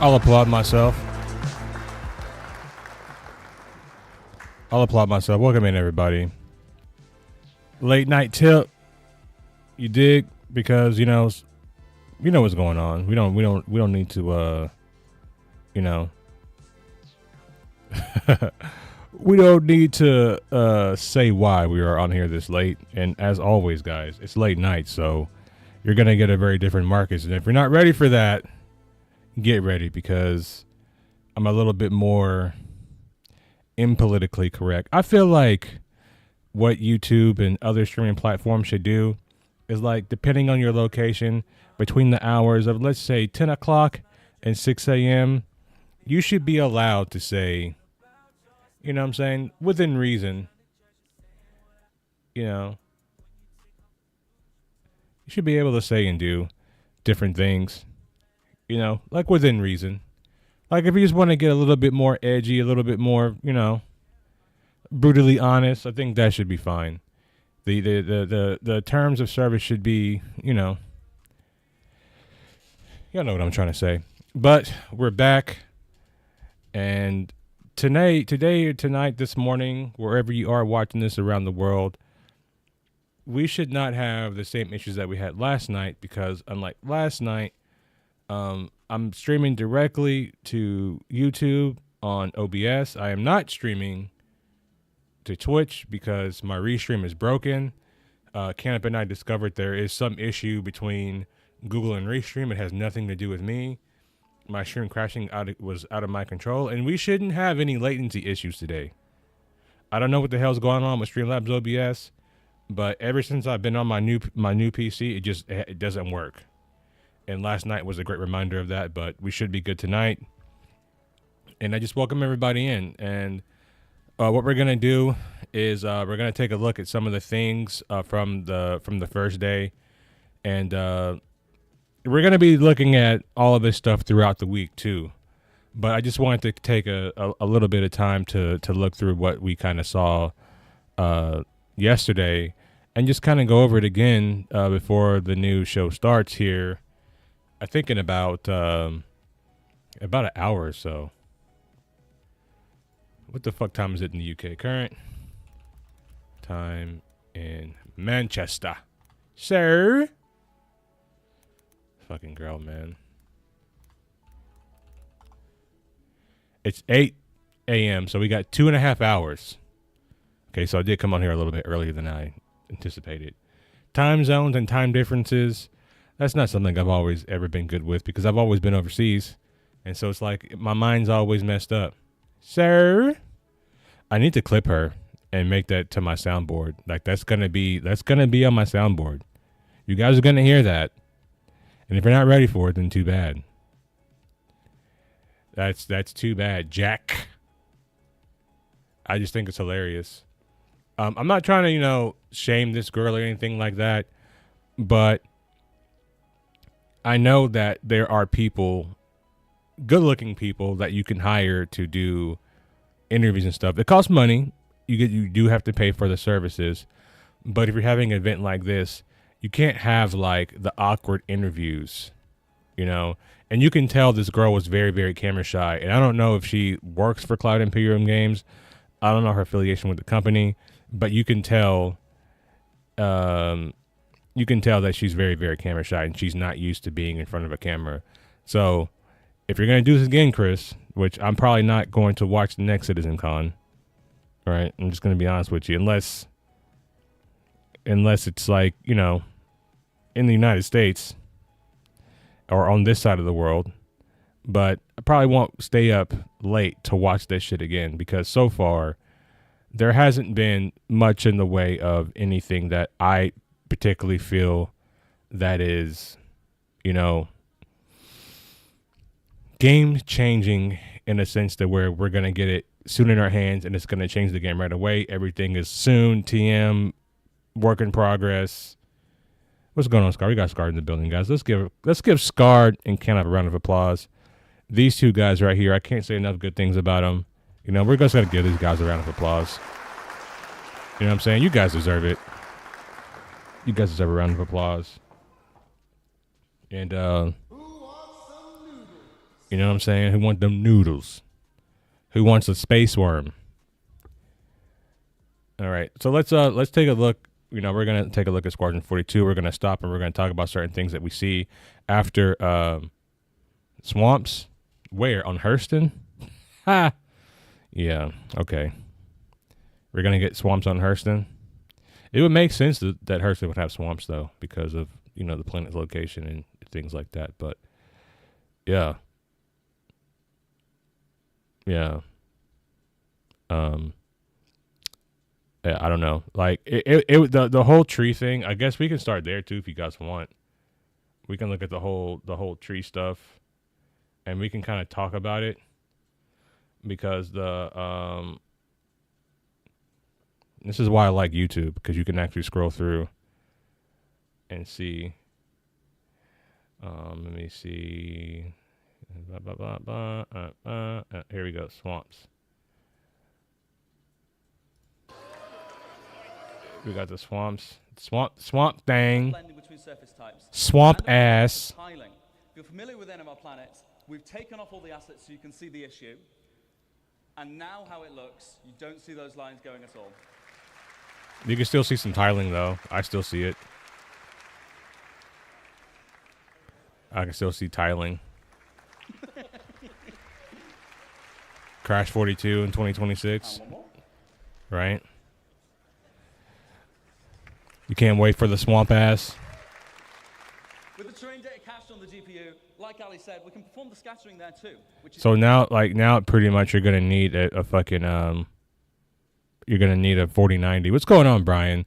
I'll applaud myself. Welcome in, everybody. Late night tip. You dig? Because you know what's going on. We don't need to we don't need to say why we are on here this late. And as always, guys, it's late night, so you're gonna get a very different Marcus. And if you're not ready for that, get ready, because I'm a little bit more impolitically correct. I feel like what YouTube and other streaming platforms should do is, like, depending on your location, between the hours of, let's say, 10 o'clock and 6 a.m., you should be allowed to say, you know what I'm saying, within reason, you should be able to say and do different things, like within reason. Like if you just want to get a little bit more edgy, a little bit more, brutally honest, I think that should be fine. The terms of service should be, y'all know what I'm trying to say. But we're back, and tonight, this morning, wherever you are watching this around the world, we should not have the same issues that we had last night, because unlike last night, I'm streaming directly to YouTube on OBS. I am not streaming to Twitch because my restream is broken. Canop and I discovered there is some issue between Google and Restream. It has nothing to do with me. My stream crashing was out of my control, and we shouldn't have any latency issues today. I don't know what the hell's going on with Streamlabs OBS, but ever since I've been on my new PC, it doesn't work. And last night was a great reminder of that, but we should be good tonight. And I just welcome everybody in. And what we're gonna do is we're gonna take a look at some of the things from the first day, and we're going to be looking at all of this stuff throughout the week too. But I just wanted to take a little bit of time to look through what we kind of saw yesterday and just kind of go over it again before the new show starts here. I think in about an hour or so. What the fuck time is it in the UK? Current time in Manchester. Sir? Fucking girl, man. It's 8 a.m., so we got 2.5 hours. Okay, so I did come on here a little bit earlier than I anticipated. Time zones and time differences, that's not something I've always ever been good with because I've always been overseas. And so it's like my mind's always messed up. Sir? I need to clip her and make that to my soundboard. Like that's gonna be on my soundboard. You guys are gonna hear that. And if you're not ready for it, then too bad. That's too bad, Jack. I just think it's hilarious. I'm not trying to, shame this girl or anything like that, but I know that there are people, good-looking people that you can hire to do interviews and stuff. It costs money. You do have to pay for the services, but if you're having an event like this, you can't have like the awkward interviews, and you can tell this girl was very, very camera shy. And I don't know if she works for Cloud Imperium Games. I don't know her affiliation with the company, but you can tell that she's very, very camera shy and she's not used to being in front of a camera. So if you're going to do this again, Chris, which I'm probably not going to watch the next Citizen Con, all right? I'm just going to be honest with you, unless it's like, in the United States or on this side of the world, but I probably won't stay up late to watch this shit again because so far there hasn't been much in the way of anything that I particularly feel that is, game changing in a sense that where we're going to get it soon in our hands and it's going to change the game right away. Everything is soon, TM, work in progress. What's going on, Scar? We got Scar in the building, guys. Let's give Scar and Canop a round of applause. These two guys right here, I can't say enough good things about them. We're just going to give these guys a round of applause. You know what I'm saying? You guys deserve it. You guys deserve a round of applause. And, you know what I'm saying? Who wants them noodles? Who wants a space worm? All right. So let's take a look. We're going to take a look at Squadron 42. We're going to stop and we're going to talk about certain things that we see after Swamps. Where? On Hurston? Ha! Yeah, okay. We're going to get Swamps on Hurston. It would make sense that Hurston would have swamps, though, because of, the planet's location and things like that. But, yeah. Yeah. Yeah, I don't know. Like the whole tree thing. I guess we can start there too if you guys want. We can look at the whole tree stuff, and we can kind of talk about it because this is why I like YouTube because you can actually scroll through and see. Let me see. Here we go. Swamps. We got the swamps. Swamp thing. Swamp ass. If you're familiar with NMR planets, we've taken off all the assets so you can see the issue. And now how it looks, you don't see those lines going at all. You can still see some tiling, though. I still see it. I can still see tiling. Crash 42 in 2026. Right? You can't wait for the swamp ass. With the terrain data cached on the GPU, like Ali said, we can perform the scattering there too. So now, pretty much you're gonna need a fucking you're gonna need a 4090. What's going on, Brian?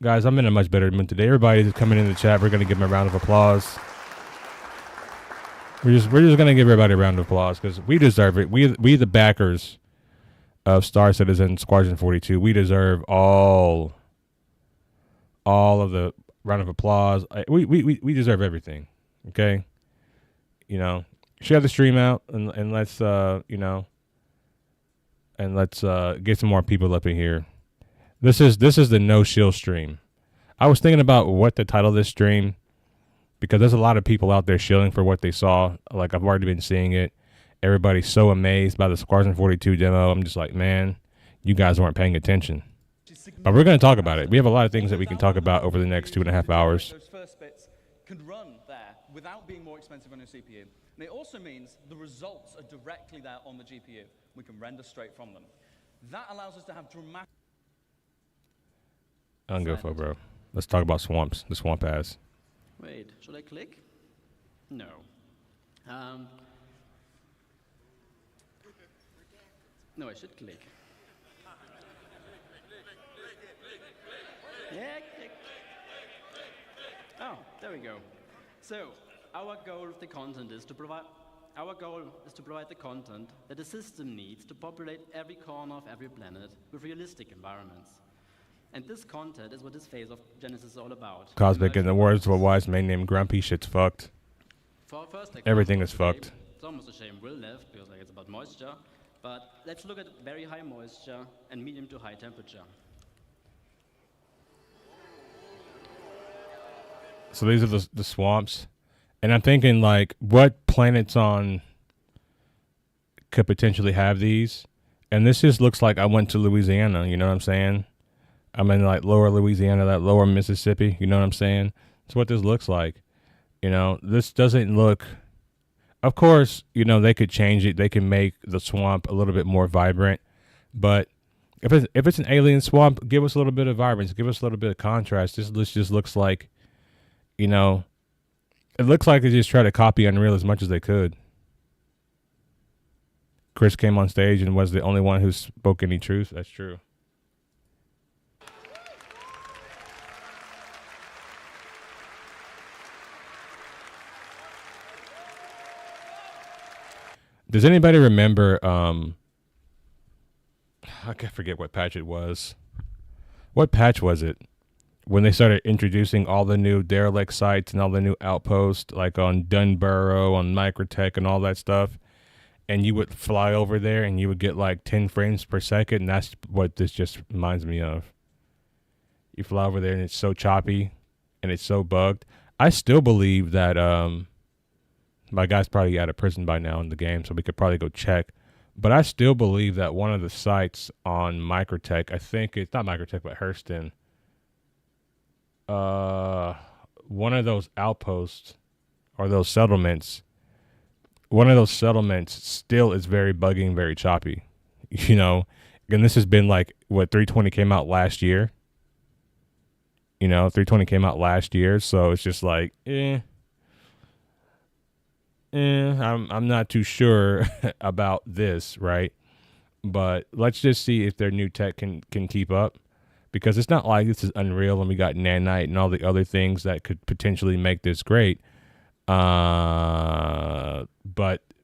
Guys, I'm in a much better mood today. Everybody who's coming in the chat, we're gonna give them a round of applause. We're just gonna give everybody a round of applause because we deserve it. We the backers of Star Citizen Squadron 42. We deserve all of the round of applause. We deserve everything. Okay, you know, share the stream out and let's and let's get some more people up in here. This is the no shield stream. I was thinking about what to title this stream because there's a lot of people out there shilling for what they saw. Like, I've already been seeing it. Everybody's so amazed by the Squadron 42 demo. I'm just like, man, you guys weren't paying attention. But we're going to talk about it. We have a lot of things that we can talk about over the next 2.5 hours. Those first bits can run there without being more expensive on your CPU. And it also means the results are directly there on the GPU. We can render straight from them. That allows us to have dramatic... I'm go for it, bro. Let's talk about swamps. The swamp ass. Wait, should I click? No. No, I should click. Yeah, click. Oh, there we go. So, our goal of the content is to provide the content that the system needs to populate every corner of every planet with realistic environments. And this content is what this phase of Genesis is all about. Cosmic, in the words of a wise man named Grumpy, shit's fucked. For our first everything is fucked. It's almost a shame Will left because it's about moisture. But let's look at very high moisture and medium to high temperature. So these are the swamps. And I'm thinking, like, what planets on could potentially have these? And this just looks like I went to Louisiana, you know what I'm saying? I'm in, like, lower Louisiana, that lower Mississippi, you know what I'm saying? That's what this looks like. You know, this doesn't look... Of course, you know, they could change it. They can make the swamp a little bit more vibrant. But if it's an alien swamp, give us a little bit of vibrance. Give us a little bit of contrast. This just looks like, you know... It looks like they just try to copy Unreal as much as they could. Chris came on stage and was the only one who spoke any truth. That's true. Does anybody remember, I can't forget what patch it was. What patch was it? When they started introducing all the new derelict sites and all the new outposts, like on Dunborough, on Microtech and all that stuff. And you would fly over there and you would get like 10 frames per second. And that's what this just reminds me of. You fly over there and it's so choppy and it's so bugged. I still believe that, my guy's probably out of prison by now in the game, so we could probably go check. But I still believe that one of the sites on Microtech, I think it's not Microtech, but Hurston, one of those outposts or those settlements, one of those settlements still is very buggy and very choppy. You know, and this has been like, what, 320 came out last year? You know, 320 came out last year, so it's just like, I'm not too sure about this, right? But let's just see if their new tech can keep up, because it's not like this is Unreal and we got Nanite and all the other things that could potentially make this great. But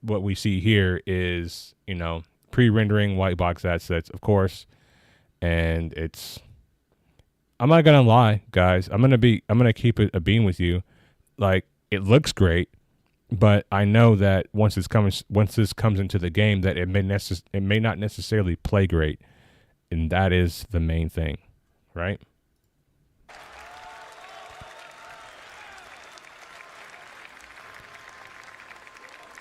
what we see here is, you know, pre-rendering white box assets, of course, and it's. I'm not gonna lie, guys. I'm gonna keep it a beam with you. Like, it looks great. But I know that once this comes into the game, that it may not necessarily play great, and that is the main thing, right?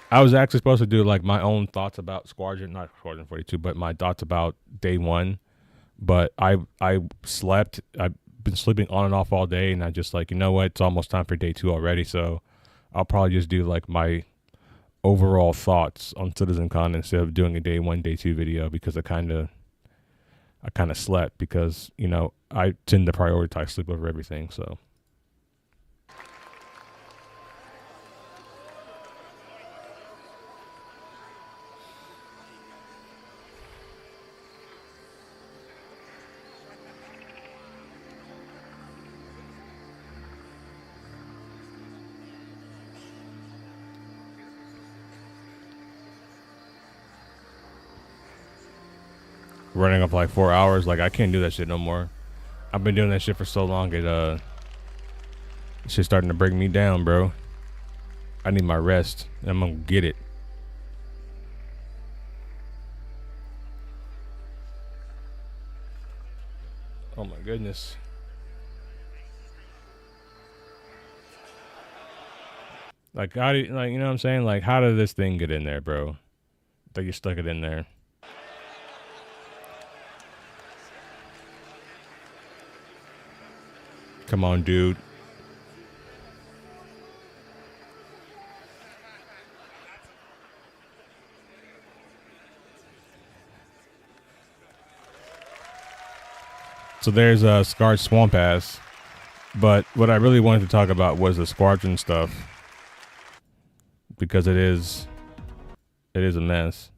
I was actually supposed to do like my own thoughts about not Squadron 42, but my thoughts about day one. But I slept. I've been sleeping on and off all day, and I just like, you know what? It's almost time for day two already, so I'll probably just do like my overall thoughts on CitizenCon instead of doing a day one, day two video, because I I kind of slept because, you know, I tend to prioritize sleep over everything. So running up like 4 hours, like I can't do that shit no more. I've been doing that shit for so long, it's shit's starting to bring me down, bro. I need my rest, and I'm gonna get it. Oh my goodness. Like, how do you, like, you know what I'm saying? Like, how did this thing get in there, bro? Like, you stuck it in there. Come on, dude. So there's a Scarred Swamp Ass. But what I really wanted to talk about was the Squadron stuff. Because it is a mess.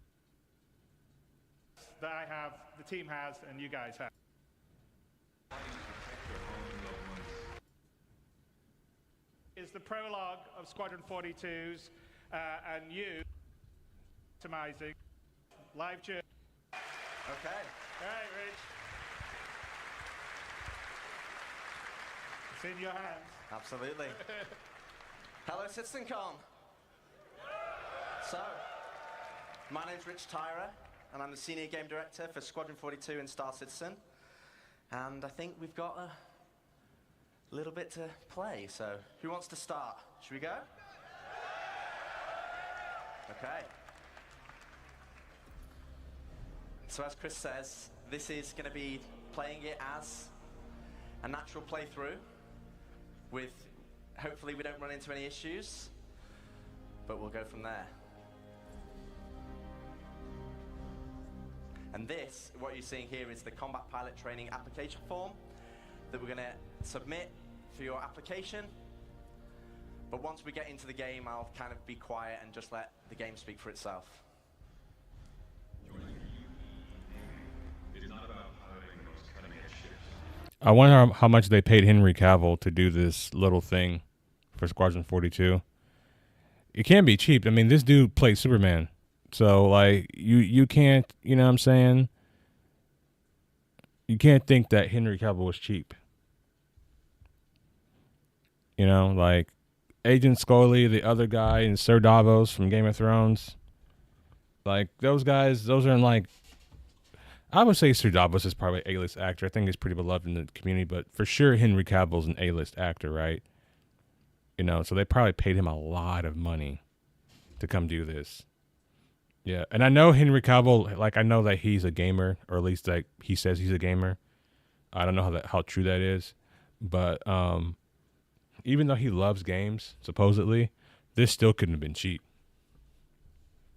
That I have, the team has, and you guys have. Is the prologue of Squadron 42's and you optimizing live journey. Okay. All right, Rich. It's in your hands. Absolutely. Hello, CitizenCon. So, my name's Rich Tyra, and I'm the Senior Game Director for Squadron 42 in Star Citizen. And I think we've got a little bit to play, so who wants to start? Should we go? Okay. So as Chris says, this is going to be playing it as a natural playthrough with, hopefully we don't run into any issues, but we'll go from there. And this, what you're seeing here, is the Combat Pilot Training application form that we're going to submit for your application. But once we get into the game, I'll kind of be quiet and just let the game speak for itself. I wonder how much they paid Henry Cavill to do this little thing for Squadron 42. It can't be cheap. I mean, this dude played Superman. So, like, you can't, you know what I'm saying? You can't think that Henry Cavill was cheap. You know, like, Agent Scully, the other guy, and Sir Davos from Game of Thrones. Like, those guys, those are in, like, I would say Sir Davos is probably an A-list actor. I think he's pretty beloved in the community, but for sure Henry Cavill's an A-list actor, right? You know, so they probably paid him a lot of money to come do this. Yeah, and I know Henry Cavill, like, I know that he's a gamer, or at least, like, he says he's a gamer. I don't know how true that is, but even though he loves games, supposedly, this still couldn't have been cheap.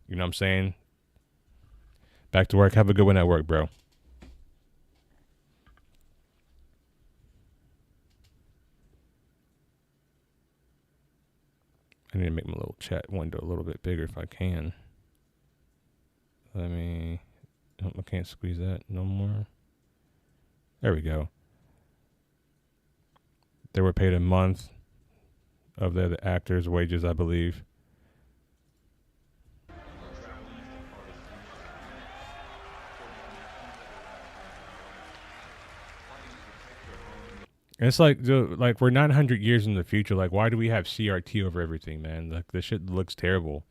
You know what I'm saying? Back to work. Have a good one at work, bro. I need to make my little chat window a little bit bigger if I can. Let me... Oh, I can't squeeze that no more. There we go. They were paid a month of the actors' wages, I believe. And it's like, we're 900 years in the future. Like, why do we have CRT over everything, man? Like, this shit looks terrible.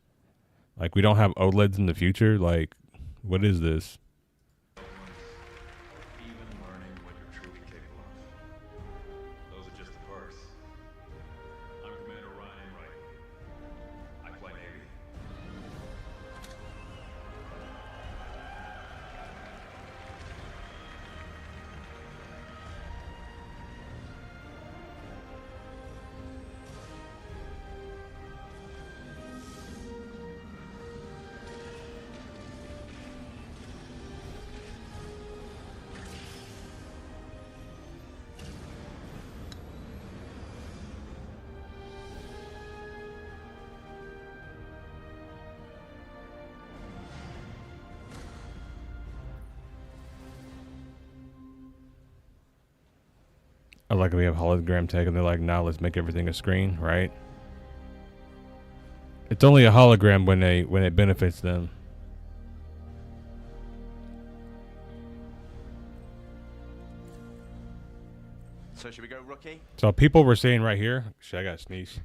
Like, we don't have OLEDs in the future. Like, what is this? Even learning what you're truly capable of. Those are just the first. I'm Commander Ryan Wright. I fly Navy. I like we have hologram tech and they're like, now let's make everything a screen, right? It's only a hologram when it benefits them. So should we go rookie? So people were saying right here, shit, I gotta sneeze.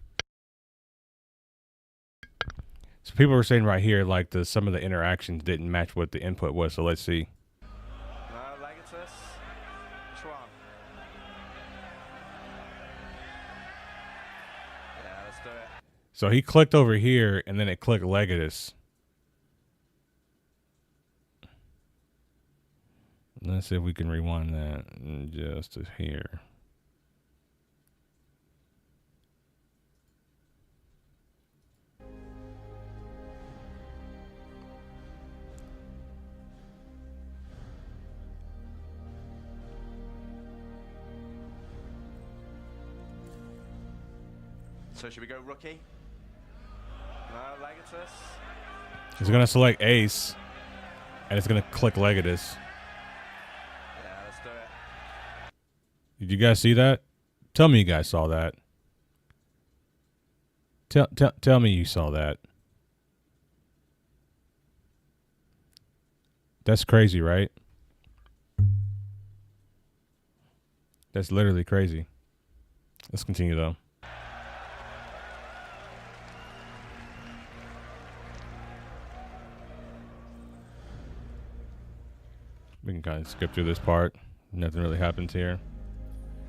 So people were saying right here, like some of the interactions didn't match what the input was. So let's see. No, Legatus. Which one? Yeah, let's do it. So he clicked over here, and then it clicked Legatus. Let's see if we can rewind that just to here. So should we go rookie? No, Legatus. It's gonna select Ace, and it's gonna click Legatus. Yeah, let's do it. Did you guys see that? Tell me you guys saw that. Tell me you saw that. That's crazy, right? That's literally crazy. Let's continue though. We can kind of skip through this part. Nothing really happens here.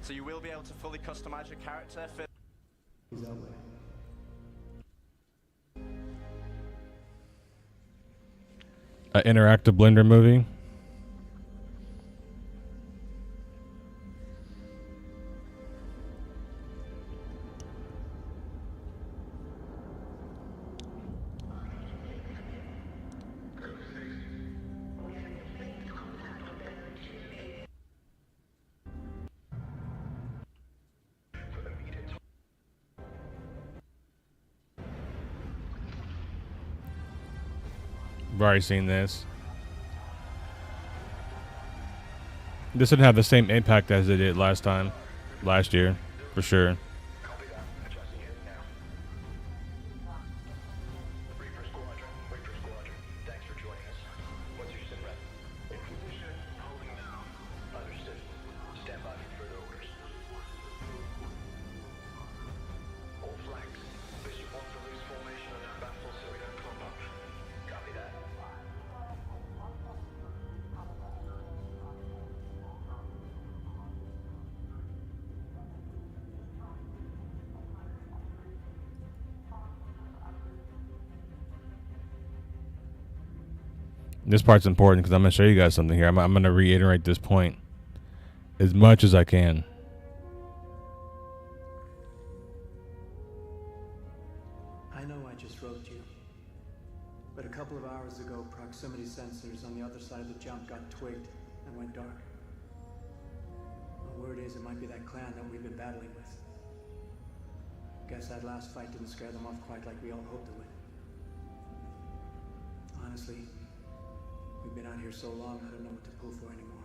So you will be able to fully customize your character for An interactive Blender movie. I've already seen this. This didn't have the same impact as it did last year, for sure. Copy that. Adjusting it now. Reaper Squadron. Reaper Squadron. Thanks for joining us. What's your sit rep? In position. Holding now. Understood. Stand by for further orders. All flags. Bishop wants to lose formation on that baffle so we don't clump up. Copy that. This part's important because I'm going to show you guys something here. I'm going to reiterate this point as much as I can. I know I just wrote you, but a couple of hours ago, proximity sensors on the other side of the jump got twigged and went dark. The word is it might be that clan that we've been battling with. Guess that last fight didn't scare them off quite like we all hoped it would. Honestly, we've been out here so long, I don't know what to pull for anymore.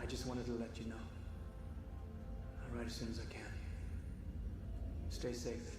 I just wanted to let you know. I'll write as soon as I can. Stay safe.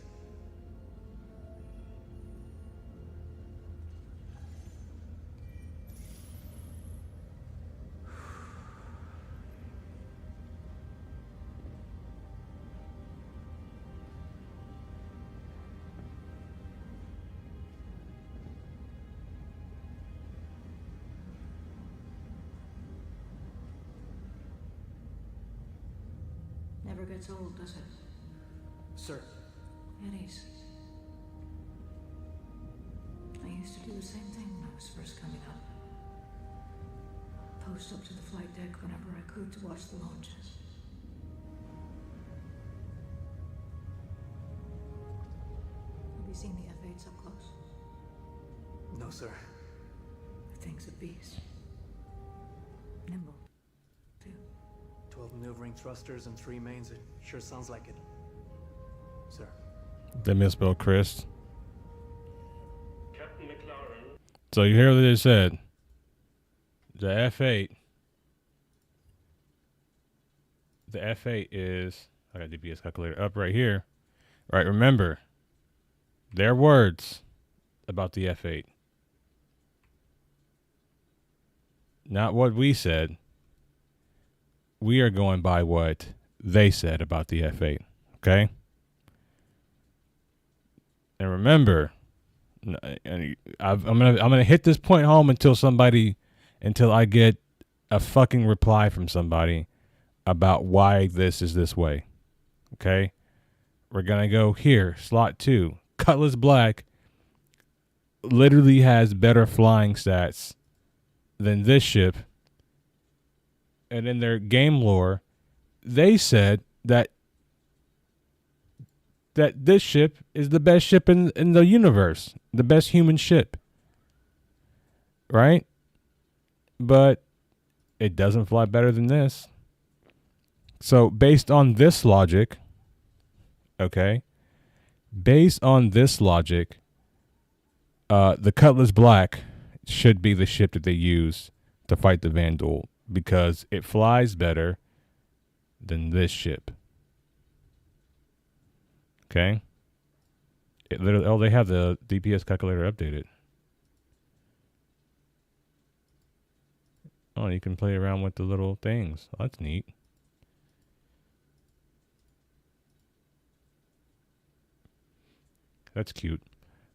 Never gets old, does it? Sir. It is. I used to do the same thing when I was first coming up. Post up to the flight deck whenever I could to watch the launches. Have you seen the F-8s up close? No, sir. The thing's a beast. Nimble, too. 12 maneuvering thrusters and 3 mains. It sure sounds like it. Sir. They misspelled Chris. Captain McLaren. So you hear what they said. The F8 the F8 is, I got DPS calculator up right here. Right, remember, their words about the F8. Not what we said. We are going by what they said about the F8. Okay? And remember, I'm gonna hit this point home until I get a fucking reply from somebody about why this is this way. Okay? We're gonna go here, slot 2. Cutlass Black literally has better flying stats than this ship. And in their game lore, they said that this ship is the best ship in the universe, the best human ship. Right? But it doesn't fly better than this. So based on this logic, okay, the Cutlass Black should be the ship that they use to fight the Vandal because it flies better than this ship. Okay? It literally, oh, they have the DPS calculator updated. Oh, you can play around with the little things. Oh, that's neat. That's cute.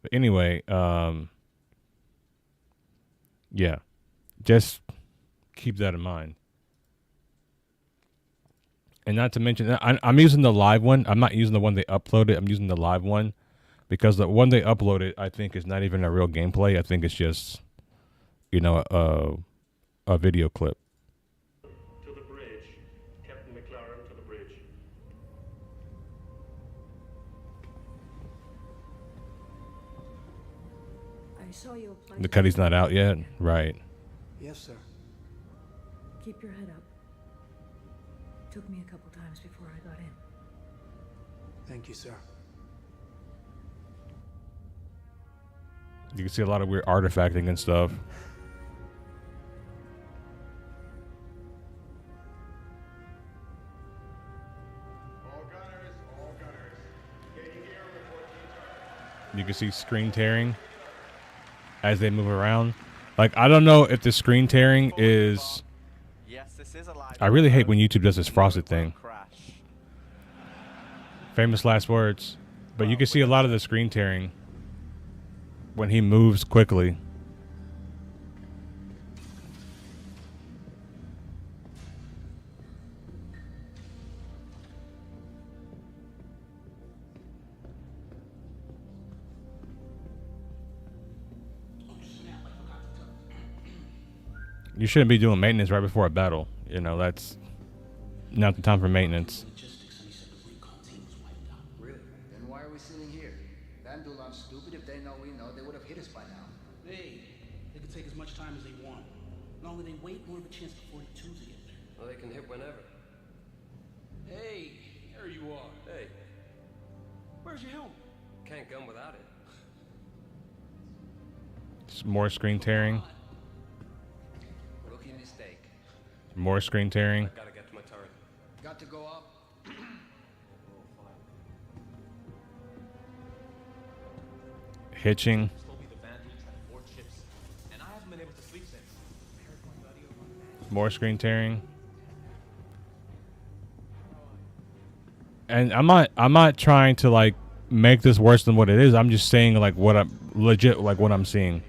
But anyway, yeah. Just keep that in mind. And not to mention, I'm using the live one. I'm not using the one they uploaded. I'm using the live one because the one they uploaded, I think, is not even a real gameplay. I think it's just, a video clip. To the bridge. Captain McLaren, to the bridge. I saw you apply. The cutty's not out yet? Right. Yes, sir. Keep your head up. Took me a couple times before I got in. Thank you, sir. You can see a lot of weird artifacting and stuff. You can see screen tearing as they move around. Like, I don't know if the screen tearing is... Yes, this is a live. I really hate when YouTube does this frosted thing. Famous last words. But you can see a lot of the screen tearing when he moves quickly. You shouldn't be doing maintenance right before a battle. That's not the time for maintenance. Really? Then why are we sitting here? Vandal aren't stupid. If they know we know, they would have hit us by now. Hey, they can take as much time as they want. The longer they wait, more of a chance for 42 to get there. Well, they can hit whenever. Hey, there you are. Hey. Where's your helmet? Can't gun without it. Some more screen tearing. Rookie mistake. More screen tearing. Gotta get to my turret. Got to go up. Hitching. More screen tearing. And I'm not trying to like make this worse than what it is. I'm just saying like what I'm seeing.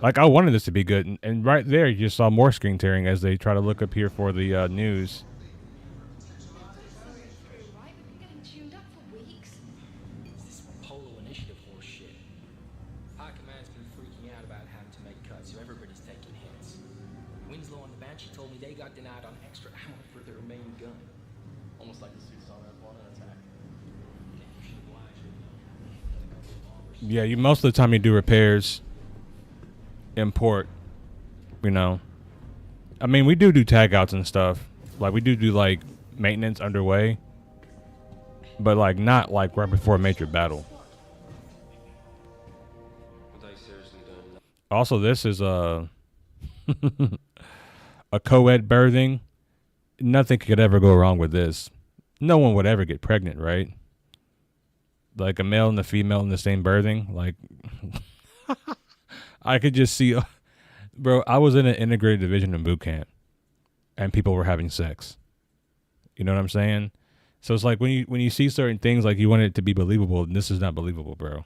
Like I wanted this to be good, and right there you just saw more screen tearing as they try to look up here for the news. Yeah, most of the time you do repairs in port, I mean, we do tag outs and stuff. Like, we do like maintenance underway, but like not like right before a major battle. Also, this is a co-ed berthing. nothing could ever go wrong with this. No one would ever get pregnant, right? Like a male and a female in the same birthing. Like, I could just see, bro. I was in an integrated division in boot camp, and people were having sex. You know what I'm saying? So it's like when you see certain things, like you want it to be believable, and this is not believable, bro.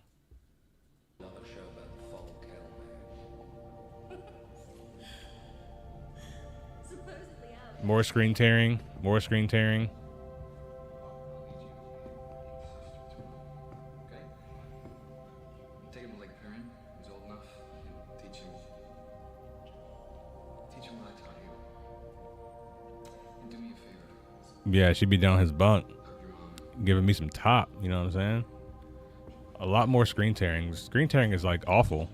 More screen tearing. More screen tearing. Take him to Lake Perrin. He's old enough. Teach him what I taught you. And do me a favor. Yeah, she'd be down his bunk, giving me some top. You know what I'm saying? A lot more screen tearing. Screen tearing is like awful.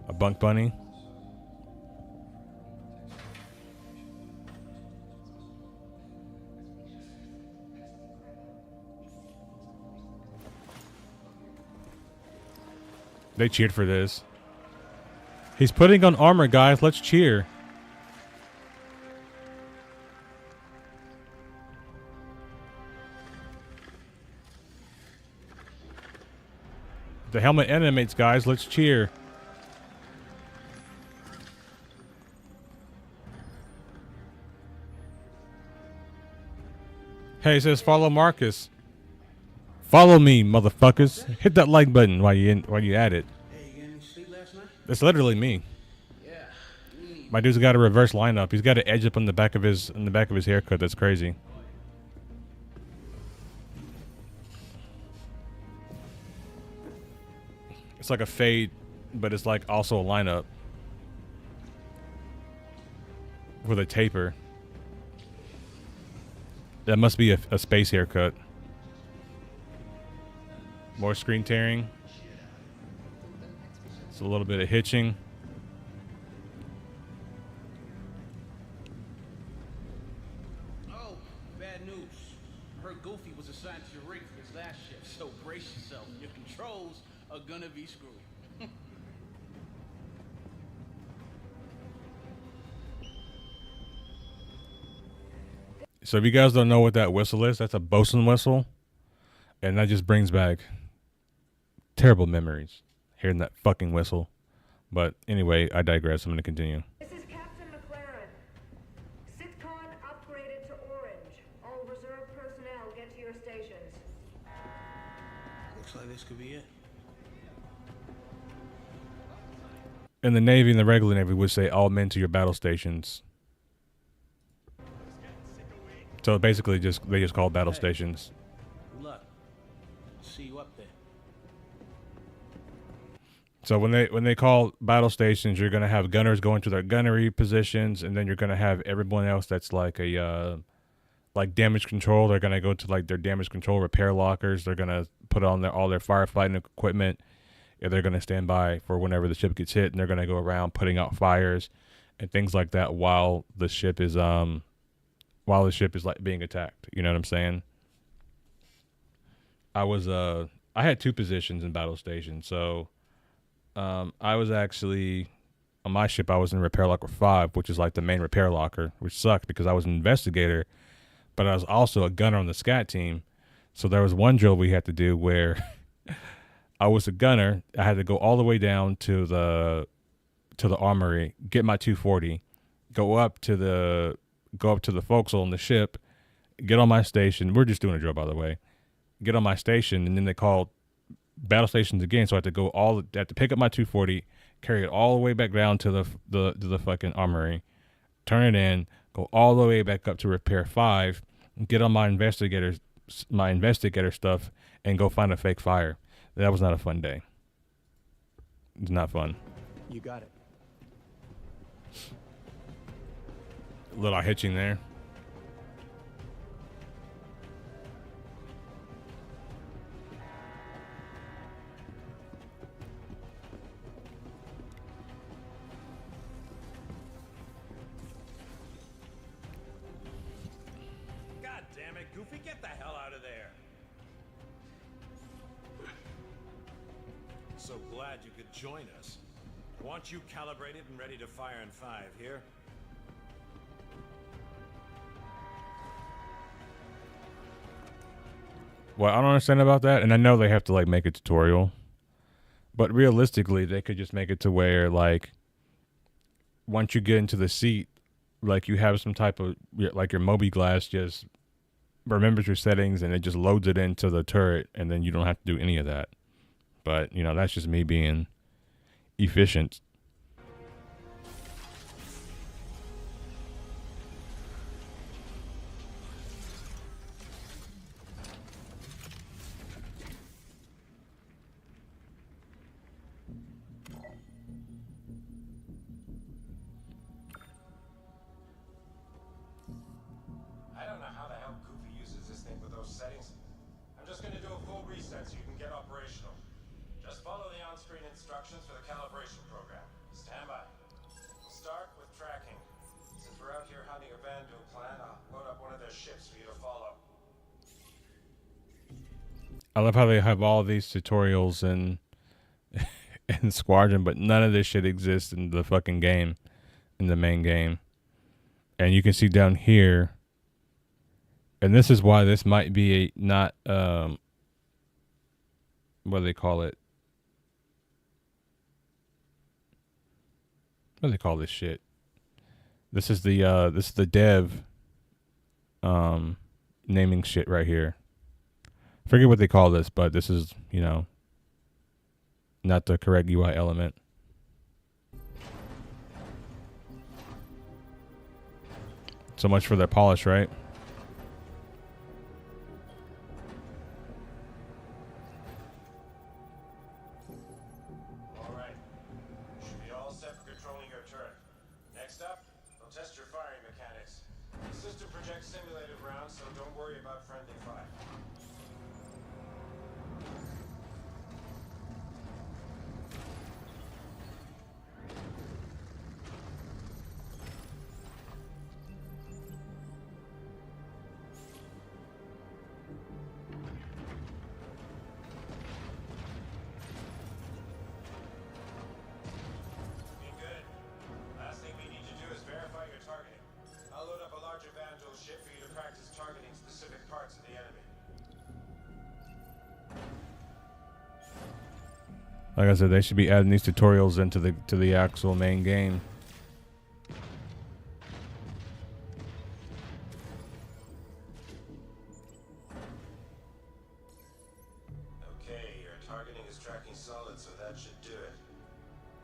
A bunk bunny. They cheered for this. He's putting on armor, guys. Let's cheer. The helmet animates, guys. Let's cheer. Hey, it says follow Marcus. Follow me, motherfuckers. Hit that like button while you at it. Hey, you get any sleep last night? That's literally me. Yeah. My dude's got a reverse lineup. He's got an edge up on the back of his haircut. That's crazy. It's like a fade, but it's like also a lineup with a taper. That must be a space haircut. More screen tearing. It's a little bit of hitching. Oh, bad news. I heard Goofy was assigned to your rig for his last shift, so brace yourself. Your controls are gonna be screwed. So if you guys don't know what that whistle is, that's a bosun whistle. And that just brings back terrible memories, hearing that fucking whistle. But anyway, I digress. I'm going to continue. This is Captain McLaren. Sitcon upgraded to orange. All reserve personnel get to your stations. Looks like this could be it. In the Navy and the regular Navy would say all men to your battle stations. So basically they just call battle stations. Good luck. See you up there. So when they call battle stations, you're gonna have gunners going to their gunnery positions, and then you're gonna have everyone else that's like a like damage control. They're gonna go to like their damage control repair lockers. They're gonna put on all their firefighting equipment. Yeah, they're gonna stand by for whenever the ship gets hit, and they're gonna go around putting out fires and things like that while the ship is like being attacked. You know what I'm saying? I had two positions in battle stations, so. I was actually, on my ship, I was in repair locker 5, which is like the main repair locker, which sucked because I was an investigator, but I was also a gunner on the SCAT team. So there was one drill we had to do where I was a gunner. I had to go all the way down to the armory, get my 240, go up to the forecastle on the ship, get on my station. We're just doing a drill, by the way. Get on my station, and then they called battle stations again, so I had to pick up my 240, carry it all the way back down to the fucking armory, turn it in, go all the way back up to repair 5, get on my investigator stuff, and go find a fake fire. That was not a fun day. It's not fun. You got it. A little hitching there. Goofy, get the hell out of there! So glad you could join us. Want you calibrated and ready to fire in 5, here? what I don't understand about that, and I know they have to like make a tutorial, but realistically, they could just make it to where like once you get into the seat, like you have some type of like your Moby glass just remembers your settings and it just loads it into the turret, and then you don't have to do any of that. But you know, that's just me being efficient. I don't know how the hell Goofy uses this thing with those settings. I'm just going to do a full reset so you can get operational. Just follow the on-screen instructions for the calibration program. Stand by. We'll start with tracking. Since we're out here hunting a Vandal clan, I'll load up one of their ships for you to follow. I love how they have all these tutorials in in Squadron, but none of this shit exists in the fucking game, in the main game. And you can see down here, and this is why this might be a not what do they call it? What do they call this shit? This is the dev naming shit right here. Forget what they call this, but this is, you know, not the correct UI element. So much for their polish, right? All right. Should be all set for controlling your turret. Next up, we'll test your firing mechanics. The system projects simulated rounds, so don't worry about friendly fire. Looking good. Last thing we need to do is verify your targeting. I'll load up a larger Vandal ship for you to practice targeting specific parts of the enemy. Like I said, they should be adding these tutorials into the actual main game. Okay, your targeting is tracking solid, so that should do it.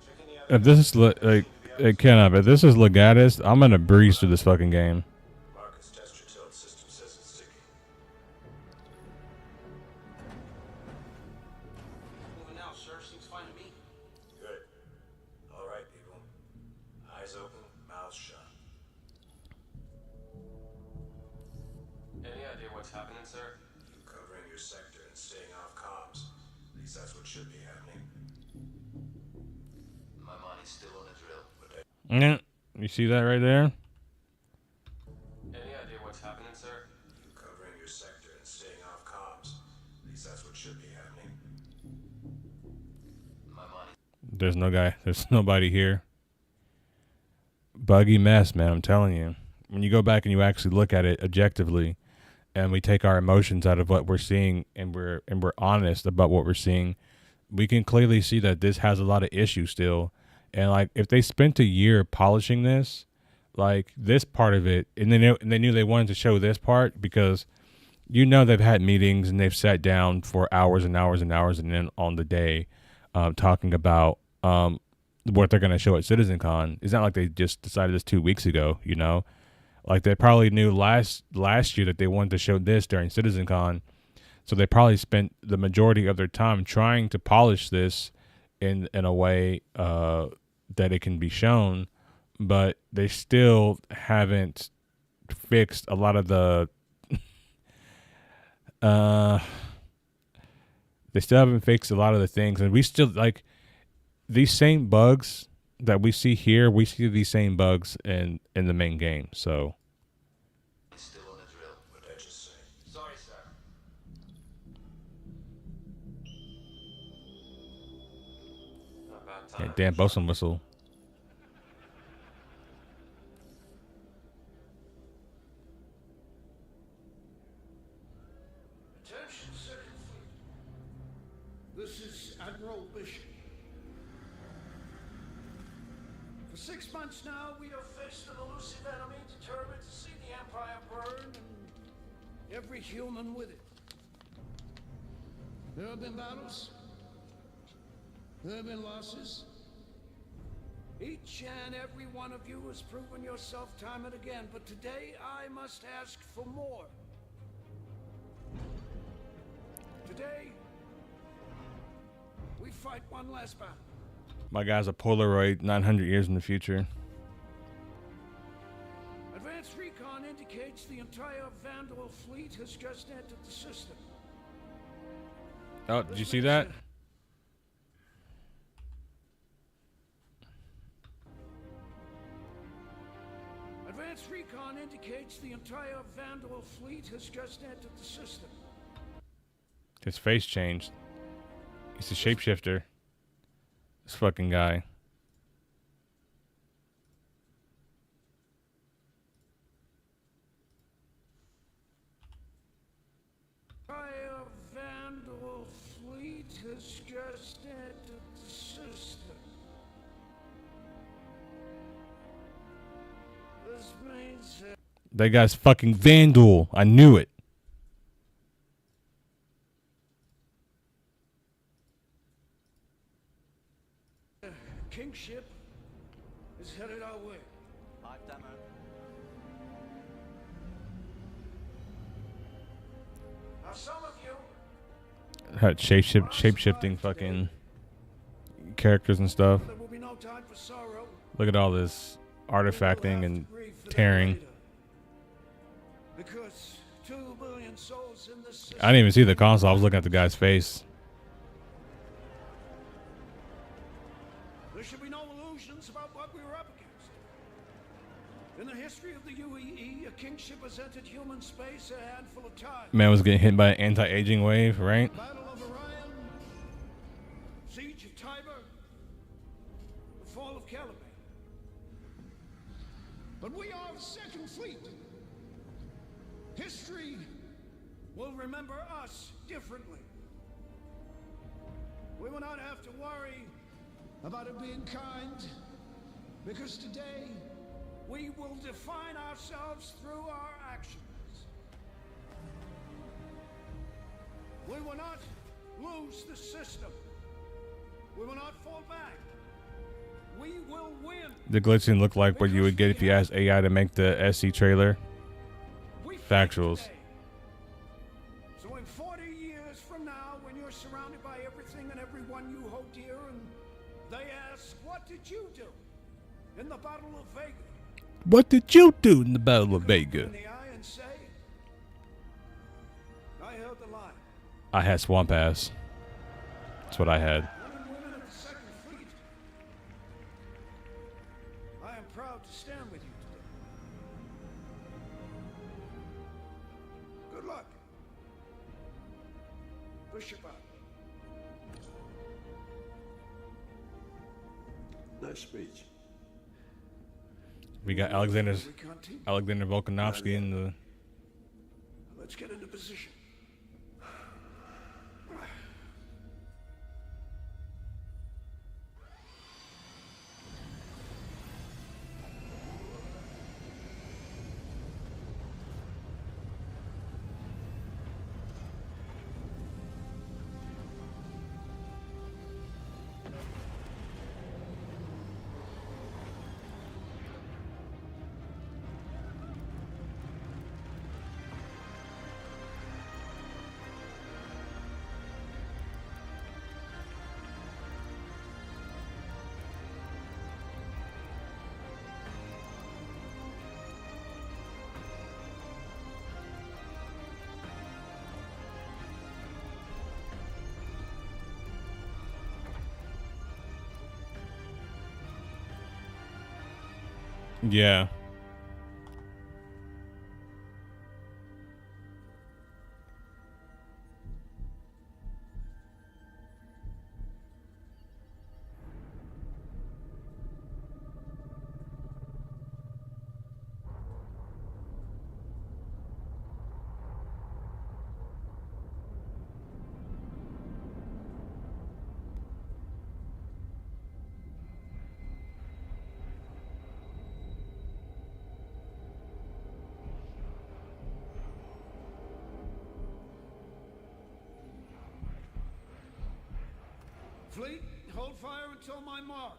Check any other If this is if this is Legatus, I'm gonna breeze through this fucking game. Marcus, test your tilt. System says it's sticky. Moving now, sir. Seems fine to me. Good. All right, people. Eyes open, mouths shut. Any idea what's happening, sir? You covering your sector and staying off comms. At least that's what should be happening. My money's still on the drill. Yeah, you see that right there? Any idea what's happening, sir? You covering your sector and staying off comms. At least that's what should be happening. My money. There's no guy. There's nobody here. Buggy mess, man. I'm telling you. When you go back and you actually look at it objectively, and we take our emotions out of what we're seeing, and we're honest about what we're seeing, we can clearly see that this has a lot of issues still. And like, if they spent a year polishing this, like this part of it, and they knew they wanted to show this part because, you know, they've had meetings and they've sat down for hours and hours and hours and then on the day, talking about what they're going to show at CitizenCon. It's not like they just decided this 2 weeks ago, you know. Like they probably knew last year that they wanted to show this during CitizenCon, so they probably spent the majority of their time trying to polish this in a way that it can be shown, but they still haven't fixed a lot of the they still haven't fixed a lot of the things, and we still like these same bugs that we see here. We see these same bugs in the main game. So Still on the drill. What'd I just say? Sorry, sir. Not bad yeah, time. damn bosun whistle. Attention, sir. This is Admiral Bishop. For 6 months now, we have faced an elusive enemy determined to see the Empire burn and every human with it. There have been battles. There have been losses. Each and every one of you has proven yourself time and again, but today I must ask for more. Today, we fight one last battle. My guy's a Polaroid 900 years in the future. Advanced recon indicates the entire Vandal fleet has just entered the system. Oh, did you see that? Advanced recon indicates the entire Vandal fleet has just entered the system. His face changed. He's a shapeshifter. This fucking guy. Entire Vandal fleet has just entered the system. This means That guy's fucking Vandal. I knew it. Kingship is headed our way. Live demo. Now some of you Had shape-shifting fucking characters and stuff. there will be no time for sorrow. Look at all this artifacting and tearing. Because 2 billion souls in this system. I didn't even see the console. I was looking at the guy's face. There should be no illusions about what we were up against. In the history of the UEE, a kingship has entered human space a handful of times. Man was getting hit by an anti-aging wave, right? Battle of Orion, Siege of Tiber, the fall of Caliban. But we are the Second Fleet. History will remember us differently. We will not have to worry about it being kind, because today we will define ourselves through our actions. We will not lose the system. We will not fall back. We will win. The glitching looked like what you would get if you asked AI to make the SC trailer. Factuals. So in 40 years from now, when you're surrounded by everything and everyone you hold dear, and they ask, what did you do in the Battle of Vega? What did you do in the Battle of Vega? In the eye and say, I held the line. I had swamp ass. That's what I had. Men and women of the Second Fleet, I am proud to stand with you today. Good luck. Bishop out. Nice speech. We got Alexander Volkanovsky in the. Let's get into position. Yeah. Fleet, hold fire until my mark.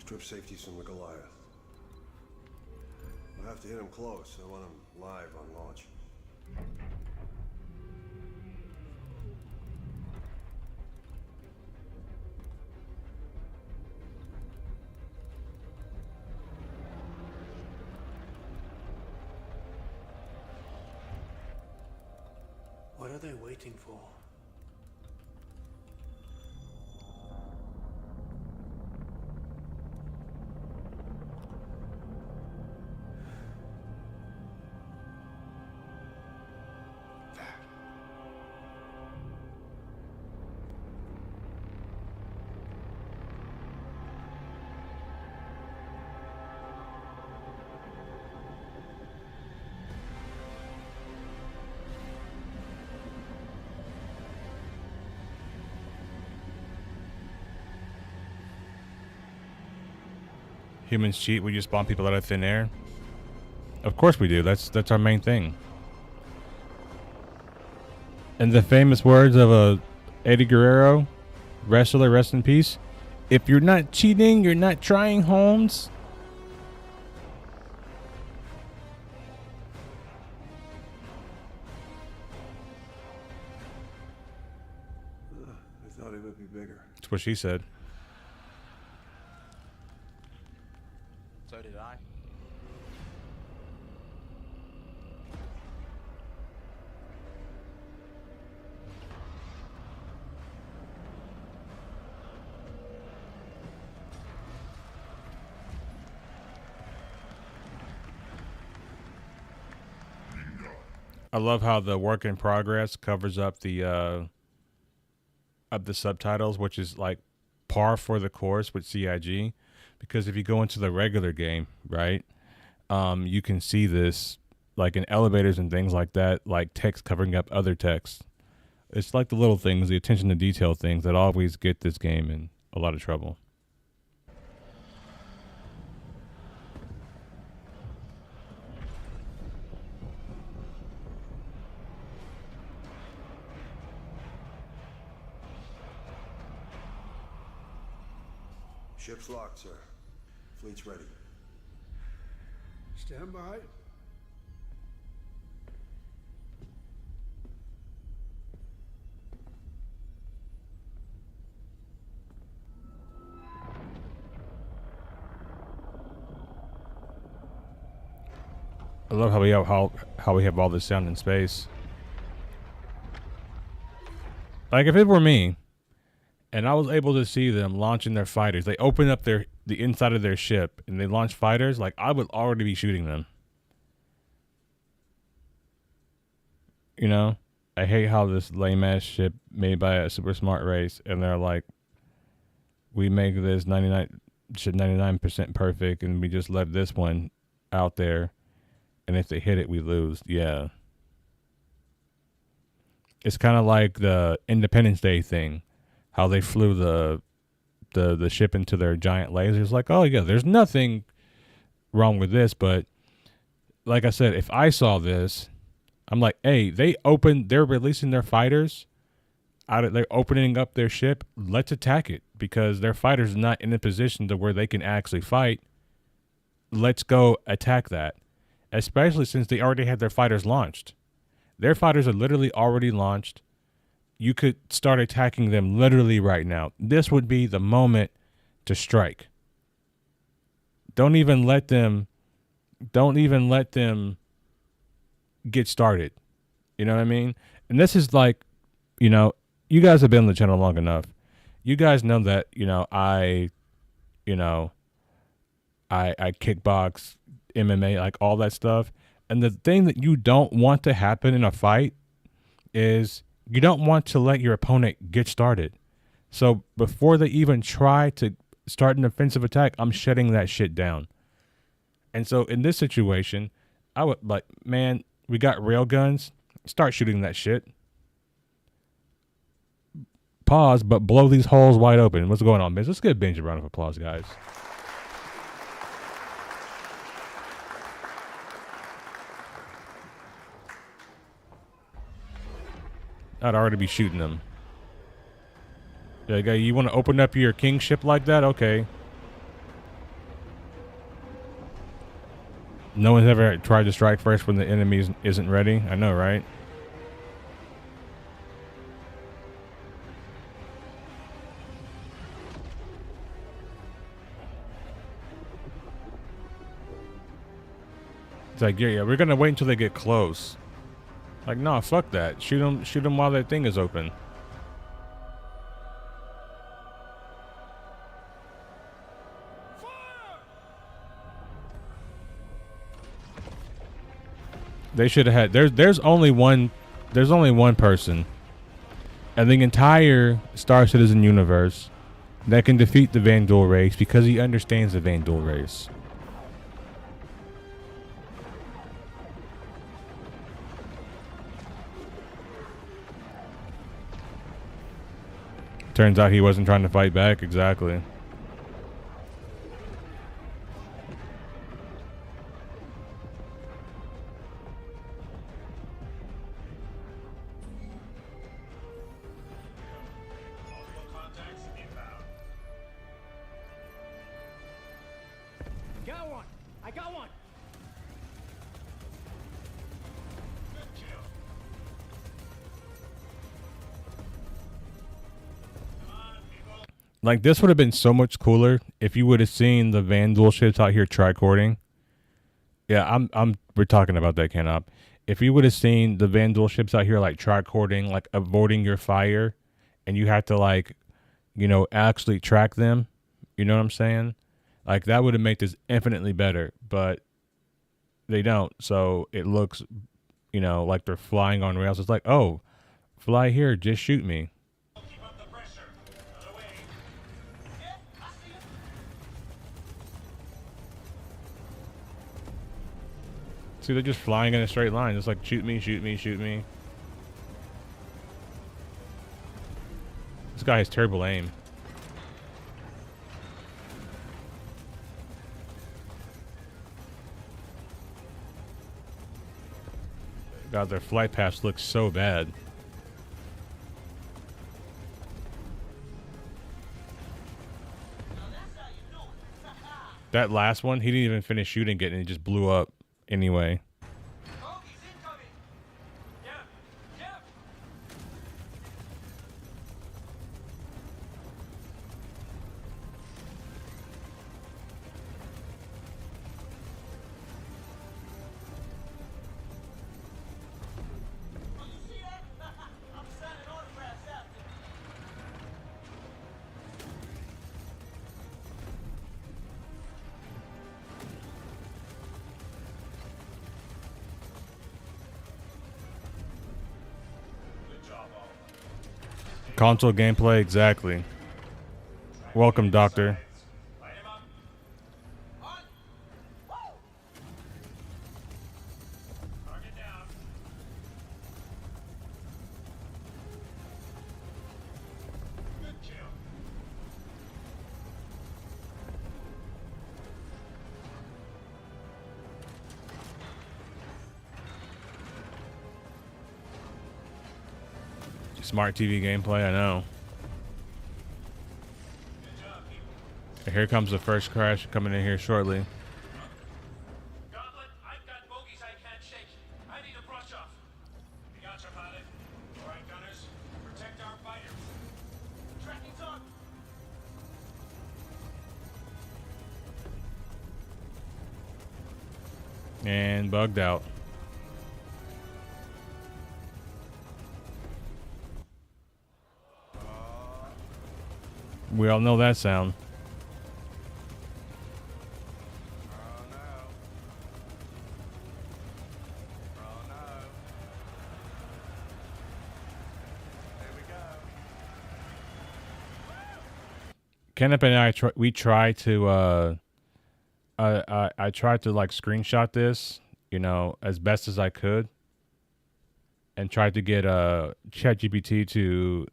Strip safeties from the Goliath. I'll have to hit him close. I want him live on launch. What are they waiting for? Humans cheat. We just spawn people out of thin air. Of course we do. That's our main thing. And the famous words of Eddie Guerrero, wrestler, rest in peace. If you're not cheating, you're not trying, Holmes. I thought he would be bigger. That's what she said. So did I. I love how the work in progress covers up the subtitles, which is like par for the course with CIG. Because if you go into the regular game, right, you can see this like in elevators and things like that, like text covering up other text. It's like the little things, the attention to detail things that always get this game in a lot of trouble. Ship's locked, sir. Fleet's ready. Stand by. I love how we have all this sound in space. Like if it were me, and I was able to see them launching their fighters, they open up the inside of their ship and they launch fighters, like I would already be shooting them. You know, I hate how this lame ass ship made by a super smart race, and they're like, we make this 99% perfect, and we just let this one out there, and if they hit it, we lose. Yeah. It's kind of like the Independence Day thing, how they flew the ship into their giant lasers. Like, oh yeah, there's nothing wrong with this, but like I said, if I saw this, I'm like, hey, they're releasing their fighters they're opening up their ship. Let's attack it, because their fighters are not in a position to where they can actually fight. Let's go attack that, especially since they already had their fighters launched. Their fighters are literally already launched. You could start attacking them literally right now. This would be the moment to strike. Don't even let them get started. You know what I mean? And this is like, you know, you guys have been on the channel long enough. You guys know that, I kickbox, MMA, like all that stuff. And the thing that you don't want to happen in a fight is you don't want to let your opponent get started. So before they even try to start an offensive attack, I'm shutting that shit down. And so in this situation, I would like, man, we got rail guns. Start shooting that shit. Pause, but blow these holes wide open. What's going on, Benj? Let's give Benj a round of applause, guys. I'd already be shooting them. Yeah, guy, you want to open up your kingship like that? Okay. No one's ever tried to strike first when the enemy isn't ready. I know, right? It's like, yeah, we're gonna wait until they get close. Like, no, fuck that. Shoot them while that thing is open. They should have had. There's only one person in the entire Star Citizen universe that can defeat the Vandal race because he understands the Vandal race. Turns out he wasn't trying to fight back. Exactly. Got one. I got one. Like, this would have been so much cooler if you would have seen the Vandal ships out here tricording. Yeah, we're talking about that, Canop. If you would have seen the Vandal ships out here like tricording, like avoiding your fire, and you had to like, actually track them, you know what I'm saying? Like, that would have made this infinitely better, but they don't. So it looks, like they're flying on rails. It's like, oh, fly here, just shoot me. See, they're just flying in a straight line. It's like, shoot me, shoot me, shoot me. This guy has terrible aim. God, their flight paths look so bad. That last one, he didn't even finish shooting it and he just blew up anyway. Console gameplay, exactly. Welcome, Doctor. Smart TV gameplay, I know. Here comes the first crash coming in here shortly. And bugged out. We all know that sound. Kenneth and I we tried to I tried to like screenshot this, you know, as best as I could, and tried to get ChatGPT to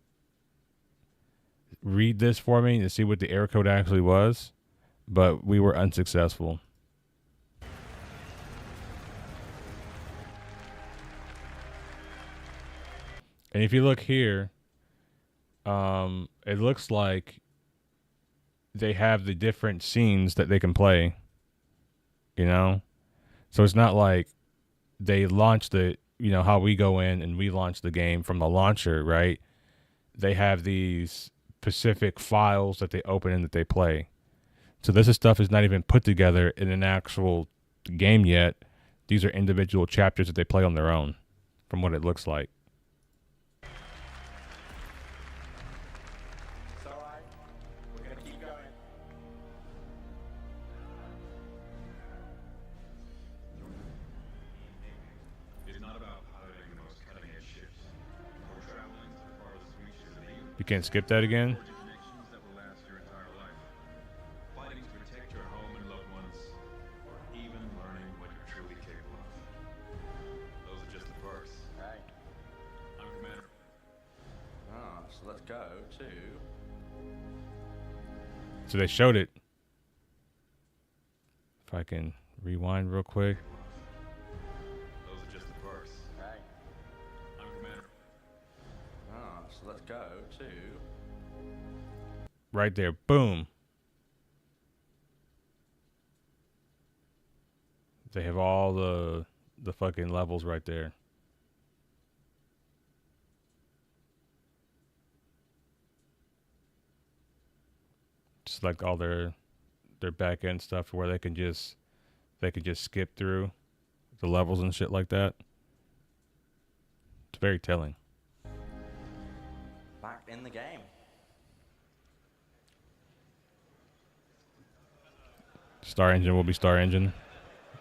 read this for me to see what the error code actually was, but we were unsuccessful. And if you look here, it looks like they have the different scenes that they can play, you know? So it's not like they launched it, you know, how we go in and we launch the game from the launcher, right? They have these specific files that they open and that they play. So this stuff is not even put together in an actual game yet. These are individual chapters that they play on their own, from what it looks like. You can't skip that again? Fighting to protect your home and loved ones, or even learning what you're truly capable of. Those are just the perks. Right. I'm Commander. Ah, so let's go to... So they showed it. If I can rewind real quick. Those are just the perks. Right. I'm Commander. Ah, so let's go to... Right there. Boom. They have all the fucking levels right there. Just like all their back end stuff where they can just skip through the levels and shit like that. It's very telling. Back in the game. Star Engine will be Star Engine.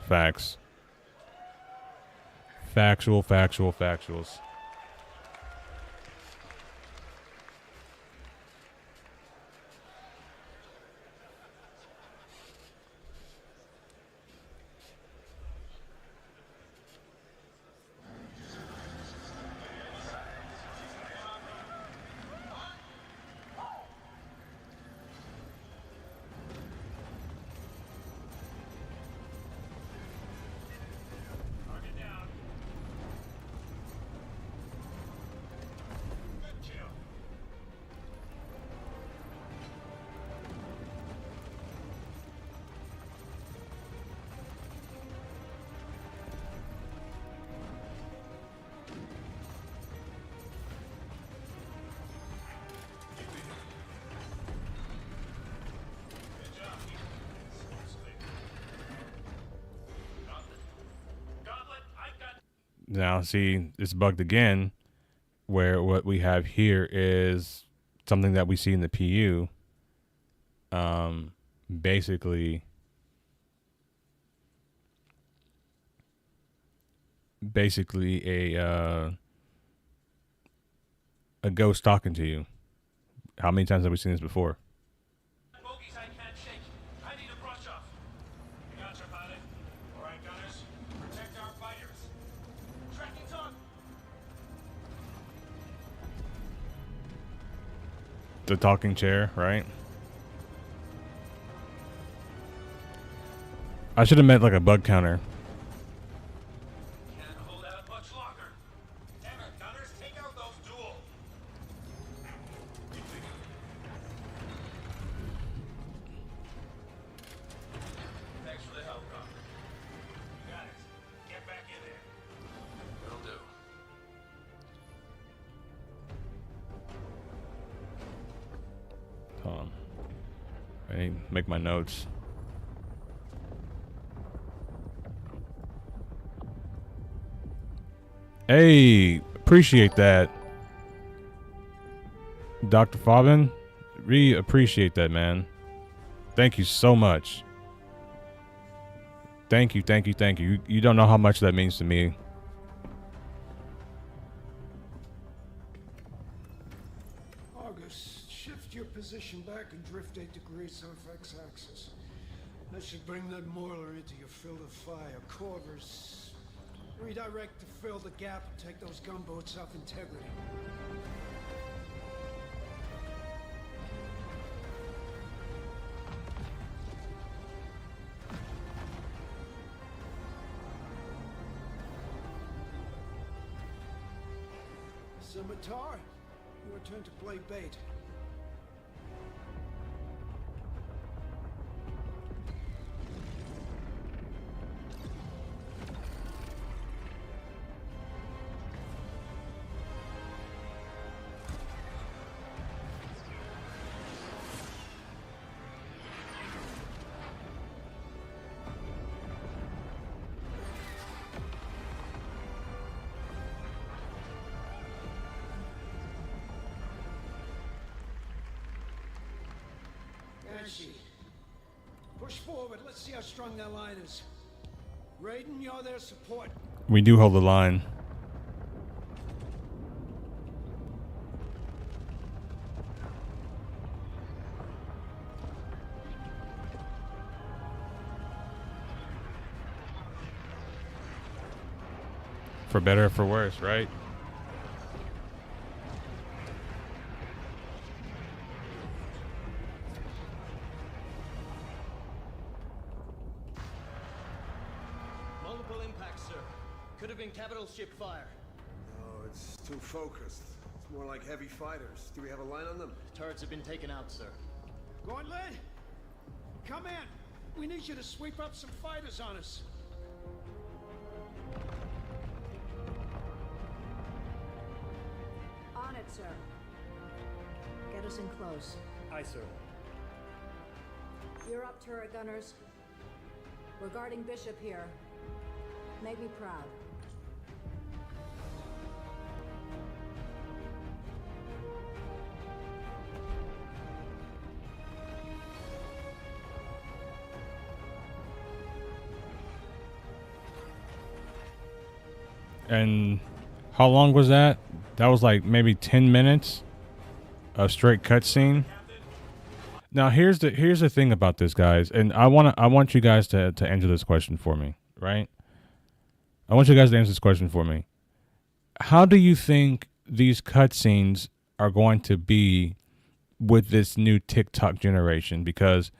Facts. Factuals. Now, see, it's bugged again, where what we have here is something that we see in the PU. Basically a ghost talking to you. How many times have we seen this before? Bogies I can't shake. I need a brush off. You got your pilot. All right, gunners. Protect our fighters. Tracking's on. The talking chair, right? I should have meant like a bug counter. Can't hold out much longer. Damn it, gunners, take out those duel. Thanks for the help, Copper. You got it. Get back in there. Will do. Hold on. I need to make my notes. Hey, appreciate that, Dr. Fobin. Really appreciate that, man. Thank you so much. Thank you, thank you, thank you. You don't know how much that means to me. August, shift your position back and drift 8 degrees off x-axis. That should bring that Moiler into your field of fire. Corvus, redirect to fill the gap and take those gunboats off integrity. Scimitar, your turn to play bait. Push forward. Let's see how strong that line is. Raiden, you're their support. We do hold the line. For better or for worse, right? Multiple impacts, sir. Could have been capital ship fire. No, it's too focused. It's more like heavy fighters. Do we have a line on them? Turrets have been taken out, sir. Gauntlet, come in. We need you to sweep up some fighters on us. On it, sir. Get us in close. Aye, sir. You're up, turret gunners. We're guarding Bishop here. Make me proud. And how long was that? That was like maybe 10 minutes of straight cutscene. Now here's the thing about this, guys, and I want you guys to answer this question for me, right? I want you guys to answer this question for me. How do you think these cutscenes are going to be with this new TikTok generation? Because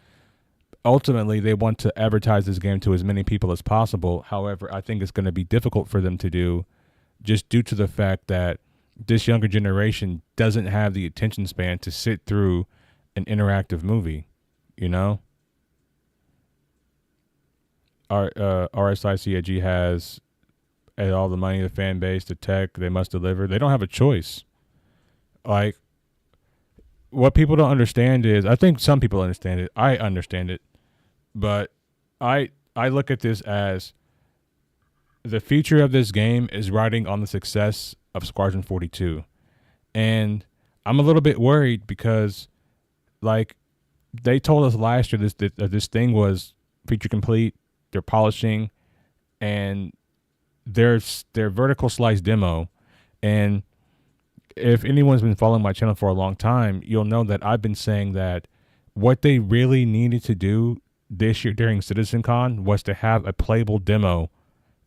ultimately they want to advertise this game to as many people as possible. However, I think it's going to be difficult for them to do just due to the fact that this younger generation doesn't have the attention span to sit through an interactive movie, you know? RSICAG has all the money, the fan base, the tech, they must deliver. They don't have a choice. Like, what people don't understand is, I think some people understand it. I understand it. But I look at this as the future of this game is riding on the success of Squadron 42. And I'm a little bit worried because, like, they told us last year this thing was feature complete, they're polishing, and their vertical slice demo. And if anyone's been following my channel for a long time, you'll know that I've been saying that what they really needed to do this year during CitizenCon was to have a playable demo,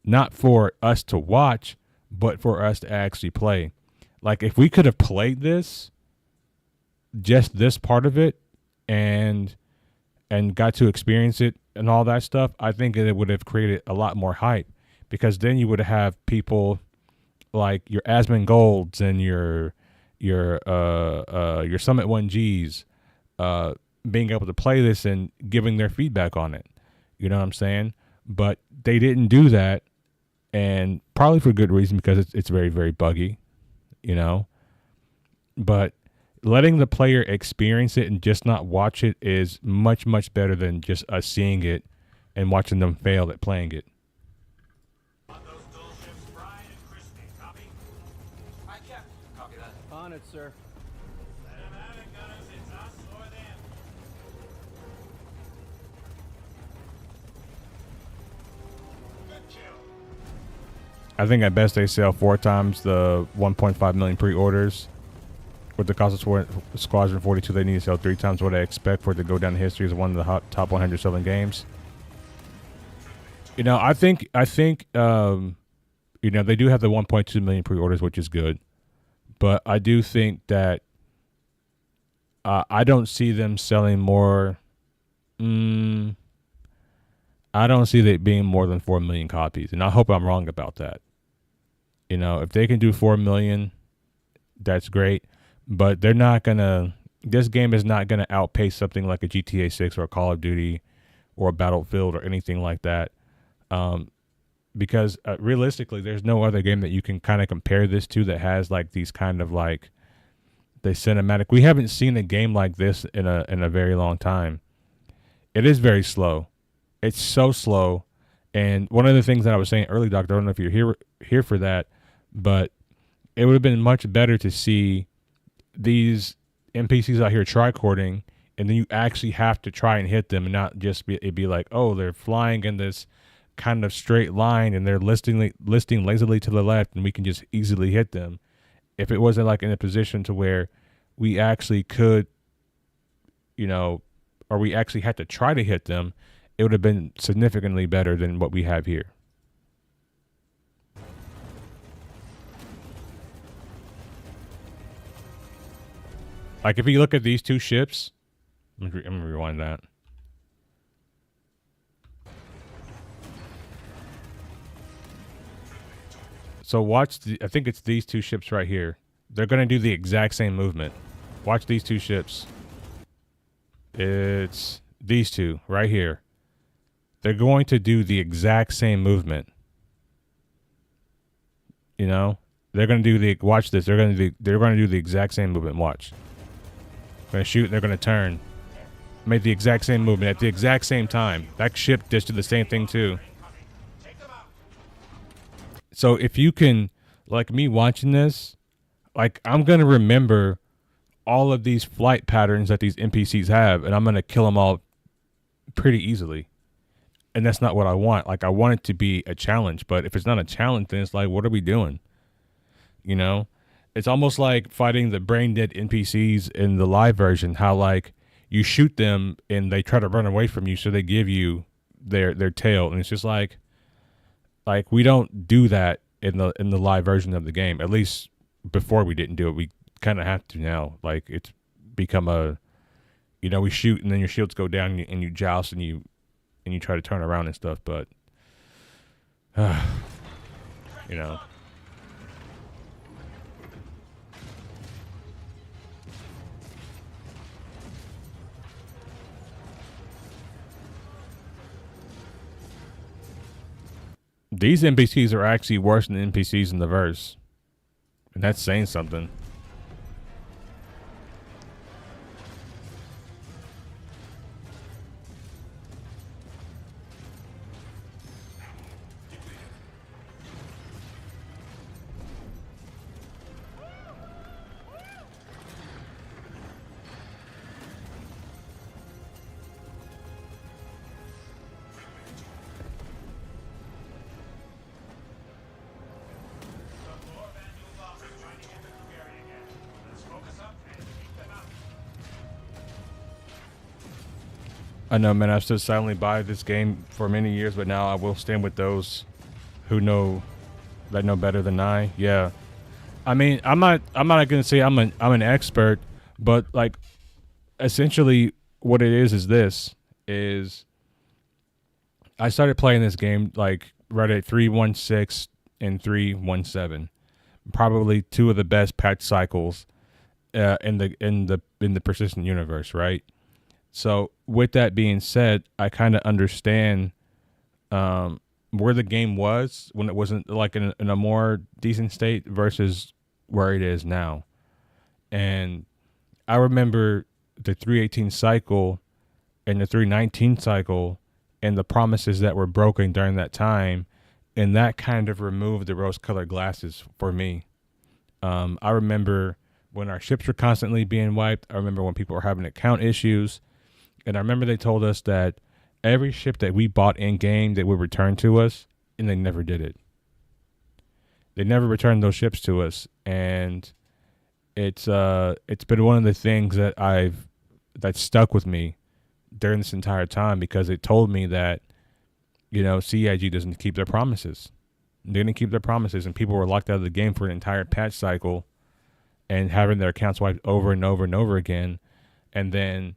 not for us to watch, but for us to actually play. Like, if we could have played this, just this part of it, and got to experience it and all that stuff, I think it would have created a lot more hype, because then you would have people like your Asmongold's and your Summit 1Gs being able to play this and giving their feedback on it. You know what I'm saying? But they didn't do that, and probably for good reason, because it's very, very buggy, you know? But letting the player experience it and just not watch it is much, much better than just us seeing it and watching them fail at playing it. On those dual ships, fried and crispy. Copy on it, sir. Let him have it, Gunners. It's us or them. Good kill. I think at best they sell 4 times the 1.5 million pre-orders. With the cost of Squadron 42, they need to sell 3 times what I expect for it to go down in history as one of the top 100 selling games. You know, I think you know, they do have the 1.2 million pre-orders, which is good. But I do think that I don't see them selling more. I don't see it being more than 4 million copies. And I hope I'm wrong about that. You know, if they can do 4 million, that's great. But they're not going to, this game is not going to outpace something like a GTA 6 or a Call of Duty or a Battlefield or anything like that. Because realistically, there's no other game that you can kind of compare this to that has like these kind of like the cinematic. We haven't seen a game like this in a very long time. It is very slow. It's so slow. And one of the things that I was saying earlier, Doctor, I don't know if you're here for that, but it would have been much better to see these NPCs out here tricording, and then you actually have to try and hit them and not just be like, oh, they're flying in this kind of straight line and they're listing lazily to the left and we can just easily hit them. If it wasn't like in a position to where we actually could, you know, or we actually had to try to hit them, it would have been significantly better than what we have here. Like if you look at these 2 ships, I'm gonna rewind that. So watch, I think it's these 2 ships right here. They're going to do the exact same movement. Watch these 2 ships. It's these 2 right here. They're going to do the exact same movement. You know? They're going to do watch this. They're going to do the exact same movement. Watch. They're going to shoot and they're going to turn. Make the exact same movement at the exact same time. That ship just did the same thing too. So if you can, like me watching this, like I'm going to remember all of these flight patterns that these NPCs have, and I'm going to kill them all pretty easily. And that's not what I want. Like I want it to be a challenge, but if it's not a challenge, then it's like, what are we doing? You know, it's almost like fighting the brain dead NPCs in the live version, how like you shoot them and they try to run away from you. So they give you their tail. And it's just like we don't do that in the live version of the game. At least before we didn't do it. We kind of have to now. Like it's become a, you know, we shoot and then your shields go down and you joust and you try to turn around and stuff. But, you know. These NPCs are actually worse than NPCs in the verse. And that's saying something. I know, man. I've stood silently by this game for many years, but now I will stand with those who know better than I. Yeah, I mean, I'm not gonna say I'm an expert, but like, essentially, what it is this is, I started playing this game like right at 3.16 and 3.17, probably 2 of the best patch cycles in the persistent universe, right? So with that being said, I kind of understand where the game was when it wasn't like in a more decent state versus where it is now. And I remember the 3.18 cycle and the 3.19 cycle and the promises that were broken during that time. And that kind of removed the rose-colored glasses for me. I remember when our ships were constantly being wiped. I remember when people were having account issues. And I remember they told us that every ship that we bought in game, they would return to us, and they never did it. They never returned those ships to us, and it's been one of the things that stuck with me during this entire time, because it told me that, you know, CIG doesn't keep their promises. They didn't keep their promises, and people were locked out of the game for an entire patch cycle and having their accounts wiped over and over and over again. And then,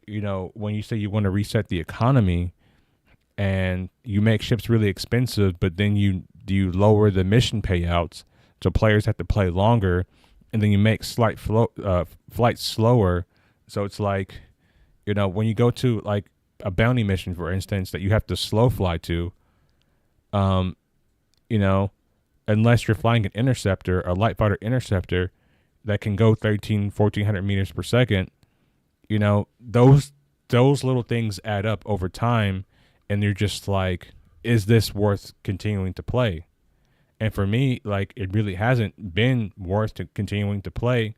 you know, when you say you want to reset the economy and you make ships really expensive, but then you lower the mission payouts so players have to play longer, and then you make flights slower. So it's like, you know, when you go to like a bounty mission, for instance, that you have to slow fly to, you know, unless you're flying an interceptor, a light fighter interceptor that can go 1,400 meters per second, you know, those little things add up over time, and you're just like, is this worth continuing to play? And for me, like, it really hasn't been worth continuing to play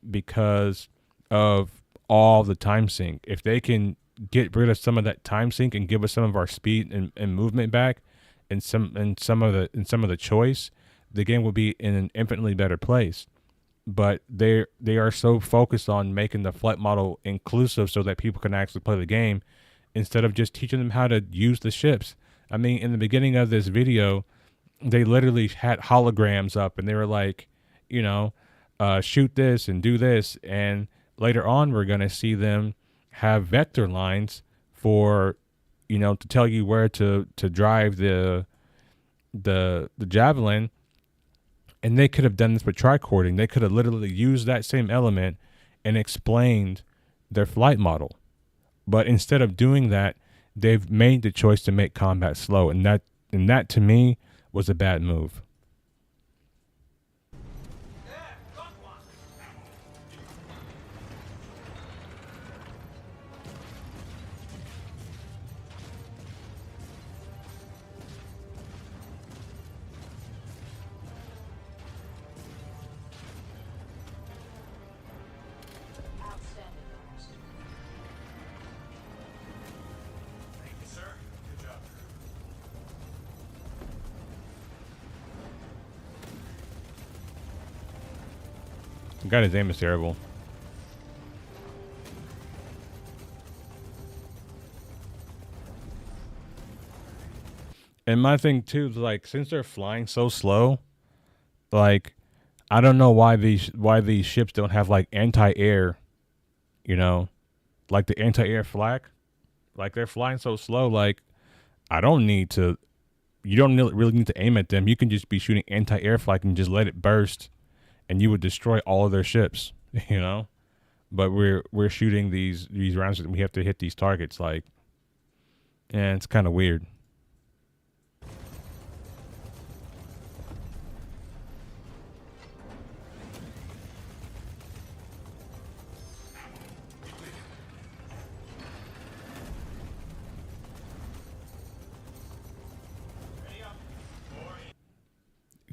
because of all the time sink. If they can get rid of some of that time sink and give us some of our speed and movement back, and some of the choice, the game will be in an infinitely better place. But they are so focused on making the flight model inclusive so that people can actually play the game, instead of just teaching them how to use the ships. I mean, in the beginning of this video, they literally had holograms up, and they were like, you know, shoot this and do this. And later on, we're going to see them have vector lines for, you know, to tell you where to drive the javelin. And they could have done this with tricording. They could have literally used that same element and explained their flight model. But instead of doing that, they've made the choice to make combat slow, and that to me was a bad move. God, his aim is terrible. And my thing too is, like, since they're flying so slow, like, I don't know why these ships don't have like anti-air, you know, like the anti-air flak. Like, they're flying so slow. Like, you don't really need to aim at them. You can just be shooting anti-air flak and just let it burst, and you would destroy all of their ships, you know? But we're shooting these rounds, and we have to hit these targets, like, and it's kind of weird.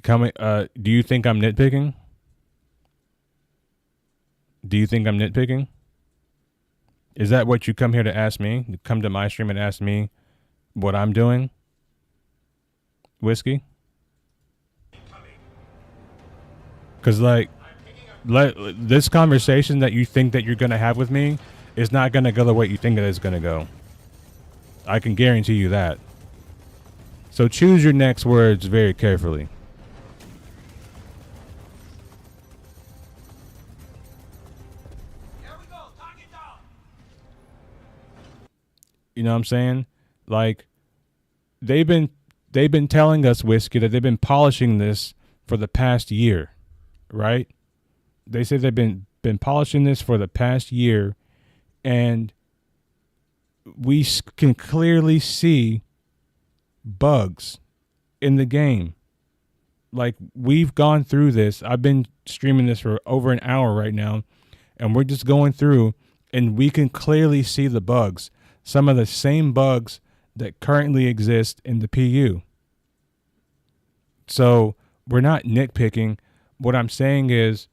Do you think I'm nitpicking? Do you think I'm nitpicking? Is that what you come here to ask me? You come to my stream and ask me what I'm doing? Whiskey? Because, like, this conversation that you think that you're going to have with me is not going to go the way you think it is going to go. I can guarantee you that. So choose your next words very carefully. You know what I'm saying? Like, they've been telling us, Whiskey, that they've been polishing this for the past year, right? They say they've been polishing this for the past year, and we can clearly see bugs in the game. Like, we've gone through this. I've been streaming this for over an hour right now, and we're just going through, and we can clearly see the bugs. Some of the same bugs that currently exist in the PU. So we're not nitpicking. What I'm saying is,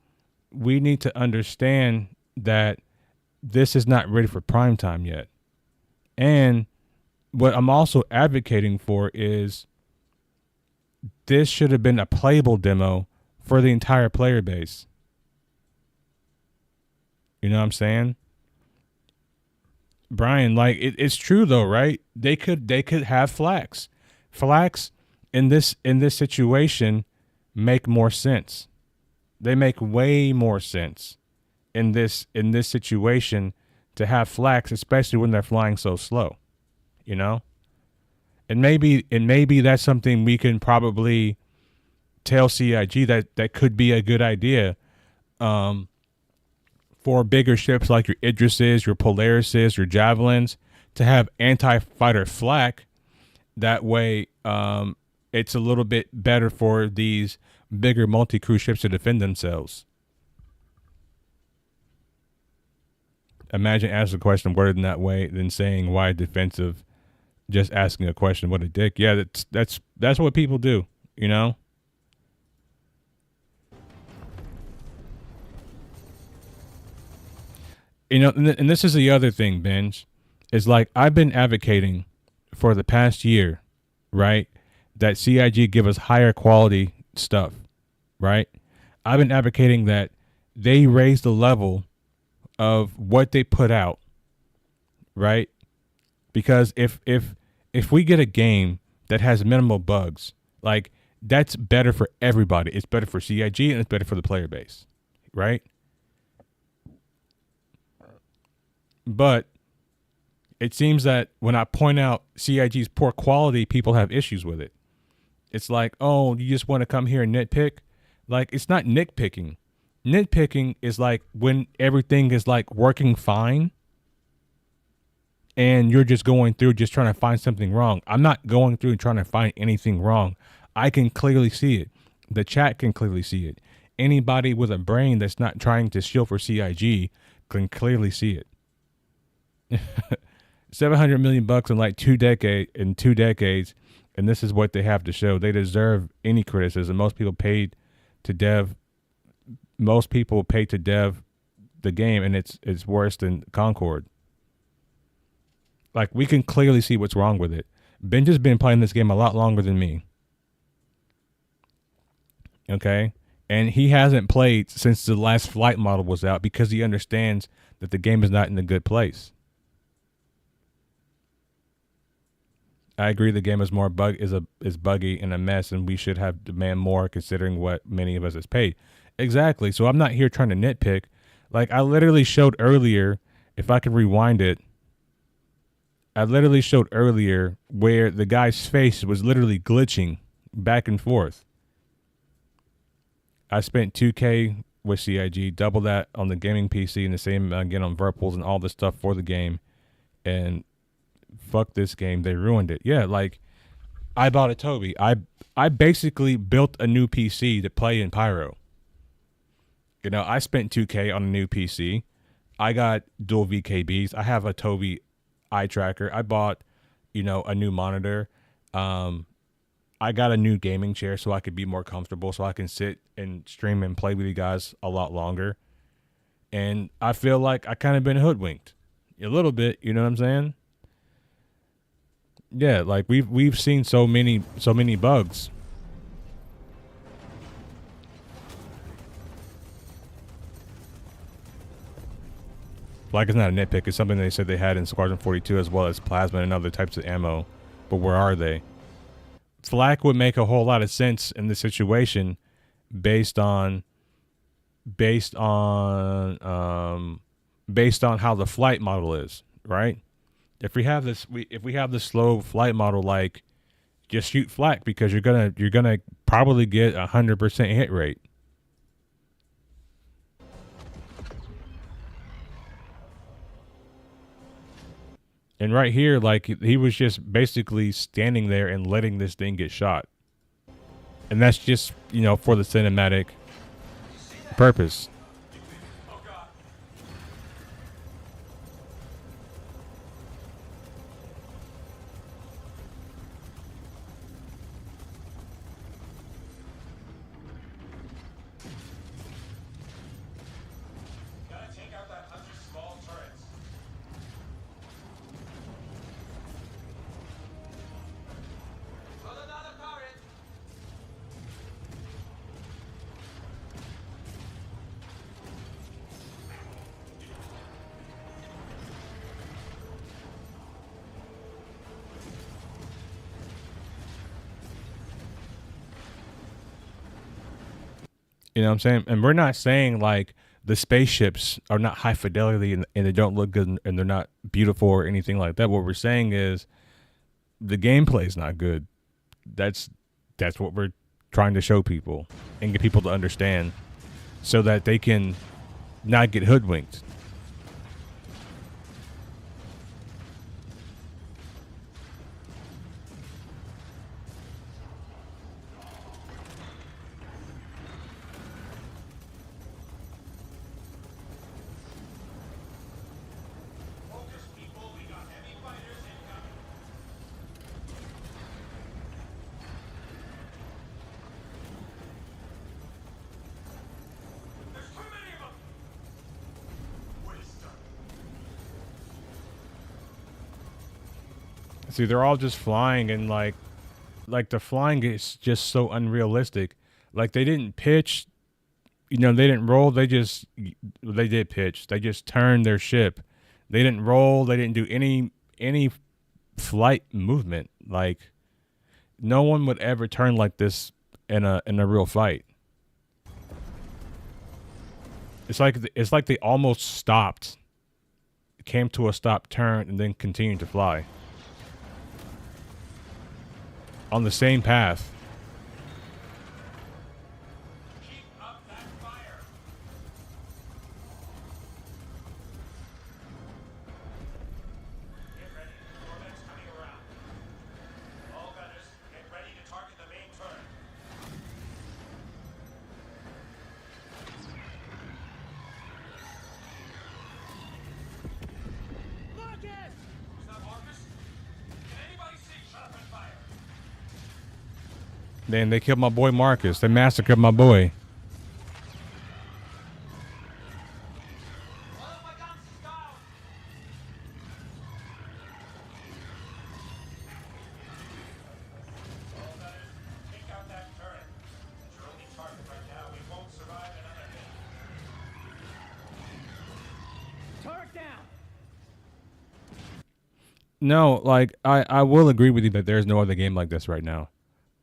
we need to understand that this is not ready for prime time yet. And what I'm also advocating for is this should have been a playable demo for the entire player base. You know what I'm saying? Brian, like it's true though, right? They could have flags. Flags in this situation make more sense. They make way more sense in this situation to have flags, especially when they're flying so slow. You know? And maybe that's something we can probably tell CIG that could be a good idea. For bigger ships like your Idrises, your Polarises, your Javelins, to have anti-fighter flak. That way, it's a little bit better for these bigger multi-crew ships to defend themselves. Imagine asking a question worded in that way, than saying why defensive. Just asking a question, what a dick. Yeah, that's what people do, you know. You know, and this is the other thing, Benj, is like I've been advocating for the past year, right, that CIG give us higher quality stuff, right? I've been advocating that they raise the level of what they put out, right? Because if we get a game that has minimal bugs, like that's better for everybody. It's better for CIG and it's better for the player base, right? But it seems that when I point out CIG's poor quality, people have issues with it. It's like, oh, you just want to come here and nitpick? Like, it's not nitpicking. Nitpicking is like when everything is like working fine and you're just going through just trying to find something wrong. I'm not going through and trying to find anything wrong. I can clearly see it. The chat can clearly see it. Anybody with a brain that's not trying to shield for CIG can clearly see it. $700 million in like 2 decades, and this is what they have to show. They deserve any criticism. Most people paid to dev the game, and it's worse than Concord. Like, we can clearly see what's wrong with it. Benj has been playing this game a lot longer than me. Okay? And he hasn't played since the last flight model was out because he understands that the game is not in a good place. I agree the game is buggy and a mess, and we should have demand more considering what many of us has paid. Exactly. So I'm not here trying to nitpick. Like, I literally showed earlier, if I could rewind it, where the guy's face was literally glitching back and forth. I spent $2K with CIG, double that on the gaming PC, and the same again on Virpals and all this stuff for the game, and fuck this game, they ruined it. Yeah, like I bought a Toby. I basically built a new PC to play in Pyro. You know, I spent $2K on a new PC. I got dual VKBs. I have a Toby eye tracker. I bought, a new monitor. I got a new gaming chair so I could be more comfortable, so I can sit and stream and play with you guys a lot longer. And I feel like I kind of been hoodwinked a little bit. You know what I'm saying? Yeah, like we've seen so many bugs. Like, it's not a nitpick. It's something they said they had in Squadron 42 as well as plasma and other types of ammo. But where are they? Flak would make a whole lot of sense in this situation based on how the flight model is, right? If we have this slow flight model, like, just shoot flak because you're gonna probably get 100% hit rate. And right here, like, he was just basically standing there and letting this thing get shot. And that's just, for the cinematic purpose. You know what I'm saying? And we're not saying like the spaceships are not high fidelity and they don't look good and they're not beautiful or anything like that. What we're saying is the gameplay is not good. That's what we're trying to show people and get people to understand so that they can not get hoodwinked. See, they're all just flying and like the flying is just so unrealistic. Like they didn't pitch, they didn't roll. They did pitch. They just turned their ship. They didn't roll. They didn't do any flight movement. Like no one would ever turn like this in a real fight. It's like they almost stopped, came to a stop, turned, and then continued to fly on the same path. Keep up that fire. Get ready. Corvette's coming around. All gunners, get ready to target the main turret. Marcus! Is that Marcus? Can anybody see? Shut up and fire. Then they killed my boy Marcus. They massacred my boy. Take out that turret. It's your only target right now. We won't survive another hit. Turret down! No, like I will agree with you that there's no other game like this right now.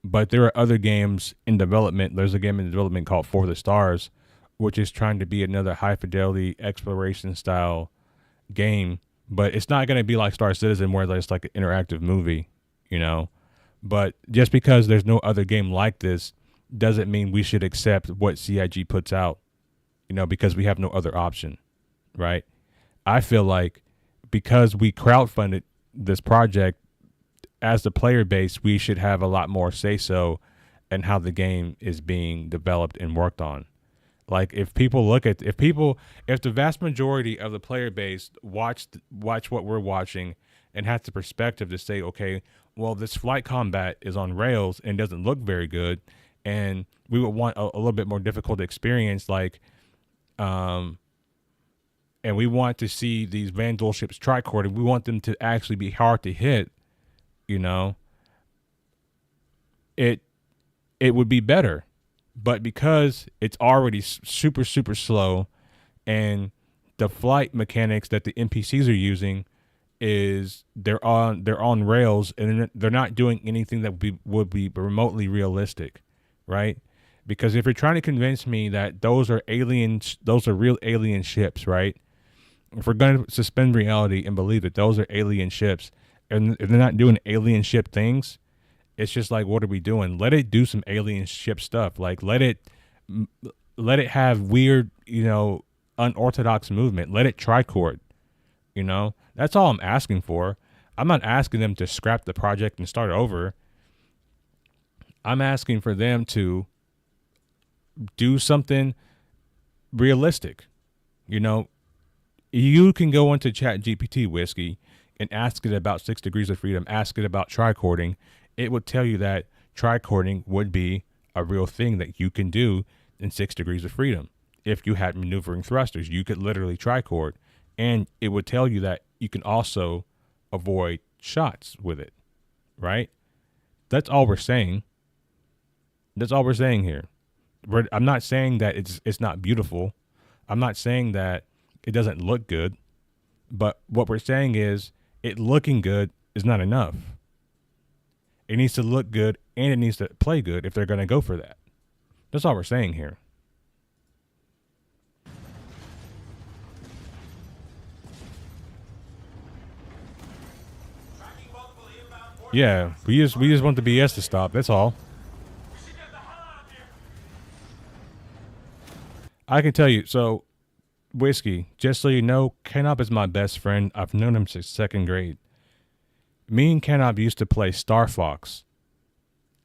But there are other games in development. There's a game in development called For the Stars, which is trying to be another high fidelity exploration style game. But it's not going to be like Star Citizen where it's like an interactive movie, But just because there's no other game like this doesn't mean we should accept what CIG puts out, because we have no other option, right? I feel like because we crowdfunded this project, as the player base, we should have a lot more say-so in how the game is being developed and worked on. Like if the vast majority of the player base watch what we're watching and has the perspective to say, okay, well, this flight combat is on rails and doesn't look very good, and we would want a little bit more difficult experience, and we want to see these Vandal ships tricorded. We want them to actually be hard to hit. It would be better, but because it's already super, super slow and the flight mechanics that the NPCs are using is they're on rails and they're not doing anything that would be remotely realistic, right? Because if you're trying to convince me that those are real alien ships, right? If we're going to suspend reality and believe that those are alien ships, and they're not doing alien ship things, it's just like, what are we doing? Let it do some alien ship stuff. Like let it have weird, unorthodox movement. Let it tricord. That's all I'm asking for. I'm not asking them to scrap the project and start over. I'm asking for them to do something realistic. You can go into ChatGPT, Whiskey, and ask it about 6 degrees of freedom, ask it about tricording. It would tell you that tricording would be a real thing that you can do in 6 degrees of freedom. If you had maneuvering thrusters, you could literally tricord, and it would tell you that you can also avoid shots with it, right? That's all we're saying. That's all we're saying here. I'm not saying that it's not beautiful. I'm not saying that it doesn't look good. But what we're saying is it looking good is not enough. It needs to look good and it needs to play good if they're going to go for that. That's all we're saying here. Yeah, we just want the BS to stop. That's all. I can tell you. So, Whiskey, just so you know, Kenop is my best friend. I've known him since 2nd grade. Me and Kenop used to play Star Fox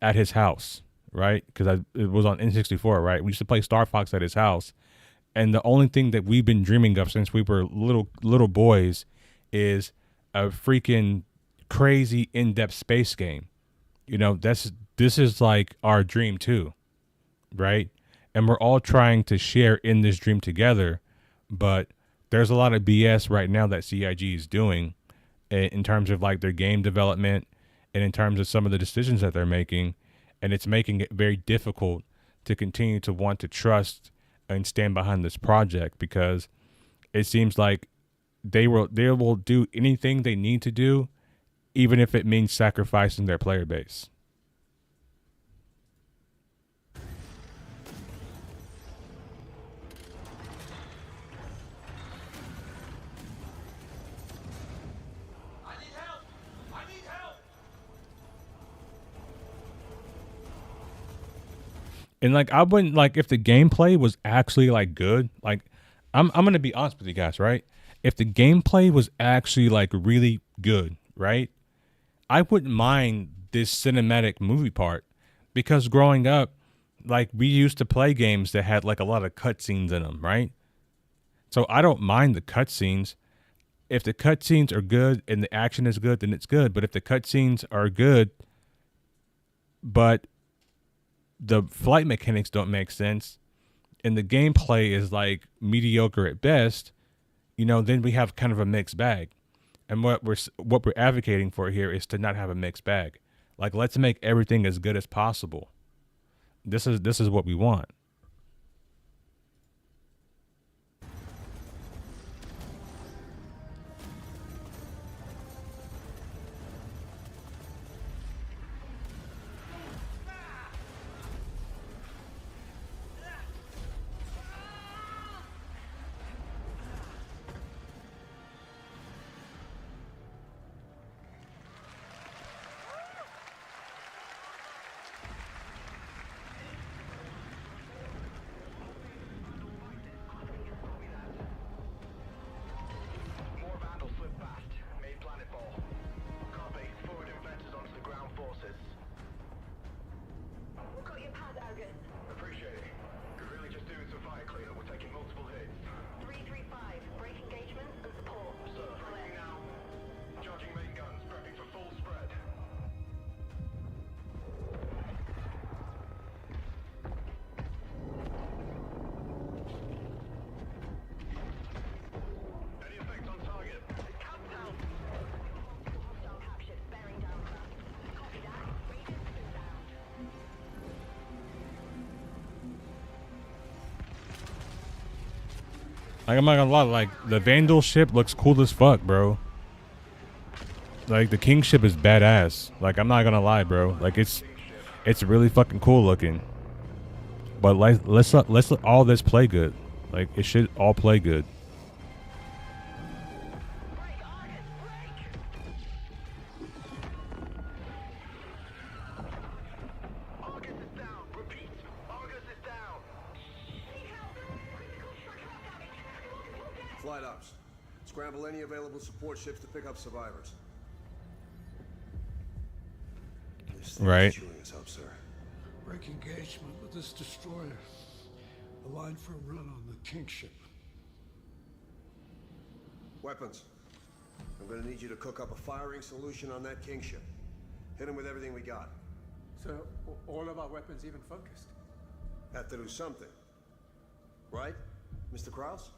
at his house, right? Because it was on N64, right? We used to play Star Fox at his house, and the only thing that we've been dreaming of since we were little boys is a freaking crazy in-depth space game. You know, this is like our dream too, right? And we're all trying to share in this dream together, but there's a lot of BS right now that CIG is doing in terms of like their game development and in terms of some of the decisions that they're making, and it's making it very difficult to continue to want to trust and stand behind this project, because it seems like they will do anything they need to do, even if it means sacrificing their player base. And like, I wouldn't, like, if the gameplay was actually like good, like I'm gonna be honest with you guys, right? If the gameplay was actually like really good, right? I wouldn't mind this cinematic movie part, because growing up, like, we used to play games that had like a lot of cutscenes in them, right? So I don't mind the cutscenes. If the cutscenes are good and the action is good, then it's good. But if the cutscenes are good, but the flight mechanics don't make sense and the gameplay is like mediocre at best, you know, then we have kind of a mixed bag. And what we're advocating for here is to not have a mixed bag. Like, let's make everything as good as possible. This is what we want. Like, I'm not gonna lie, like, the Vandal ship looks cool as fuck, bro. Like, the King ship is badass. Like, I'm not gonna lie, bro. Like, it's really fucking cool looking. But let's let all this play good. Like, it should all play good. Flight ops. Scramble any available support ships to pick up survivors. Right. Chewing us up, sir. Break engagement with this destroyer. Align for a run on the King ship. Weapons. I'm gonna need you to cook up a firing solution on that King ship. Hit him with everything we got. So, all of our weapons even focused? Have to do something. Right, Mr. Krause?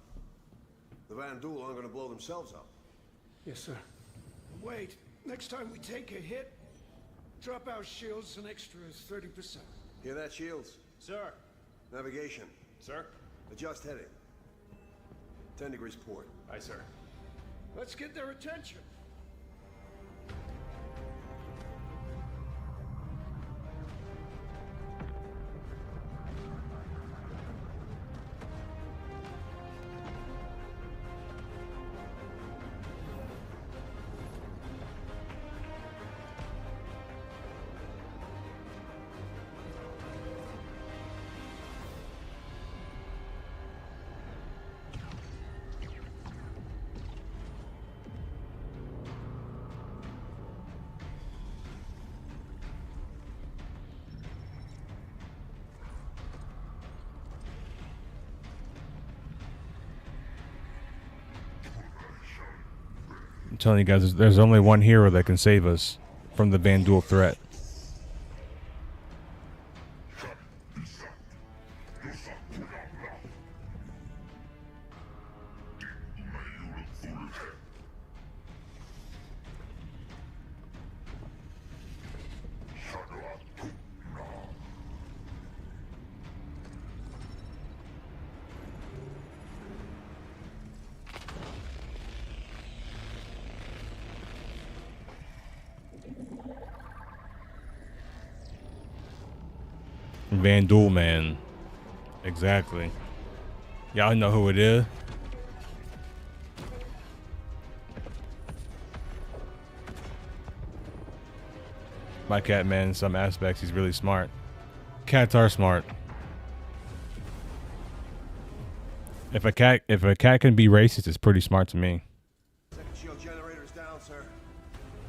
The Van Duel aren't gonna blow themselves up. Yes, sir. Wait, next time we take a hit, drop our shields an extra 30%. Hear that, Shields? Sir. Navigation. Sir. Adjust heading. 10 degrees port. Aye, sir. Let's get their attention. telling you guys, there's only one hero that can save us from the Vandal threat. Vandal man. Exactly. Y'all know who it is. My cat, man, in some aspects, he's really smart. Cats are smart. If a cat can be racist, it's pretty smart to me. Second shield generator's down, sir.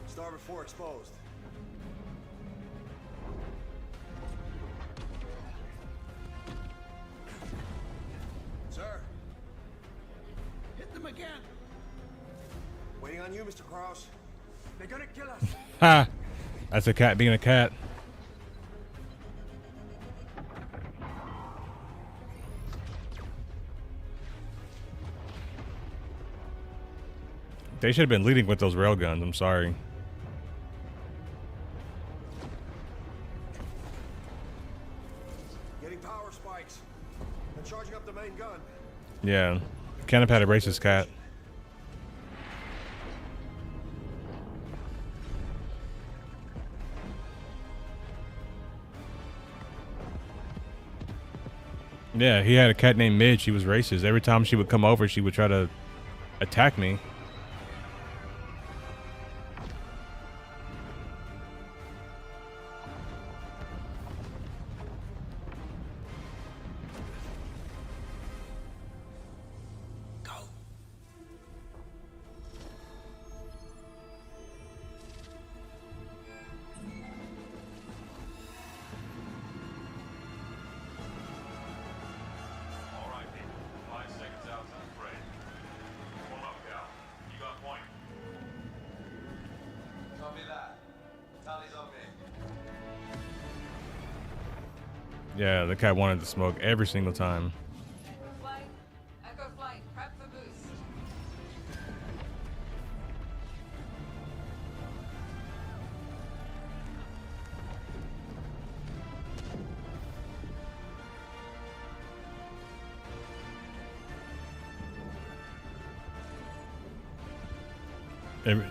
Starboard 4 exposed. Sir. Hit them again. Waiting on you, Mr. Krause. They're gonna kill us. Ha! That's a cat being a cat. They should have been leading with those railguns. I'm sorry. Getting power spikes. And charging up the main gun. Yeah. Can't have had a racist cat. Yeah, he had a cat named Midge. She was racist. Every time she would come over, she would try to attack me. All right, people. 5 seconds out to the fray. Warm up, Cal. You got point. Copy that. Tally's on me. Yeah, the cat wanted to smoke every single time. Flight. Echo flight. Prep for boost.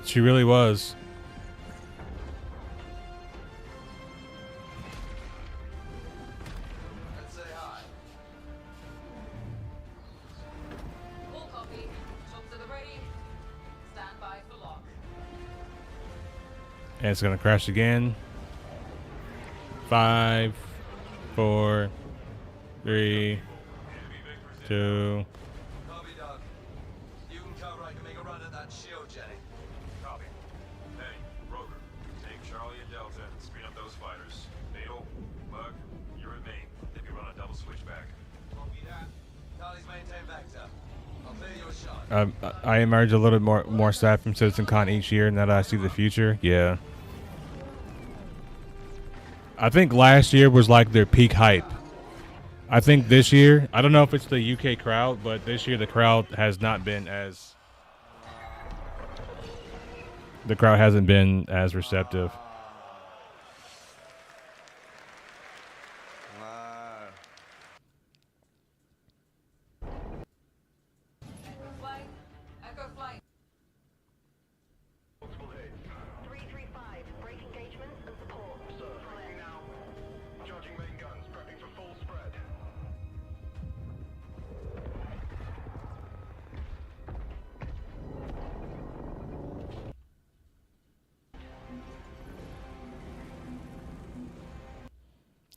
She really was. Let's say hi. Full copy. Shots to the ready. Stand by for lock. And it's gonna crash again. 5, 4, 3, 2. Copy, Doug. You can cover. I can make a run at that shield, Jenny. Copy. Hey, Roker, take Charlie and Delta and screen up those fighters. Fatal, Bug, you're at main. They can run a double switchback. Copy that. Tally's maintain vector. I'll clear you a shot. I emerge a little bit more staff from CitizenCon each year, and that I see the future. Yeah. I think last year was like their peak hype. I think this year, I don't know if it's the UK crowd, but this year the crowd has not been as... The crowd hasn't been as receptive. Flight. Echo flight. 335, break engagement and support. Sir, firing now. Charging main guns, prepping for full spread.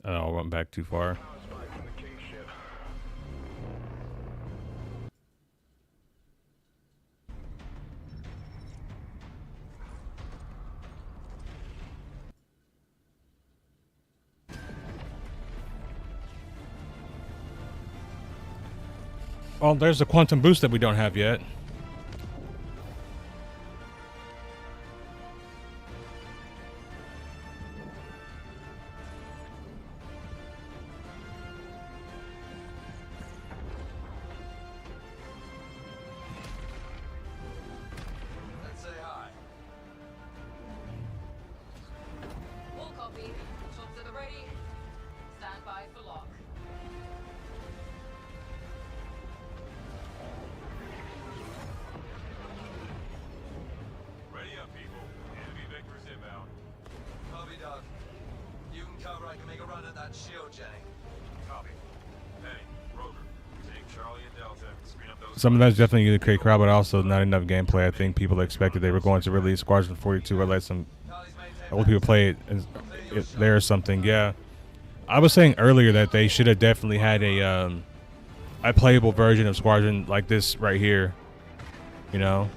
Oh, I went back too far. Oh, there's a quantum boost that we don't have yet. Jenny. Copy. Penny, Rover, take Charlie and Delta. Screen up those. Some of that's definitely going to create crowd, but also not enough gameplay. I think people expected they were going to release Squadron 42 or let some old people play it there or something. Yeah, I was saying earlier that they should have definitely had a playable version of Squadron like this right here. You know,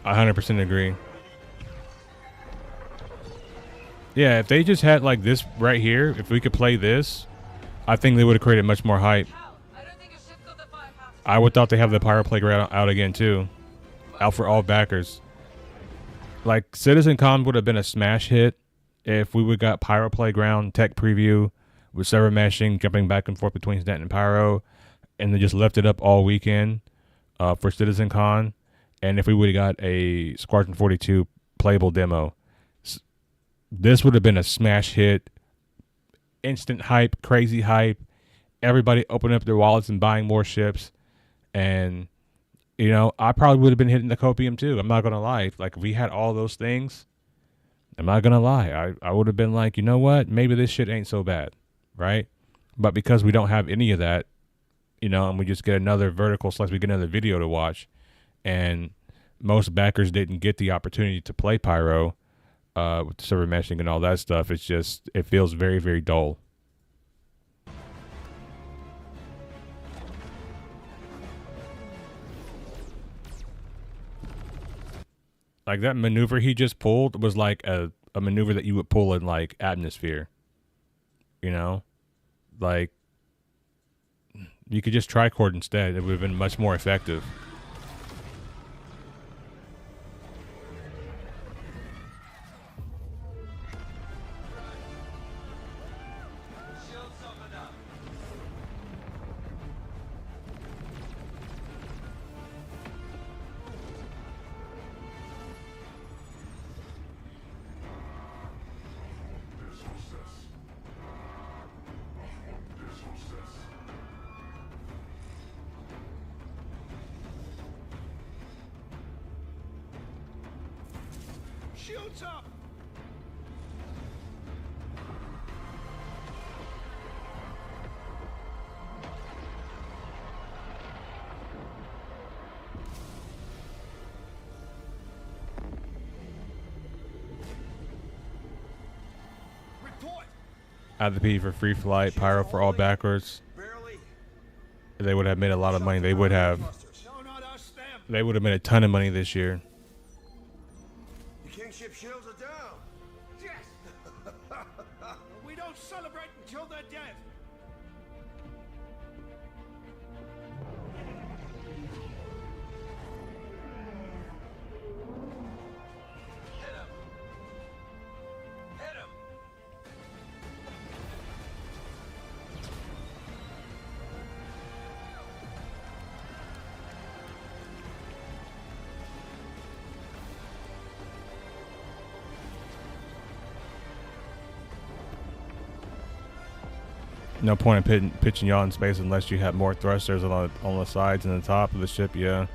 I 100% agree. Yeah, if they just had like this right here, if we could play this, I think they would have created much more hype. I would thought they have the Pyro Playground out again too, out for all backers. Like Citizen Con would have been a smash hit if we would got Pyro Playground tech preview with server meshing, jumping back and forth between Snet and Pyro, and they just left it up all weekend for Citizen Con. And if we would have got a Squadron 42 playable demo, this would have been a smash hit. Instant hype, crazy hype. Everybody opening up their wallets and buying more ships. And, you know, I probably would have been hitting the copium too. I'm not going to lie. Like, if we had all those things, I'm not going to lie. I would have been like, you know what? Maybe this shit ain't so bad, right? But because we don't have any of that, you know, and we just get another vertical / we get another video to watch, and most backers didn't get the opportunity to play Pyro with the server meshing and all that stuff. It's just, it feels very, very dull. Like that maneuver he just pulled was like a maneuver that you would pull in like Atmosphere. You know? Like, you could just tricord instead. It would have been much more effective. Shields up! Add the P for free flight, Pyro for all backwards. They would have made a lot of money. They would have made a ton of money this year. The kingship shields are down. Yes! We don't celebrate until they're dead. No point in pitching y'all in space unless you have more thrusters on the sides and the top of the ship, yeah.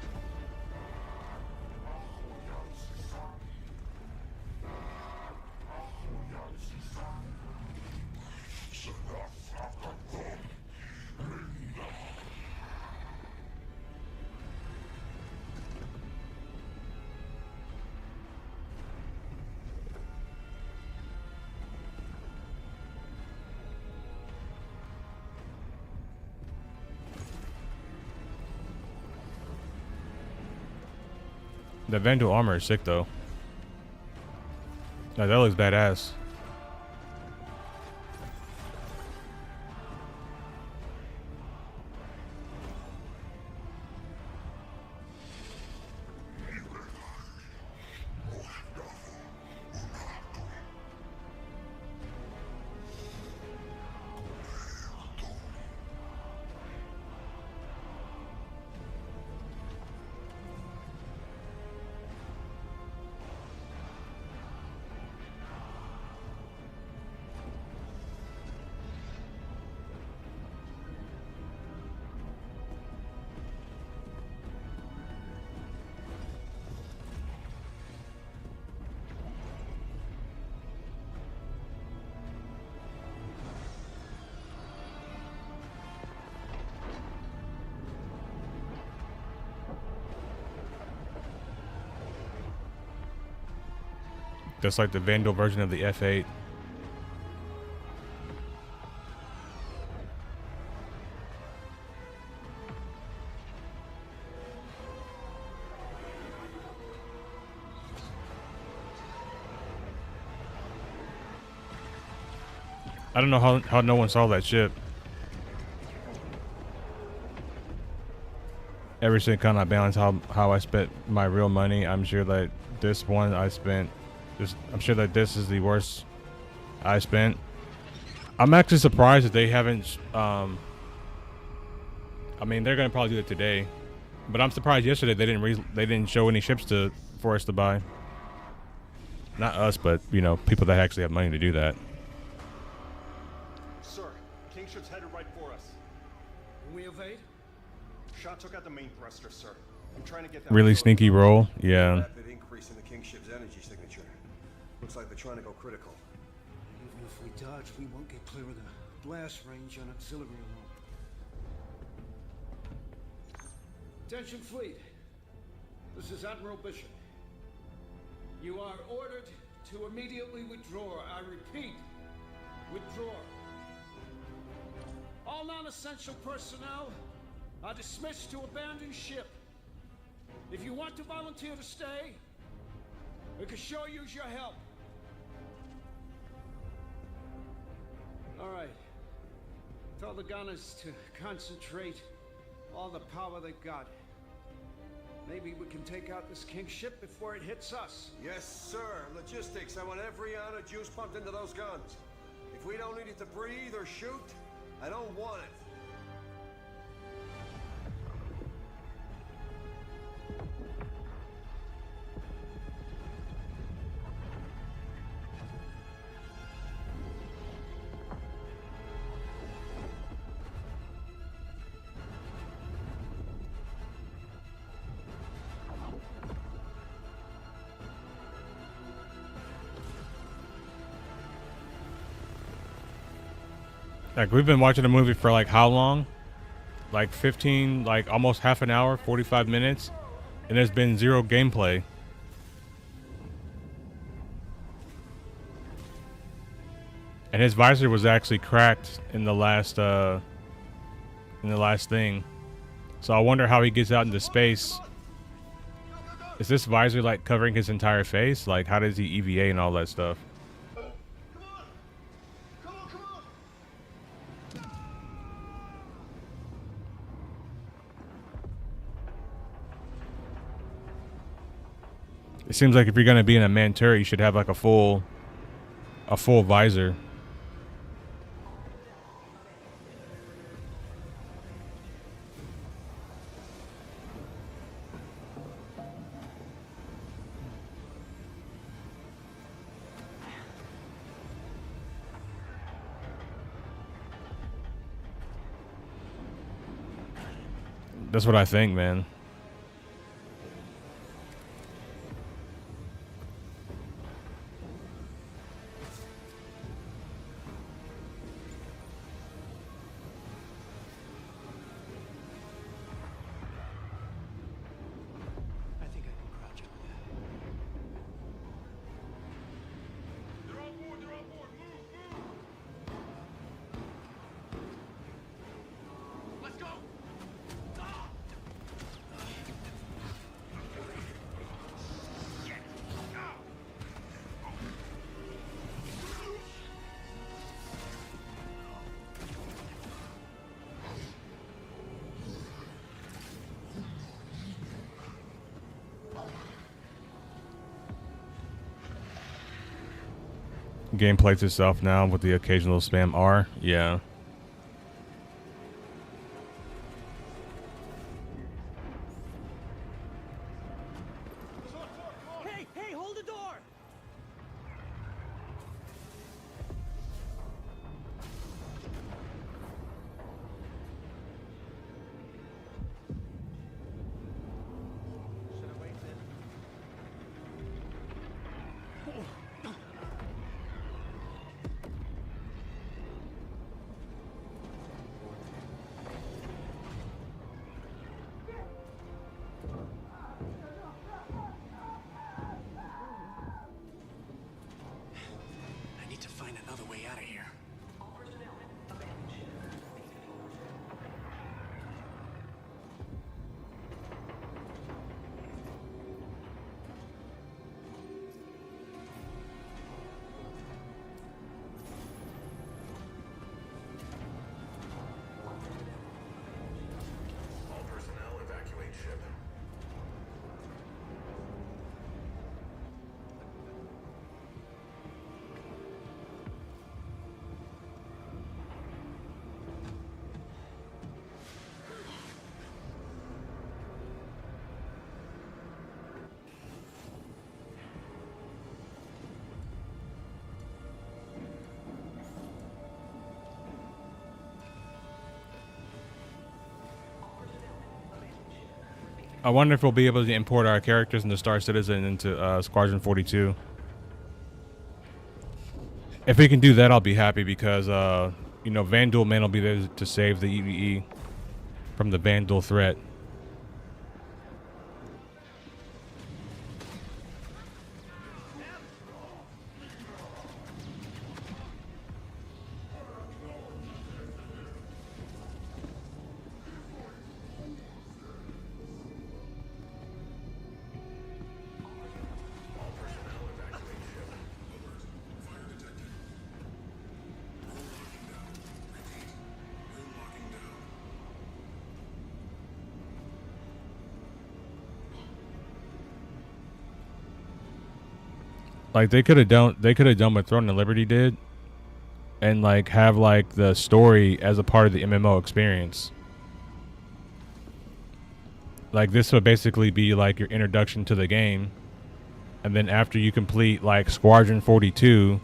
The Vandal armor is sick though. That looks badass. That's like the Vandal version of the F8. I don't know how no one saw that ship. Everything kind of balanced how I spent my real money. I'm sure that this one I spent, I'm sure that this is the worst I spent. I'm actually surprised that they haven't. I mean, they're gonna probably do it today, but I'm surprised yesterday they didn't show any ships for us to buy. Not us, but you know, people that actually have money to do that. Sir, King ship's headed right for us. Can we evade? Shot took out the main thruster, sir. I'm trying to get that. Really sneaky roll, yeah. Rapid increase in the King ship's energy signature. Looks like they're trying to go critical. Even if we dodge, we won't get clear of the blast range on auxiliary alone. Attention fleet. This is Admiral Bishop. You are ordered to immediately withdraw. I repeat, withdraw. All non-essential personnel are dismissed to abandon ship. If you want to volunteer to stay, we could sure use your help. All right. Tell the gunners to concentrate all the power they've got. Maybe we can take out this King ship before it hits us. Yes, sir. Logistics. I want every ounce of juice pumped into those guns. If we don't need it to breathe or shoot, I don't want it. Like, we've been watching the movie for like how long? Like 15, like almost half an hour, 45 minutes, and there's been zero gameplay. And his visor was actually cracked in the last thing. So I wonder how he gets out into space. Is this visor like covering his entire face? Like, how does he EVA and all that stuff? It seems like if you're gonna be in a man turret, you should have like a full visor. That's what I think, man. Game plays itself now with the occasional spam R. Yeah. Hey, hold the door! I wonder if we'll be able to import our characters into Star Citizen into Squadron 42. If we can do that, I'll be happy because, you know, Vandal Man will be there to save the EVE from the Vandal threat. Like they could have done what Throne and Liberty did, and like have like the story as a part of the MMO experience. Like this would basically be like your introduction to the game, and then after you complete like Squadron 42,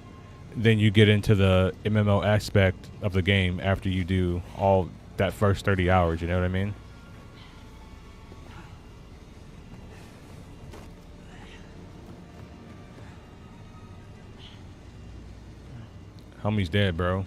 then you get into the MMO aspect of the game after you do all that first 30 hours. You know what I mean? Homie's dead, bro.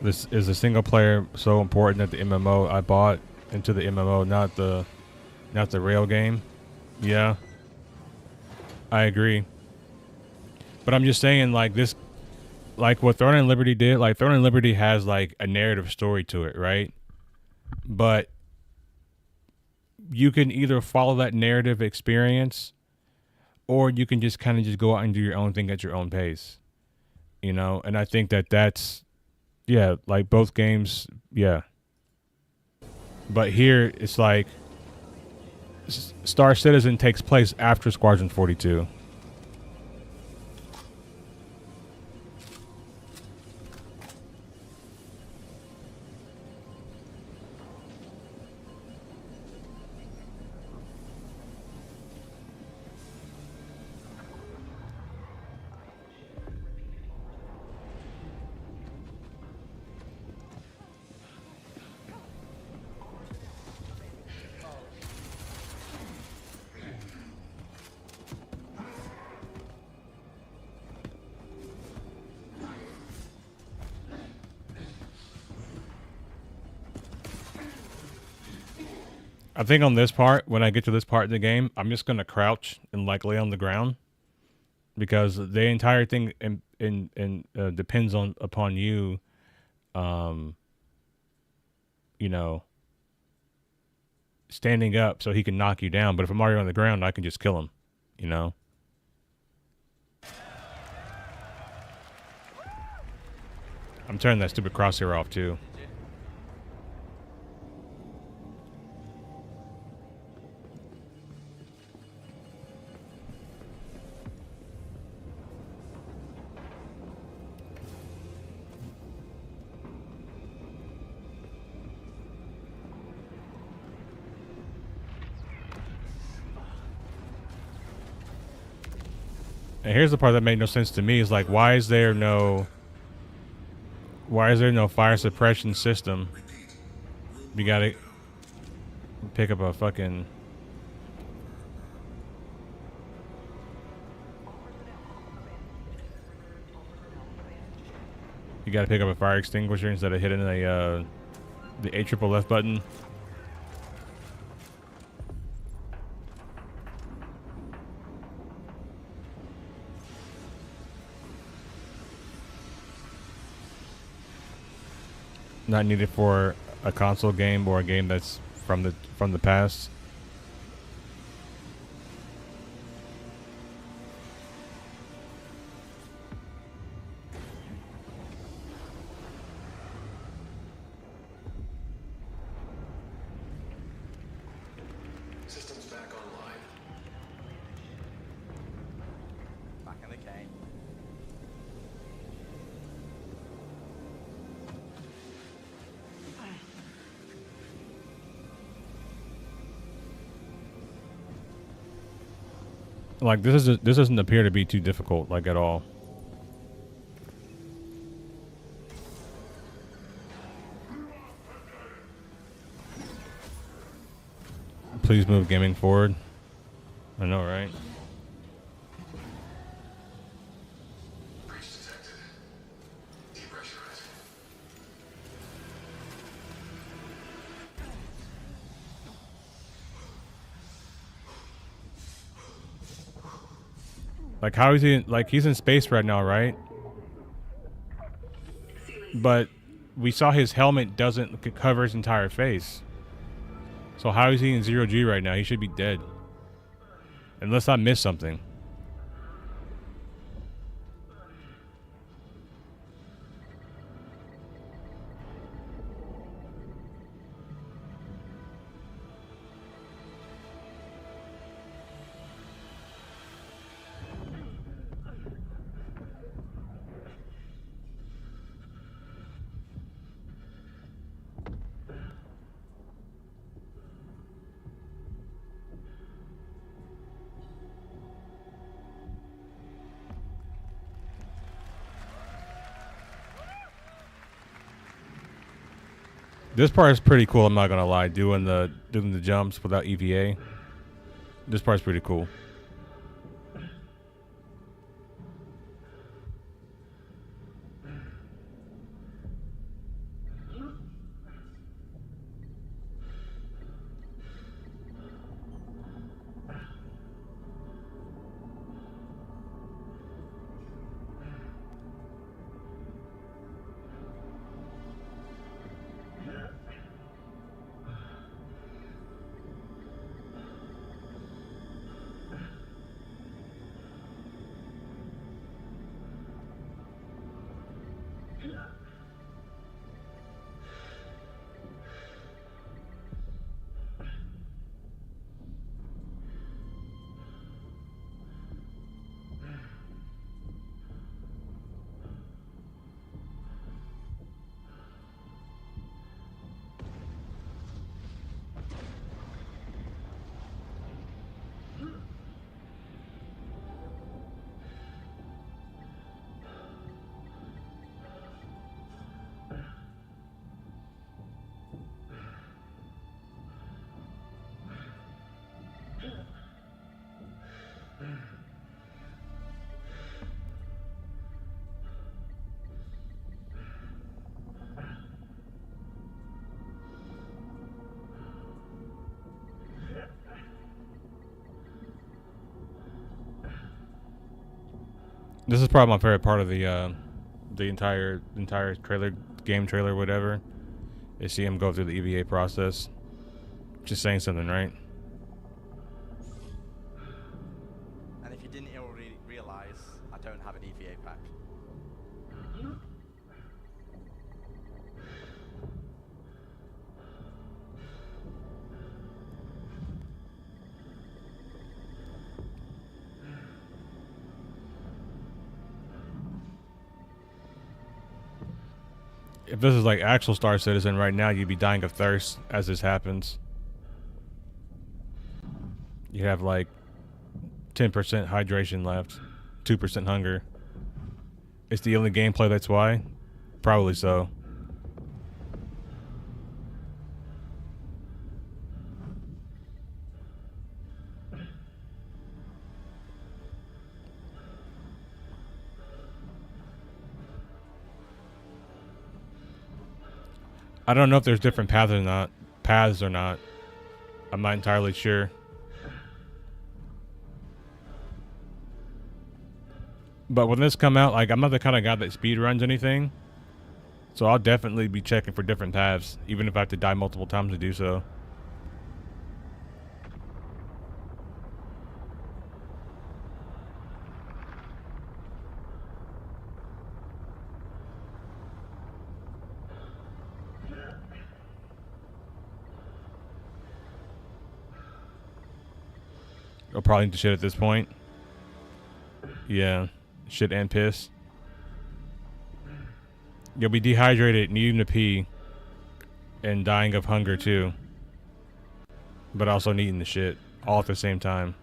This is a single player so important that the MMO I bought into the MMO, not the rail game. Yeah, I agree. But I'm just saying, like this, like what Throne and Liberty did. Like Throne and Liberty has like a narrative story to it, right? But you can either follow that narrative experience, or you can just kind of just go out and do your own thing at your own pace, you know. And I think that that's. Yeah, like both games, yeah. But here, it's like Star Citizen takes place after Squadron 42. I think on this part, when I get to this part of the game, I'm just gonna crouch and like lay on the ground, because the entire thing depends upon you, you know, standing up so he can knock you down. But if I'm already on the ground, I can just kill him, you know. I'm turning that stupid crosshair off too. And here's the part that made no sense to me is like, why is there no fire suppression system? You gotta pick up a fucking... You gotta pick up a fire extinguisher instead of hitting the AFFF button. Not needed for a console game or a game that's from the past. Systems back online. Back in the game. Like this doesn't appear to be too difficult, like at all. Please move gaming forward. I know, right? Breach detected. Depressurize. Like how is he? Like he's in space right now, right? But we saw his helmet doesn't cover his entire face. So how is he in 0G right now? He should be dead. Unless I missed something. This part is pretty cool, I'm not gonna lie, doing the jumps without EVA. This part's pretty cool. This is probably my favorite part of the entire game trailer, whatever. Is see him go through the EVA process. Just saying something, right? And if you didn't already realize, I don't have an EVA pack. If this is like actual Star Citizen right now, you'd be dying of thirst as this happens. You have like 10% hydration left. 2% hunger. It's the only gameplay, that's why? Probably so. I don't know if there's different paths or not. I'm not entirely sure. But when this come out, like, I'm not the kind of guy that speed runs anything. So I'll definitely be checking for different paths, even if I have to die multiple times to do so. I'll probably need to shit at this point. Yeah. Shit and piss. You'll be dehydrated, needing to pee, and dying of hunger too. But also needing the shit all at the same time.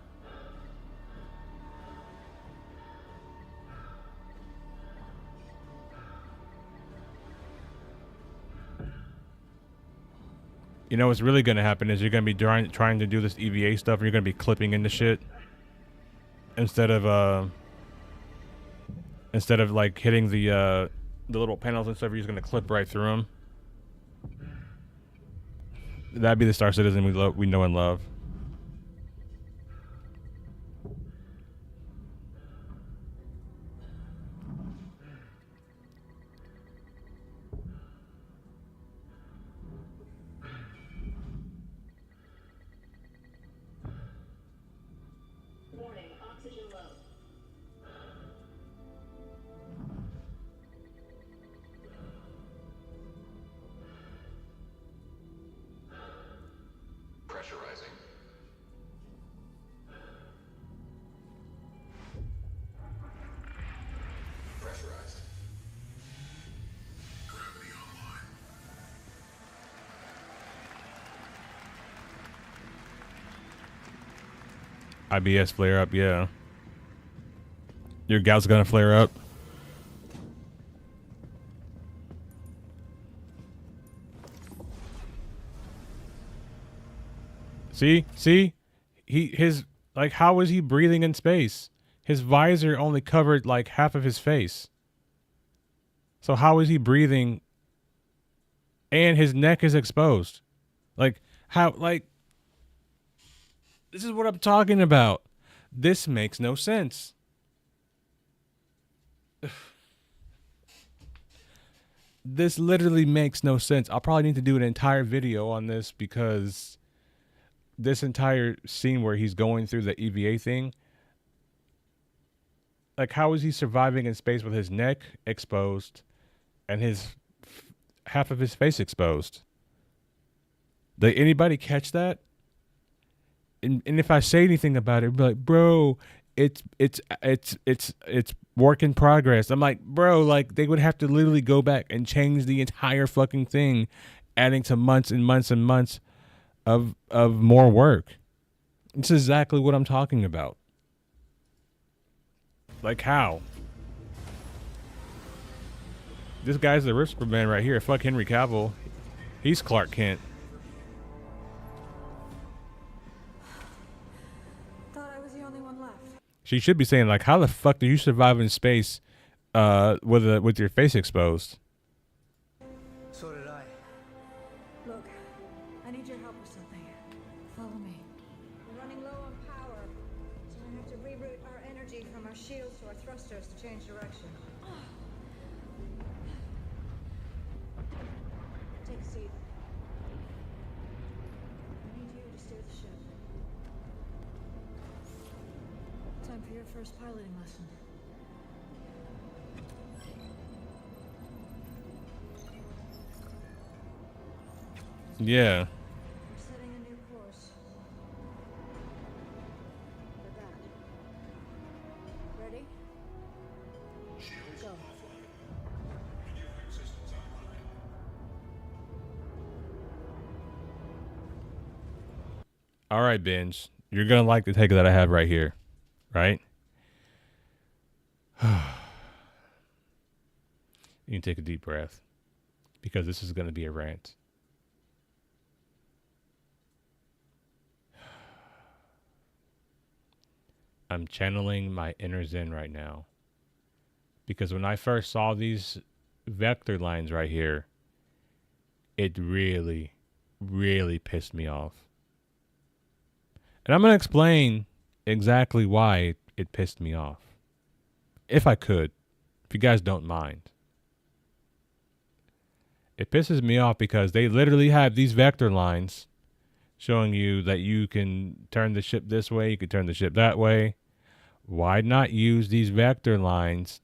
You know what's really going to happen is you're going to be trying to do this EVA stuff, and you're going to be clipping into shit instead of like hitting the little panels and stuff. You're just going to clip right through them. That'd be the Star Citizen we know and love. Pressurizing. Pressurized. Gravity online. IBS flare up, yeah. Your gout's gonna flare up. See? His like, how is he breathing in space? His visor only covered like half of his face. So how is he breathing? And his neck is exposed. Like, how, like, this is what I'm talking about. This makes no sense. This literally makes no sense. I'll probably need to do an entire video on this because this entire scene where he's going through the EVA thing, like, how is he surviving in space with his neck exposed and his half of his face exposed? Did anybody catch that? And if I say anything about it, be like, bro, it's work in progress. I'm like, bro, like, they would have to literally go back and change the entire fucking thing, adding to months and months and months of more work. It's exactly what I'm talking about. Like, how? This guy's the Rift Man right here. Fuck Henry Cavill. He's Clark Kent. Thought I was the only one left. She should be saying, like, how the fuck do you survive in space with your face exposed? So did I. Look, I need your help with something. Follow me. We're running low on power, so I have to reroute our energy from our shields to our thrusters to change direction. Take a seat. I need you to steer the ship. Time for your first piloting lesson. Yeah. We're setting a new course. For that. Ready? Go. All right, Binge. You're going to like the take that I have right here. Right? You can take a deep breath because this is going to be a rant. I'm channeling my inner Zen right now. Because when I first saw these vector lines right here, it really, really pissed me off. And I'm going to explain exactly why it pissed me off. If I could. If you guys don't mind. It pisses me off because they literally have these vector lines showing you that you can turn the ship this way, you can turn the ship that way. Why not use these vector lines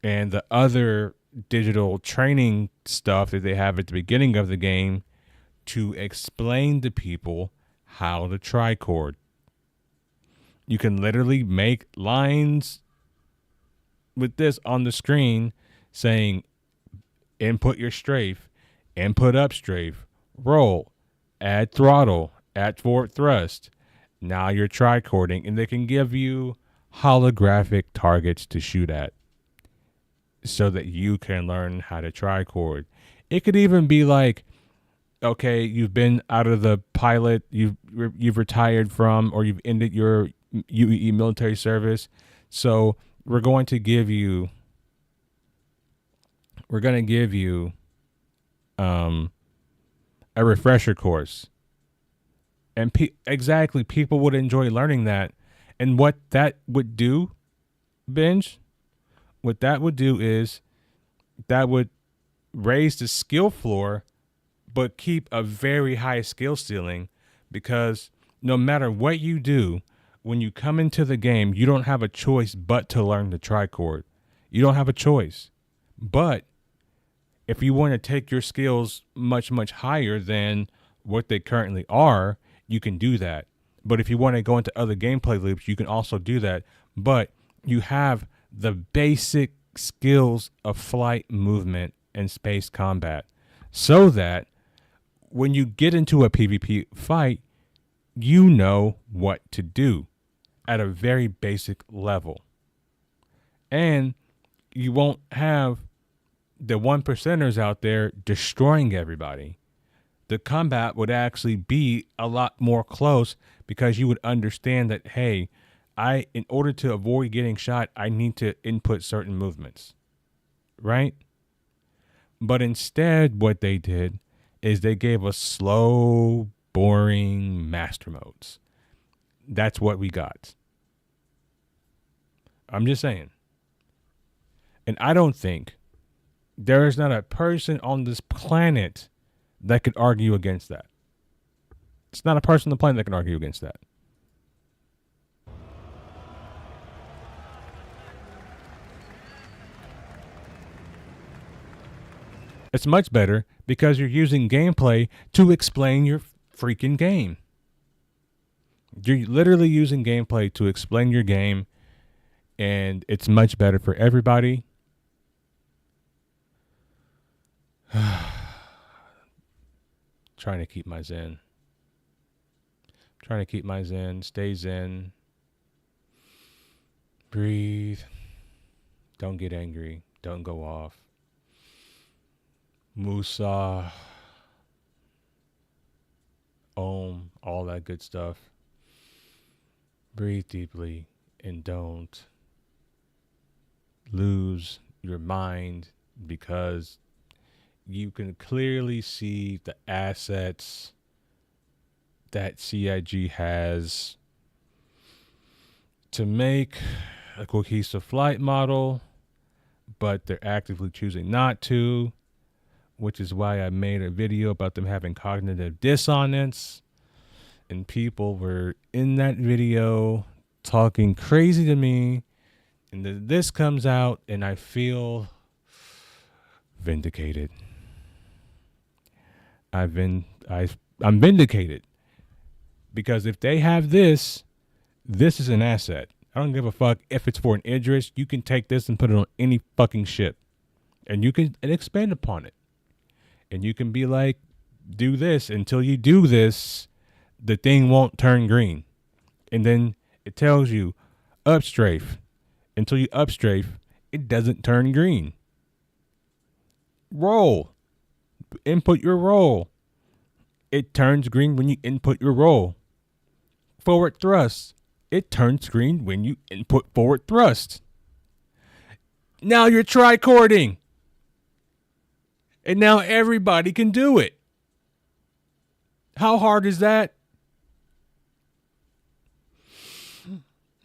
and the other digital training stuff that they have at the beginning of the game to explain to people how to tricord? You can literally make lines with this on the screen saying input your strafe, input up strafe, roll, add throttle, add forward thrust. Now you're tricording, and they can give you holographic targets to shoot at so that you can learn how to tricord. It could even be like, okay, you've been out of the pilot, you've retired from, or you've ended your UEE military service. So we're going to give you a refresher course. And exactly, people would enjoy learning that. And what that would do, Binge, what that would do is that would raise the skill floor, but keep a very high skill ceiling, because no matter what you do, when you come into the game, you don't have a choice but to learn the tricord. You don't have a choice. But if you want to take your skills much, much higher than what they currently are, you can do that. But if you want to go into other gameplay loops, you can also do that. But you have the basic skills of flight, movement, and space combat, so that when you get into a PvP fight, you know what to do at a very basic level. And you won't have the 1%ers out there destroying everybody. The combat would actually be a lot more close, because you would understand that, hey, in order to avoid getting shot, I need to input certain movements, right? But instead, what they did is they gave us slow, boring master modes. That's what we got. I'm just saying. And I don't think there is not a person on this planet that could argue against that. It's not a person on the planet that can argue against that. It's much better because you're using gameplay to explain your freaking game. You're literally using gameplay to explain your game, and it's much better for everybody. Trying to keep my zen. Trying to keep my zen. Stay zen. Breathe. Don't get angry. Don't go off. Musa. Om. All that good stuff. Breathe deeply and don't lose your mind, because you can clearly see the assets that CIG has to make a cohesive flight model, but they're actively choosing not to, which is why I made a video about them having cognitive dissonance. And people were in that video talking crazy to me, and then this comes out and I feel vindicated. I'm vindicated, because if they have this is an asset. I don't give a fuck if it's for an Idris. You can take this and put it on any fucking ship, and you can expand upon it, and you can be like, do this. Until you do this, the thing won't turn green, and then it tells you upstrafe. Until you upstrafe, it doesn't turn green. Roll. Input your roll. It turns green when you input your roll. Forward thrust. It turns green when you input forward thrust. Now you're tricording. And now everybody can do it. How hard is that?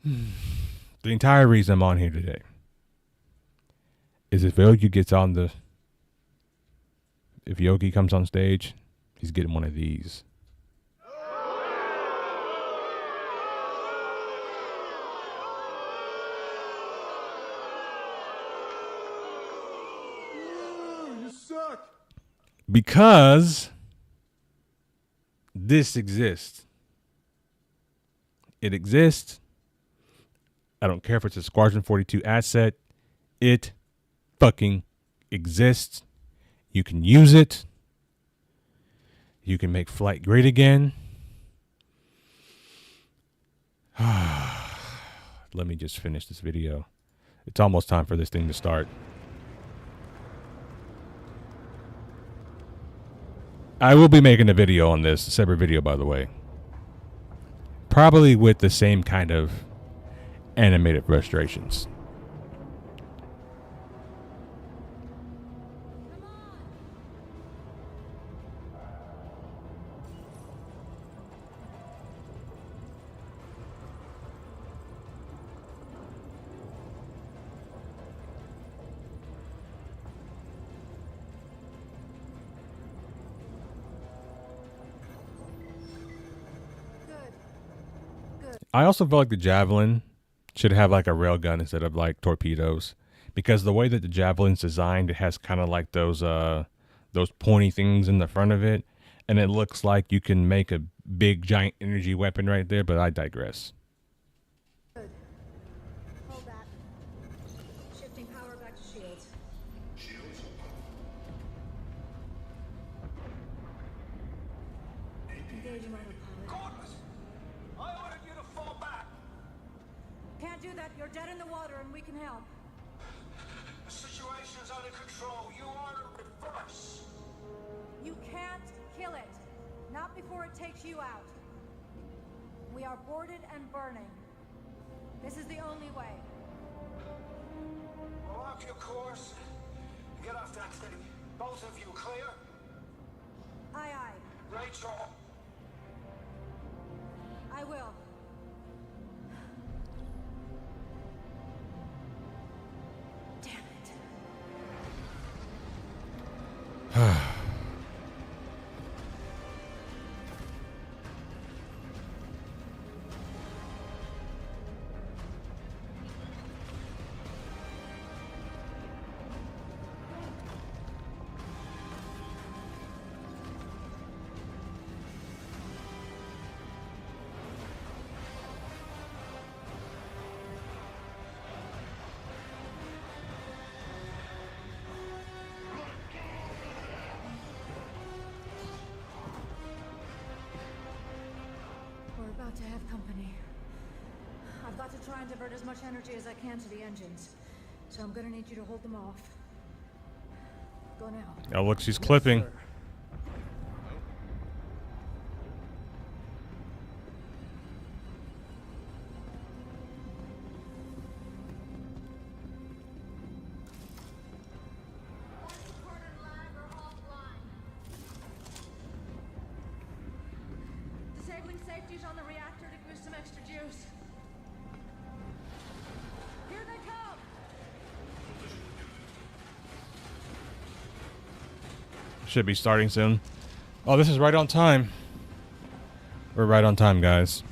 The entire reason I'm on here today is if Yogi comes on stage, he's getting one of these. You suck. Because this exists. It exists. I don't care if it's a Squadron 42 asset. It fucking exists. You can use it. You can make flight great again. Let me just finish this video. It's almost time for this thing to start. I will be making a video on this, a separate video, by the way. Probably with the same kind of animated frustrations. I also feel like the Javelin should have like a railgun instead of like torpedoes, because the way that the Javelin's designed, it has kind of like those pointy things in the front of it, and it looks like you can make a big giant energy weapon right there, but I digress. Good. Hold that. Shifting power back to shields. Shields? Engaging autopilot. Cordless! I ordered you to fall back! Can't do that. You're dead in the water and we can help. The situation's under control. You are to reverse. You can't kill it. Not before it takes you out. We are boarded and burning. This is the only way. Lock your course. Get off that thing. Both of you clear? Aye, aye. Rachel. I will. Damn it. We're about to have company. I've got to try and divert as much energy as I can to the engines. So I'm gonna need you to hold them off. Go now. Oh, look, she's clipping. Disabling safeties on the reactor to boost some extra juice. Here they come! Should be starting soon. Oh, this is right on time. We're right on time, guys.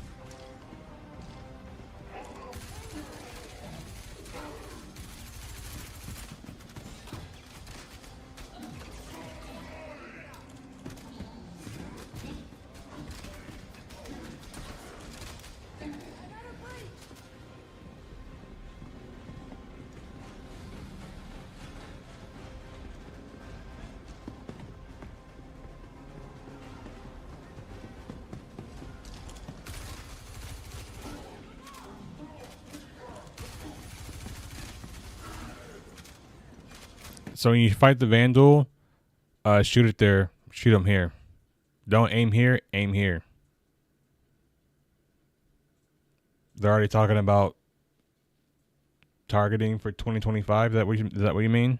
So when you fight the Vandal, shoot it there. Shoot him here. Don't aim here. Aim here. They're already talking about targeting for 2025. Is that what you mean?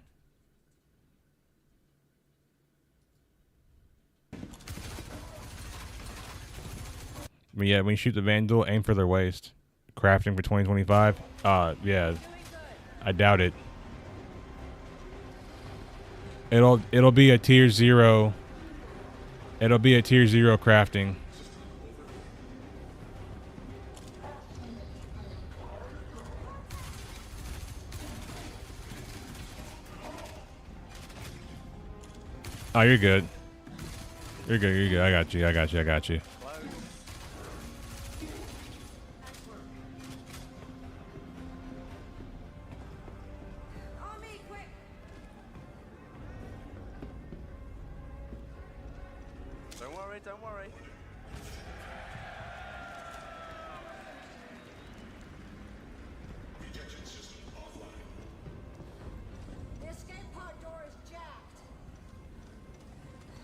But yeah, when you shoot the Vandal, aim for their waist. Crafting for 2025. Yeah. I doubt it. It'll be a tier 0. It'll be a tier 0 crafting. Oh, you're good. You're good. You're good. I got you. I got you. I got you. Don't worry, don't worry. Ejection system offline. The escape pod door is jacked.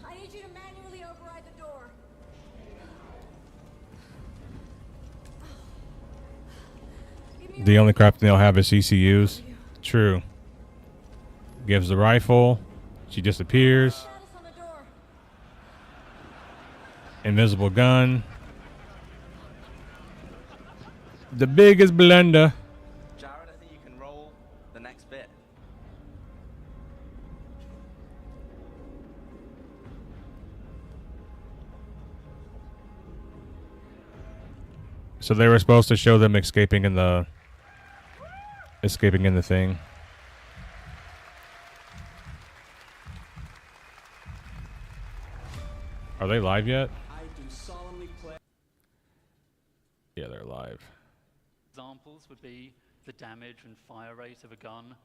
I need you to manually override the door. The only crafting they'll have is CCUs. True. Gives the rifle. She disappears. Invisible gun. The biggest blunder. Jared, I think you can roll the next bit. So they were supposed to show them escaping in the thing. Are they live yet? I do solemnly pledge. Yeah, they're live. Examples would be the damage and fire rate of a gun,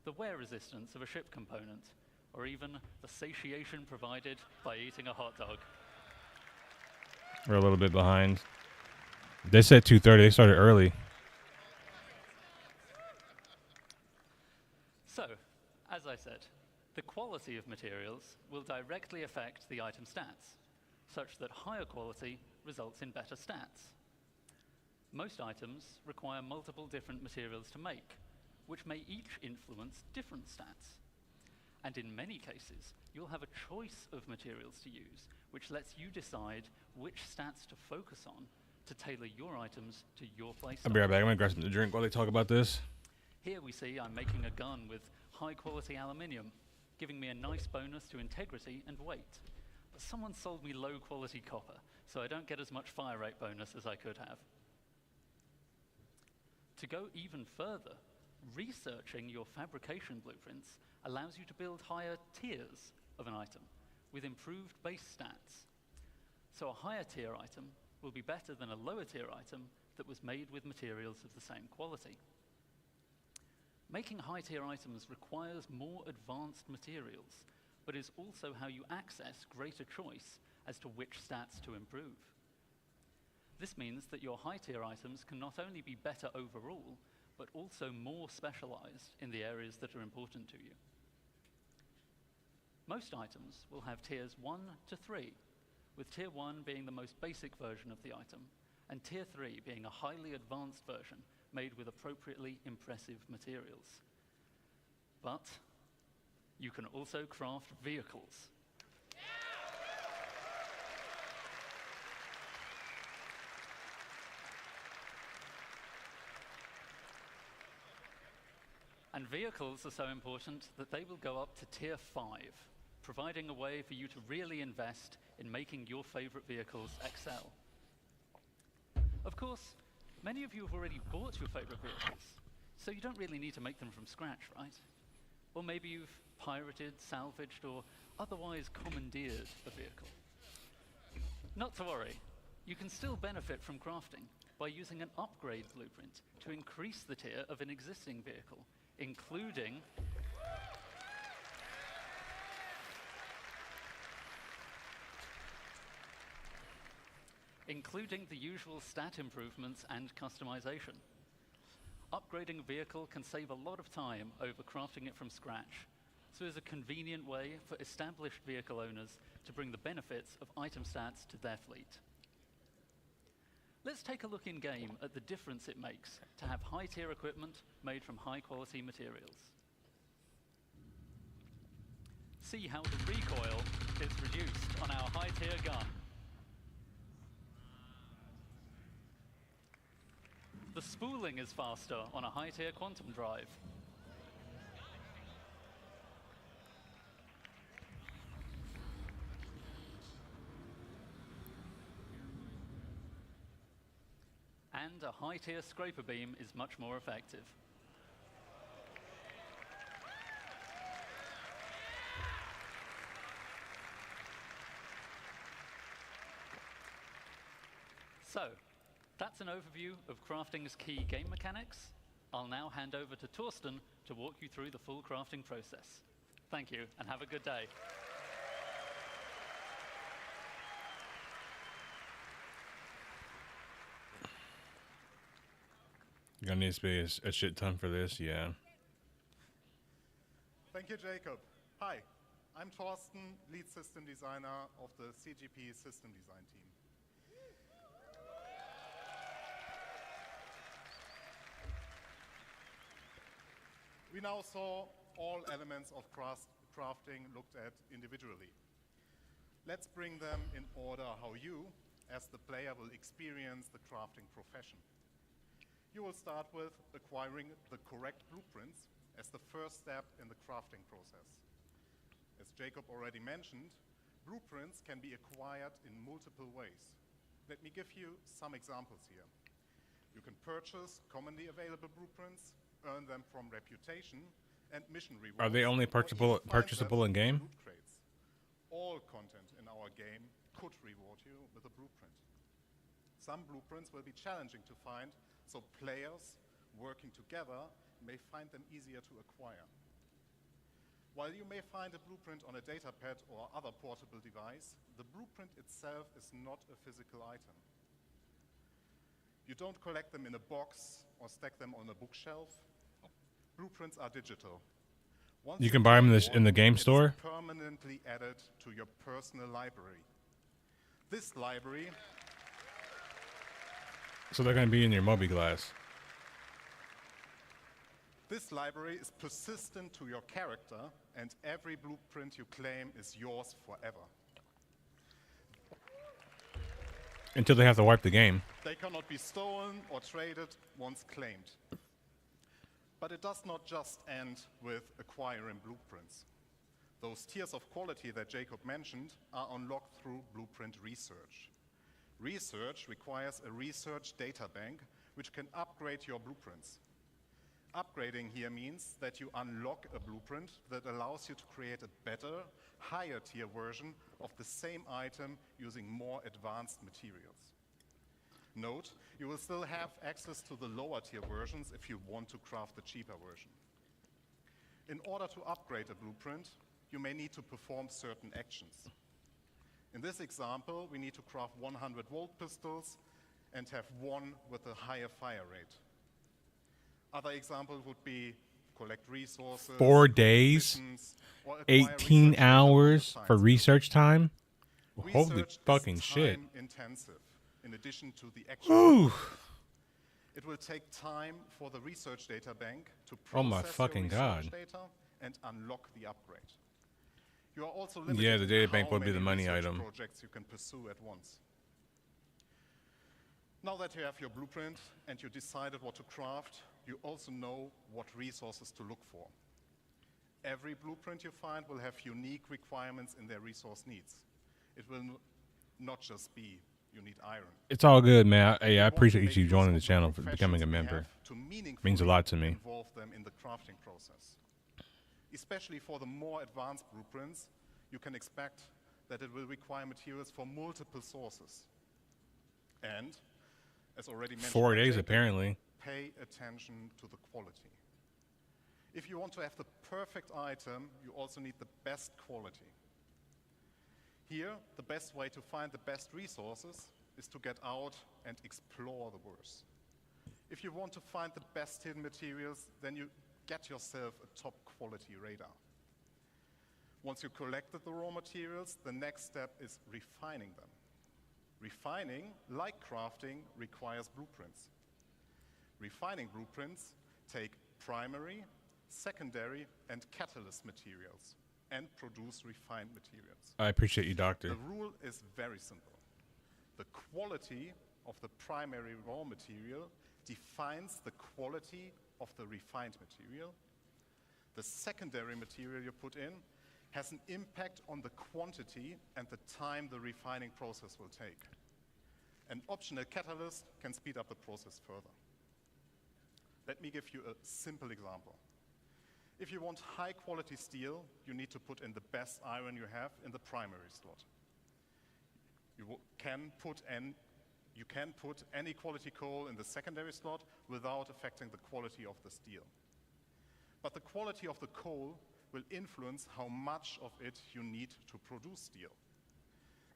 the wear resistance of a ship component, or even the satiation provided by eating a hot dog. We're a little bit behind. They said 2:30. They started early. So, as I said, the quality of materials will directly affect the item stats, such that higher quality results in better stats. Most items require multiple different materials to make, which may each influence different stats. And in many cases, you'll have a choice of materials to use, which lets you decide which stats to focus on to tailor your items to your playstyle. I'll be right back. I'm going to grab something to drink while they talk about this. Here we see I'm making a gun with high-quality aluminium, giving me a nice bonus to integrity and weight. But someone sold me low-quality copper, so I don't get as much fire rate bonus as I could have. To go even further, researching your fabrication blueprints allows you to build higher tiers of an item with improved base stats. So a higher tier item will be better than a lower tier item that was made with materials of the same quality. Making high tier items requires more advanced materials, but is also how you access greater choice as to which stats to improve. This means that your high tier items can not only be better overall, but also more specialized in the areas that are important to you. Most items will have tiers 1 to 3, with tier 1 being the most basic version of the item, and tier 3 being a highly advanced version made with appropriately impressive materials. But you can also craft vehicles. And vehicles are so important that they will go up to tier 5, providing a way for you to really invest in making your favorite vehicles excel. Of course, many of you have already bought your favorite vehicles, so you don't really need to make them from scratch, right? Or maybe you've pirated, salvaged, or otherwise commandeered a vehicle. Not to worry, you can still benefit from crafting by using an upgrade blueprint to increase the tier of an existing vehicle, including the usual stat improvements and customization. Upgrading a vehicle can save a lot of time over crafting it from scratch, so is a convenient way for established vehicle owners to bring the benefits of item stats to their fleet. Let's take a look in-game at the difference it makes to have high-tier equipment made from high-quality materials. See how the recoil is reduced on our high-tier gun. The spooling is faster on a high-tier quantum drive. And a high-tier scraper beam is much more effective. So, that's an overview of crafting's key game mechanics. I'll now hand over to Torsten to walk you through the full crafting process. Thank you, and have a good day. You're gonna need to be a shit ton for this, yeah. Thank you, Jacob. Hi, I'm Torsten, lead system designer of the CGP system design team. We now saw all elements of crafting looked at individually. Let's bring them in order how you, as the player, will experience the crafting profession. You will start with acquiring the correct blueprints as the first step in the crafting process. As Jacob already mentioned, blueprints can be acquired in multiple ways. Let me give you some examples here. You can purchase commonly available blueprints, earn them from reputation and mission rewards. Are they only purchasable in game? All content in our game could reward you with a blueprint. Some blueprints will be challenging to find, so players working together may find them easier to acquire. While you may find a blueprint on a datapad or other portable device, the blueprint itself is not a physical item. You don't collect them in a box or stack them on a bookshelf. Blueprints are digital. Once You can buy them in the game store? Permanently added to your personal library. This library... So they're going to be in your mobi-glass. This library is persistent to your character, and every blueprint you claim is yours forever. Until they have to wipe the game. They cannot be stolen or traded once claimed. But it does not just end with acquiring blueprints. Those tiers of quality that Jacob mentioned are unlocked through blueprint research. Research requires a research data bank which can upgrade your blueprints. Upgrading here means that you unlock a blueprint that allows you to create a better, higher tier version of the same item using more advanced materials. Note, you will still have access to the lower tier versions if you want to craft the cheaper version. In order to upgrade a blueprint, you may need to perform certain actions. In this example, we need to craft 100-volt pistols and have one with a higher fire rate. Other examples would be collect resources, 4 days, 18 hours for research time. Holy fucking shit! Intensive, in addition to the actual. It will take time for the research data bank to process your research data and unlock the upgrade. You are also limited Yeah, the data in bank how would be the many money research item. projects you can pursue at once. Now that you have your blueprint and you decided what to craft, you also know what resources to look for. Every blueprint you find will have unique requirements in their resource needs. It will not just be you need iron. It's all good, man. I appreciate you joining the channel for becoming a member. Means a lot to me. Involve them in the crafting process. Especially for the more advanced blueprints, you can expect that it will require materials from multiple sources. And, as already mentioned, 4 days apparently. Pay attention to the quality. If you want to have the perfect item, you also need the best quality. Here, the best way to find the best resources is to get out and explore the worst. If you want to find the best hidden materials, then you get yourself a top quality radar. Once you collected the raw materials, the next step is refining them. Refining, like crafting, requires blueprints. Refining blueprints take primary, secondary, and catalyst materials and produce refined materials. I appreciate you, Doctor. The rule is very simple. The quality of the primary raw material defines the quality of the refined material. The secondary material you put in has an impact on the quantity and the time the refining process will take. An optional catalyst can speed up the process further. Let me give you a simple example. If you want high quality steel, you need to put in the best iron you have in the primary slot. You can put any quality coal in the secondary slot without affecting the quality of the steel. But the quality of the coal will influence how much of it you need to produce steel.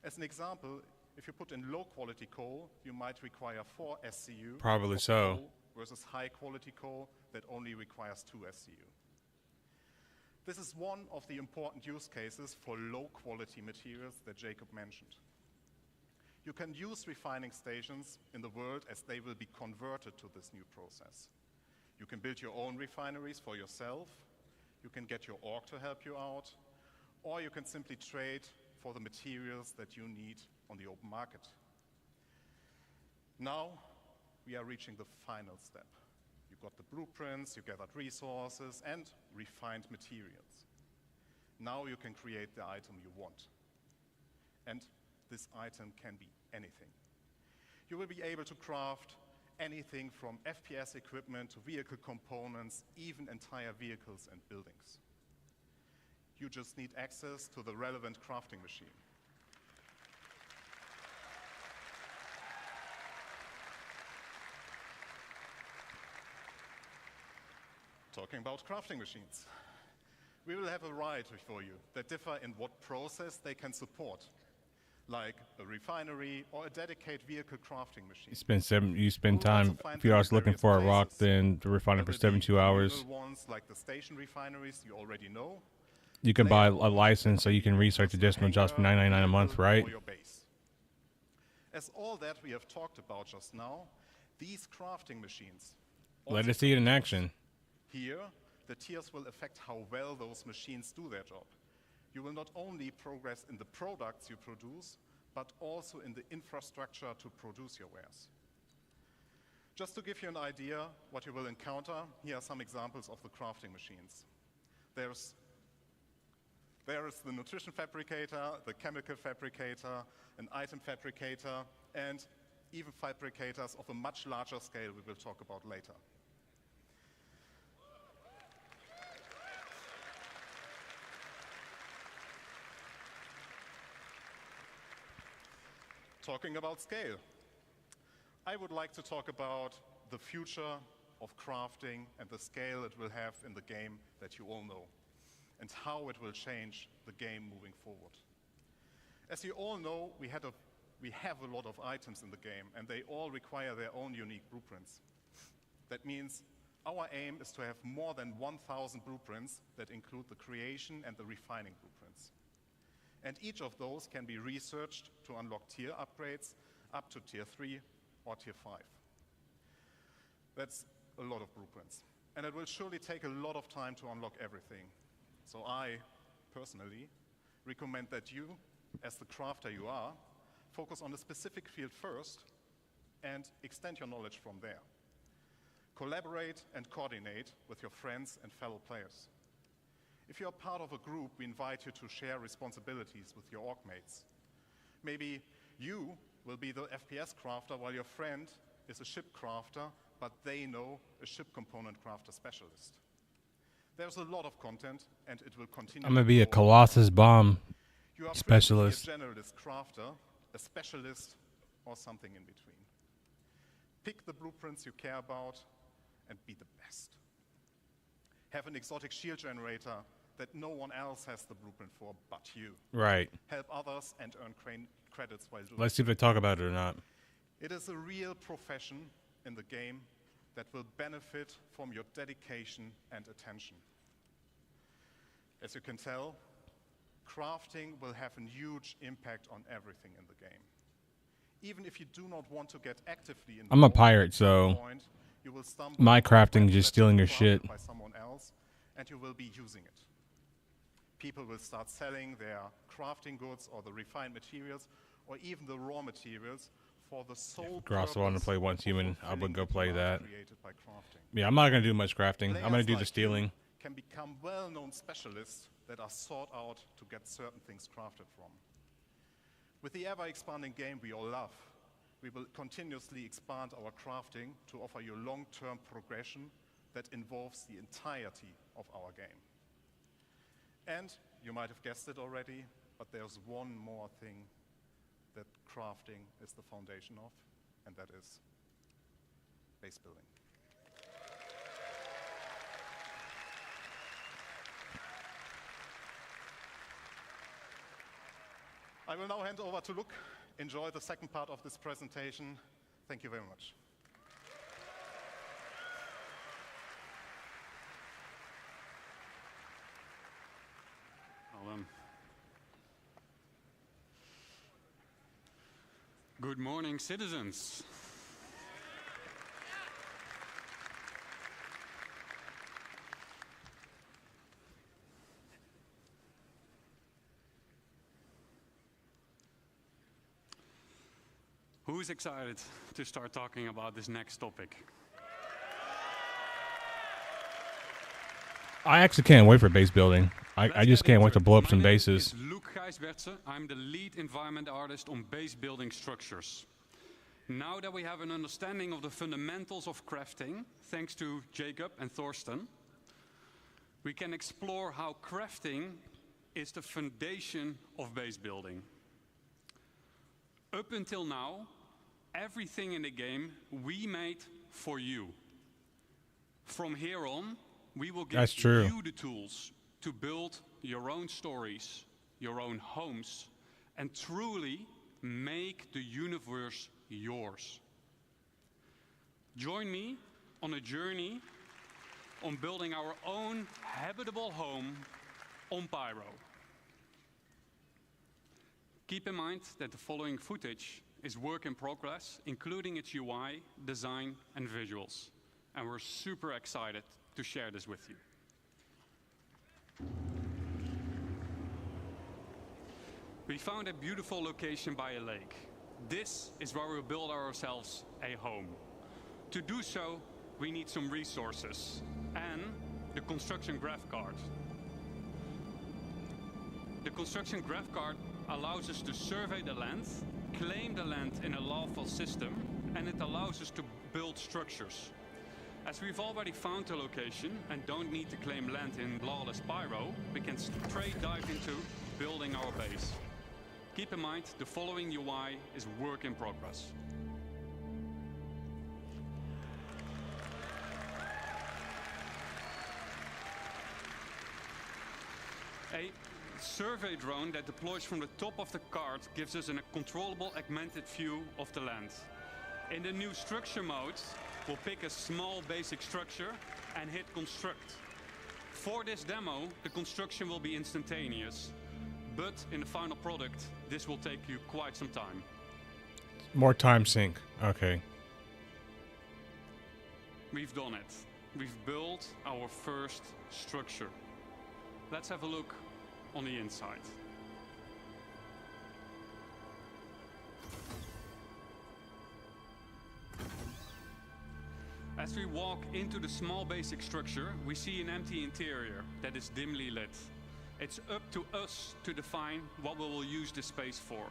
As an example, if you put in low quality coal, you might require 4 SCU. Probably so. Coal versus high quality coal that only requires 2 SCU. This is one of the important use cases for low quality materials that Jacob mentioned. You can use refining stations in the world as they will be converted to this new process. You can build your own refineries for yourself, you can get your org to help you out, or you can simply trade for the materials that you need on the open market. Now, we are reaching the final step. You got the blueprints, you gathered resources, and refined materials. Now you can create the item you want. And this item can be anything. You will be able to craft anything from FPS equipment to vehicle components, even entire vehicles and buildings. You just need access to the relevant crafting machine. Talking about crafting machines. We will have a variety for you that differ in what process they can support, like a refinery or a dedicated vehicle crafting machine. You spend time, a few hours looking for a rock, then to refine it for 72 hours. Ones like the station refineries you already know. You can buy a license so you can research additional jobs for $9.99 a month, right? As all that we have talked about just now, these crafting machines. Let us see it in action. Here, the tiers will affect how well those machines do their job. You will not only progress in the products you produce, but also in the infrastructure to produce your wares. Just to give you an idea what you will encounter, here are some examples of the crafting machines. There is the nutrition fabricator, the chemical fabricator, an item fabricator, and even fabricators of a much larger scale we will talk about later. Talking about scale, I would like to talk about the future of crafting and the scale it will have in the game that you all know, and how it will change the game moving forward. As you all know, we have a lot of items in the game, and they all require their own unique blueprints. That means our aim is to have more than 1,000 blueprints that include the creation and the refining blueprints. And each of those can be researched to unlock tier upgrades up to tier 3 or tier 5. That's a lot of blueprints. And it will surely take a lot of time to unlock everything. So I, personally, recommend that you, as the crafter you are, focus on a specific field first and extend your knowledge from there. Collaborate and coordinate with your friends and fellow players. If you're part of a group, we invite you to share responsibilities with your org mates. Maybe you will be the FPS crafter while your friend is a ship crafter, but they know a ship component crafter specialist. There's a lot of content, and it will continue. I'm going to be a Colossus bomb specialist. You are free to be a generalist crafter, a specialist, or something in between. Pick the blueprints you care about and be the best. Have an exotic shield generator that no one else has the blueprint for but you. Right. Help others and earn credits while doing it. Let's see if they talk about it or not. It is a real profession in the game that will benefit from your dedication and attention. As you can tell, crafting will have a huge impact on everything in the game. Even if you do not want to get actively involved, I'm a pirate, so you will stumble my upon crafting is weapons just that stealing were your shit. crafted by someone else, and you will be using it. People will start selling their crafting goods or the refined materials or even the raw materials for the sole If Grosso wanted to play Once Human, I would go play that. created by crafting. Yeah, I'm not going to do much crafting. I'm going to Players do the like stealing. you can become well-known specialists that are sought out to get certain things crafted from. With the ever-expanding game we all love, we will continuously expand our crafting to offer you long-term progression that involves the entirety of our game. And you might have guessed it already, but there's one more thing that crafting is the foundation of, and that is base building. I will now hand over to Luke. Enjoy the second part of this presentation. Thank you very much. Good morning, citizens. Who is excited to start talking about this next topic? I actually can't wait for base building. I just can't wait to blow up some bases. My name is Luke Gijsbertse. I'm the lead environment artist on base building structures. Now that we have an understanding of the fundamentals of crafting, thanks to Jacob and Thorsten, we can explore how crafting is the foundation of base building. Up until now, everything in the game we made for you. From here on, we will give you the tools to build your own stories, your own homes, and truly make the universe yours. Join me on a journey on building our own habitable home on Pyro. Keep in mind that the following footage is work in progress, including its UI, design, and visuals. And we're super excited to share this with you. We found a beautiful location by a lake. This is where we'll build ourselves a home. To do so, we need some resources and the construction graph card. The construction graph card allows us to survey the land, claim the land in a lawful system, and it allows us to build structures. As we've already found the location and don't need to claim land in lawless Pyro, we can straight dive into building our base. Keep in mind, the following UI is work in progress. A survey drone that deploys from the top of the card gives us a controllable augmented view of the land. In the new structure mode, we'll pick a small basic structure and hit construct. For this demo, the construction will be instantaneous, but in the final product, this will take you quite some time. More time sink. Okay. We've done it. We've built our first structure. Let's have a look on the inside. As we walk into the small basic structure, we see an empty interior that is dimly lit. It's up to us to define what we will use this space for.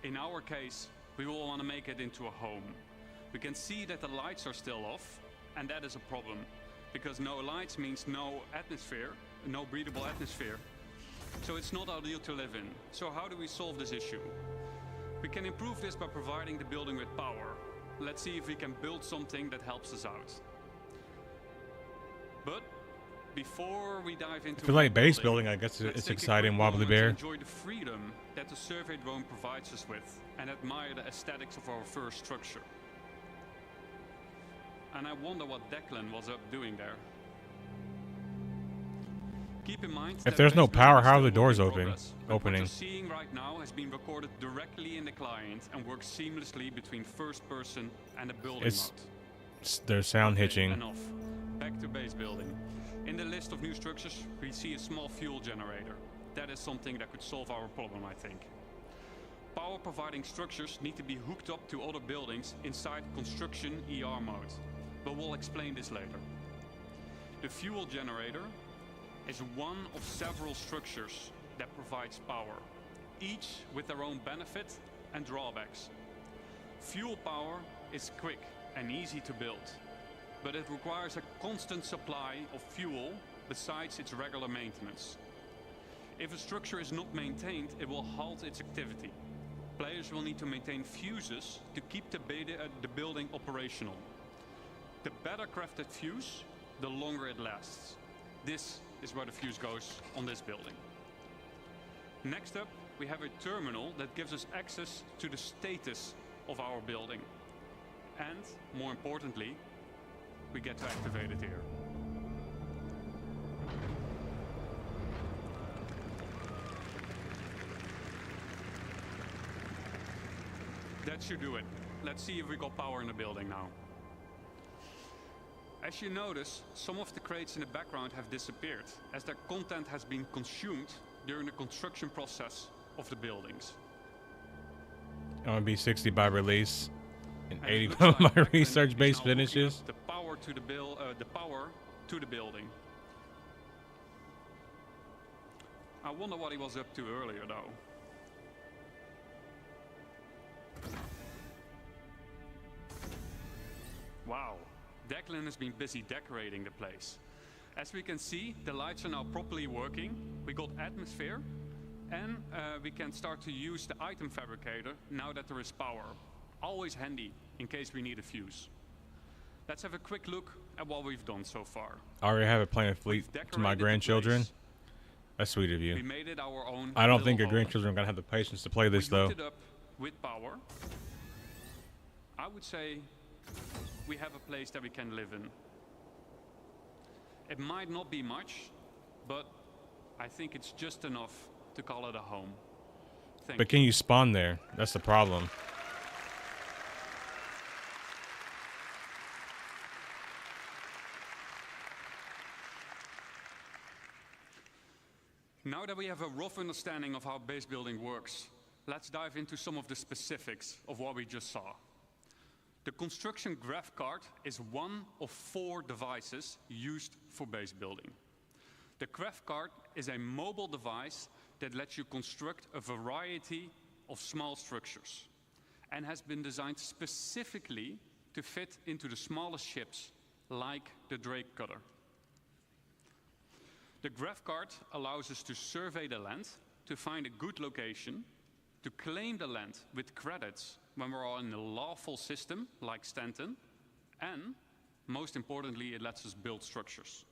In our case, we will want to make it into a home. We can see that the lights are still off, and that is a problem, because no lights means no atmosphere, no breathable atmosphere. So it's not ideal to live in. So how do we solve this issue? We can improve this by providing the building with power. Let's see if we can build something that helps us out. But before we dive into if you like base building, I guess it's exciting, Wobbly Bear. Enjoy the freedom that the survey drone provides us with and admire the aesthetics of our first structure. And I wonder what Declan was up doing there. Keep in mind If that there's no base building power, is how are still the doors work in open? progress, but Opening? What you're seeing right now has been recorded directly in the client and works seamlessly between first person and the building mode. There's sound Okay, hitching. Enough. Back to base building. In the list of new structures, we see a small fuel generator. That is something that could solve our problem, I think. Power providing structures need to be hooked up to other buildings inside construction ER mode, but we'll explain this later. The fuel generator is one of several structures that provides power, each with their own benefit and drawbacks. Fuel power is quick and easy to build, but it requires a constant supply of fuel besides its regular maintenance. If a structure is not maintained, it will halt its activity. Players will need to maintain fuses to keep the building operational. The better crafted fuse, the longer it lasts. This is where the fuse goes on this building. Next up, we have a terminal that gives us access to the status of our building. And, more importantly, we get to activate it here. That should do it. Let's see if we got power in the building now. As you notice, some of the crates in the background have disappeared, as their content has been consumed during the construction process of the buildings. I want to be 60 by release and And 80 it looks by like my Declan research is base now hooking finishes. up The power to the building. I wonder what he was up to earlier, though. Wow, Declan has been busy decorating the place. As we can see, the lights are now properly working. We got atmosphere, and we can start to use the item fabricator now that there is power. Always handy in case we need a fuse. Let's have a quick look at what we've done so far. I already have it playing fleet to my grandchildren. That's sweet of you. We made it our own. I don't think your little home. grandchildren are going to have the patience to play this, We though. hooked it up with power. I would say we have a place that we can live in. It might not be much, but I think it's just enough to call it a home. But can you spawn there? That's the problem. Now that we have a rough understanding of how base building works, let's dive into some of the specifics of what we just saw. The construction graph card is one of 4 devices used for base building. The graph card is a mobile device that lets you construct a variety of small structures and has been designed specifically to fit into the smallest ships, like the Drake cutter. The graph card allows us to survey the land, to find a good location, to claim the land with credits when we're in a lawful system like Stanton, and most importantly, it lets us build structures.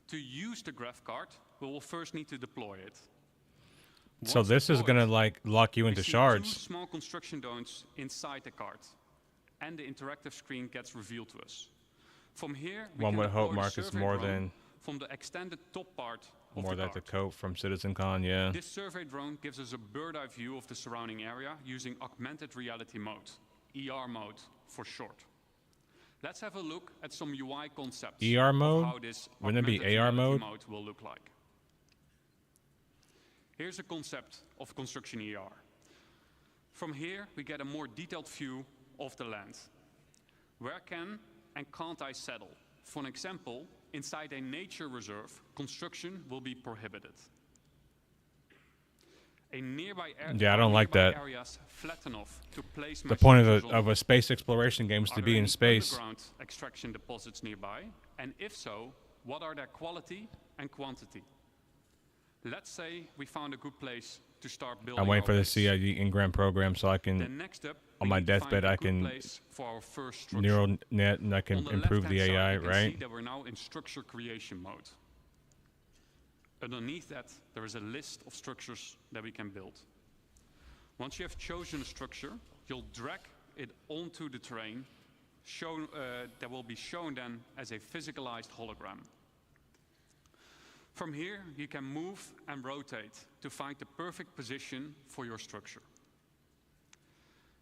To use the graph card, we will first need to deploy it. So Once this is deployed, going to like lock you we into see shards. 2 small construction domes inside the card, and the interactive screen gets revealed to us. From here, we One can would hope deploy the Marcus survey more drone than from the extended top part of more the than card. the coat from CitizenCon, yeah. This survey drone gives us a bird's-eye view of the surrounding area using augmented reality mode, ER mode for short. Let's have a look at some UI concepts ER of mode? how this Wouldn't it be augmented AR reality mode? will look like. Here's a concept of construction ER. From here, we get a more detailed view of the land. Where can and can't I settle? For an example, inside a nature reserve, construction will be prohibited. A nearby Yeah, I don't like that. areas flat enough to place The point structures of a on. space exploration game is Are to there be in any space. underground extraction deposits nearby? And if so, what are their quality and quantity? Let's say we found a good place to start building. I'm waiting our for the base. CID Ingram program so I Then can, next up, on we my need to find deathbed, a I good can place for our first structure. neural net and I can On the improve the left-hand side, AI, you can right? see that we're now in structure creation mode. Underneath that, there is a list of structures that we can build. Once you have chosen a structure, you'll drag it onto the terrain, that will be shown then as a physicalized hologram. From here, you can move and rotate to find the perfect position for your structure.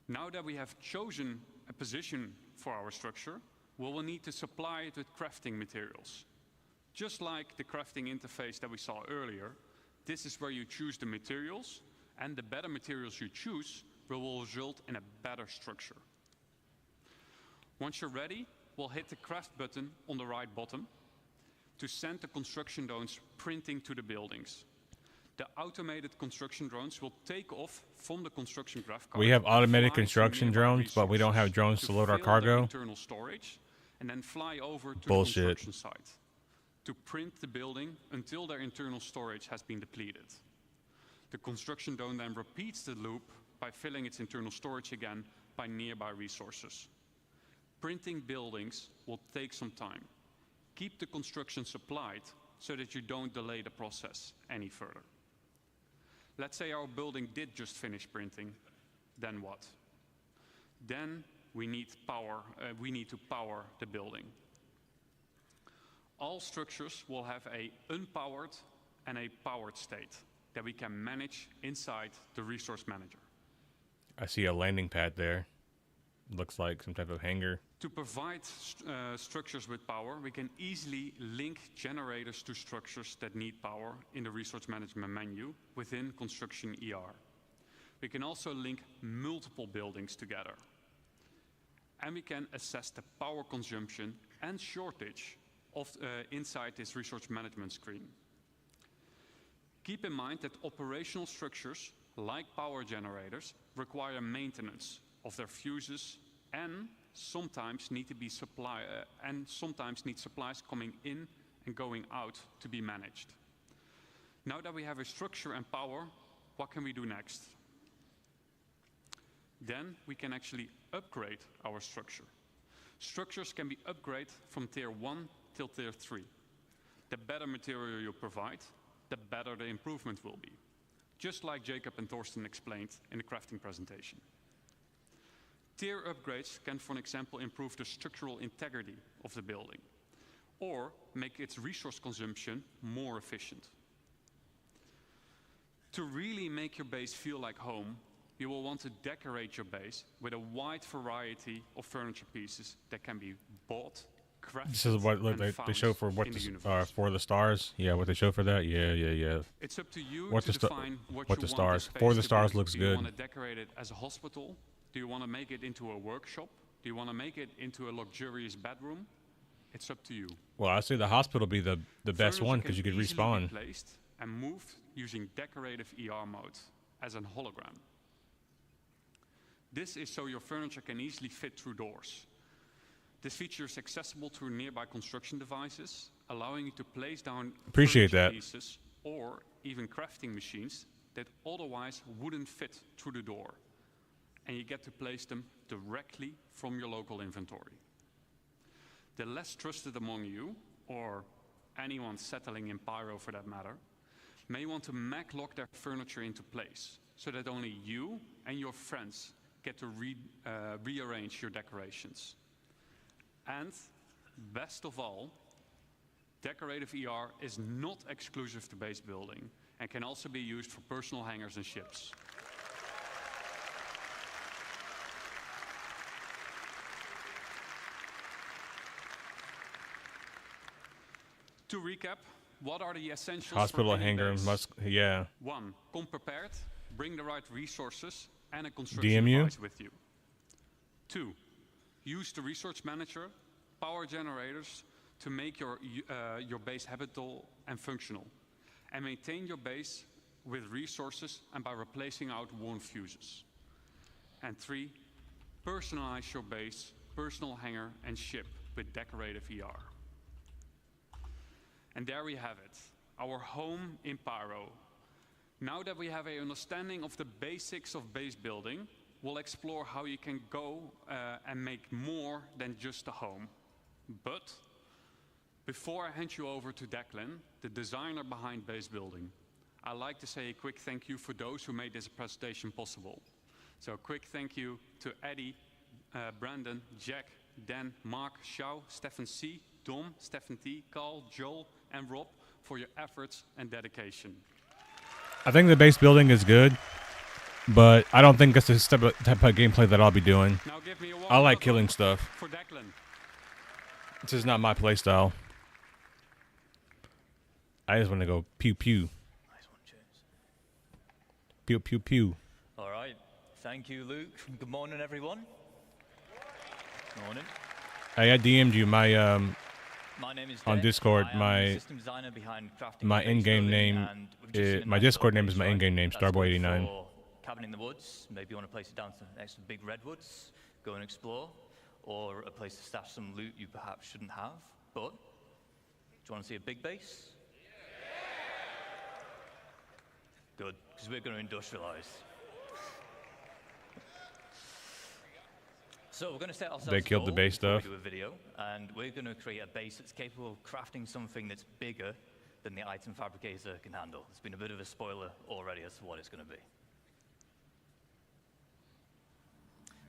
Now that we have chosen a position for our structure, we will need to supply it with crafting materials. Just like the crafting interface that we saw earlier, this is where you choose the materials, and the better materials you choose will result in a better structure. Once you're ready, we'll hit the craft button on the right bottom to send the construction drones printing to the buildings. The automated construction drones will take off from the construction graph card. We have automated fly to construction nearby drones, but we don't have drones to load our fill cargo. their internal storage, and then fly over to Bullshit. the construction site to print the building until their internal storage has been depleted. The construction drone then repeats the loop by filling its internal storage again by nearby resources. Printing buildings will take some time. Keep the construction supplied so that you don't delay the process any further. Let's say our building did just finish printing, then what? Then we need power. We need to power the building. All structures will have a unpowered and a powered state that we can manage inside the resource manager. I see a landing pad there. Looks like some type of hangar. To provide structures with power, we can easily link generators to structures that need power in the resource management menu within Construction ER. We can also link multiple buildings together. And we can assess the power consumption and shortage of, inside this resource management screen. Keep in mind that operational structures, like power generators, require maintenance of their fuses and sometimes need supplies coming in and going out to be managed. Now that we have a structure and power, what can we do next? Then we can actually upgrade our structure. Structures can be upgraded from tier 1 till tier 3. The better material you provide, the better the improvement will be. Just like Jacob and Thorsten explained in the crafting presentation. Tier upgrades can, for example, improve the structural integrity of the building or make its resource consumption more efficient. To really make your base feel like home, you will want to decorate your base with a wide variety of furniture pieces that can be bought, crafted, This is what they show for what for the stars. Yeah, what they show for that. Yeah. It's up to you what to define what the you stars want this for the space to stars be. looks Do you good. want to decorate it as a hospital? Do you want to make it into a workshop? Do you want to make it into a luxurious bedroom? It's up to you. Well, I say the hospital be the best Furniture one can because you could easily respawn. be placed and moved using decorative ER mode as an hologram. This is so your furniture can easily fit through doors. This feature is accessible through nearby construction devices, allowing you to place down Appreciate furniture that. pieces or even crafting machines that otherwise wouldn't fit through the door. And you get to place them directly from your local inventory. The less trusted among you, or anyone settling in Pyro for that matter, may want to mag-lock their furniture into place so that only you and your friends get to rearrange your decorations. And best of all, decorative ER is not exclusive to base building and can also be used for personal hangars and ships. To recap, what are the essentials Hospital for any hangar base? must. Yeah. 1. Come prepared. Bring the right resources and a construction DMU? device with you. 2. Use the resource manager, power generators to make your base habitable and functional. And maintain your base with resources and by replacing out worn fuses. And 3. Personalize your base, personal hangar and ship with decorative ER. And there we have it, our home in Pyro. Now that we have an understanding of the basics of base building, we'll explore how you can go and make more than just a home. But before I hand you over to Declan, the designer behind base building, I'd like to say a quick thank you for those who made this presentation possible. So a quick thank you to Eddie, Brandon, Jack, Dan, Mark, Xiao, Stefan C, Dom, Stefan T, Carl, Joel, and Rob for your efforts and dedication. I think the base building is good, but I don't think that's the type of gameplay that I'll be doing. Now give me a I like killing stuff. For Declan. This is not my playstyle. I just want to go pew pew. Nice one, James. Pew pew pew. All right. Thank you, Luke. Good morning, everyone. Morning. I DM'd you my name is on Dave. Discord. I am the My system designer behind crafting my the base in-game building, name. and we've just seen a My nice Discord little name is my base, in-game name, That's good Starboy89. for cabin in the woods. Maybe you want to place it down next to big redwoods, go and explore, or a place to stash some loot you perhaps shouldn't have. But do you want to see a big base? Good, because we're going to industrialize. So we're going to set ourselves They killed the base before we stuff. do a video, and we're going to create a base that's capable of crafting something that's bigger than the item fabricator can handle. It's been a bit of a spoiler already as to what it's going to be.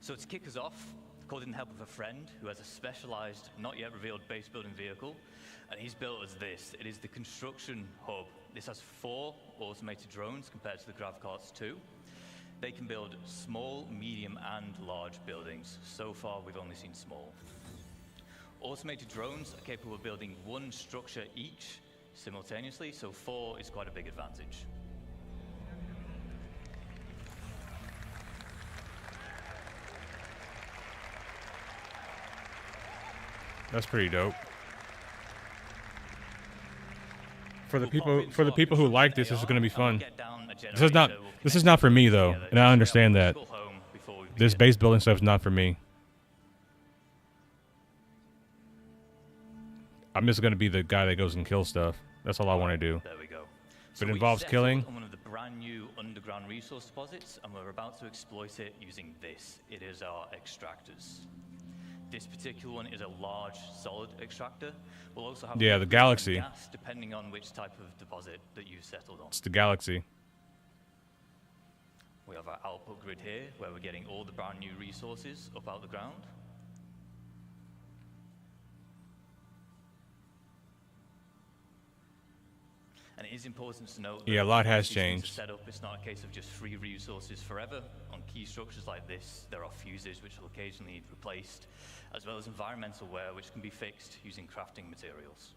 So to kick us off, called in the help of a friend who has a specialized, not yet revealed base building vehicle, and he's built as this. It is the construction hub. This has 4 automated drones compared to the GravCarts 2. They can build small, medium, and large buildings. So far, we've only seen small. Automated drones are capable of building 1 structure each simultaneously, so 4 is quite a big advantage. That's pretty dope. For the people who like this is going to be fun. This is not for me though, and I understand that. This base building stuff is not for me. I'm just going to be the guy that goes and kills stuff. That's all I want to do. There we go. If it involves killing, On one of the brand new underground resource deposits, and we're about to exploit it using this. It is our extractors. This particular one is a large, solid extractor. We'll also have yeah, the Galaxy. gas, depending on which type of deposit that you've settled on. It's the Galaxy. We have our output grid here, where we're getting all the brand new resources up out the ground. And it is important to note that Yeah, a lot has these things are changed. set up, it's not a case of just free resources forever. On key structures like this, there are fuses which will occasionally need replaced, as well as environmental wear which can be fixed using crafting materials.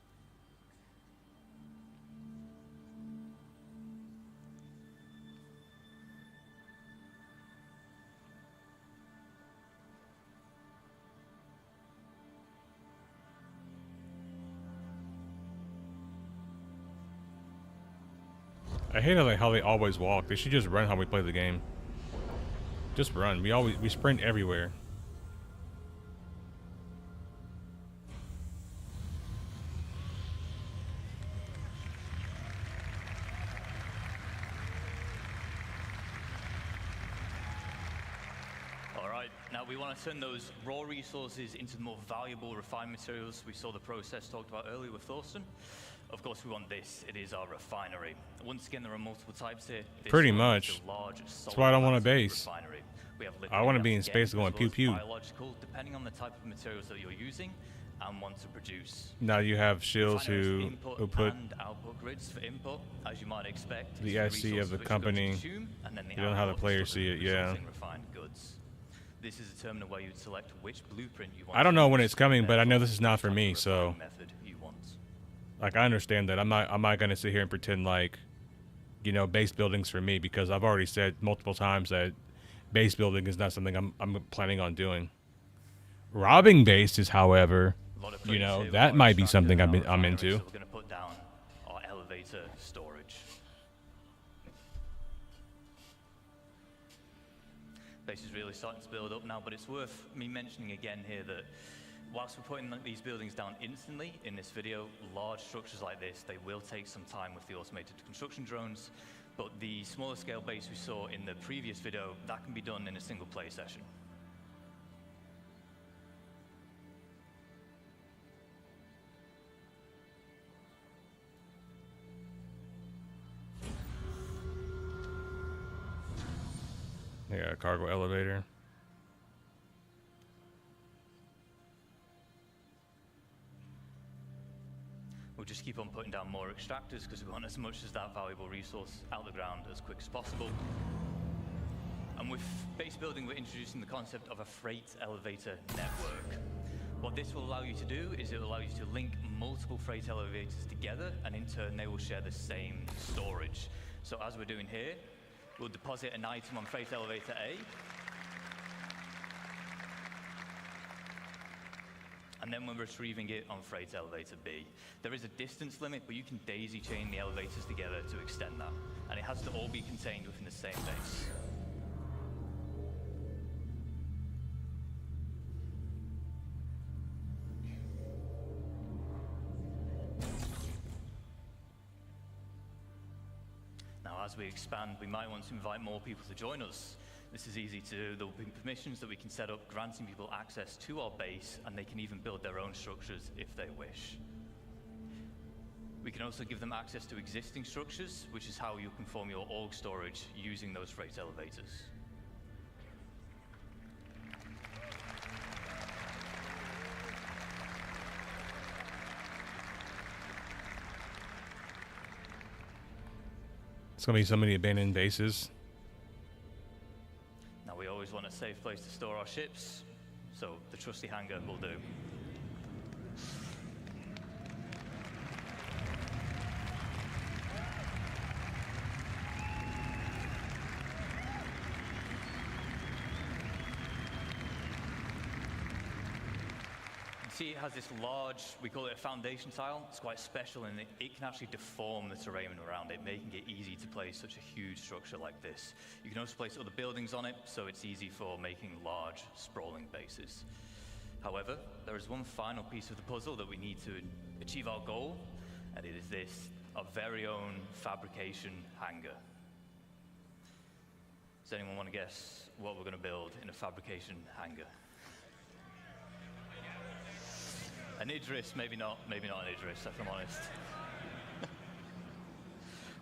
I hate how they always walk. They should just run how we play the game. Just run. We sprint everywhere. All right, now we want to turn those raw resources into the more valuable refined materials we saw the process talked about earlier with Thorsten. Of course, we want this. It is our refinery. Once again, there are multiple types here. This Pretty one is much. a large, That's why I don't want a solid base. refinery. We have I want to liquid be in gas space again, going as pew well as pew. biological, depending on the type of materials that you're using and want to produce. Now you have shills Refineries who put and output grids for input, as you might expect. the It's SC of resources the which go to company. consume, and then the You don't know how the output players is see it. Yeah. resulting refined goods. This is determined where you select which blueprint you want. I don't to know when use, it's coming, but I know therefore this is not which for type of me. So, refining method you want. like, I understand that. I'm not gonna sit here and pretend like, you know, base building's for me because I've already said multiple times that base building is not something I'm planning on doing. Robbing bases, however, you know, that might be something I'm into. So we're going to put down our elevator storage. Base is really starting to build up now, but it's worth me mentioning again here that whilst we're putting these buildings down instantly in this video, large structures like this, they will take some time with the automated construction drones, but the smaller scale base we saw in the previous video, that can be done in a single play session. Yeah, cargo elevator. We're We'll just keep on putting down more extractors because we want as much as that valuable resource out the ground as quick as possible. And with base building, we're introducing the concept of a freight elevator network. What this will allow you to do is it will allow you to link multiple freight elevators together, and in turn they will share the same storage. So as we're doing here, we'll deposit an item on freight elevator A, and then we're retrieving it on freight elevator B. There is a distance limit, but you can daisy chain the elevators together to extend that, and it has to all be contained within the same base. As we expand, we might want to invite more people to join us. This is easy to do. There will be permissions that we can set up, granting people access to our base, and they can even build their own structures if they wish. We can also give them access to existing structures, which is how you can form your org storage using those freight elevators. It's gonna be so many abandoned bases. Now we always want a safe place to store our ships, so the trusty hangar will do. See, it has this large, we call it a foundation tile. It's quite special in that it can actually deform the terrain around it, making it easy to place such a huge structure like this. You can also place other buildings on it, so it's easy for making large, sprawling bases. However, there is one final piece of the puzzle that we need to achieve our goal, and it is this, our very own fabrication hangar. Does anyone want to guess what we're going to build in a fabrication hangar? An Idris, maybe not an Idris, if I'm honest.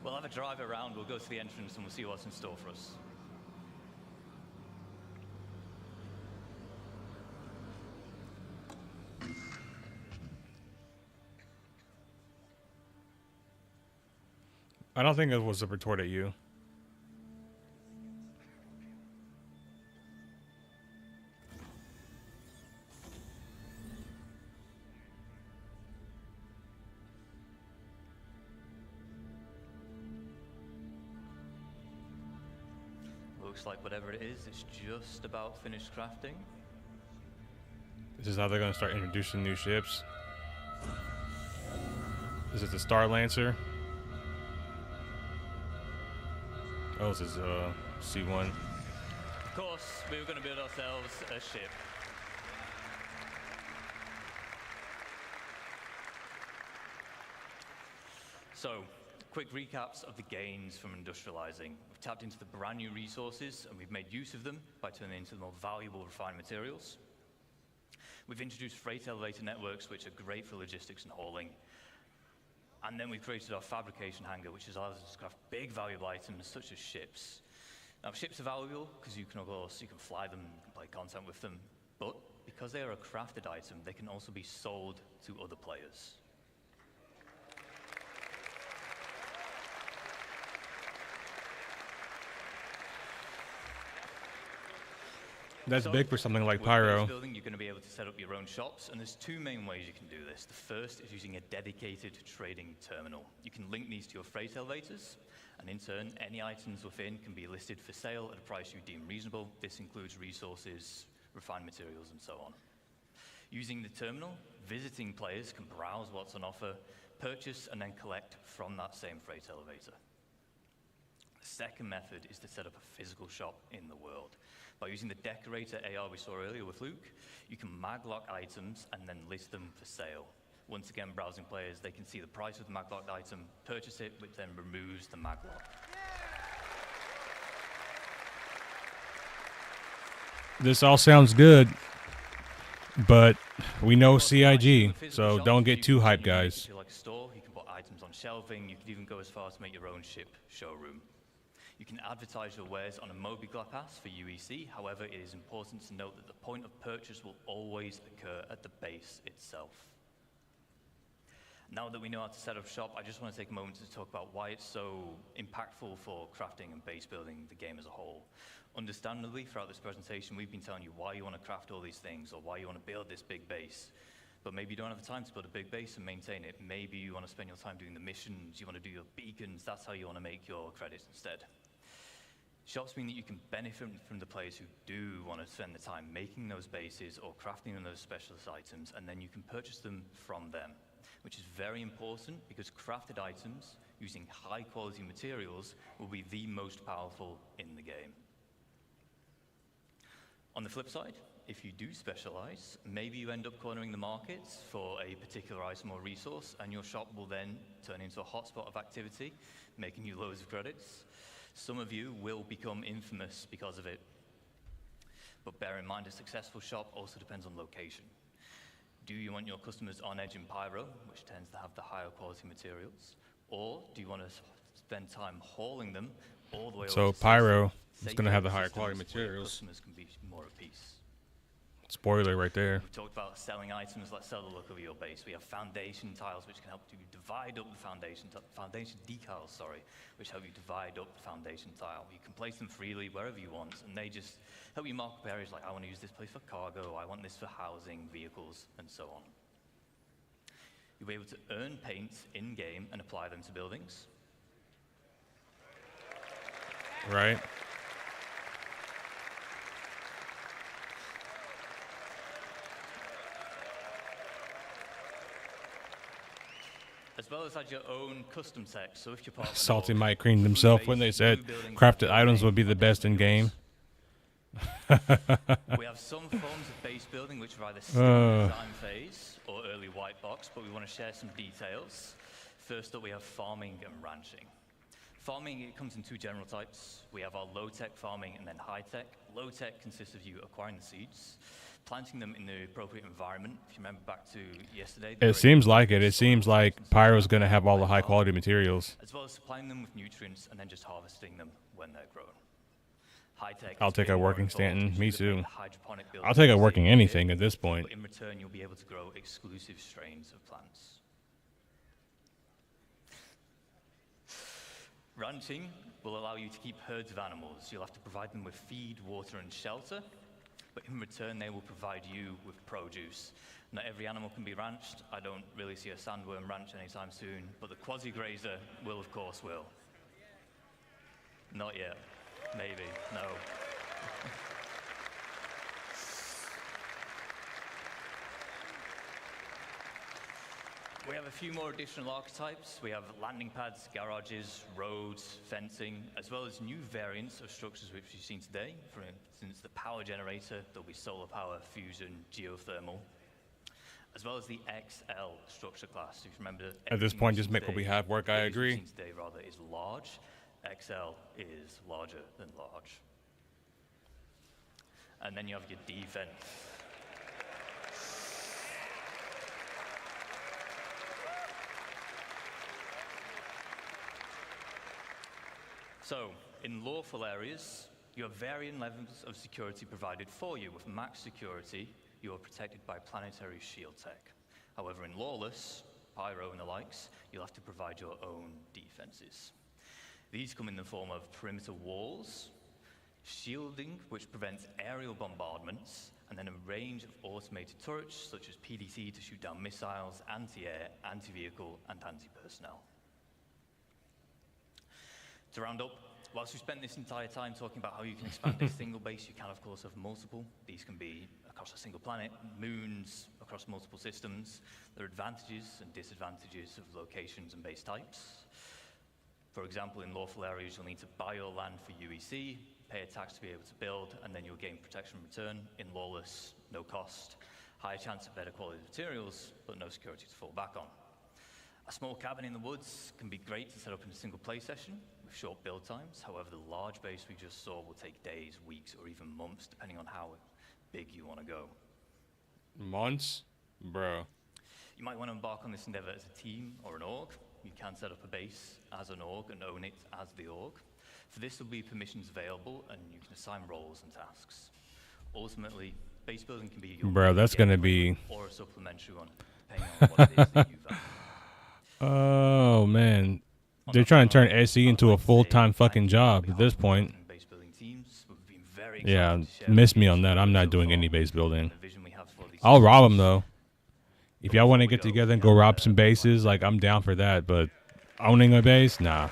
We'll have a drive around, we'll go to the entrance and we'll see what's in store for us. I don't think it was a retort at you. Looks like whatever it is, it's just about finished crafting. This is how they're gonna start introducing new ships. This is the Star-Lancer. Oh, this is C1. Of course, we were going to build ourselves a ship. So, quick recaps of the gains from industrializing. We've tapped into the brand new resources and we've made use of them by turning into the more valuable refined materials. We've introduced freight elevator networks, which are great for logistics and hauling. And then we've created our fabrication hangar, which allows us to craft big valuable items such as ships. Now, ships are valuable because you can fly them, you can play content with them, but because they are a crafted item, they can also be sold to other players. That's big for something like with Pyro. base building, you're going to be able to set up your own shops, and there's two main ways you can do this. The first is using a dedicated trading terminal. You can link these to your freight elevators, and in turn, any items within can be listed for sale at a price you deem reasonable. This includes resources, refined materials, and so on. Using the terminal, visiting players can browse what's on offer, purchase, and then collect from that same freight elevator. The second method is to set up a physical shop in the world. By using the decorator AR we saw earlier with Luke, you can maglock items and then list them for sale. Once again, browsing players, they can see the price of the maglocked item, purchase it, which then removes the maglock. This all sounds good, but we know CIG, so don't get too hyped, guys. If you like a store, you can put items on shelving. You can even go as far as to make your own ship showroom. You can advertise your wares on a Mobi Pass for UEC. However, it is important to note that the point of purchase will always occur at the base itself. Now that we know how to set up shop, I just want to take a moment to talk about why it's so impactful for crafting and base building the game as a whole. Understandably, throughout this presentation, we've been telling you why you want to craft all these things or why you want to build this big base. But maybe you don't have the time to build a big base and maintain it. Maybe you want to spend your time doing the missions, you want to do your beacons, that's how you want to make your credits instead. Shops mean that you can benefit from the players who do want to spend the time making those bases or crafting those specialist items, and then you can purchase them from them, which is very important because crafted items using high quality materials will be the most powerful in the game. On the flip side, if you do specialize, maybe you end up cornering the markets for a particular item or resource, and your shop will then turn into a hotspot of activity, making you loads of credits. Some of you will become infamous because of it. But bear in mind, a successful shop also depends on location. Do you want your customers on edge in Pyro, which tends to have the higher quality materials? Or do you want to spend time hauling them all the way over So to Pyro is safe going to have the systems higher quality where your materials. customers can be more at peace? Spoiler right there. We've talked about selling items. Let's sell the look of your base. We have foundation tiles, which can help you divide up the foundation decals, which help you divide up the foundation tile. You can place them freely wherever you want, and they just help you mark up areas like, I want to use this place for cargo, I want this for housing, vehicles, and so on. You'll be able to earn paint in-game and apply them to buildings. Right. As well as add your own custom text. So if you're part of Salty Mike creamed himself when they said crafted items would be the best in game. We have some forms of base building which are either still in the design phase or early white box, but we want to share some details. First up, we have farming and ranching. Farming, it comes in two general types. We have our low-tech farming and then high-tech. Low-tech consists of you acquiring the seeds, planting them in the appropriate environment. If you remember back to yesterday. It seems like it. It seems like Pyro's going to have all the high quality materials. As well as supplying them with nutrients and then just harvesting them when they're grown. High-tech. I'll take a working Stanton. Me too. I'll take a working anything at this point. But in return, you'll be able to grow exclusive strains of plants. Ranching will allow you to keep herds of animals. You'll have to provide them with feed, water, and shelter, but in return, they will provide you with produce. Not every animal can be ranched. I don't really see a sandworm ranch anytime soon, but the quasi-grazer will, of course, will. Not yet. Maybe. No. We have a few more additional archetypes. We have landing pads, garages, roads, fencing, as well as new variants of structures which you've seen today. For instance, the power generator, there'll be solar power, fusion, geothermal, as well as the XL structure class. If you remember, At this point, just make what we have work. I agree. Today, rather, is large. XL is larger than large. And then you have your defense. So, in lawful areas, you have varying levels of security provided for you. With max security, you are protected by planetary shield tech. However, in lawless, Pyro and the likes, you'll have to provide your own defenses. These come in the form of perimeter walls, shielding, which prevents aerial bombardments, and then a range of automated turrets, such as PDC to shoot down missiles, anti-air, anti-vehicle, and anti-personnel. To round up, whilst we spent this entire time talking about how you can expand a single base, you can, of course, have multiple. These can be across a single planet, moons, across multiple systems. There are advantages and disadvantages of locations and base types. For example, in lawful areas, you'll need to buy your land for UEC, pay a tax to be able to build, and then you'll gain protection in return. In lawless, no cost. Higher chance of better quality materials, but no security to fall back on. A small cabin in the woods can be great to set up in a single play session with short build times. However, the large base we just saw will take days, weeks, or even months, depending on how big you want to go. Months? Bro. You might want to embark on this endeavor as a team or an org. You can set up a base as an org and own it as the org. For this, there will be permissions available, and you can assign roles and tasks. Ultimately, base building can be your Bro, that's going to be... or a supplementary one, depending on what it is that you value. Oh man, they're trying to turn SE into a full-time fucking job at this point. Yeah, miss me on that. I'm not doing any base building. I'll rob them though. If y'all want to get together and go rob some bases, like I'm down for that. But owning a base, nah.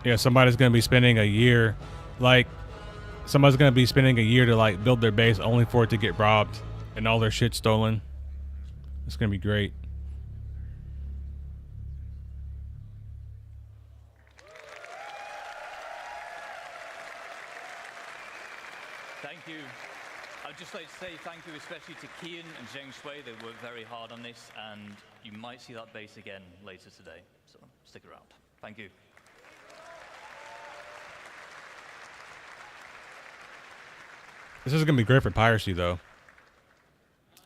Yeah, somebody's gonna be spending a year, like, somebody's gonna be spending a year to like build their base only for it to get robbed and all their shit stolen. It's gonna be great. Thank you. I'd just like to say thank you especially to Kian and Zheng Shui. They worked very hard on this, and you might see that base again later today. So stick around. Thank you. This is gonna be great for piracy, though.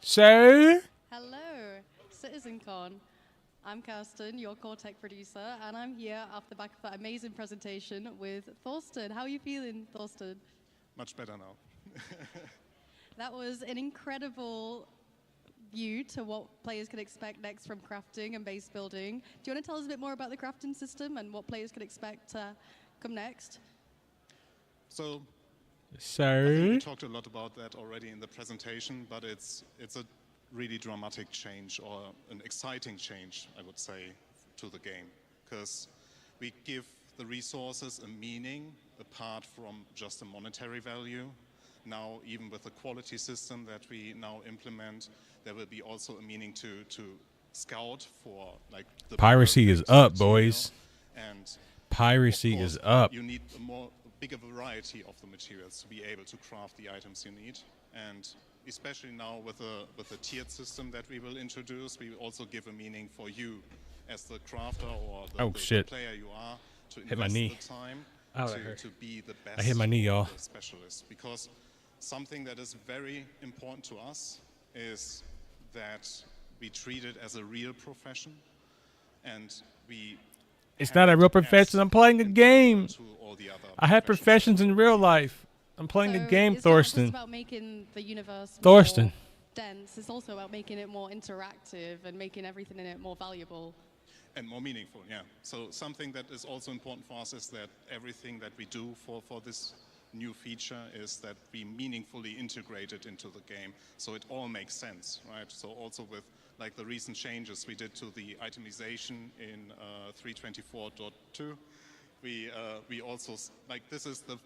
So, hello, CitizenCon. I'm Kirsten, your core tech producer, and I'm here off the back of that amazing presentation with Thorsten. How are you feeling, Thorsten? Much better now. That was an incredible view to what players can expect next from crafting and base building. Do you want to tell us a bit more about the crafting system and what players can expect to come next? So, I Sorry. think we talked a lot about that already in the presentation, but it's a really dramatic change, or an exciting change, I would say, to the game, because we give the resources a meaning apart from just a monetary value. Now, even with the quality system that we now implement, there will be also a meaning to scout for like the Piracy is up, material. boys. And Piracy of course, is up. You need a bigger variety of the materials to be able to craft the items you need. And especially now with the tiered system that we will introduce, we will also give a meaning for you as the crafter or the player you are to Hit my invest knee. the time to be the best I hit my knee, y'all. specialist. Because something that is very important to us is that we treat it as a real profession, and we It's not a real profession. I'm playing a game. I have professions in real life. I'm playing a game, It's not Thorsten. just about making the universe Thorsten. more dense. It's also about making it more interactive and making everything in it more valuable. And more meaningful, yeah. So something that is also important for us is that everything that we do for this new feature is that we meaningfully integrate it into the game, so it all makes sense, right? So also with like the recent changes we did to the itemization in 324.2, we also, like, this is the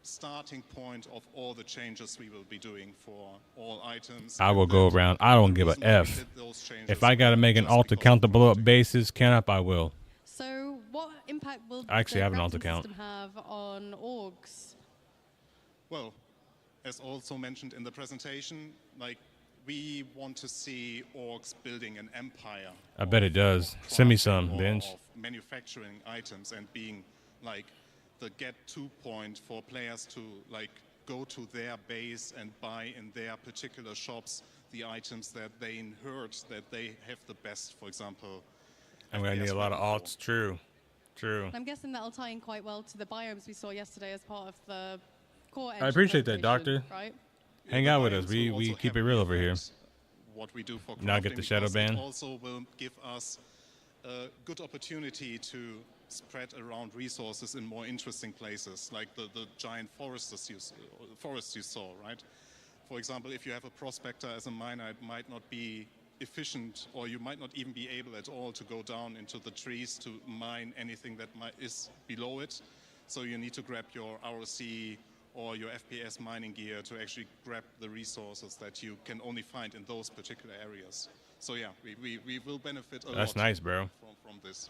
starting point of all the changes we will be doing for all items. I will go around. I don't give a F. If I got to make an alt account to blow up bases, can up, I will. So what impact will I actually the have an alt crafting account. system have on orgs? Well, as also mentioned in the presentation, like, we want to see orgs building an empire. I bet it does. Send me some, or Bench. of manufacturing items and being like the get-to point for players to like go to their base and buy in their particular shops the items that they inherit, that they have the best, for example. I'm going to need a lot of alts. True. True. I'm guessing that'll tie in quite well to the biomes we saw yesterday as part of the core I engine appreciate that, presentation, Doctor. Right? Hang out with us. We keep it real over here. What we do for Now get the shadow because ban. it also will give us a good opportunity to spread around resources in more interesting places, like the giant forests you saw, right? For example, if you have a prospector as a miner, it might not be efficient, or you might not even be able at all to go down into the trees to mine anything that is below it. So you need to grab your ROC or your FPS mining gear to actually grab the resources that you can only find in those particular areas. So yeah, we will benefit a lot. That's nice, bro. From this.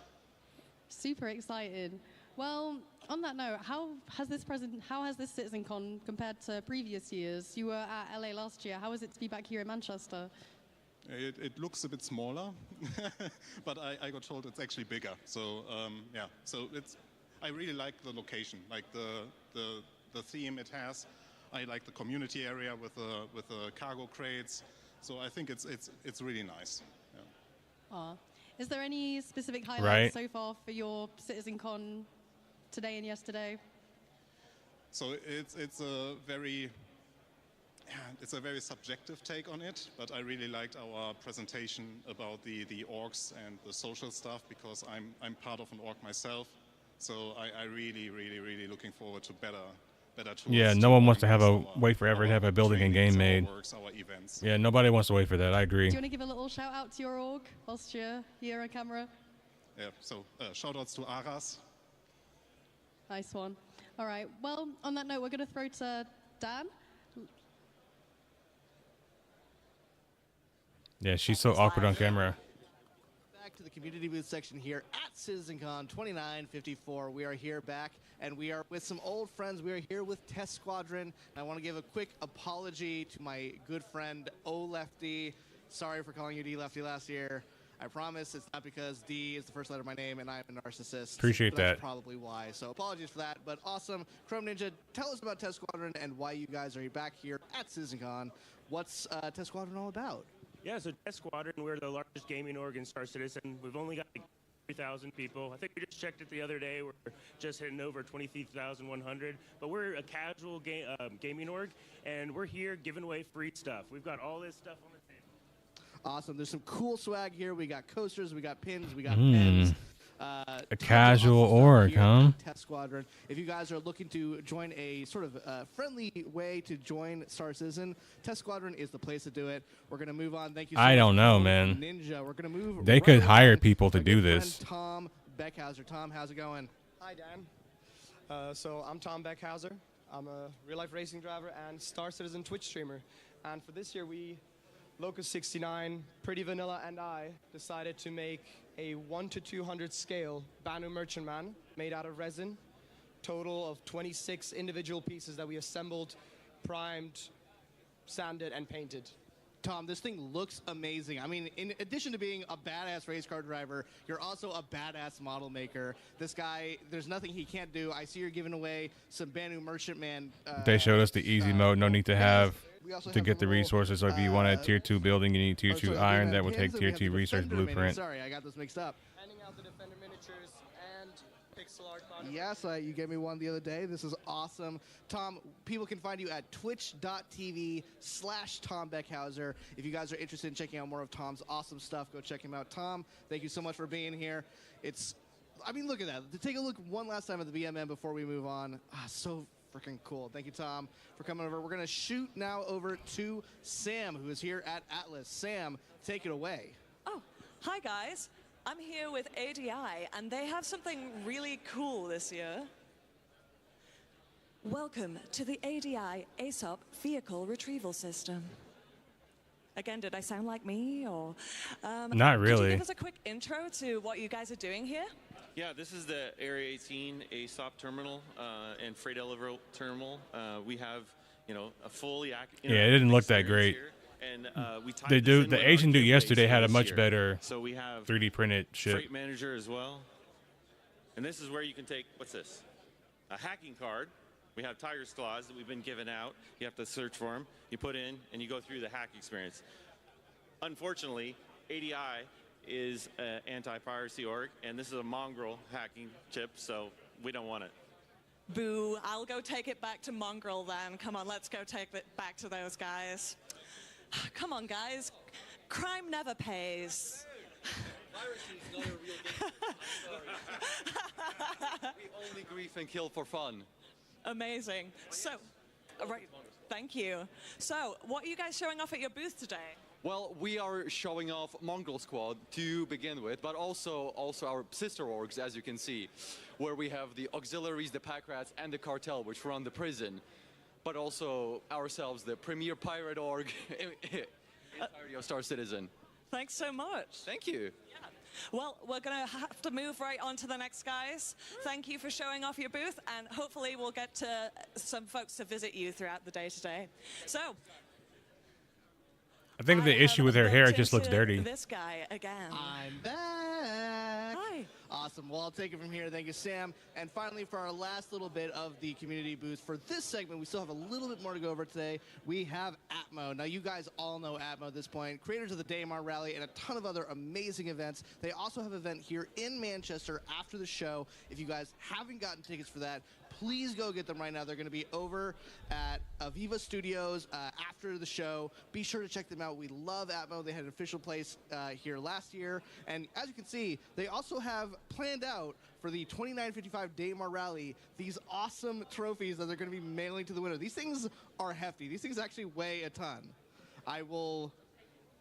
Super excited. Well, on that note, how has this CitizenCon compared to previous years? You were at LA last year. How is it to be back here in Manchester? It looks a bit smaller, but I got told it's actually bigger. So yeah, so I really like the location, like the theme it has. I like the community area with the cargo crates. So I think it's really nice. Yeah. Is there any specific highlights so far for your CitizenCon today and yesterday? So it's a very subjective take on it, but I really liked our presentation about the orgs and the social stuff, because I'm part of an org myself. So I really looking forward to better tools. Yeah, no one wants to wait forever to have a building and game made. Yeah, nobody wants to wait for that. I agree. Do you want to give a little shout out to your org whilst you're here on camera? Yeah, so shout outs to Aras. Nice one. All right, well, on that note, we're going to throw to Dan. Yeah, she's so awkward on camera. Back to the community booth section here at CitizenCon 2954. We are here back, and we are with some old friends. We are here with Test Squadron. I want to give a quick apology to my good friend O Lefty. Sorry for calling you D Lefty last year. I promise it's not because D is the first letter of my name and I'm a narcissist. Appreciate That's that. Probably why. So apologies for that. But awesome. Chrome Ninja, tell us about Test Squadron and why you guys are back here at CitizenCon. What's Test Squadron all about? Yeah, so Test Squadron, we're the largest gaming org in Star Citizen. We've only got like 3,000 people. I think we just checked it the other day. We're just hitting over 23,100. But we're a casual gaming org, and we're here giving away free stuff. We've got all this stuff on the table. Awesome. There's some cool swag here. We got coasters, we got pins, we got pens. A casual org, huh? Test Squadron. If you guys are looking to join a sort of friendly way to join Star Citizen, Test Squadron is the place to do it. We're going to move on. Thank you so much. I don't know, man. Ninja. We're going to move. They could hire people to do this. Tom Beckhauser. Tom, how's it going? Hi, Dan. So I'm Tom Beckhauser. I'm a real-life racing driver and Star Citizen Twitch streamer. And for this year, Locust69, Pretty Vanilla, and I decided to make a 1 to 200 scale Banu Merchantman made out of resin. Total of 26 individual pieces that we assembled, primed, sanded, and painted. Tom, this thing looks amazing. I mean, in addition to being a badass race car driver, you're also a badass model maker. This guy, there's nothing he can't do. I see you're giving away some Banu Merchantman. They showed us the easy mode. No need to have to get the resources. So if you want a tier 2 building, you need tier 2 iron. That will take tier 2 research blueprint. Sorry, I got this mixed up. Handing out the Defender miniatures and pixel art. Yes, you gave me one the other day. This is awesome. Tom, people can find you at twitch.tv/Tom Beckhauser. If you guys are interested in checking out more of Tom's awesome stuff, go check him out. Tom, thank you so much for being here. I mean, look at that. To take a look one last time at the VMM before we move on. So freaking cool. Thank you, Tom, for coming over. We're going to shoot now over to Sam, who is here at Atlas. Sam, take it away. Oh, hi, guys. I'm here with ADI, and they have something really cool this year. Welcome to the ADI ASOP Vehicle Retrieval System. Again, did I sound like me, or? Not really. Could you give us a quick intro to what you guys are doing here? Yeah, this is the Area 18 ASOP terminal and freight elevator terminal. We have, a fully yeah, it didn't look that great. And the Asian dude yesterday had a much year. better So we have 3D printed ship. Freight manager as well. And this is where you can take, what's this? A hacking card. We have Tiger's Claws that we've been given out. You have to search for them. You put in, and you go through the hack experience. Unfortunately, ADI is an anti-piracy org, and this is a mongrel hacking chip, so we don't want it. Boo, I'll go take it back to Mongrel then. Come on, let's go take it back to those guys. Come on, guys. Crime never pays. Piracy is not a real game. Sorry. We only grief and kill for fun. Amazing. So, right. Thank you. So, what are you guys showing off at your booth today? Well, we are showing off Mongol Squad to begin with, but also our sister orgs, as you can see, where we have the auxiliaries, the pack rats, and the cartel, which run the prison, but also ourselves, the premier pirate org, entirety of Star Citizen. Thanks so much. Thank you. Yeah. Well, we're going to have to move right on to the next guys. Thank you for showing off your booth, and hopefully we'll get to some folks to visit you throughout the day today. So, I think the issue with her hair just looks dirty. this guy again. I'm back. Hi. Awesome. Well, I'll take it from here. Thank you, Sam. And finally, for our last little bit of the community booth, for this segment, we still have a little bit more to go over today. We have Atmo. Now, you guys all know Atmo at this point, creators of the Daymar Rally and a ton of other amazing events. They also have an event here in Manchester after the show. If you guys haven't gotten tickets for that, please go get them right now. They're going to be over at Aviva Studios after the show. Be sure to check them out. We love Atmo. They had an official place here last year. And as you can see, they also have planned out for the 2955 Daymar Rally these awesome trophies that they're going to be mailing to the winner. These things are hefty. These things actually weigh a ton. I will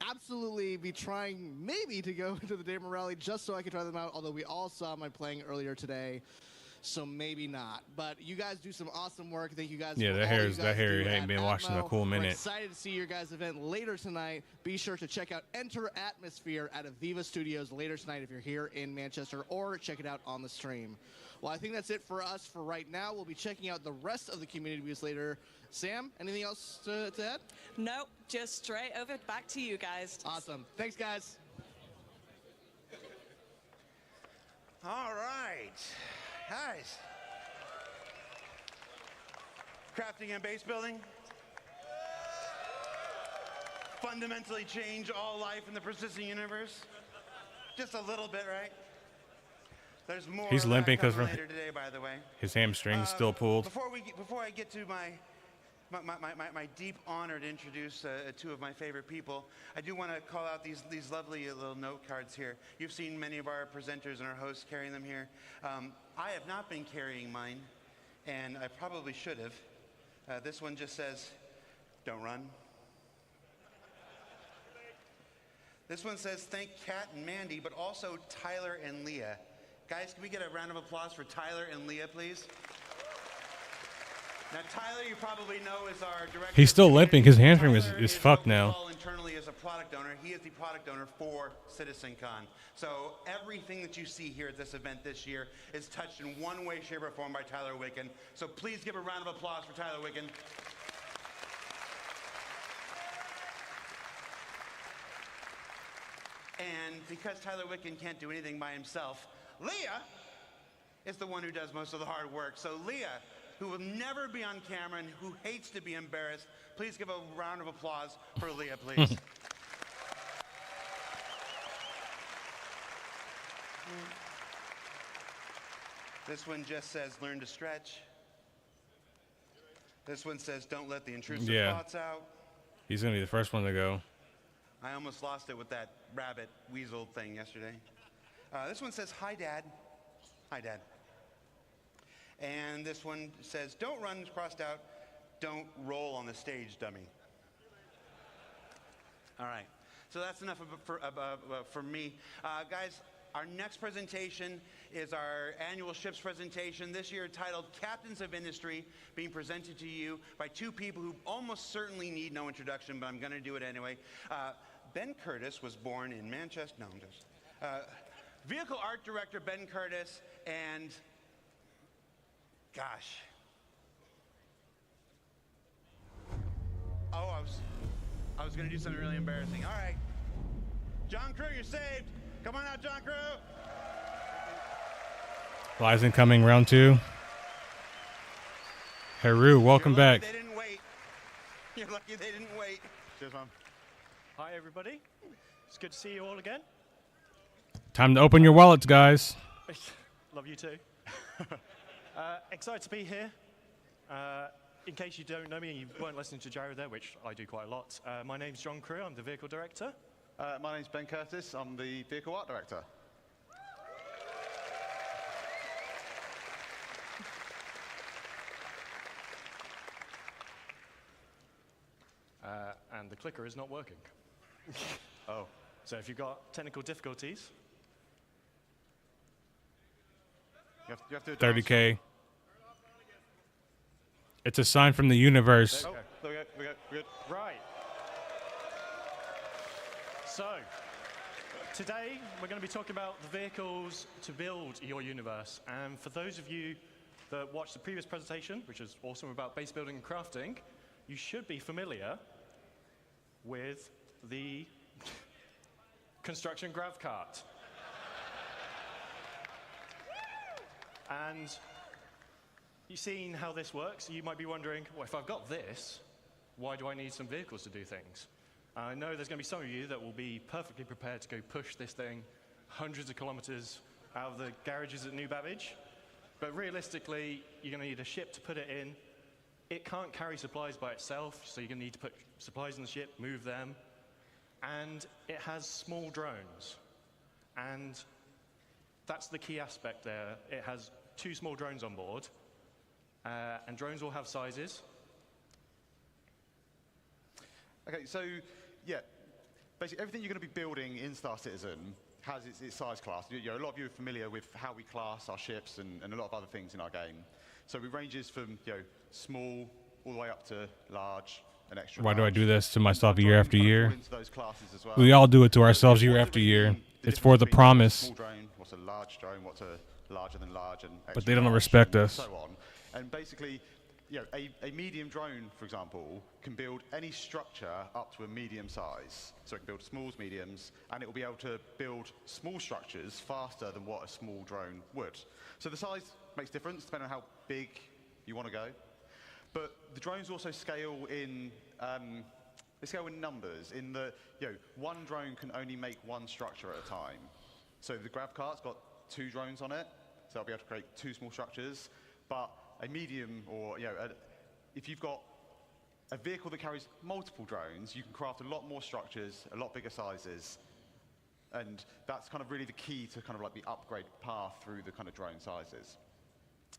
absolutely be trying maybe to go to the Daymar Rally just so I can try them out, although we all saw my playing earlier today. So maybe not, but you guys do some awesome work. Thank you guys. Yeah, that hair ain't been washed in a cool minute. We're excited to see your guys' event later tonight. Be sure to check out Enter Atmosphere at Aviva Studios later tonight if you're here in Manchester, or check it out on the stream. Well, I think that's it for us for right now. We'll be checking out the rest of the community booths later. Sam, anything else to add? Nope, just straight over back to you guys. Awesome. Thanks, guys. All right. Guys, crafting and base building fundamentally change all life in the persistent universe. Just a little bit, right? There's more. He's limping because later today, by the way. His hamstring's still pulled. Before I get to my deep honor to introduce two of my favorite people, I do want to call out these lovely little note cards here. You've seen many of our presenters and our hosts carrying them here. I have not been carrying mine, and I probably should have. This one just says, "Don't run." This one says, "Thank Kat and Mandy, but also Tyler and Leah." Guys, can we get a round of applause for Tyler and Leah, please? Now, Tyler, you probably know, is our director. He's still limping. His hamstring is fucked now. Internally as a product owner, he is the product owner for CitizenCon. So everything that you see here at this event this year is touched in one way, shape, or form by Tyler Wicken. So please give a round of applause for Tyler Wicken. And because Tyler Wicken can't do anything by himself, Leah is the one who does most of the hard work. So Leah, who will never be on camera and who hates to be embarrassed, please give a round of applause for Leah, please. This one just says, "Learn to stretch." This one says, "Don't let the intrusive thoughts out." He's going to be the first one to go. I almost lost it with that rabbit weasel thing yesterday. This one says, "Hi, Dad." Hi, Dad. And this one says, "Don't run," crossed out, "Don't roll on the stage, dummy." All right. So that's enough for me. Guys, our next presentation is our annual ships presentation, this year titled Captains of Industry, being presented to you by two people who almost certainly need no introduction, but I'm going to do it anyway. Ben Curtis was born in Manchester. No, I'm just. Vehicle art director Ben Curtis, and gosh. Oh, I was going to do something really embarrassing. All right. John Crew, you're saved. Come on out, John Crew. Lies incoming, round two. Haru, welcome back. They didn't wait. You're lucky they didn't wait. Cheers, man. Hi, everybody. It's good to see you all again. Time to open your wallets, guys. Love you too. Excited to be here. In case you don't know me and you weren't listening to Jared there, which I do quite a lot, my name's John Crew. I'm the vehicle director. My name's Ben Curtis. I'm the vehicle art director. and the clicker is not working. Oh. So if you've got technical difficulties, you have to 30K. It's a sign from the universe. Oh, there we go. We're good. Right. So, today we're going to be talking about the vehicles to build your universe. And for those of you that watched the previous presentation, which is awesome about base building and crafting, you should be familiar with the construction grav cart. And you've seen how this works. You might be wondering, well, if I've got this, why do I need some vehicles to do things? I know there's going to be some of you that will be perfectly prepared to go push this thing hundreds of kilometers out of the garages at New Babbage. But realistically, you're going to need a ship to put it in. It can't carry supplies by itself, so you're going to need to put supplies in the ship, move them. And it has small drones. And that's the key aspect there. It has 2 small drones on board. And drones will have sizes. Okay, so, yeah, basically everything you're going to be building in Star Citizen has its size class. A lot of you are familiar with how we class our ships and a lot of other things in our game. So it ranges from small all the way up to large and extra Why large. do I do this to myself year after year? Into those classes as well. We all do it to ourselves year after year. It's for the promise. Small drone, what's a large drone, what's a larger than large, and extra But they don't large, respect and us. so on. And basically, a medium drone, for example, can build any structure up to a medium size. So it can build smalls, mediums, and it will be able to build small structures faster than what a small drone would. So the size makes difference depending on how big you want to go. But the drones also scale in numbers. In the one drone can only make one structure at a time. So the grav cart's got 2 drones on it, so they'll be able to create 2 small structures. But a medium, or if you've got a vehicle that carries multiple drones, you can craft a lot more structures, a lot bigger sizes, and that's kind of really the key to kind of like the upgrade path through the kind of drone sizes.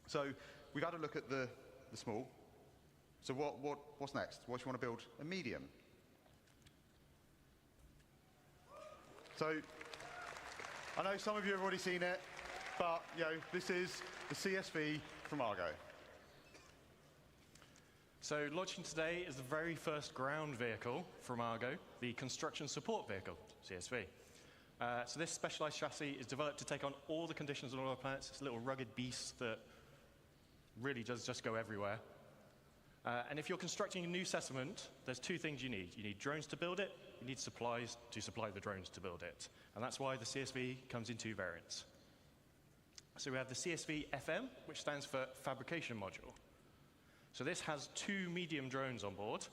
So we've had a look at the small. So what's next? What do you want to build? A medium. So I know some of you have already seen it, but this is the CSV from Argo. So launching today is the very first ground vehicle from Argo, the Construction Support Vehicle, CSV. So this specialized chassis is developed to take on all the conditions on all our planets. It's a little rugged beast that really does just go everywhere. And if you're constructing a new settlement, there's 2 things you need. You need drones to build it, you need supplies to supply the drones to build it. And that's why the CSV comes in 2 variants. So we have the CSV FM, which stands for Fabrication Module. So this has 2 medium drones on board,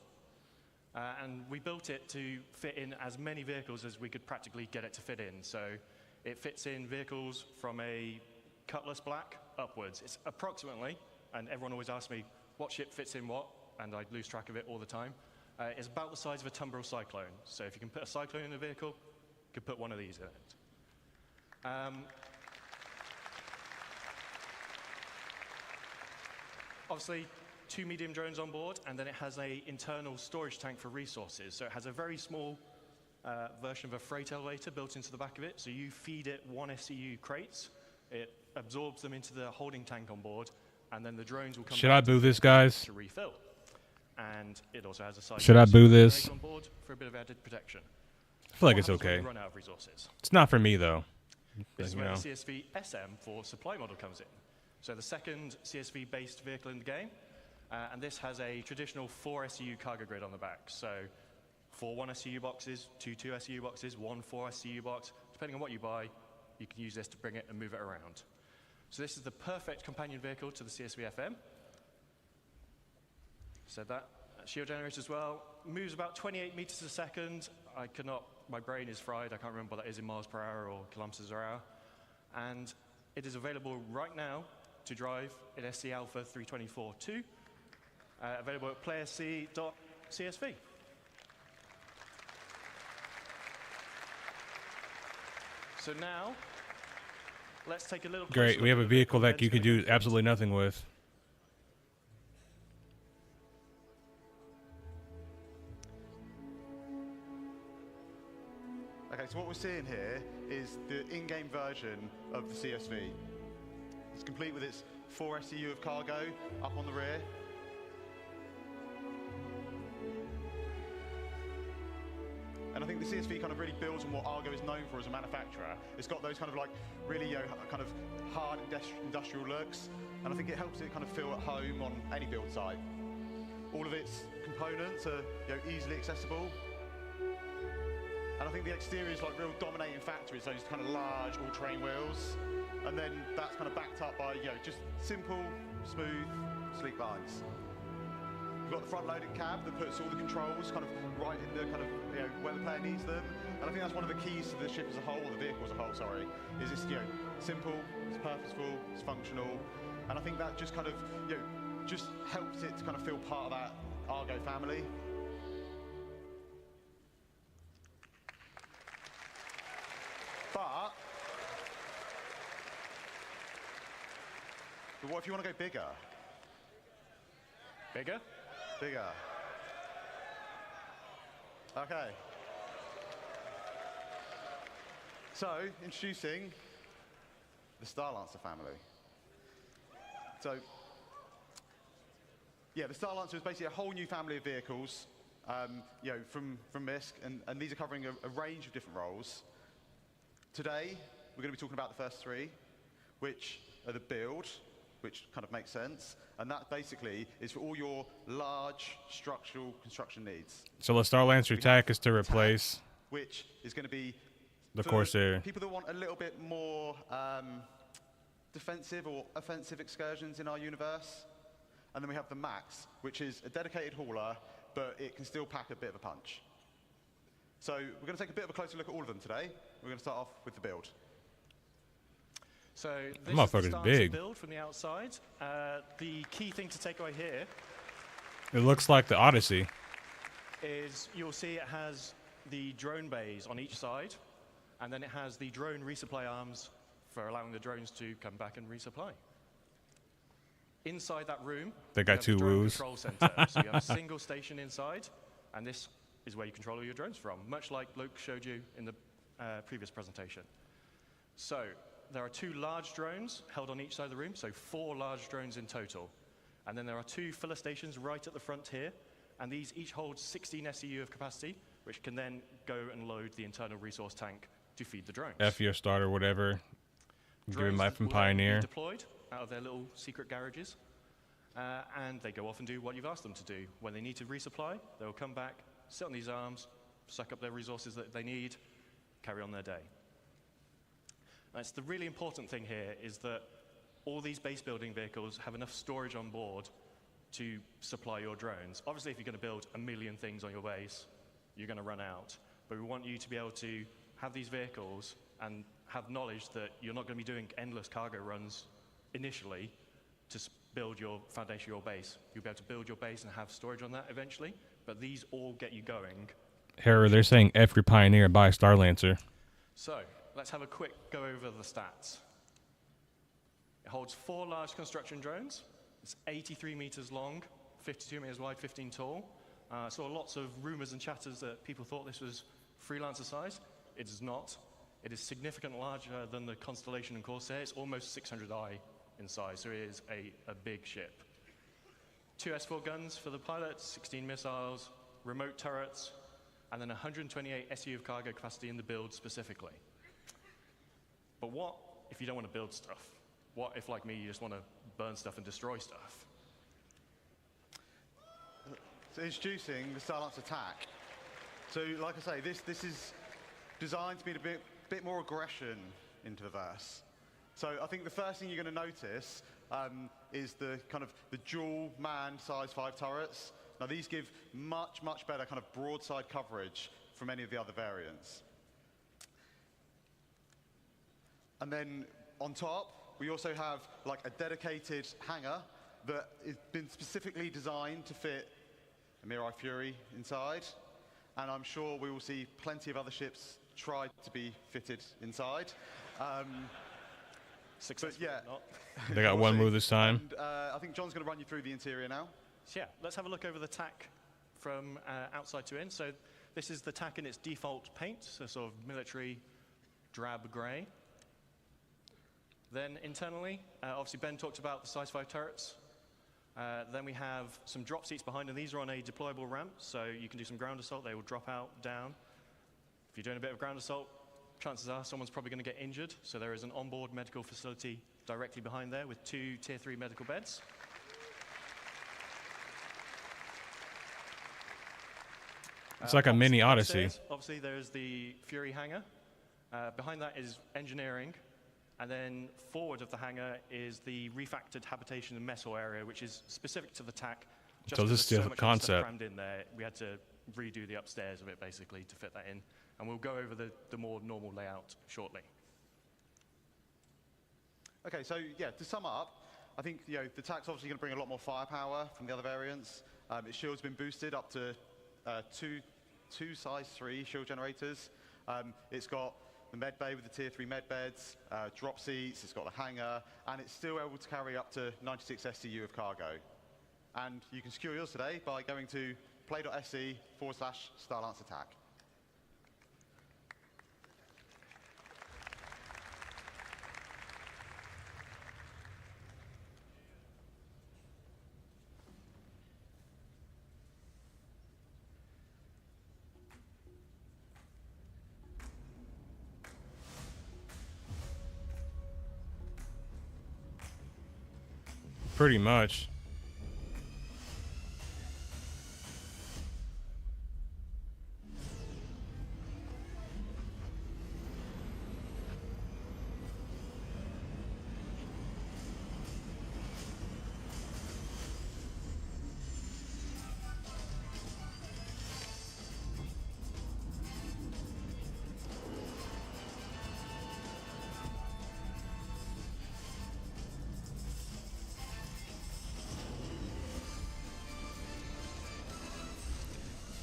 and we built it to fit in as many vehicles as we could practically get it to fit in. So it fits in vehicles from a Cutlass Black upwards. It's approximately, and everyone always asks me, what ship fits in what, and I lose track of it all the time. It's about the size of a Tumbril Cyclone. So if you can put a Cyclone in a vehicle, you could put one of these in it. Obviously, 2 medium drones on board, and then it has an internal storage tank for resources. So it has a very small version of a freight elevator built into the back of it. So you feed it 1 SCU crates, it absorbs them into the holding tank on board, and then the drones will come Should I boo this, guys? to refill. And it also has a side Should I boo this? on board for a bit of added protection. I feel like What it's happens when okay. you run out of resources? It's not for me, though. This is You where know. the CSV SM for supply model comes in. So the second CSV-based vehicle in the game, and this has a traditional 4 SCU cargo grid on the back. So 4 1 SCU boxes, 2 2 SCU boxes, 1 4 SCU box. Depending on what you buy, you can use this to bring it and move it around. So this is the perfect companion vehicle to the CSV FM. Said that. Shield generator as well. Moves about 28 meters a second. My brain is fried. I can't remember what that is in miles per hour or kilometers per hour. And it is available right now to drive in SC Alpha 324.2. Available at playerc.csv. So now, let's take a little closer Great. We have look a at the vehicle that that's you could gonna do absolutely nothing with. Okay, so what we're seeing here is the in-game version of the CSV. It's complete with its 4 SCU of cargo up on the rear. And I think the CSV kind of really builds on what Argo is known for as a manufacturer. It's got those kind of like really kind of hard industrial looks, and I think it helps it kind of feel at home on any build site. All of its components are easily accessible. And I think the exterior is like real dominating factor. It's those kind of large all-terrain wheels, and then that's kind of backed up by just simple, smooth, sleek lines. We've got the front-loaded cab that puts all the controls kind of right in the kind of where the player needs them, and I think that's one of the keys to the ship as a whole, or the vehicle as a whole. Sorry, is it's simple, it's purposeful, it's functional, and I think that just kind of just helps it to kind of feel part of that Argo family. But what if you want to go bigger? Bigger? Bigger. Okay. So, introducing the STAR-Lancer family. So, yeah, the STAR-Lancer is basically a whole new family of vehicles, from MISC, and these are covering a range of different roles. Today, we're going to be talking about the first 3, which are the build, which kind of makes sense, and that basically is for all your large structural construction needs. So the STAR-Lancer attack is to replace, which is going to be the for Corsair. People that want a little bit more defensive or offensive excursions in our universe. And then we have the Max, which is a dedicated hauler, but it can still pack a bit of a punch. So we're going to take a bit of a closer look at all of them today. We're going to start off with the build. So That this is motherfucker's the starter big. build from the outside. The key thing to take away here It looks like the Odyssey. is you'll see it has the drone bays on each side, and then it has the drone resupply arms for allowing the drones to come back and resupply. Inside that room, They got you have two the drone woos. control center. So you have a single station inside, and this is where you control all your drones from, much like Luke showed you in the previous presentation. So there are 2 large drones held on each side of the room, so 4 large drones in total. And then there are 2 filler stations right at the front here, and these each hold 16 SCU of capacity, which can then go and load the internal resource tank to feed the drones. F your starter, whatever. Given Drones life from will then Pioneer. be deployed out of their little secret garages, and they go off and do what you've asked them to do. When they need to resupply, they will come back, sit on these arms, suck up their resources that they need, carry on their day. That's the really important thing here, is that all these base building vehicles have enough storage on board to supply your drones. Obviously, if you're going to build 1 million things on your base, you're going to run out. But we want you to be able to have these vehicles and have knowledge that you're not going to be doing endless cargo runs initially to build your foundation, your base. You'll be able to build your base and have storage on that eventually, but these all get you going. Harry, they're saying F your Pioneer, buy a STAR-Lancer. So, let's have a quick go over the stats. It holds 4 large construction drones. It's 83 meters long, 52 meters wide, 15 tall. Saw lots of rumors and chatters that people thought this was freelancer size. It is not. It is significantly larger than the Constellation and Corsair. It's almost 600i in size, so it is a big ship. 2 S4 guns for the pilots, 16 missiles, remote turrets, and then 128 SU of cargo capacity in the build specifically. But what if you don't want to build stuff? What if, like me, you just want to burn stuff and destroy stuff? So introducing the STAR-Lancer attack. So like I say, this is designed to be a bit more aggression into the verse. So I think the first thing you're going to notice is the kind of the dual man size 5 turrets. Now these give much better kind of broadside coverage from any of the other variants. And then on top, we also have like a dedicated hangar that has been specifically designed to fit a Mirai Fury inside. And I'm sure we will see plenty of other ships try to be fitted inside. Successful, yeah. not. They got one move this time. And, I think John's going to run you through the interior now. So yeah, let's have a look over the tack from outside to in. So This is the TAC in its default paint, so sort of military drab grey. Then internally, obviously Ben talked about the size 5 turrets. Then we have some drop seats behind, and these are on a deployable ramp, so you can do some ground assault. They will drop out, down. If you're doing a bit of ground assault, chances are someone's probably going to get injured, so there is an onboard medical facility directly behind there with 2 Tier 3 medical beds. It's like a mini Odyssey. Obviously, there's the Fury hangar. Behind that is engineering. And then forward of the hangar is the refactored habitation and mess hall area, which is specific to the TAC. Just So this is the much stuff concept. crammed in there. We had to redo the upstairs of it, basically, to fit that in. And we'll go over the more normal layout shortly. Okay, so yeah, to sum up, I think the TAC's obviously going to bring a lot more firepower from the other variants. Its shield's been boosted up to two size 3 shield generators. It's got the med bay with the Tier 3 med beds, drop seats, it's got the hangar, and it's still able to carry up to 96 STU of cargo. And you can secure yours today by going to play.se/STAR-LLVH attack. Pretty much.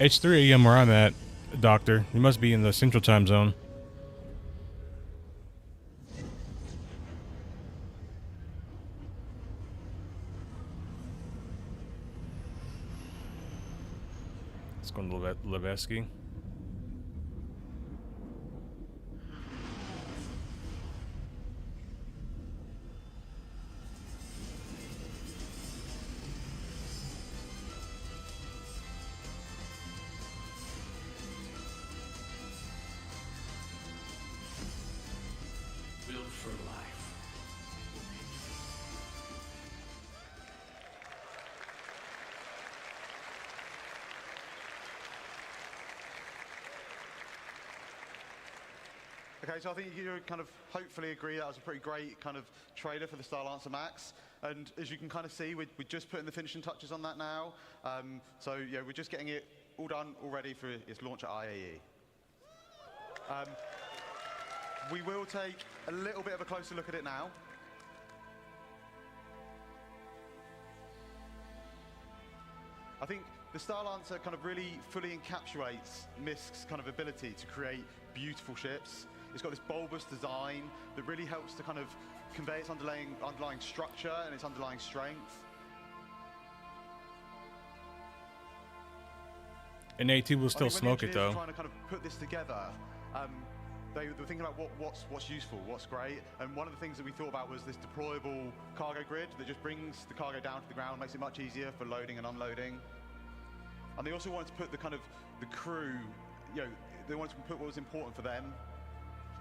It's 3 a.m. where I'm at, Doctor. You must be in the Central Time Zone. Let's go to Levesky. Built for life. Okay, so I think you kind of hopefully agree that was a pretty great kind of trailer for the STAR-LLVH Max. And as you can kind of see, we're just putting the finishing touches on that now. So yeah, we're just getting it all done, all ready for its launch at IAE. We will take a little bit of a closer look at it now. I think the STAR-LLVH kind of really fully encapsulates MISC's kind of ability to create beautiful ships. It's got this bulbous design that really helps to kind of convey its underlying structure and its underlying strength. And AT will still smoke it though. Trying to kind of put this together, they were thinking about what's useful, what's great, and one of the things that we thought about was this deployable cargo grid that just brings the cargo down to the ground, makes it much easier for loading and unloading. And they also wanted to put the kind of the crew, they wanted to put what was important for them.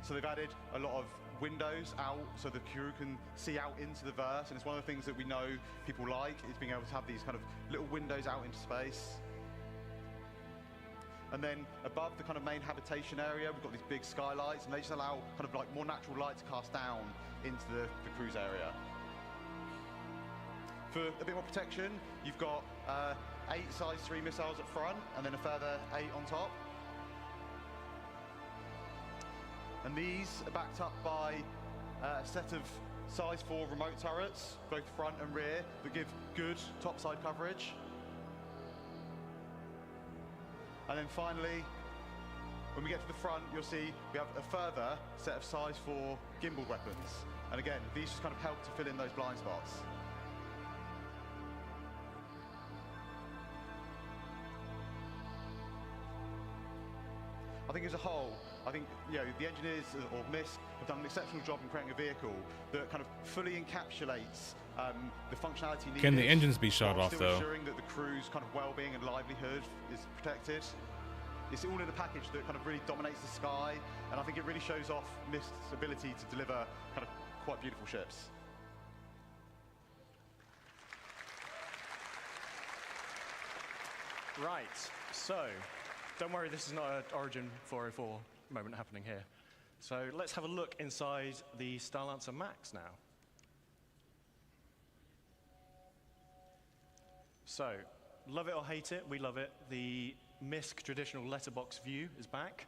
So they've added a lot of windows out so the crew can see out into the verse, and it's one of the things that we know people like, is being able to have these kind of little windows out into space. And then above the kind of main habitation area, we've got these big skylights, and they just allow kind of like more natural light to cast down into the cruise area. For a bit more protection, you've got 8 size 3 missiles up front, and then a further 8 on top. And these are backed up by a set of size 4 remote turrets, both front and rear, that give good topside coverage. And then finally, when we get to the front, you'll see we have a further set of size 4 gimbal weapons. And again, these just kind of help to fill in those blind spots. I think as a whole, I think the engineers or MISC have done an exceptional job in creating a vehicle that kind of fully encapsulates the functionality needed. Can the engines be shut while off still though? ensuring that the crew's kind of well-being and livelihood is protected. It's all in a package that kind of really dominates the sky, and I think it really shows off MISC's ability to deliver kind of quite beautiful ships. Right, so don't worry, this is not an Origin 404 moment happening here. So let's have a look inside the STAR-LLVH Max now. So, love it or hate it, we love it. The MISC traditional letterbox view is back.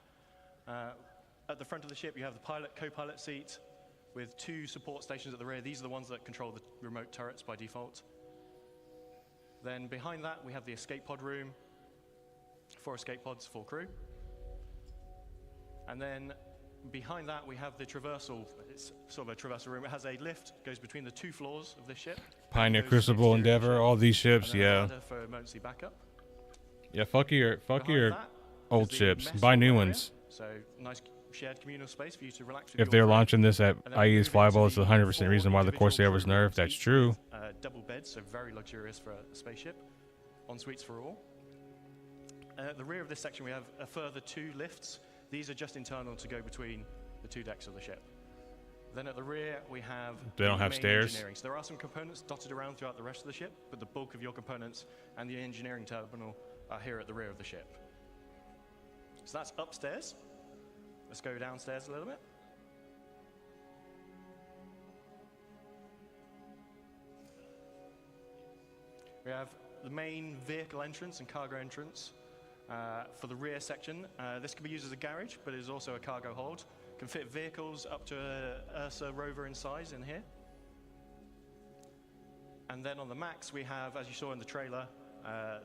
At the front of the ship, you have the pilot, co-pilot seat with 2 support stations at the rear. These are the ones that control the remote turrets by default. Then behind that, we have the escape pod room, 4 escape pods, full crew. And then behind that, we have the traversal. It's sort of a traversal room. It has a lift, goes between the 2 floors of this ship. Pioneer, Crucible, Endeavor, all these ships, yeah. For emergency backup. Yeah, fuck your that old is the ships. mess Buy hall new area. ones. So nice shared communal space for you to relax with If your they're friends. launching this at And then IE's move into Flyable, it's the 100% 4 reason why the individual Corsair was crew nerfed. rooms That's each true. with, double beds, so very luxurious for a spaceship. En suites for all. At the rear of this section, we have a further 2 lifts. These are just internal to go between the 2 decks of the ship. Then at the rear, we have They don't the have main stairs? engineering. So there are some components dotted around throughout the rest of the ship, but the bulk of your components and the engineering terminal are here at the rear of the ship. So that's upstairs. Let's go downstairs a little bit. We have the main vehicle entrance and cargo entrance for the rear section. This can be used as a garage, but it is also a cargo hold. Can fit vehicles up to a Ursa rover in size in here. And then on the Max, we have, as you saw in the trailer,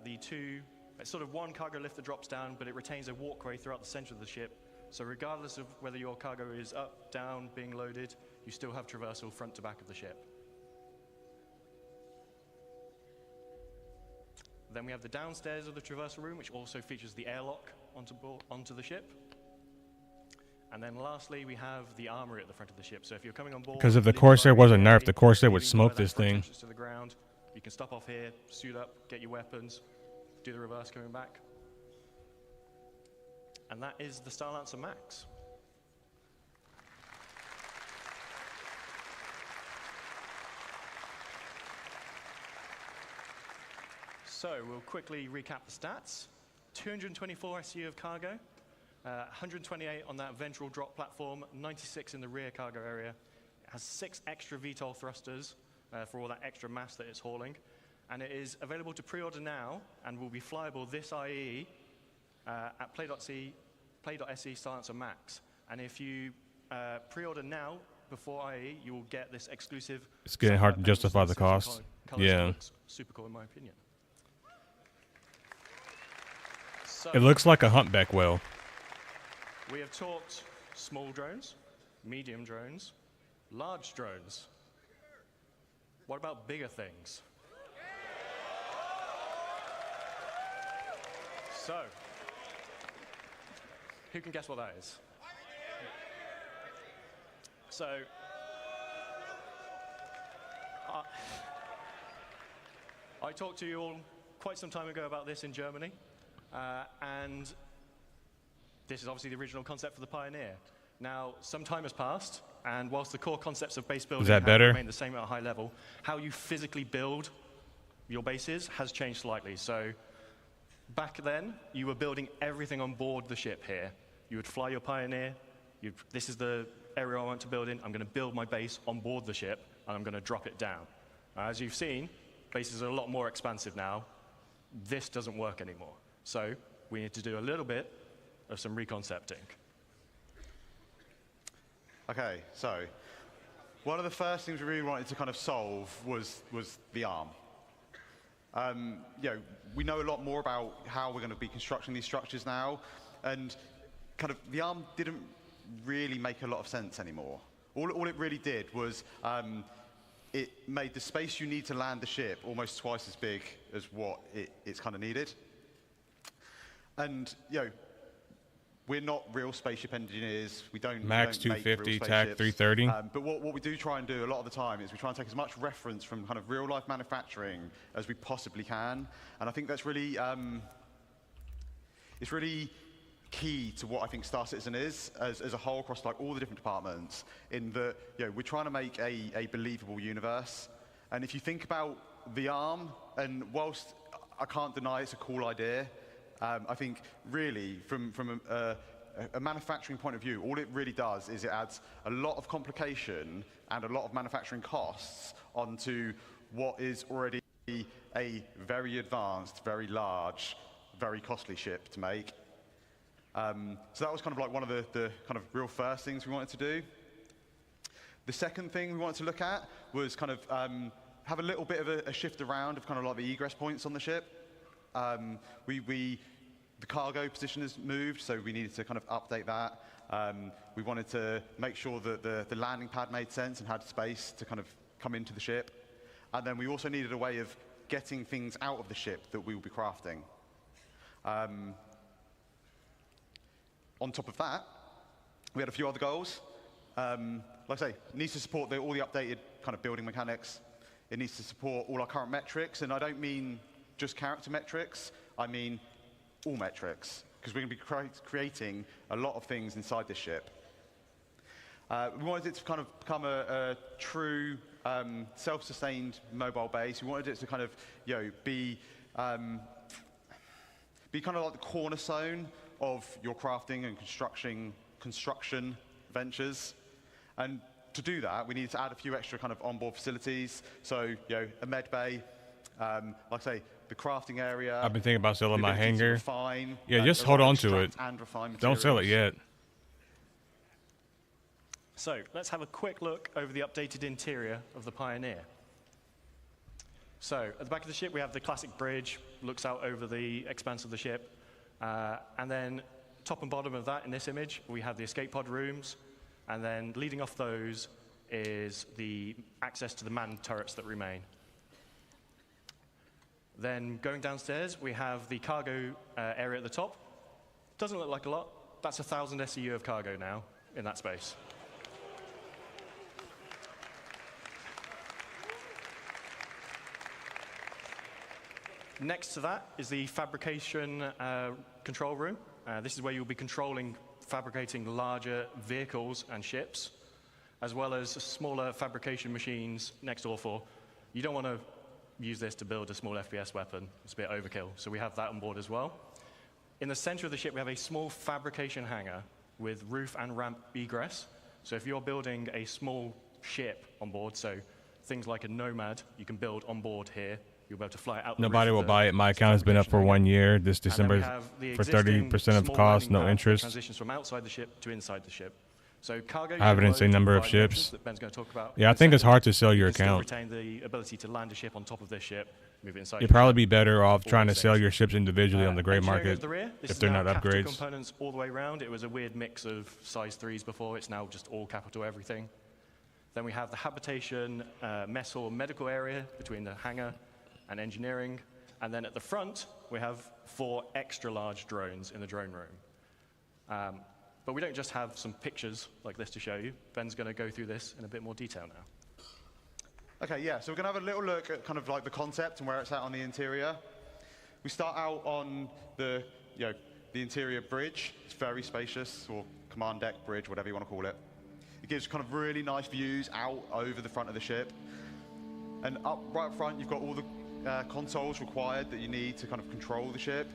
the 2, it's sort of 1 cargo lift that drops down, but it retains a walkway throughout the center of the ship. So regardless of whether your cargo is up, down, being loaded, you still have traversal front to back of the ship. Then we have the downstairs of the traversal room, which also features the airlock onto the ship. And then lastly, we have the armory at the front of the ship. So if you're coming on board... Because if the Corsair wasn't nerfed, the Corsair would smoke this thing. To the ground, you can stop off here, suit up, get your weapons, do the reverse coming back. And that is the STAR-LLVH Max. So we'll quickly recap the stats. 224 SU of cargo, 128 on that ventral drop platform, 96 in the rear cargo area. It has 6 extra VTOL thrusters for all that extra mass that it's hauling. And it is available to pre-order now and will be flyable this IE at play.se STAR-LLVH Max. And if you pre-order now before IE, you will get this exclusive... It's getting hard to justify the cost. Yeah. Super cool in my opinion. So, It looks like a humpback whale. we have talked small drones, medium drones, large drones. What about bigger things? So, who can guess what that is? So, I talked to you all quite some time ago about this in Germany, and this is obviously the original concept for the Pioneer. Now, some time has passed, and whilst the core concepts of base building have remained the same at a high level, how you physically build your bases has changed slightly. So, back then, you were building everything on board the ship here. You would fly your Pioneer, this is the area I want to build in, I'm going to build my base on board the ship, and I'm going to drop it down. As you've seen, bases are a lot more expansive now. This doesn't work anymore. So, we need to do a little bit of some reconcepting. Okay, so one of the first things we really wanted to kind of solve was the arm. We know a lot more about how we're going to be constructing these structures now, and kind of the arm didn't really make a lot of sense anymore. All it really did was it made the space you need to land the ship almost twice as big as what it's kind of needed. And we're not real spaceship engineers. We don't Max we don't make 250, real TAC spaceships. 330. But what we do try and do a lot of the time is we try and take as much reference from kind of real life manufacturing as we possibly can. And I think that's really, it's really key to what I think Star Citizen is as a whole across like all the different departments, in that, you know, we're trying to make a believable universe. And if you think about the ARM, and whilst I can't deny it's a cool idea, I think really from a manufacturing point of view, all it really does is it adds a lot of complication and a lot of manufacturing costs onto what is already a very advanced, very large, very costly ship to make. So that was kind of like one of the kind of real first things we wanted to do. The second thing we wanted to look at was kind of have a little bit of a shift around of kind of like the egress points on the ship. The cargo position has moved, so we needed to kind of update that. We wanted to make sure that the landing pad made sense and had space to kind of come into the ship. And then we also needed a way of getting things out of the ship that we will be crafting. On top of that, we had a few other goals. Like I say, it needs to support all the updated kind of building mechanics. It needs to support all our current metrics, and I don't mean just character metrics, I mean all metrics, because we're going to be creating a lot of things inside this ship. We wanted it to kind of become a true self-sustained mobile base. We wanted it to kind of, you know, be kind of like the cornerstone of your crafting and construction ventures. And to do that, we needed to add a few extra kind of onboard facilities. So, you know, a med bay, like I say, the crafting area. I've been thinking about selling my hangar. Refine, yeah, just hold on to it. Don't sell it yet. So let's have a quick look over the updated interior of the Pioneer. So at the back of the ship, we have the classic bridge, looks out over the expanse of the ship. And then top and bottom of that in this image, we have the escape pod rooms. And then leading off those is the access to the manned turrets that remain. Then going downstairs, we have the cargo area at the top. Doesn't look like a lot. That's 1,000 SEU of cargo now in that space. Next to that is the fabrication control room. This is where you'll be fabricating larger vehicles and ships, as well as smaller fabrication machines next door for. You don't want to use this to build a small FPS weapon. It's a bit overkill, so we have that on board as well. In the center of the ship, we have a small fabrication hangar with roof and ramp egress. So if you're building a small ship on board, so things like a Nomad, you can build on board here. You'll be able to fly out. Nobody will buy it. My account has been up for 1 year. This December for 30% of cost, no interest. Transitions from outside the ship to inside the ship. So cargo. I have an insane number of ships. That Ben's going to talk about. Yeah, I think it's hard to sell your account. Retain the ability to land a ship on top of this ship, move it inside. You'd probably be better off trying to sell your ships individually on the gray market if they're not upgrades. Components all the way around. It was a weird mix of size 3s before. It's now just all capital everything. Then we have the habitation, mess hall, medical area between the hangar and engineering. And then at the front, we have 4 extra large drones in the drone room. But we don't just have some pictures like this to show you. Ben's going to go through this in a bit more detail now. Okay, yeah, so we're going to have a little look at kind of like the concept and where it's at on the interior. We start out on the interior bridge. It's very spacious, or command deck bridge, whatever you want to call it. It gives kind of really nice views out over the front of the ship. And right up front, you've got all the consoles required that you need to kind of control the ship,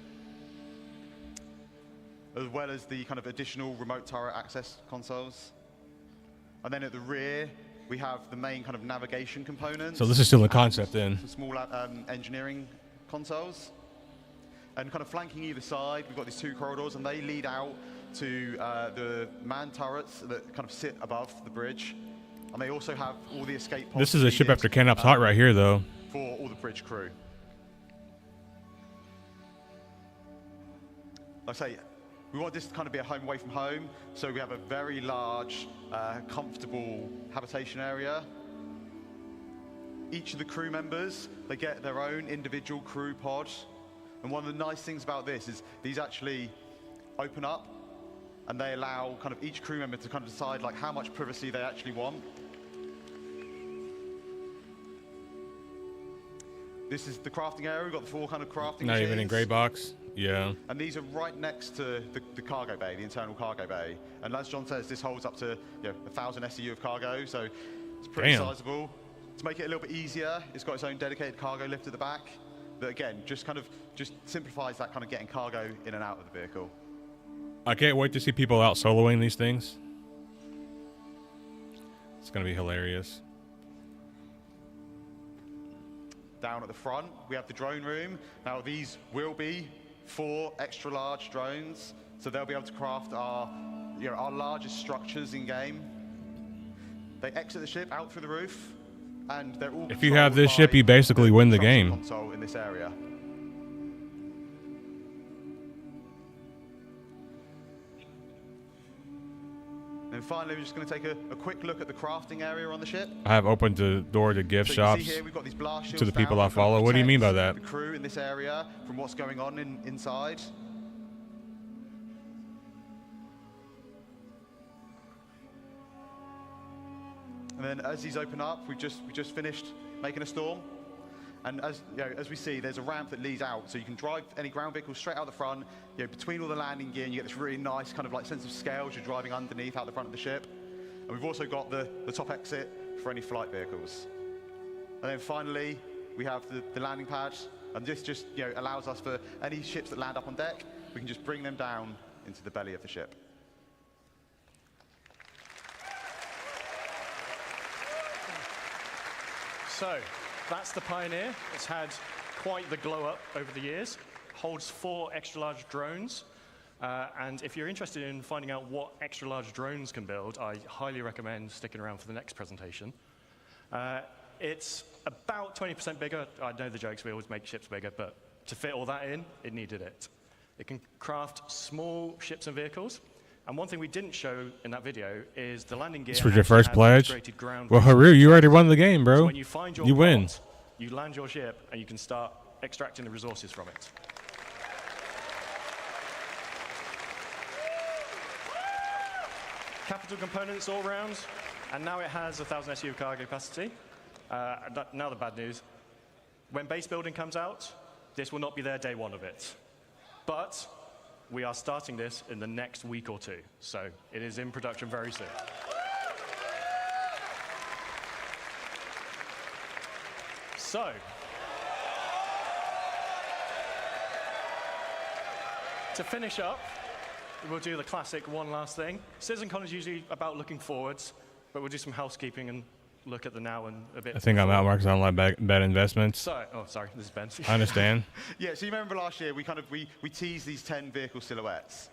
as well as the kind of additional remote turret access consoles. And then at the rear, we have the main kind of navigation components. So this is still a concept then. Some small engineering consoles. And kind of flanking either side, we've got these 2 corridors, and they lead out to the manned turrets that kind of sit above the bridge. And they also have all the escape pods. This is a ship after Canop's Hot right here, though. For all the bridge crew. Like I say, we want this to kind of be a home away from home, so we have a very large, comfortable habitation area. Each of the crew members, they get their own individual crew pod. And one of the nice things about this is these actually open up and they allow kind of each crew member to kind of decide like how much privacy they actually want. This is the crafting area. We've got the 4 kind of crafting Not even in machines. gray box. Yeah. And these are right next to the cargo bay, the internal cargo bay. And as John says, this holds up to 1,000 SEU of cargo, so it's pretty sizable. To make it a little bit easier, it's got its own dedicated cargo lift at the back. That again, just simplifies that kind of getting cargo in and out of the vehicle. I can't wait to see people out soloing these things. It's gonna be hilarious. Down at the front, we have the drone room. Now these will be 4 extra large drones, so they'll be able to craft our largest structures in game. They exit the ship out through the roof, and they're all. If you have this ship, you basically win the game. Console in this area. And finally, we're just going to take a quick look at the crafting area on the ship. I have opened the door to gift shops here, we've got these blast shields to the people I down to follow. What do you mean by protect that? The crew in this area from what's going on inside. And then as these open up, we just finished making a storm. And as we see, there's a ramp that leads out, so you can drive any ground vehicle straight out the front. Between all the landing gear, and you get this really nice kind of like sense of scale as you're driving underneath out the front of the ship. And we've also got the top exit for any flight vehicles. And then finally, we have the landing pad, and this just allows us for any ships that land up on deck, we can just bring them down into the belly of the ship. So, that's the Pioneer. It's had quite the glow up over the years. Holds 4 extra large drones. And if you're interested in finding out what extra large drones can build, I highly recommend sticking around for the next presentation. It's about 20% bigger. I know the jokes, we always make ships bigger, but to fit all that in, it needed it. It can craft small ships and vehicles. And one thing we didn't show in that video is the landing gear. This was your first pledge? Well, Well, Haru, you already won the game, bro. So when you find your win. plot, you land your ship, and you can start extracting the resources from it. Capital components all round, and now it has 1,000 SU of cargo capacity. Now the bad news. When base building comes out, this will not be there day 1 of it. But we are starting this in the next week or 2, so it is in production very soon. So, to finish up, we'll do the classic one last thing. CitizenCon is usually about looking forwards, but we'll do some housekeeping and look at the now and a bit. I think I'm out, Marcus. I don't like bad investments. So, oh, sorry, this is Ben. I understand. Yeah, so you remember last year we teased these 10 vehicle silhouettes.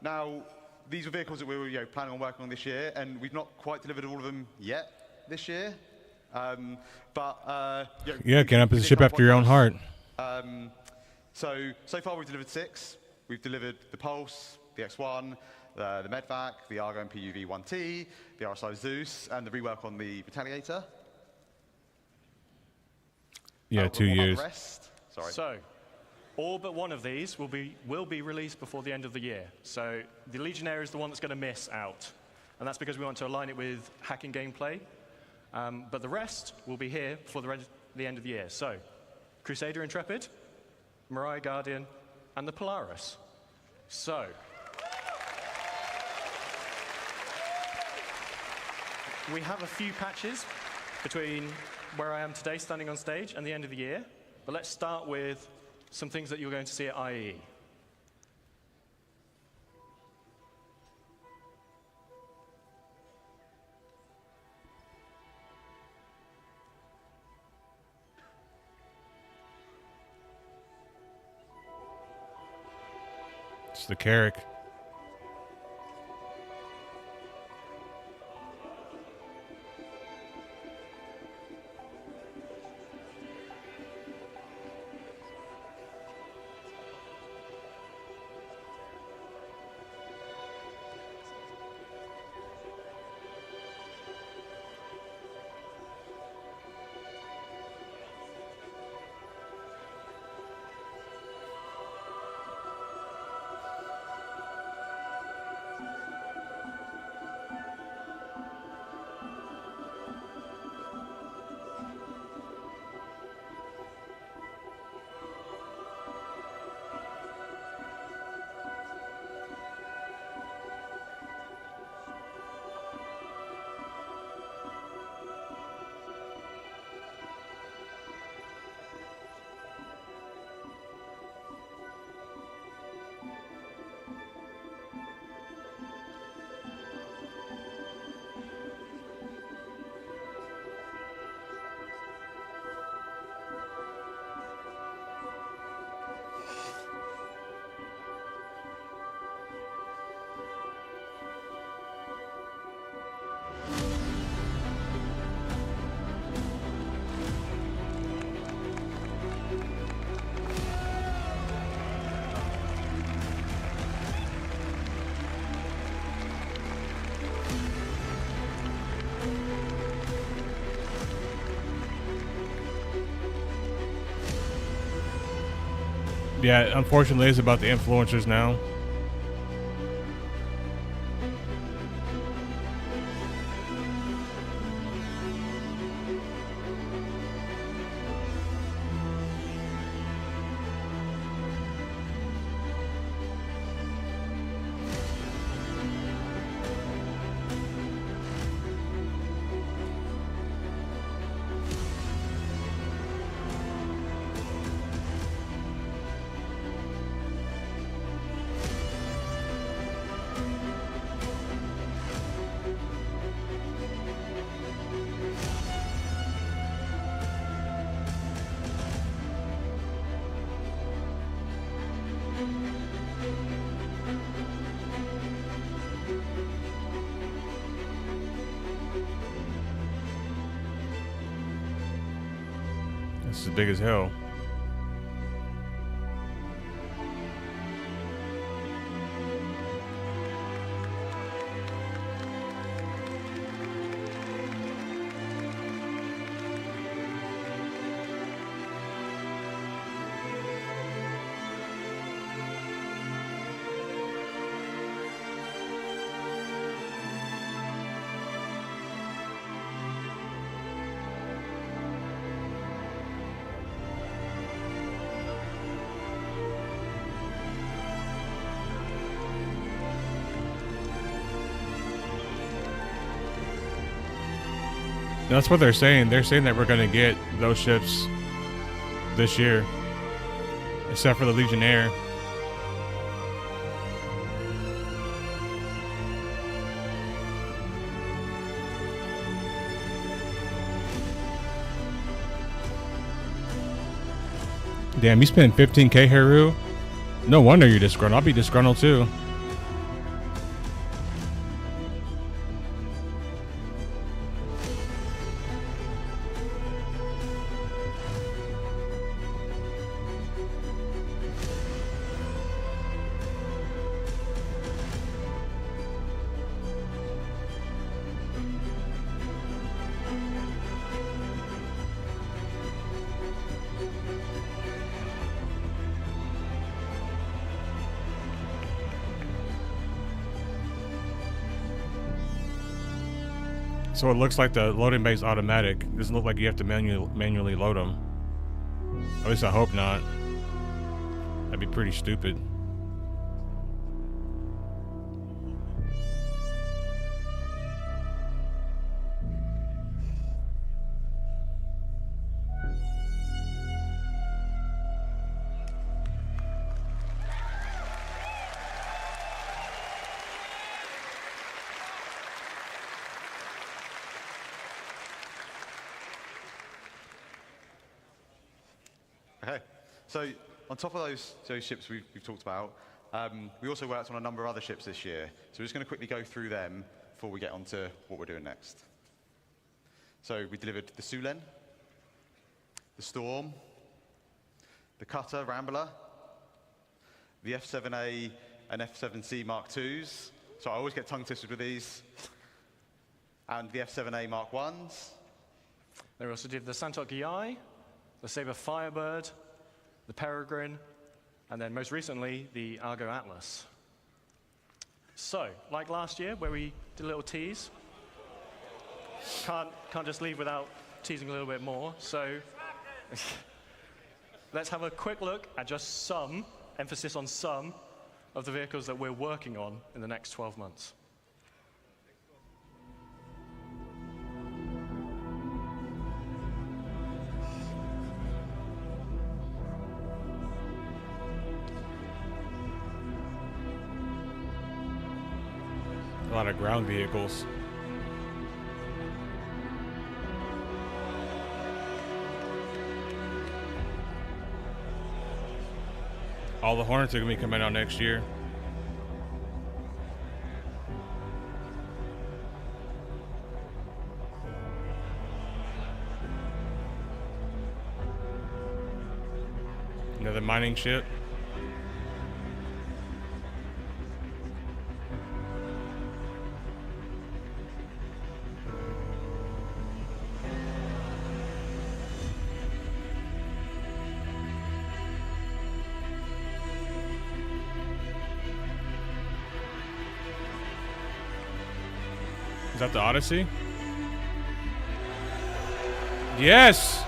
Now, these were vehicles that we were planning on working on this year, and we've not quite delivered all of them yet this year. Yeah, get up as a ship after your own heart. So far we've delivered 6. We've delivered the Pulse, the X1, the Medvac, the Argo and PUV-1T, the RSI Zeus, and the rework on the Retaliator. Yeah, 2 years. Sorry. So, all but one of these will be released before the end of the year. So the Legionnaire is the one that's going to miss out, and that's because we want to align it with hacking gameplay. But the rest will be here before the end of the year. So, Crusader Intrepid, Mirai Guardian, and the Polaris. So, we have a few patches between where I am today standing on stage and the end of the year, but let's start with some things that you're going to see at IEE. It's the Carrick. Yeah, unfortunately, it's about the influencers now. This is big as hell. That's what they're saying. They're saying that we're going to get those ships this year, except for the Legionnaire. Damn, you spent 15K, Haru? No wonder you're disgruntled. I'll be disgruntled too. So it looks like the loading bay is automatic. It doesn't look like you have to manually load them. At least I hope not. That'd be pretty stupid. Okay, so on top of those ships we've talked about, we also worked on a number of other ships this year. So we're just going to quickly go through them before we get on to what we're doing next. So we delivered the Sulen, the Storm, the Cutter Rambler, the F7A and F7C Mark IIs. So I always get tongue-twisted with these. And the F7A Mark Is. They also did the Santok EI, the Sabre Firebird, the Peregrine, and then most recently, the Argo Atlas. So, like last year, where we did a little tease, can't just leave without teasing a little bit more, so let's have a quick look at just some, emphasis on some, of the vehicles that we're working on in the next 12 months. A lot of ground vehicles. All the Hornets are going to be coming out next year. Another mining ship. Is that the Odyssey? Yes!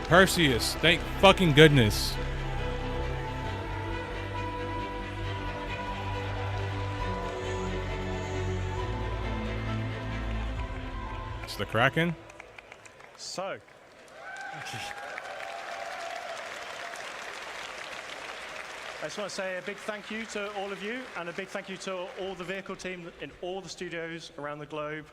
Perseus, thank fucking goodness. It's the Kraken. So, I just want to say a big thank you to all of you, and a big thank you to all the vehicle team in all the studios around the globe.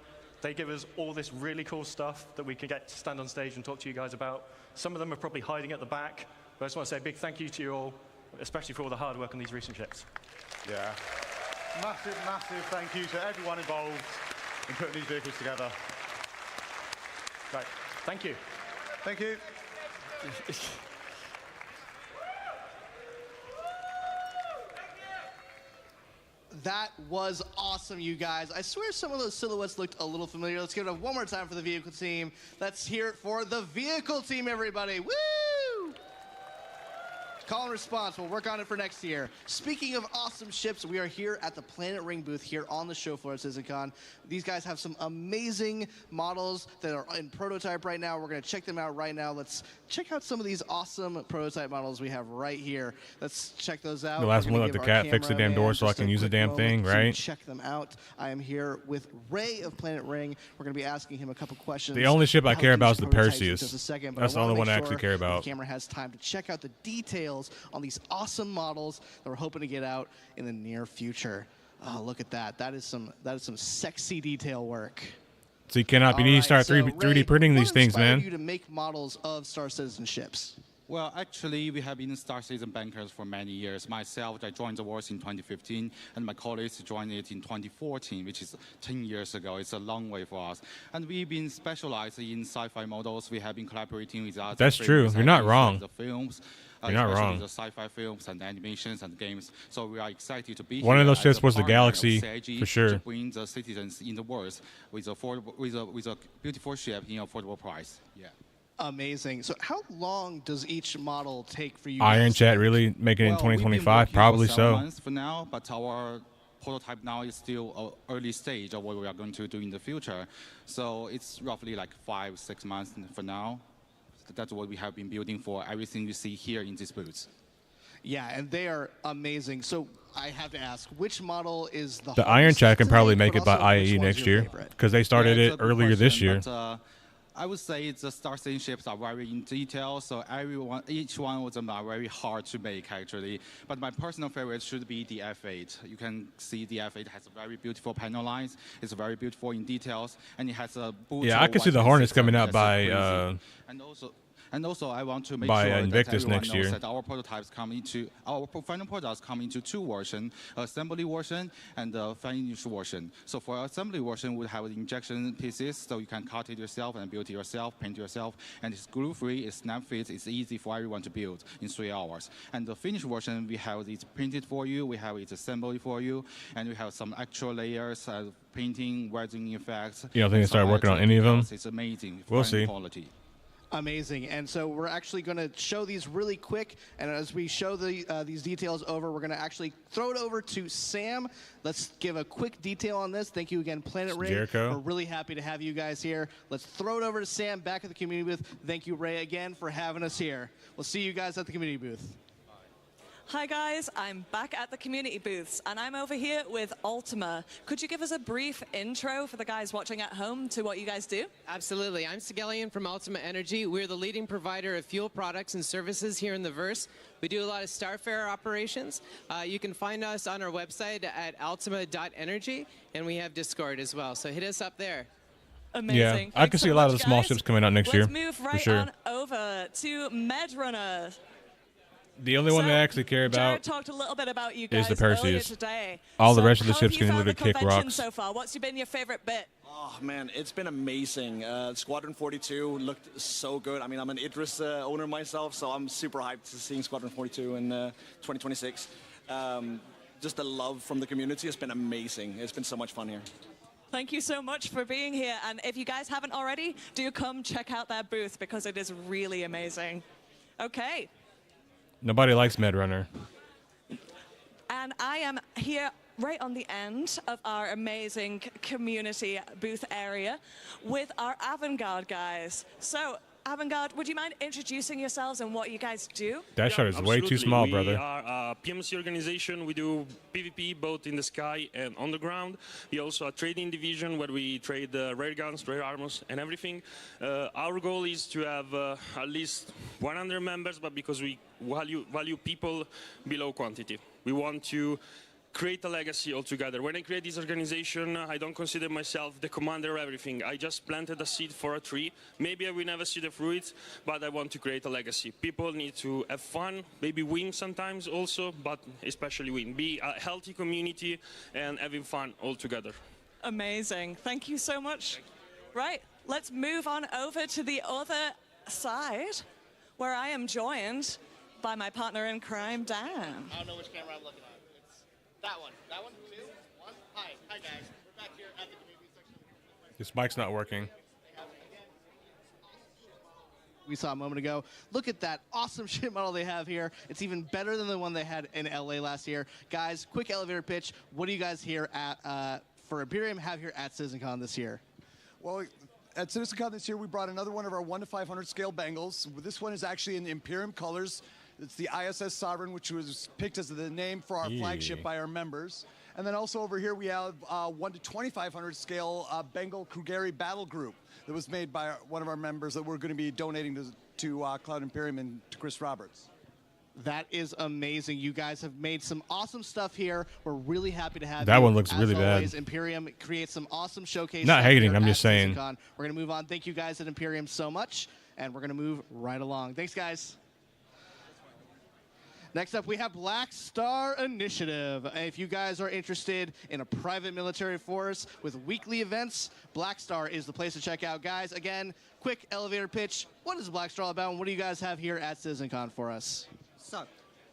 They give us all this really cool stuff that we can get to stand on stage and talk to you guys about. Some of them are probably hiding at the back, but I just want to say a big thank you to you all, especially for all the hard work on these recent ships. Yeah. Massive, massive thank you to everyone involved in putting these vehicles together. Right. Thank you. Thank you. That was awesome, you guys. I swear some of those silhouettes looked a little familiar. Let's give it up one more time for the vehicle team. Let's hear it for the vehicle team, everybody. Woo! Call and response. We'll work on it for next year. Speaking of awesome ships, we are here at the Planet Ring booth here on the show floor at CitizenCon. These guys have some amazing models that are in prototype right now. We're going to check them out right now. Let's check out some of these awesome prototype models we have right here. Let's check those out. The last one, let the cat fix the damn door so I can use the damn thing, right? Check them out. I am here with Ray of Planet Ring. We're going to be asking him a couple questions. The only ship I care about is the Perseus. Perseus. That's the only one I actually care about. The camera has time to check out the details on these awesome models that we're hoping to get out in the near future. Oh, look at that. That is some sexy detail work. So you cannot be need to start 3D printing these things, man. What inspired you to make models of Star Citizen ships? Well, actually, we have been Star Citizen bankers for many years. Myself, I joined the wars in 2015, and my colleagues joined it in 2014, which is 10 years ago. It's a long way for us. And we've been specialized in sci-fi models. We have been collaborating with other That's true. You're not wrong. The films. You're not wrong. The sci-fi films and animations and games. So we are excited to be One here of those as ships a was the partner Galaxy, of CIG for sure. to bring the citizens in the world with a beautiful ship in affordable price. Yeah. Amazing. So how long does each model take for you? Iron guys Chat really making it in 2025? Probably for 7 so. months for now, but our prototype now is still early stage of what we are going to do in the future. So it's roughly like 5-6 months for now. That's what we have been building for everything you see here in this booth. Yeah, and they are amazing. So I have to ask, which model is The Iron Chat can probably make it by IAE next year because they started it earlier this year. But, I would say the Star Citizen ships are very in detail, so each one of them are very hard to make actually. But my personal favorite should be the F8. You can see the F8 has very beautiful panel lines. It's very beautiful in details, and it has a yeah, I can see the Hornets coming out by and also, I want to make by sure Invictus that everyone next knows year. that our prototypes come into our final products come into 2 versions: assembly version and the finished version. So for assembly version, we have the injection pieces, so you can cut it yourself and build it yourself, paint yourself, and it's glue-free, it's snap-fit, it's easy for everyone to build in 3 hours. And the finished version, we have it printed for you, we have it assembled for you, and we have some actual layers, painting, welding effects. You don't think they started working on any of them? It's amazing. We'll see. Quality. Amazing. And so we're actually going to show these really quick. And as we show these details over, we're going to actually throw it over to Sam. Let's give a quick detail on this. Thank you again, Planet Ring. Jericho. We're really happy to have you guys here. Let's throw it over to Sam back at the community booth. Thank you, Ray, again for having us here. We'll see you guys at the community booth. Hi guys, I'm back at the community booths and I'm over here with Ultima. Could you give us a brief intro for the guys watching at home to what you guys do? Absolutely. I'm Sigelian from Ultima Energy. We're the leading provider of fuel products and services here in the Verse. We do a lot of Starfarer operations. You can find us on our website at ultima.energy, and we have Discord as well, so hit us up there. Amazing. Yeah, I can see a lot of the small ships coming out next year. Let's move right for sure. on over to Medrunner. The only one that I actually care about Jared talked a little bit about you guys is the earlier Perseus. today. All the So rest of the how ships have can you found literally the kick convention rocks. so far? What's been your favorite bit? Oh man, it's been amazing. Squadron 42 looked so good. I mean, I'm an Idris owner myself, so I'm super hyped to seeing Squadron 42 in 2026. Just the love from the community has been amazing. It's been so much fun here. Thank you so much for being here. And if you guys haven't already, do come check out their booth because it is really amazing. Okay. Nobody likes Medrunner. And I am here right on the end of our amazing community booth area with our Avant-Garde guys. So, Avant-Garde, would you mind introducing yourselves and what you guys do? That shot is way too small, brother. We are a PMC organization. We do PvP both in the sky and on the ground. We also a trading division where we trade rare guns, rare armors, and everything. Our goal is to have at least 100 members, but because we value people below quantity. We want to create a legacy altogether. When I create this organization, I don't consider myself the commander of everything. I just planted a seed for a tree. Maybe I will never see the fruit, but I want to create a legacy. People need to have fun, maybe win sometimes also, but especially win. Be a healthy community and having fun altogether. Amazing. Thank you so much. Right, let's move on over to the other side, where I am joined by my partner in crime, Dan. I don't know which camera I'm looking at. That one. That one? 2? 1? Hi. Hi, guys. We're back here at the community section. This mic's not working. We saw a moment ago. Look at that awesome ship model they have here. It's even better than the one they had in LA last year. Guys, quick elevator pitch. What do you guys here at for Imperium have here at CitizenCon this year? Well, at CitizenCon this year, we brought another one of our 1 to 500 scale Bengals. This one is actually in Imperium colors. It's the ISS Sovereign, which was picked as the name for our flagship by our members. And then also over here we have 1 to 2,500 scale Bengal Krugeri Battle Group that was made by one of our members that we're going to be donating to Cloud Imperium and to Chris Roberts. That is amazing. You guys have made some awesome stuff here. We're really happy to have you. That one looks As really always, bad. Imperium creates some awesome showcases. Not hating, here I'm at just saying. CitizenCon. We're going to move on. Thank you guys at Imperium so much, and we're going to move right along. Thanks, guys. Next up, we have Black Star Initiative. If you guys are interested in a private military force with weekly events, Black Star is the place to check out. Guys, again, quick elevator pitch. What is Black Star all about, and what do you guys have here at CitizenCon for us? So,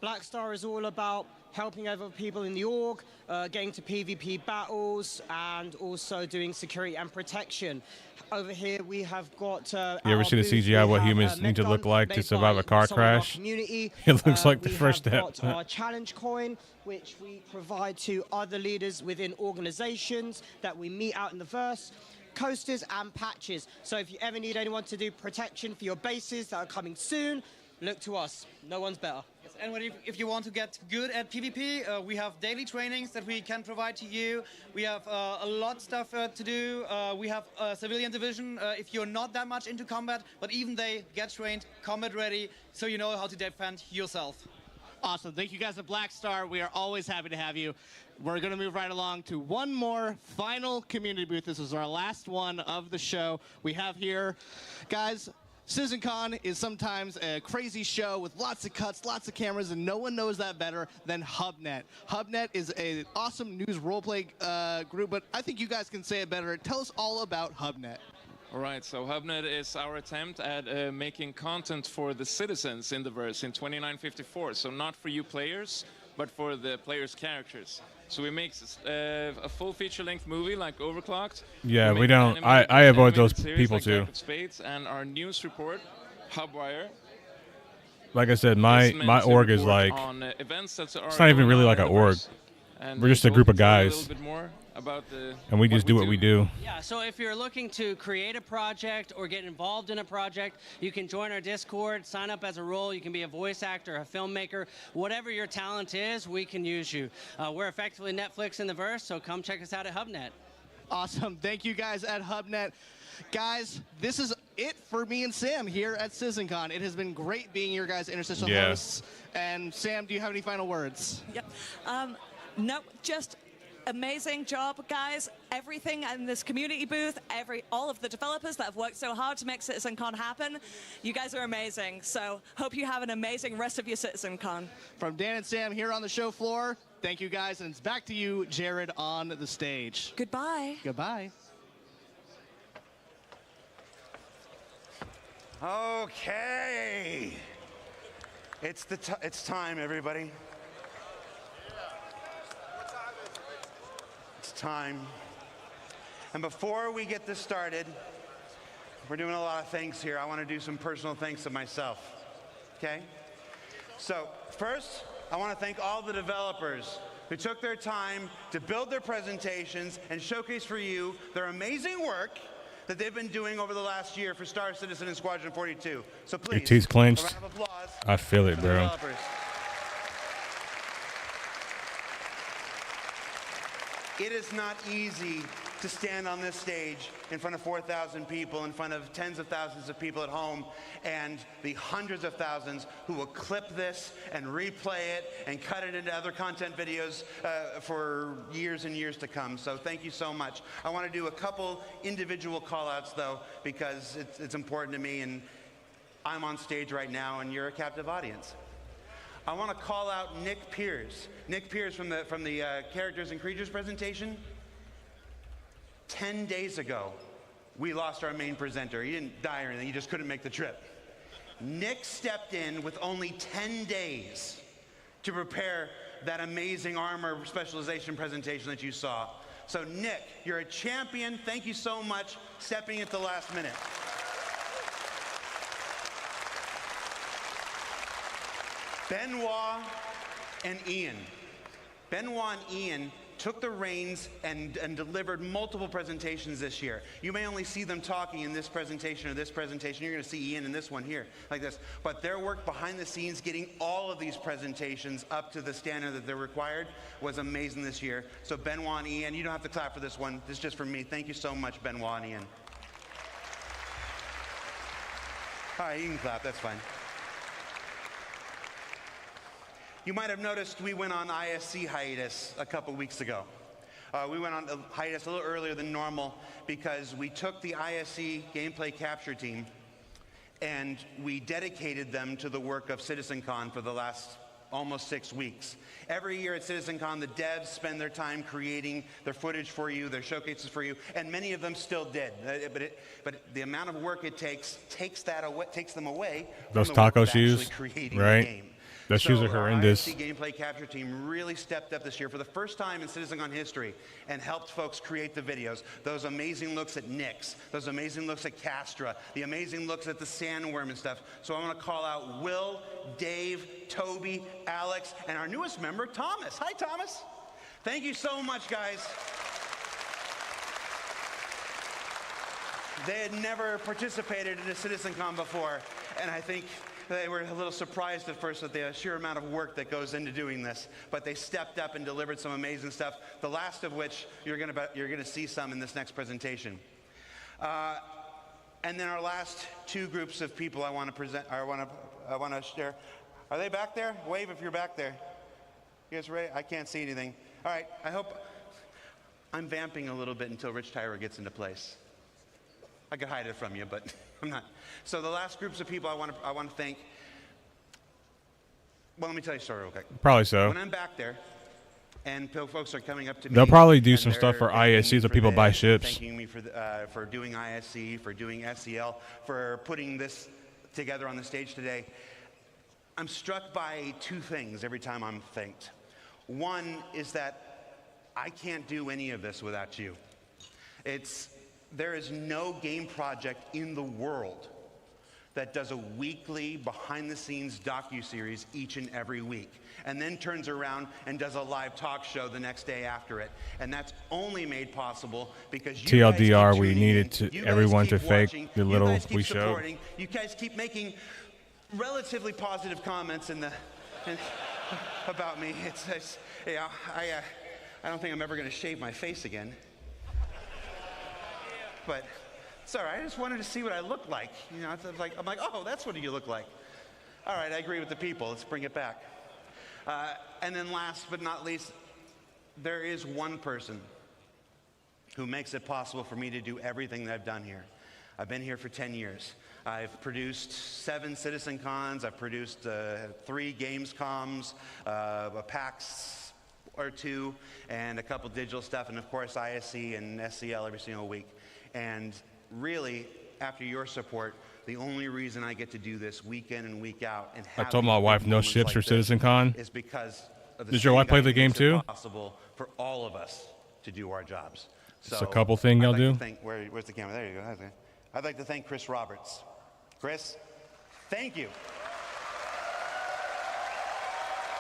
Black Star is all about helping other people in the org, getting to PvP battles, and also doing security and protection. Over here we have got... You ever see the CGI what humans need to look like to survive a car crash? It looks like the first step. We have got our challenge coin, which we provide to other leaders within organizations that we meet out in the verse. Coasters and patches. So if you ever need anyone to do protection for your bases that are coming soon, look to us. No one's better. Yes, and if you want to get good at PvP, we have daily trainings that we can provide to you. We have a lot of stuff to do. We have a civilian division if you're not that much into combat, but even they get trained, combat ready, so you know how to defend yourself. Awesome. Thank you guys at Black Star. We are always happy to have you. We're going to move right along to one more final community booth. This is our last one of the show. We have here, guys, CitizenCon is sometimes a crazy show with lots of cuts, lots of cameras, and no one knows that better than HubNet. HubNet is an awesome news roleplay group, but I think you guys can say it better. Tell us all about HubNet. All right, so HubNet is our attempt at making content for the citizens in the verse in 2954. So not for you players, but for the players' characters. So we make a full feature-length movie like Overclocked. Yeah, we don't. I avoid those people like too. Spades, and our news report, Hubwire. Like I said, my org is like, Events that are it's not even really like an org. We're just a group of guys. And we just do what we do. Yeah, so if you're looking to create a project or get involved in a project, you can join our Discord, sign up as a role. You can be a voice actor, a filmmaker. Whatever your talent is, we can use you. We're effectively Netflix in the verse, so come check us out at HubNet. Awesome. Thank you guys at HubNet. Guys, this is it for me and Sam here at CitizenCon. It has been great being your guys' interstitial hosts. And Sam, do you have any final words? Yep. No, just amazing job, guys. Everything in this community booth, all of the developers that have worked so hard to make CitizenCon happen, you guys are amazing. So hope you have an amazing rest of your CitizenCon. From Dan and Sam here on the show floor, thank you guys, and it's back to you, Jared, on the stage. Goodbye. Goodbye. Okay. It's time, everybody. It's time. And before we get this started, we're doing a lot of things here. I want to do some personal thanks to myself. Okay? So, first, I want to thank all the developers who took their time to build their presentations and showcase for you their amazing work that they've been doing over the last year for Star Citizen and Squadron 42. So please, Your teeth clenched. a round of applause I feel it, for the bro. developers. It is not easy to stand on this stage in front of 4,000 people, in front of tens of thousands of people at home, and the hundreds of thousands who will clip this and replay it and cut it into other content videos for years and years to come. So thank you so much. I want to do a couple individual call-outs, though, because it's important to me, and I'm on stage right now, and you're a captive audience. I want to call out Nick Pierce. Nick Pierce from the Characters and Creatures presentation. 10 days ago, we lost our main presenter. He didn't die or anything, he just couldn't make the trip. Nick stepped in with only 10 days to prepare that amazing armor specialization presentation that you saw. So Nick, you're a champion. Thank you so much, stepping at the last minute. Benoit and Ian. Benoit and Ian took the reins and delivered multiple presentations this year. You may only see them talking in this presentation or this presentation. You're going to see Ian in this one here, like this. But their work behind the scenes, getting all of these presentations up to the standard that they're required, was amazing this year. So Benoit and Ian, you don't have to clap for this one. This is just for me. Thank you so much, Benoit and Ian. All right, you can clap. That's fine. You might have noticed we went on ISC hiatus a couple weeks ago. We went on hiatus a little earlier than normal because we took the ISC gameplay capture team and we dedicated them to the work of CitizenCon for the last almost 6 weeks. Every year at CitizenCon, the devs spend their time creating their footage for you, their showcases for you, and many of them still did. But the amount of work it takes them away Those from the taco work of actually shoes, creating right? the game. Those shoes are horrendous. Our ISC gameplay capture team really stepped up this year for the first time in CitizenCon history and helped folks create the videos. Those amazing looks at Nyx, those amazing looks at Castra, the amazing looks at the sandworm and stuff. So I want to call out Will, Dave, Toby, Alex, and our newest member, Thomas. Hi, Thomas. Thank you so much, guys. They had never participated in a CitizenCon before, and I think they were a little surprised at first at the sheer amount of work that goes into doing this, but they stepped up and delivered some amazing stuff. The last of which you're gonna see some in this next presentation. And then our last two groups of people I want to present. I want to share. Are they back there? Wave if you're back there. You guys ready? I can't see anything. All right. I hope I'm vamping a little bit until Rich Tyra gets into place. I could hide it from you, but I'm not. So the last groups of people I want to thank. Well, let me tell you a story real quick. Probably so. When I'm back there, and folks are coming up to me. They'll probably do and some stuff for they're ISC so people buy ships. Thanking me for doing ISC, for doing SEL, for putting this together on the stage today. I'm struck by two things every time I'm thanked. One is that I can't do any of this without you. There is no game project in the world that does a weekly behind-the-scenes docuseries each and every week, and then turns around and does a live talk show the next day after it. And that's only made possible because you guys keep TLDR, we tuning needed in, to you guys everyone keep to fake watching, the you little guys keep we showed. supporting, you guys keep making relatively positive comments about me. I don't think I'm ever going to shave my face again. But it's all right. I just wanted to see what I look like. You know, I'm like, oh, that's what you look like. All right, I agree with the people. Let's bring it back. And then last but not least, there is one person who makes it possible for me to do everything that I've done here. I've been here for 10 years. I've produced 7 CitizenCons. I've produced 3 Gamescoms, a PAX or 2, and a couple digital stuff, and of course ISC and SCL every single week. And really, after your support, the only reason I get to do this week in and week out and have I told my wife no ships for CitizenCon. is because of the Does your wife play the game too? Possible for all of us to do our jobs. It's a couple thing y'all do. Where's the camera? There you go. I'd like to thank Chris Roberts. Chris, thank you.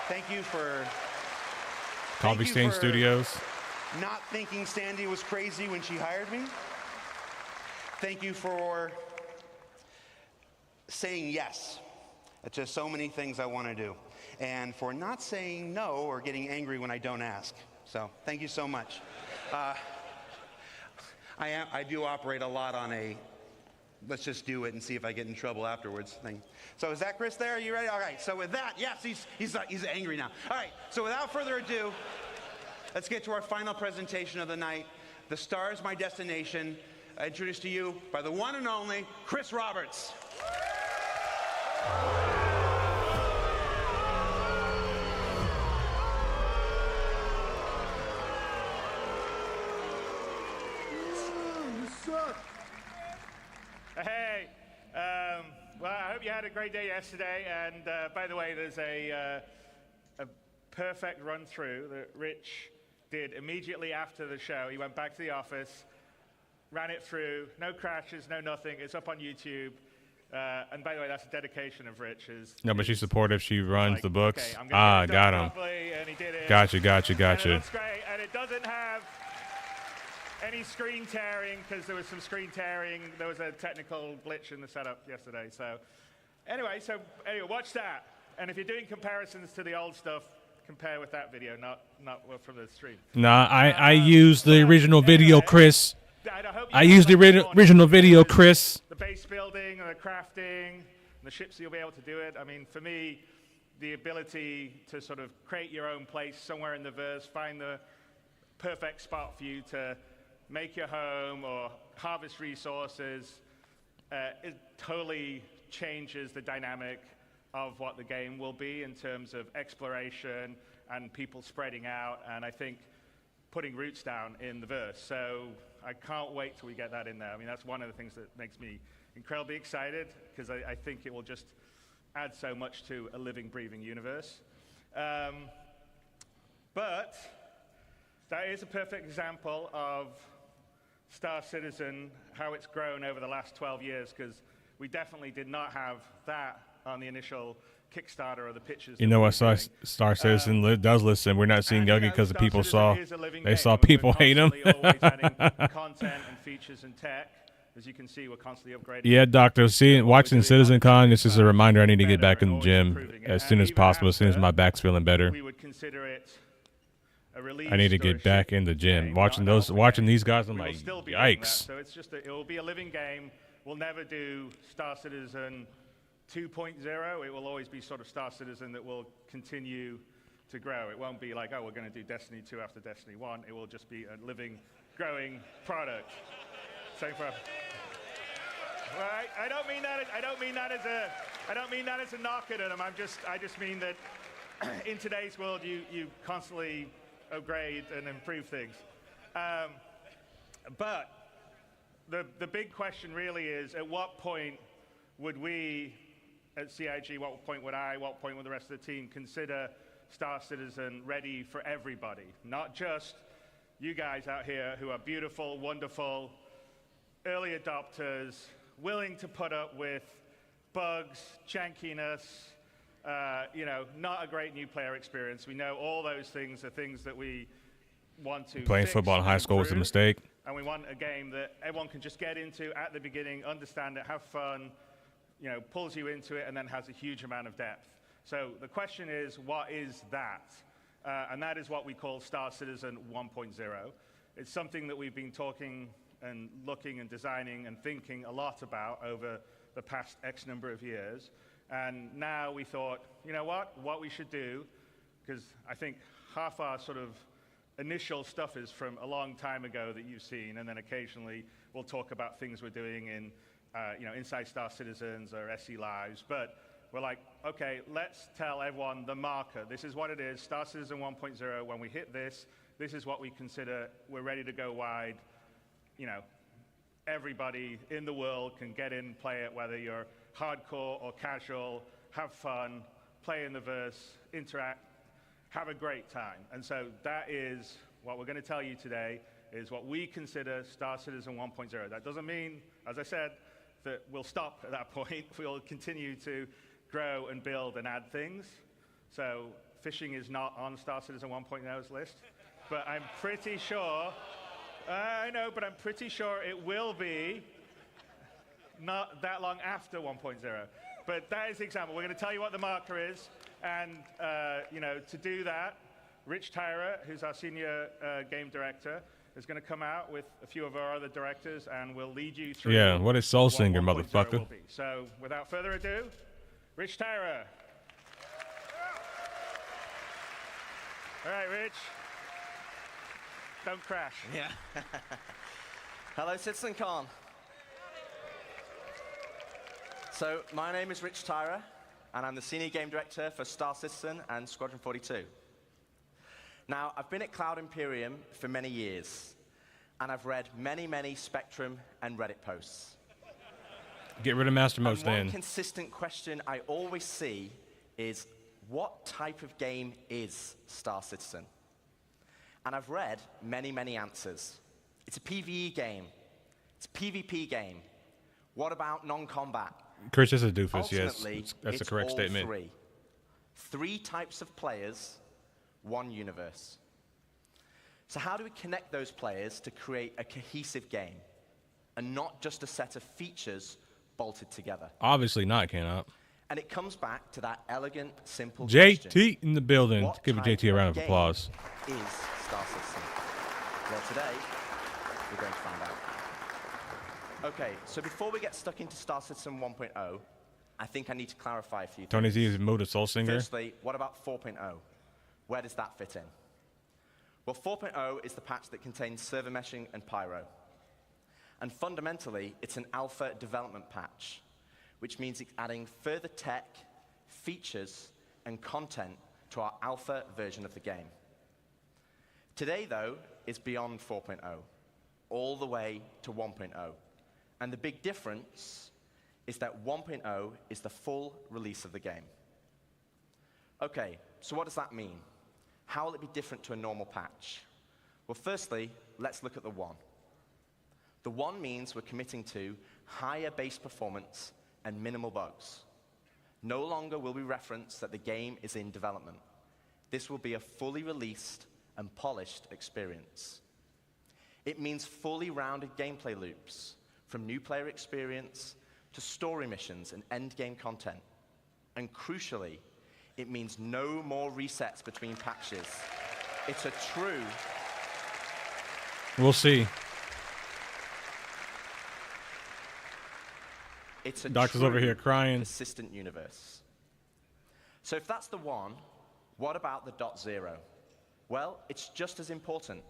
Thank you for Coffee Stain Studios. Not thinking Sandy was crazy when she hired me. Thank you for saying yes to so many things I want to do, and for not saying no or getting angry when I don't ask. So thank you so much. I do operate a lot on a let's just do it and see if I get in trouble afterwards thing. So is that Chris there? Are you ready? All right. So with that, yes, he's angry now. All right. So without further ado, let's get to our final presentation of the night. The Star is My Destination. Introduced to you by the one and only Chris Roberts. Hey, well, I hope you had a great day yesterday. And by the way, there's a perfect run through that Rich did immediately after the show. He went back to the office, ran it through, no crashes, no nothing. It's up on YouTube. And by the way, that's a dedication of Rich's. No, but she's supportive. She runs like, the books. Okay, Got him. And he did it. Gotcha. And it looks great, and it doesn't have any screen tearing, because there was some screen tearing. There was a technical glitch in the setup yesterday. So anyway, watch that. And if you're doing comparisons to the old stuff, compare with that video, not from the stream. Nah, I used the original video, Chris. I used the original video, Chris. The base building, the crafting, the ships, you'll be able to do it. I mean, for me, the ability to sort of create your own place somewhere in the verse, find the perfect spot for you to make your home or harvest resources, it totally changes the dynamic of what the game will be in terms of exploration and people spreading out, and I think putting roots down in the verse. So I can't wait till we get that in there. I mean, that's one of the things that makes me incredibly excited, because I think it will just add so much to a living, breathing universe. But that is a perfect example of Star Citizen, how it's grown over the last 12 years, because we definitely did not have that on the initial Kickstarter or the pitches. You know what, Star Citizen does listen. We're not seeing Buggy because the people saw people hate him. Content and features and tech. As you can see, we're constantly upgrading. Yeah, Doctor. Watching Citizen Con, this is a reminder I need to get back in the gym as soon as possible, as soon as my back's feeling better. We would consider it a release. I need to get back in the gym. Watching these guys, I'm like, yikes. So it's just it will be a living game. We'll never do Star Citizen 2.0. It will always be sort of Star Citizen that will continue to grow. It won't be like, oh, we're going to do Destiny 2 after Destiny 1. It will just be a living, growing product. Same for. Well, I don't mean that as a knock at them. I just mean that in today's world, you constantly upgrade and improve things. But the big question really is, at what point would we at CIG, what point would the rest of the team consider Star Citizen ready for everybody? Not just you guys out here who are beautiful, wonderful, early adopters, willing to put up with bugs, jankiness, not a great new player experience. We know all those things are things that we want to Playing fix football in high school was a improve. mistake. And we want a game that everyone can just get into at the beginning, understand it, have fun, pulls you into it, and then has a huge amount of depth. So the question is, what is that? And that is what we call Star Citizen 1.0. It's something that we've been talking and looking and designing and thinking a lot about over the past X number of years. And now we thought, you know what we should do, because I think half our sort of initial stuff is from a long time ago that you've seen, and then occasionally we'll talk about things we're doing in Inside Star Citizens or SE Lives. But we're like, okay, let's tell everyone the marker. This is what it is, Star Citizen 1.0. When we hit this is what we consider we're ready to go wide. Everybody in the world can get in, play it, whether you're hardcore or casual, have fun, play in the verse, interact, have a great time. And so that is what we're going to tell you today, is what we consider Star Citizen 1.0. That doesn't mean, as I said, that we'll stop at that point. We'll continue to grow and build and add things. So fishing is not on Star Citizen 1.0's list, but I'm pretty sure, I know, but I'm pretty sure it will be not that long after 1.0. But that is the example. We're going to tell you what the marker is, and you know, to do that, Rich Tyra, who's our senior game director, is going to come out with a few of our other directors, and we'll lead you through. Yeah, what is Soul Singer, 1.0 motherfucker? will be. So, without further ado, Rich Tyra. All right, Rich. Don't crash. Yeah. Hello, CitizenCon. So, my name is Rich Tyra, and I'm the Senior Game Director for Star Citizen and Squadron 42. Now, I've been at Cloud Imperium for many years, and I've read many, many Spectrum and Reddit posts. Get rid of Master Mode And Stand. one consistent question I always see is, what type of game is Star Citizen? And I've read many, many answers. It's a PvE game. It's a PvP game. What about non-combat? Chris is a doofus, yes. Ultimately, That's the it's correct all statement. Three. Three types of players, one universe. So how do we connect those players to create a cohesive game and not just a set of features bolted together? Obviously not, cannot. And it comes back to that elegant, simple JT question. in the building. What Give type JT a round of game applause. is Star Citizen? Well, today, we're going to find out. Okay, so before we get stuck into Star Citizen 1.0, I think I need to clarify a few things. Tony Z is mode of Soul Singer. Firstly, what about 4.0? Where does that fit in? Well, 4.0 is the patch that contains server meshing and pyro. And fundamentally, it's an alpha development patch, which means it's adding further tech, features, and content to our alpha version of the game. Today, though, is beyond 4.0, all the way to 1.0. And the big difference is that 1.0 is the full release of the game. Okay, so what does that mean? How will it be different to a normal patch? Well, firstly, let's look at the 1. The 1 means we're committing to higher base performance and minimal bugs. No longer will we reference that the game is in development. This will be a fully released and polished experience. It means fully rounded gameplay loops, from new player experience to story missions and end-game content. And crucially, it means no more resets between patches. It's a true... We'll see. It's a Doctor's true over here crying. persistent universe. So if that's the 1, what about the .0? Well, it's just as important.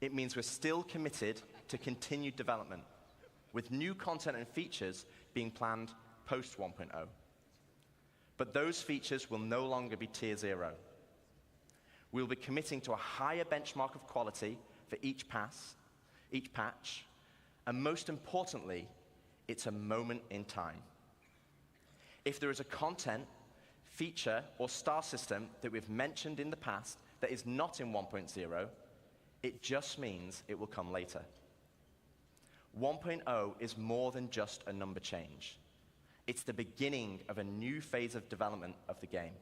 It means we're still committed to continued development, with new content and features being planned post 1.0. But those features will no longer be tier 0. We'll be committing to a higher benchmark of quality for each patch, and most importantly, it's a moment in time. If there is a content, feature, or star system that we've mentioned in the past that is not in 1.0, it just means it will come later. 1.0 is more than just a number change. It's the beginning of a new phase of development of the game.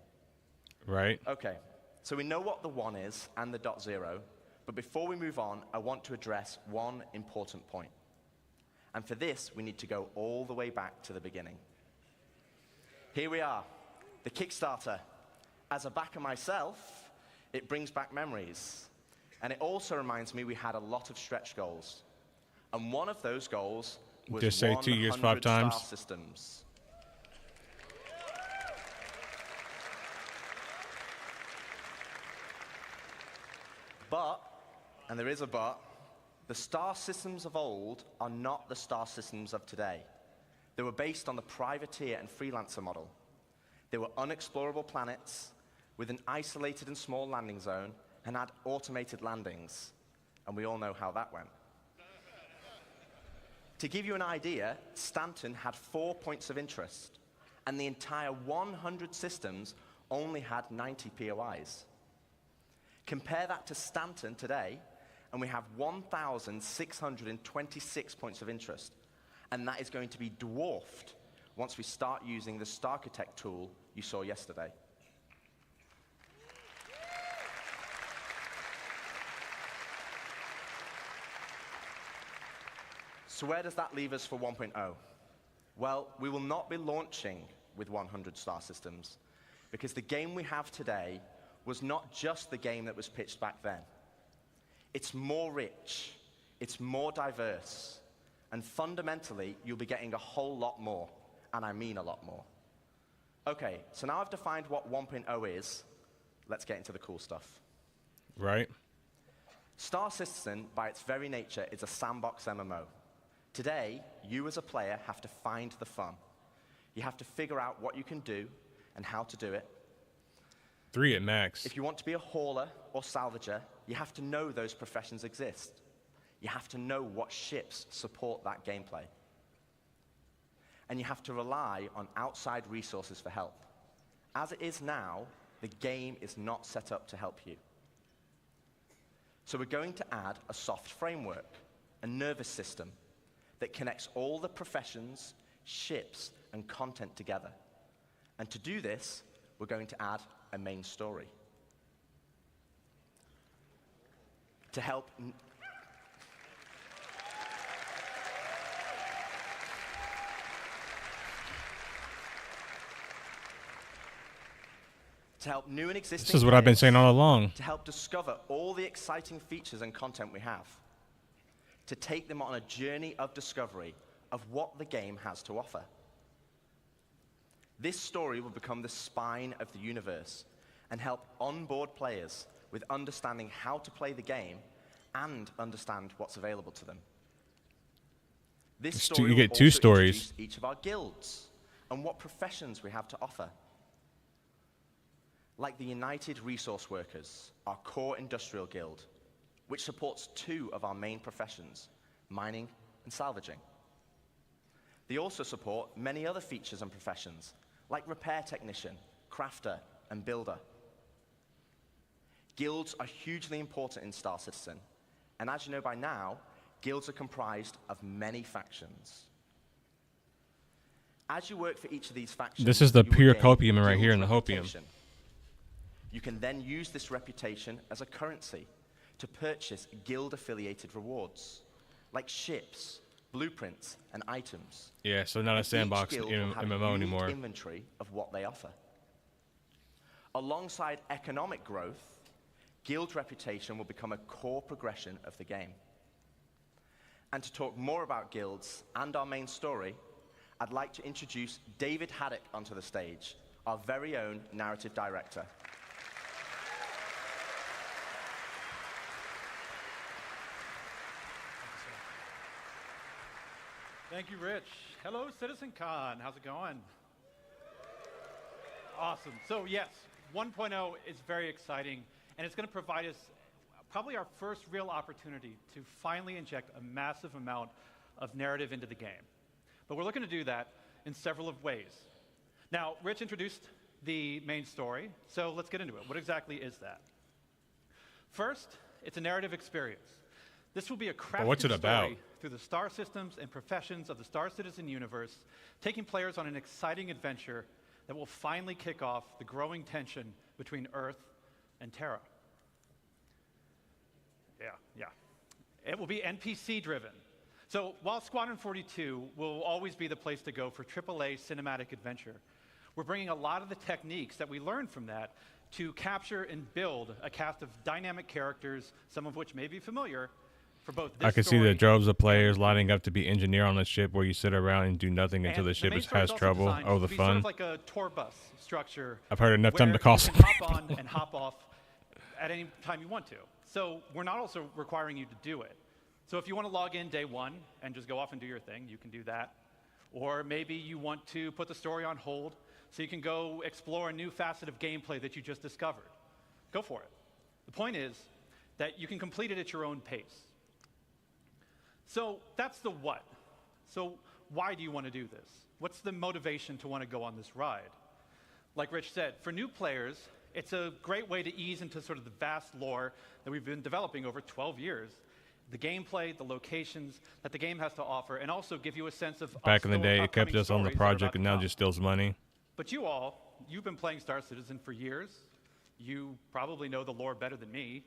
Right. Okay, so we know what the 1 is and the .0, but before we move on, I want to address one important point. And for this, we need to go all the way back to the beginning. Here we are, the Kickstarter. As a backer myself, it brings back memories. And it also reminds me we had a lot of stretch goals. And one of those goals was Just say 2 years, 5 times. star systems. But, and there is a but, the star systems of old are not the star systems of today. They were based on the privateer and freelancer model. They were unexplorable planets with an isolated and small landing zone and had automated landings. And we all know how that went. To give you an idea, Stanton had 4 points of interest, and the entire 100 systems only had 90 POIs. Compare that to Stanton today, and we have 1,626 points of interest. And that is going to be dwarfed once we start using the Starchitect tool you saw yesterday. So where does that leave us for 1.0? Well, we will not be launching with 100 star systems, because the game we have today was not just the game that was pitched back then. It's more rich, it's more diverse, and fundamentally, you'll be getting a whole lot more, and I mean a lot more. Okay, so now I've defined what 1.0 is, let's get into the cool stuff. Right. Star Citizen, by its very nature, is a sandbox MMO. Today, you as a player have to find the fun. You have to figure out what you can do and how to do it. 3 at max. If you want to be a hauler or salvager, you have to know those professions exist. You have to know what ships support that gameplay. And you have to rely on outside resources for help. As it is now, the game is not set up to help you. So we're going to add a soft framework, a nervous system, that connects all the professions, ships, and content together. And to do this, we're going to add a main story. To help new and existing This is what I've been players, saying all along. to help discover all the exciting features and content we have, to take them on a journey of discovery of what the game has to offer. This story will become the spine of the universe and help onboard players with understanding how to play the game and understand what's available to them. This story you will get 2 also stories. introduce each of our guilds and what professions we have to offer. Like the United Resource Workers, our core industrial guild, which supports 2 of our main professions, mining and salvaging. They also support many other features and professions, like repair technician, crafter, and builder. Guilds are hugely important in Star Citizen, and as you know by now, guilds are comprised of many factions. As you work for each of these factions, This is the you will pure gain copium right guild here in the hopium. reputation. You can then use this reputation as a currency to purchase guild-affiliated rewards, like ships, blueprints, and items. Yeah, so not a And each sandbox guild will have a MMO unique anymore. inventory of what they offer. Alongside economic growth, guild reputation will become a core progression of the game. And to talk more about guilds and our main story, I'd like to introduce David Haddock onto the stage, our very own narrative director. Thank you, Rich. Hello, CitizenCon. How's it going? Awesome. So yes, 1.0 is very exciting, and it's going to provide us probably our first real opportunity to finally inject a massive amount of narrative into the game. But we're looking to do that in several of ways. Now, Rich introduced the main story, so let's get into it. What exactly is that? First, it's a narrative experience. This will be a crafted what's it story about? through the star systems and professions of the Star Citizen universe, taking players on an exciting adventure that will finally kick off the growing tension between Earth and Terra. Yeah. It will be NPC-driven. So while Squadron 42 will always be the place to go for AAA cinematic adventure, we're bringing a lot of the techniques that we learned from that to capture and build a cast of dynamic characters, some of which may be familiar, for both this I can see story the droves of players lining up to be engineer on the ship where you sit around and do nothing until the ship main has story is also trouble. designed Oh, to the be sort fun. of like a tour bus structure. I've heard enough time where to call you some can hop people. on and hop off at any time you want to. So we're not also requiring you to do it. So if you want to log in day 1 and just go off and do your thing, you can do that. Or maybe you want to put the story on hold so you can go explore a new facet of gameplay that you just discovered. Go for it. The point is that you can complete it at your own pace. So that's the what. So why do you want to do this? What's the motivation to want to go on this ride? Like Rich said, for new players, it's a great way to ease into sort of the vast lore that we've been developing over 12 years. The gameplay, the locations that the game has to offer, and also give you a sense of Back in the day, it kept upcoming us on the stories that are about project, to and now come. just steals money. But you've been playing Star Citizen for years. You probably know the lore better than me.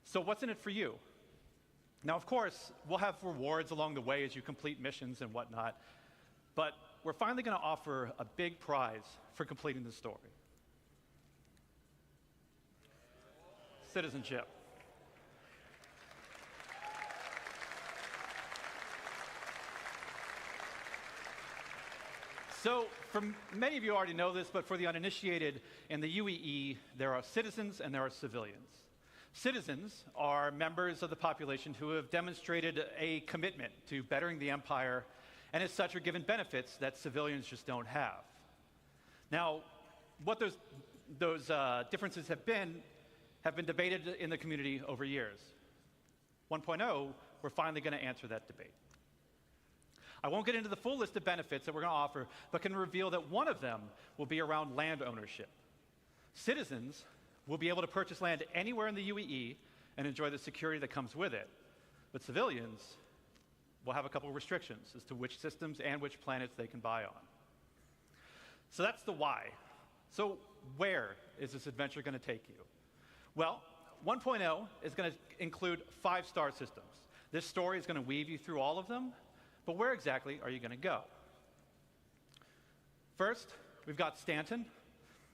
So what's in it for you? Now, of course, we'll have rewards along the way as you complete missions and whatnot, but we're finally going to offer a big prize for completing the story. Citizenship. So, many of you already know this, but for the uninitiated, in the UEE, there are citizens and there are civilians. Citizens are members of the population who have demonstrated a commitment to bettering the empire, and as such are given benefits that civilians just don't have. Now, what those differences have been debated in the community over years. 1.0, we're finally going to answer that debate. I won't get into the full list of benefits that we're going to offer, but can reveal that one of them will be around land ownership. Citizens will be able to purchase land anywhere in the UEE and enjoy the security that comes with it. But civilians will have a couple of restrictions as to which systems and which planets they can buy on. So that's the why. So where is this adventure going to take you? Well, 1.0 is going to include 5 star systems. This story is going to weave you through all of them, but where exactly are you going to go? First, we've got Stanton,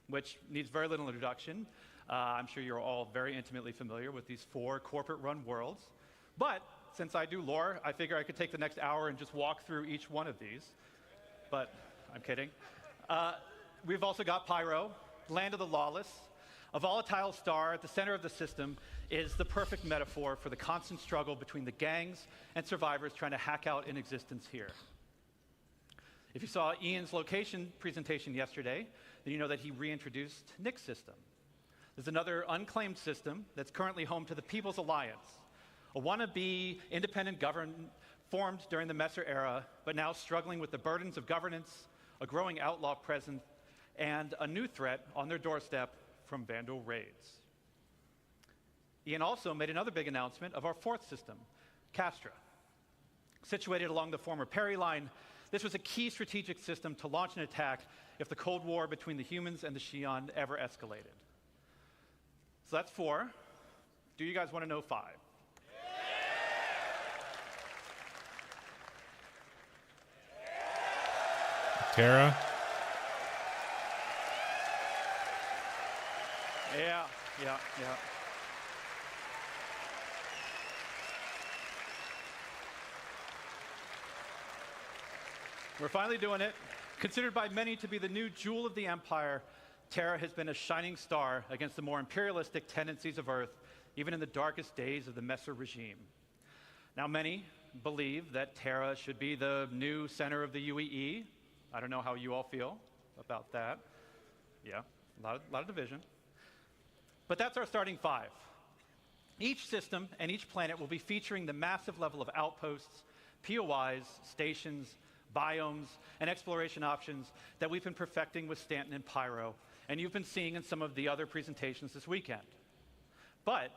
which needs very little introduction. I'm sure you're all very intimately familiar with these 4 corporate-run worlds. But since I do lore, I figure I could take the next hour and just walk through each one of these. But I'm kidding. We've also got Pyro, Land of the Lawless. A volatile star at the center of the system is the perfect metaphor for the constant struggle between the gangs and survivors trying to hack out an existence here. If you saw Ian's location presentation yesterday, then you know that he reintroduced Nick's system. There's another unclaimed system that's currently home to the People's Alliance, a wannabe independent government formed during the Messer era, but now struggling with the burdens of governance, a growing outlaw presence, and a new threat on their doorstep from Vandal raids. Ian also made another big announcement of our 4th system, Castra. Situated along the former Perry line, this was a key strategic system to launch an attack if the Cold War between the humans and the Xi'an ever escalated. So that's 4. Do you guys want to know 5? Terra. Yeah. We're finally doing it. Considered by many to be the new jewel of the Empire, Terra has been a shining star against the more imperialistic tendencies of Earth, even in the darkest days of the Messer regime. Now, many believe that Terra should be the new center of the UEE. I don't know how you all feel about that. Yeah, a lot of division. But that's our starting 5. Each system and each planet will be featuring the massive level of outposts, POIs, stations, biomes, and exploration options that we've been perfecting with Stanton and Pyro, and you've been seeing in some of the other presentations this weekend. But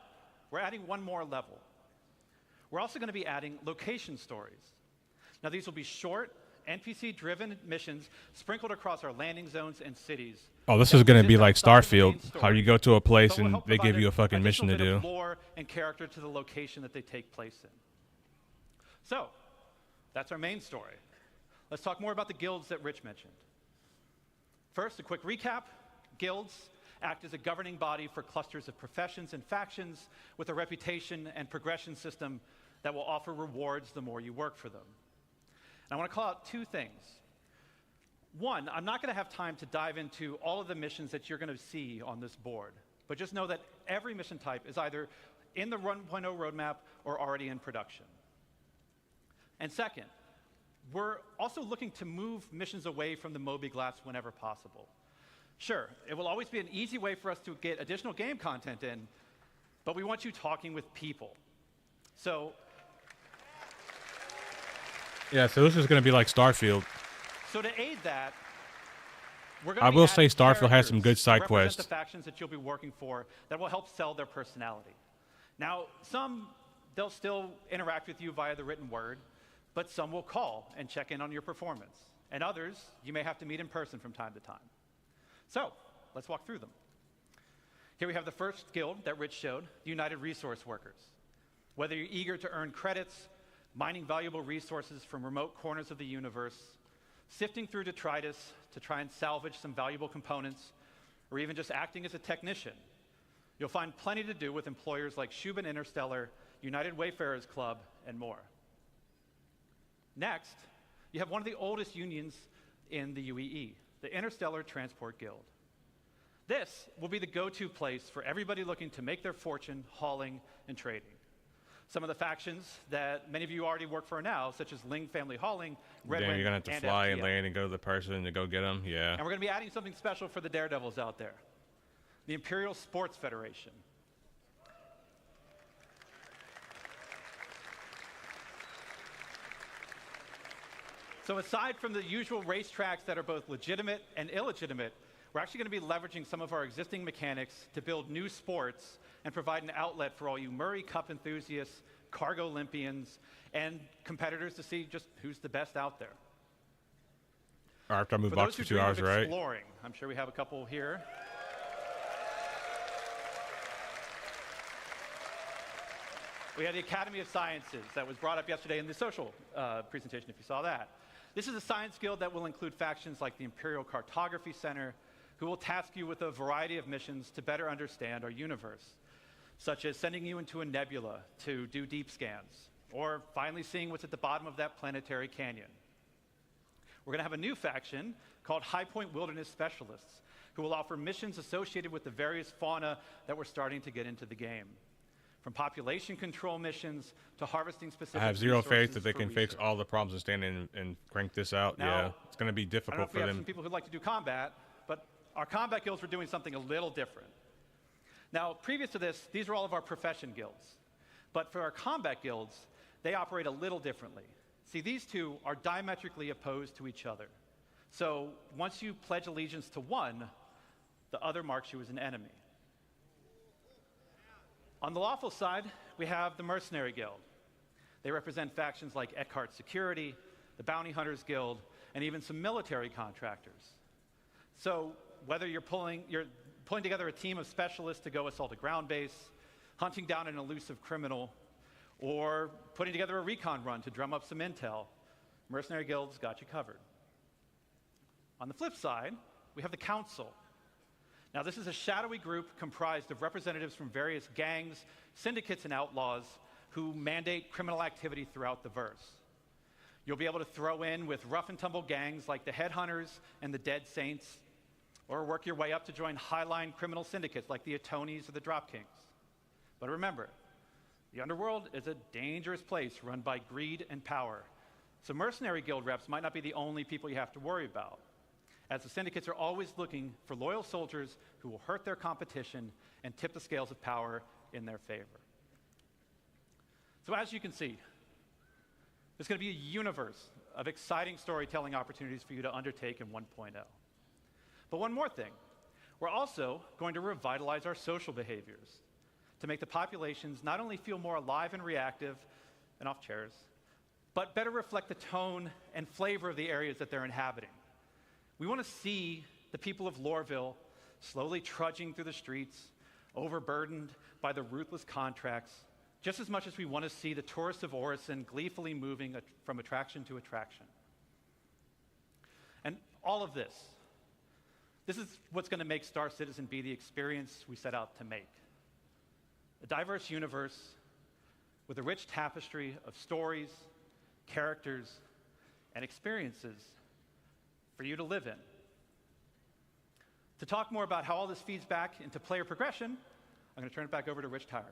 we're adding one more level. We're also going to be adding location stories. Now, these will be short, NPC-driven missions sprinkled across our landing zones and cities. Oh, this is going to be like Starfield, how you go to a place and they give you a fucking mission to do. Lore and character to the location that they take place in. So, that's our main story. Let's talk more about the guilds that Rich mentioned. First, a quick recap. Guilds act as a governing body for clusters of professions and factions with a reputation and progression system that will offer rewards the more you work for them. And I want to call out 2 things. One, I'm not going to have time to dive into all of the missions that you're going to see on this board, but just know that every mission type is either in the 1.0 roadmap or already in production. And second, we're also looking to move missions away from the Moby Glass whenever possible. Sure, it will always be an easy way for us to get additional game content in, but we want you talking with people. So yeah, so this is going to be like Starfield. So to aid that, we're going I to will say Starfield has some good side quests. The factions that you'll be working for that will help sell their personality. Now, some, they'll still interact with you via the written word, but some will call and check in on your performance. And others, you may have to meet in person from time to time. So, let's walk through them. Here we have the first guild that Rich showed, the United Resource Workers. Whether you're eager to earn credits, mining valuable resources from remote corners of the universe, sifting through detritus to try and salvage some valuable components, or even just acting as a technician, you'll find plenty to do with employers like Shubin Interstellar, United Wayfarers Club, and more. Next, you have one of the oldest unions in the UEE, the Interstellar Transport Guild. This will be the go-to place for everybody looking to make their fortune hauling and trading. Some of the factions that many of you already work for now, such as Ling Family Hauling, Red Damn, Wing, you're going to have to fly and land and go to the person to go get them? Yeah. And we're going to be adding something special for the daredevils out there, the Imperial Sports Federation. So aside from the usual racetracks that are both legitimate and illegitimate, we're actually going to be leveraging some of our existing mechanics to build new sports and provide an outlet for all you Murray Cup enthusiasts, cargo Olympians, and competitors to see just who's the best out there. After I move box for 2 hours, right? Exploring, I'm sure we have a couple here. We had the Academy of Sciences that was brought up yesterday in the social presentation, if you saw that. This is a science guild that will include factions like the Imperial Cartography Center, who will task you with a variety of missions to better understand our universe, such as sending you into a nebula to do deep scans, or finally seeing what's at the bottom of that planetary canyon. We're going to have a new faction called High Point Wilderness Specialists, who will offer missions associated with the various fauna that we're starting to get into the game. From population control missions to harvesting specific I have zero faith resources that they for can research. fix all the problems and stand in and crank this out. Now, yeah, it's going to be I don't know difficult if we for have them. some people who'd like to do combat, but our combat guilds were doing something a little different. Now, previous to this, these are all of our profession guilds. But for our combat guilds, they operate a little differently. See, these two are diametrically opposed to each other. So once you pledge allegiance to one, the other marks you as an enemy. On the lawful side, we have the Mercenary Guild. They represent factions like Eckhart Security, the Bounty Hunters Guild, and even some military contractors. So whether you're pulling together a team of specialists to go assault a ground base, hunting down an elusive criminal, or putting together a recon run to drum up some intel, Mercenary Guild's got you covered. On the flip side, we have the Council. Now, this is a shadowy group comprised of representatives from various gangs, syndicates, and outlaws who mandate criminal activity throughout the verse. You'll be able to throw in with rough and tumble gangs like the Headhunters and the Dead Saints, or work your way up to join highline criminal syndicates like the Atonis or the Drop Kings. But remember, the underworld is a dangerous place run by greed and power. So Mercenary Guild reps might not be the only people you have to worry about, as the syndicates are always looking for loyal soldiers who will hurt their competition and tip the scales of power in their favor. So as you can see, there's going to be a universe of exciting storytelling opportunities for you to undertake in 1.0. But one more thing, we're also going to revitalize our social behaviors to make the populations not only feel more alive and reactive and off chairs, but better reflect the tone and flavor of the areas that they're inhabiting. We want to see the people of Lorville slowly trudging through the streets, overburdened by the ruthless contracts, just as much as we want to see the tourists of Orison gleefully moving from attraction to attraction. And all of this is what's going to make Star Citizen be the experience we set out to make. A diverse universe with a rich tapestry of stories, characters, and experiences for you to live in. To talk more about how all this feeds back into player progression, I'm going to turn it back over to Rich Tyler.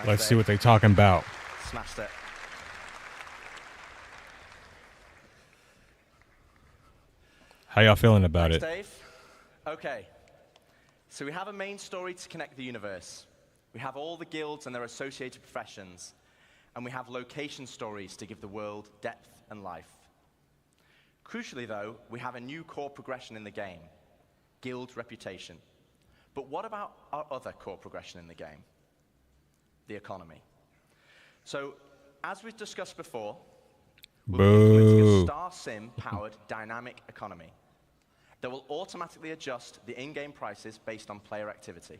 Let's see what they're talking about. Smashed it. How y'all feeling about it? Dave. Okay. So we have a main story to connect the universe. We have all the guilds and their associated professions. And we have location stories to give the world depth and life. Crucially, though, we have a new core progression in the game, guild reputation. But what about our other core progression in the game? The economy. So, as we've discussed before, we're implementing a Star Sim-powered dynamic economy. that will automatically adjust the in-game prices based on player activity.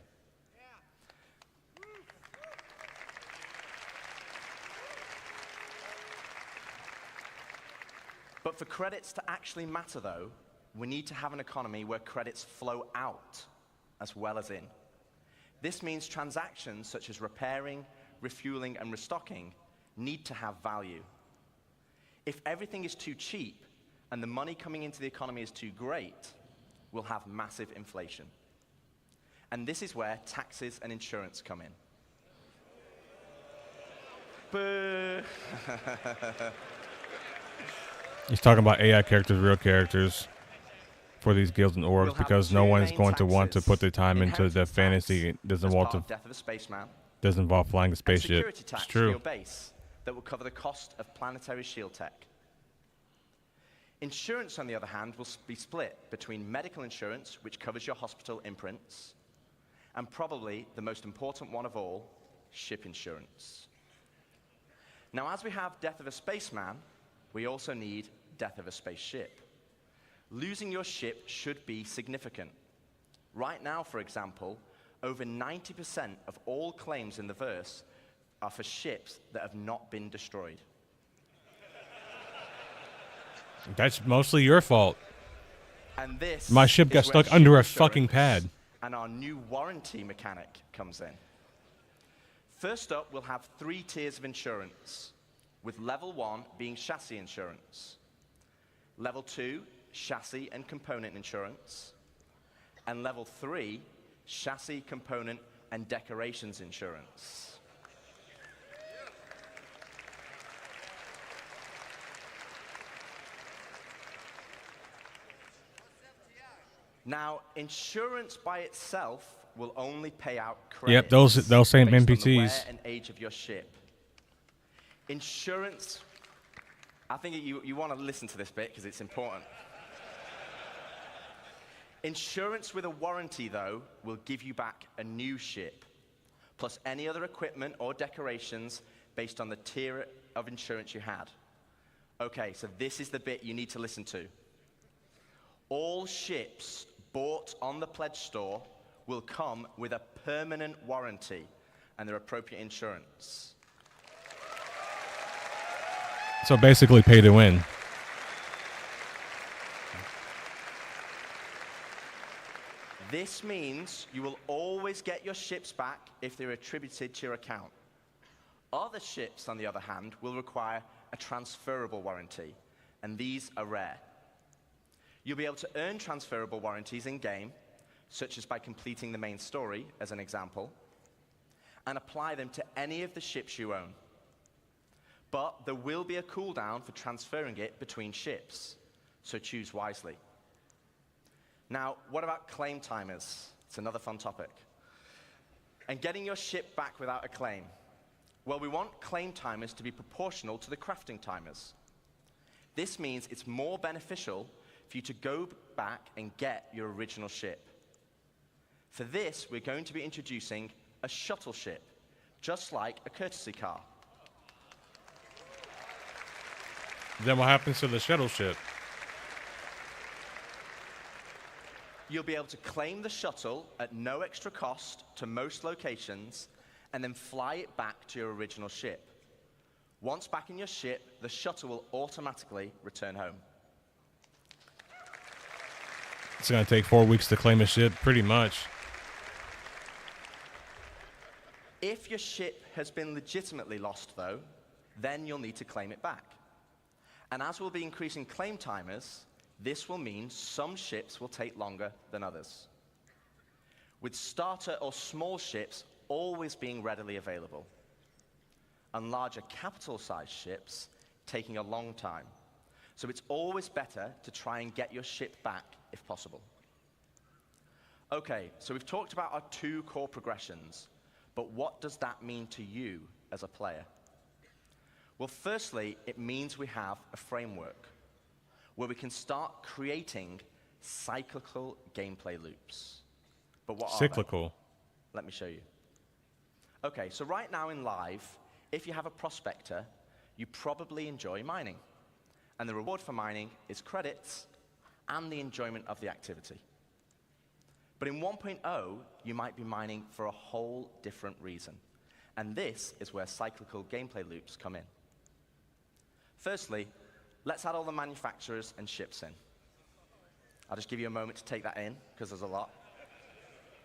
But for credits to actually matter, though, we need to have an economy where credits flow out as well as in. This means transactions such as repairing, refueling, and restocking need to have value. If everything is too cheap and the money coming into the economy is too great, we'll have massive inflation. And this is where taxes and insurance come in. Boo! He's talking about AI characters, real characters for these guilds and orgs, because no one's going to want to put their time into the fantasy. It doesn't want to. Death of a Spaceman. Doesn't involve flying a spaceship. Security tax It's for your true. base that will cover the cost of planetary shield tech. Insurance, on the other hand, will be split between medical insurance, which covers your hospital imprints, and probably the most important one of all, ship insurance. Now, as we have Death of a Spaceman, we also need Death of a Spaceship. Losing your ship should be significant. Right now, for example, over 90% of all claims in the verse are for ships that have not been destroyed. That's mostly your fault. And this My ship got is where stuck under a ship fucking insurance pad. And our new warranty mechanic comes in. First up, we'll have 3 tiers of insurance, with level 1 being chassis insurance, level 2, chassis and component insurance, and level 3, chassis, component, and decorations insurance. Now, insurance by itself will only pay out credits. Yep, those same based on the NPCs. wear and age of your ship. Insurance, I think you want to listen to this bit because it's important. Insurance with a warranty, though, will give you back a new ship, plus any other equipment or decorations based on the tier of insurance you had. Okay, so this is the bit you need to listen to. All ships bought on the pledge store will come with a permanent warranty and their appropriate insurance. So basically, pay to win. This means you will always get your ships back if they're attributed to your account. Other ships, on the other hand, will require a transferable warranty, and these are rare. You'll be able to earn transferable warranties in-game, such as by completing the main story, as an example, and apply them to any of the ships you own. But there will be a cooldown for transferring it between ships, so choose wisely. Now, what about claim timers? It's another fun topic. And getting your ship back without a claim. Well, we want claim timers to be proportional to the crafting timers. This means it's more beneficial for you to go back and get your original ship. For this, we're going to be introducing a shuttle ship, just like a courtesy car. Then what happens to the shuttle ship? You'll be able to claim the shuttle at no extra cost to most locations and then fly it back to your original ship. Once back in your ship, the shuttle will automatically return home. It's going to take 4 weeks to claim a ship, pretty much. If your ship has been legitimately lost, though, then you'll need to claim it back. And as we'll be increasing claim timers, this will mean some ships will take longer than others, with starter or small ships always being readily available, and larger capital-sized ships taking a long time. So it's always better to try and get your ship back if possible. Okay, so we've talked about our 2 core progressions, but what does that mean to you as a player? Well, firstly, it means we have a framework where we can start creating cyclical gameplay loops. But what are they? Cyclical. Let me show you. Okay, so right now in live, if you have a prospector, you probably enjoy mining. And the reward for mining is credits and the enjoyment of the activity. But in 1.0, you might be mining for a whole different reason. And this is where cyclical gameplay loops come in. Firstly, let's add all the manufacturers and ships in. I'll just give you a moment to take that in, because there's a lot.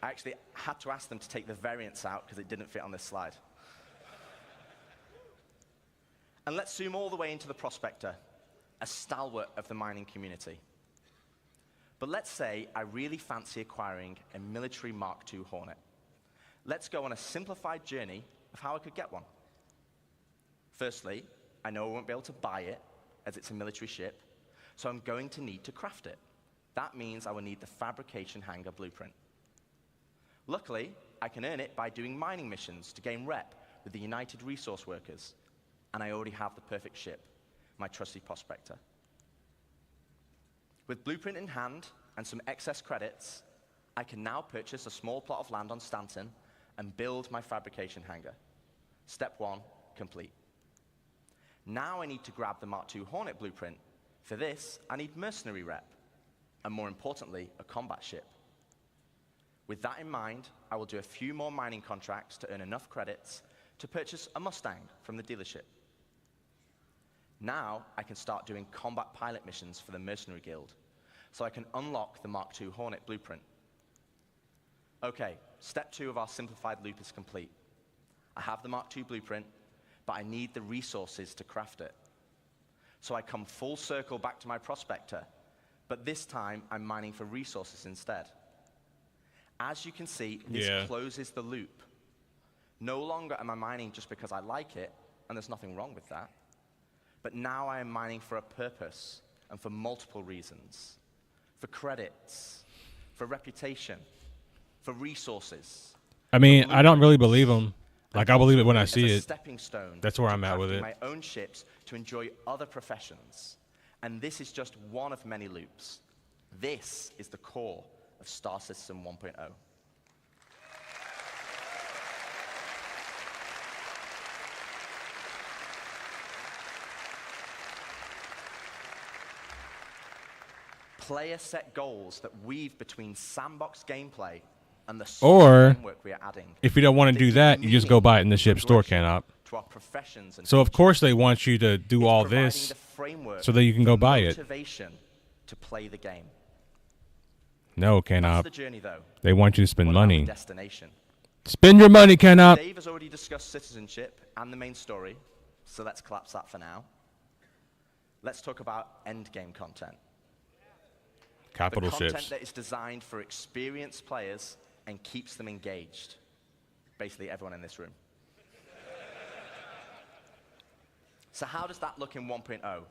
I actually had to ask them to take the variants out, because it didn't fit on this slide. And let's zoom all the way into the prospector, a stalwart of the mining community. But let's say I really fancy acquiring a military Mark II Hornet. Let's go on a simplified journey of how I could get one. Firstly, I know I won't be able to buy it, as it's a military ship, so I'm going to need to craft it. That means I will need the fabrication hangar blueprint. Luckily, I can earn it by doing mining missions to gain rep with the United Resource Workers, and I already have the perfect ship, my trusty prospector. With blueprint in hand and some excess credits, I can now purchase a small plot of land on Stanton and build my fabrication hangar. Step 1, complete. Now I need to grab the Mark II Hornet blueprint. For this, I need mercenary rep, and more importantly, a combat ship. With that in mind, I will do a few more mining contracts to earn enough credits to purchase a Mustang from the dealership. Now I can start doing combat pilot missions for the Mercenary Guild, so I can unlock the Mark II Hornet blueprint. Okay, step 2 of our simplified loop is complete. I have the Mark II blueprint, but I need the resources to craft it. So I come full circle back to my prospector, but this time I'm mining for resources instead. As you can see, this closes the loop. No longer am I mining just because I like it, and there's nothing wrong with that. But now I am mining for a purpose and for multiple reasons. For credits, for reputation, for resources. I mean, I don't really believe them. Like, I believe it when I see it. Stepping stone. That's where I'm at with it. My own ships to enjoy other professions. And this is just one of many loops. This is the core of Star System 1.0. Player set goals that weave between sandbox gameplay and the framework we are adding. If you don't want to do that, you just go buy it in the ship store, Canop. To our professions and So of course they want you to do all this so that you can go buy it. Motivation to play the game. No, That's Canop. the journey, though. They want you to spend What about money. the destination? Spend your money, Canop. Dave has already discussed citizenship and the main story, so let's collapse that for now. Let's talk about endgame content. Capital the content ships. that is designed for experienced players and keeps them engaged. Basically, everyone in this room. So how does that look in 1.0?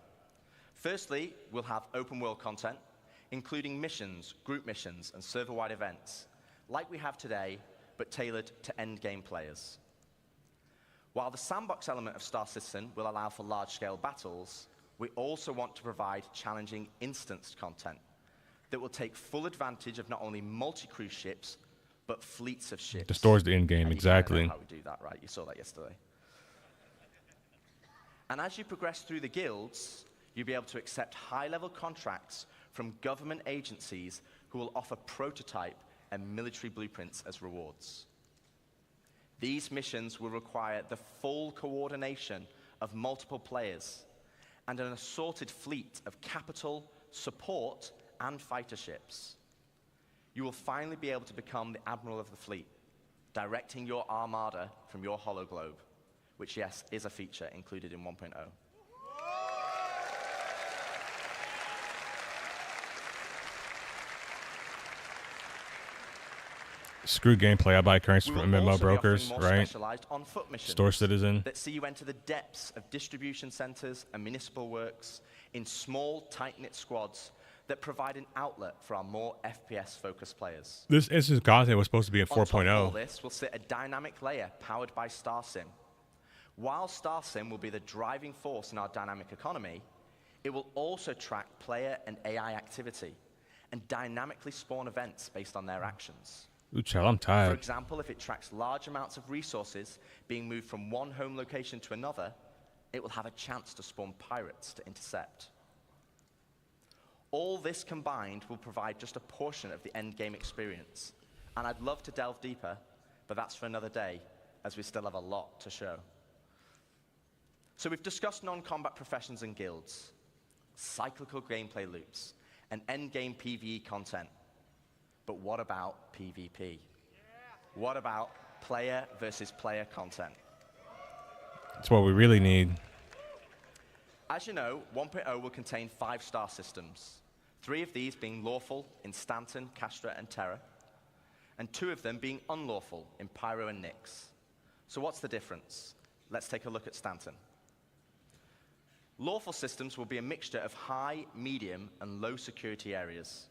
Firstly, we'll have open world content, including missions, group missions, and server-wide events, like we have today, but tailored to endgame players. While the sandbox element of Star Citizen will allow for large-scale battles, we also want to provide challenging instanced content that will take full advantage of not only multi-crew ships, but fleets of ships. The store's the end game, And exactly. You know how we do that, right? You saw that yesterday. And as you progress through the guilds, you'll be able to accept high-level contracts from government agencies who will offer prototype and military blueprints as rewards. These missions will require the full coordination of multiple players and an assorted fleet of capital, support, and fighter ships. You will finally be able to become the admiral of the fleet, directing your armada from your hologlobe, which, yes, is a feature included in 1.0. Screw gameplay. I buy currency We from will MMO also be brokers, offering more right? specialized on-foot missions Store Citizen. that see you enter the depths of distribution centers and municipal works in small, tight-knit squads that provide an outlet for our more FPS-focused players. This instant content was supposed to be in On top of all 4.0. this will sit a dynamic layer powered by StarSim. While StarSim will be the driving force in our dynamic economy, it will also track player and AI activity and dynamically spawn events based on their actions. Ooh, child, I'm For tired. example, if it tracks large amounts of resources being moved from one home location to another, it will have a chance to spawn pirates to intercept. All this combined will provide just a portion of the end game experience. And I'd love to delve deeper, but that's for another day, as we still have a lot to show. So we've discussed non-combat professions and guilds, cyclical gameplay loops, and end-game PvE content. But what about PvP? What about player versus player content? That's what we really need. As you know, 1.0 will contain 5 star systems, 3 of these being lawful in Stanton, Castra, and Terra, and 2 of them being unlawful in Pyro and Nyx. So what's the difference? Let's take a look at Stanton. Lawful systems will be a mixture of high, medium, and low security areas.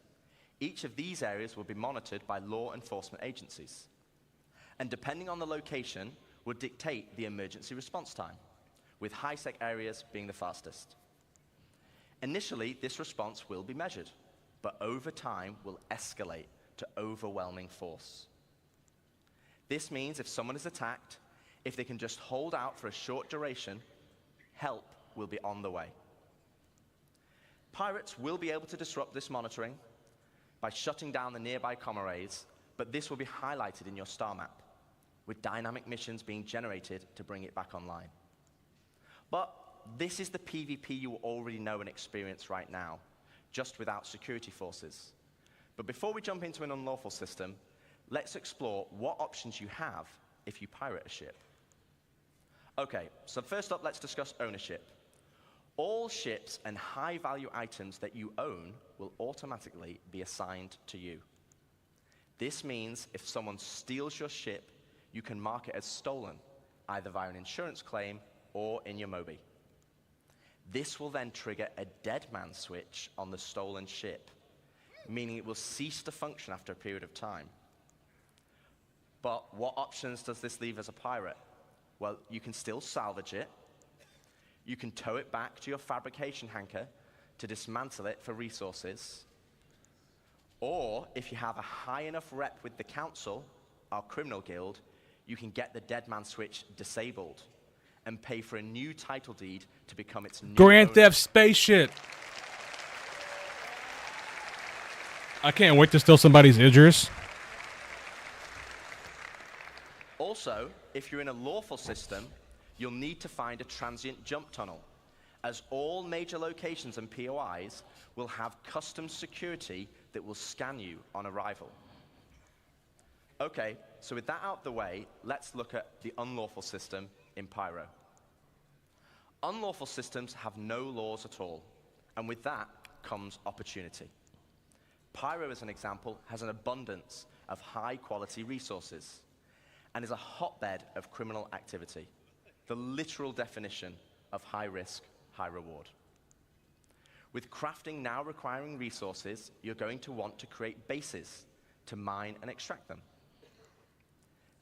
Each of these areas will be monitored by law enforcement agencies. And depending on the location, will dictate the emergency response time, with high-sec areas being the fastest. Initially, this response will be measured, but over time will escalate to overwhelming force. This means if someone is attacked, if they can just hold out for a short duration, help will be on the way. Pirates will be able to disrupt this monitoring by shutting down the nearby comm arrays, but this will be highlighted in your star map, with dynamic missions being generated to bring it back online. But this is the PvP you already know and experience right now, just without security forces. But before we jump into an unlawful system, let's explore what options you have if you pirate a ship. Okay, so first up, let's discuss ownership. All ships and high-value items that you own will automatically be assigned to you. This means if someone steals your ship, you can mark it as stolen, either via an insurance claim or in your Moby. This will then trigger a dead man switch on the stolen ship, meaning it will cease to function after a period of time. But what options does this leave as a pirate? Well, you can still salvage it. You can tow it back to your fabrication hangar to dismantle it for resources. Or, if you have a high enough rep with the council, our criminal guild, you can get the dead man switch disabled and pay for a new title deed to become its new Grand owner. Theft Spaceship. I can't wait to steal somebody's Idris. Also, if you're in a lawful system, you'll need to find a transient jump tunnel, as all major locations and POIs will have custom security that will scan you on arrival. Okay, so with that out of the way, let's look at the unlawful system in Pyro. Unlawful systems have no laws at all, and with that comes opportunity. Pyro, as an example, has an abundance of high-quality resources and is a hotbed of criminal activity, the literal definition of high risk, high reward. With crafting now requiring resources, you're going to want to create bases to mine and extract them.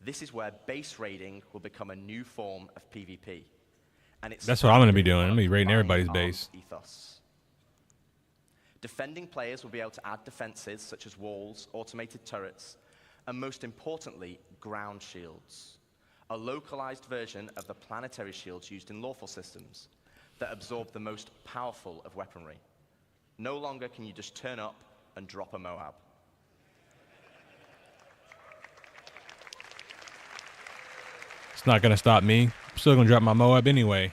This is where base raiding will become a new form of PvP. And it's That's what I'm going to be doing. I'm going to be raiding everybody's base. Ethos. Defending players will be able to add defenses such as walls, automated turrets, and most importantly, ground shields, a localized version of the planetary shields used in lawful systems that absorb the most powerful of weaponry. No longer can you just turn up and drop a Moab. It's not going to stop me. I'm still going to drop my Moab anyway.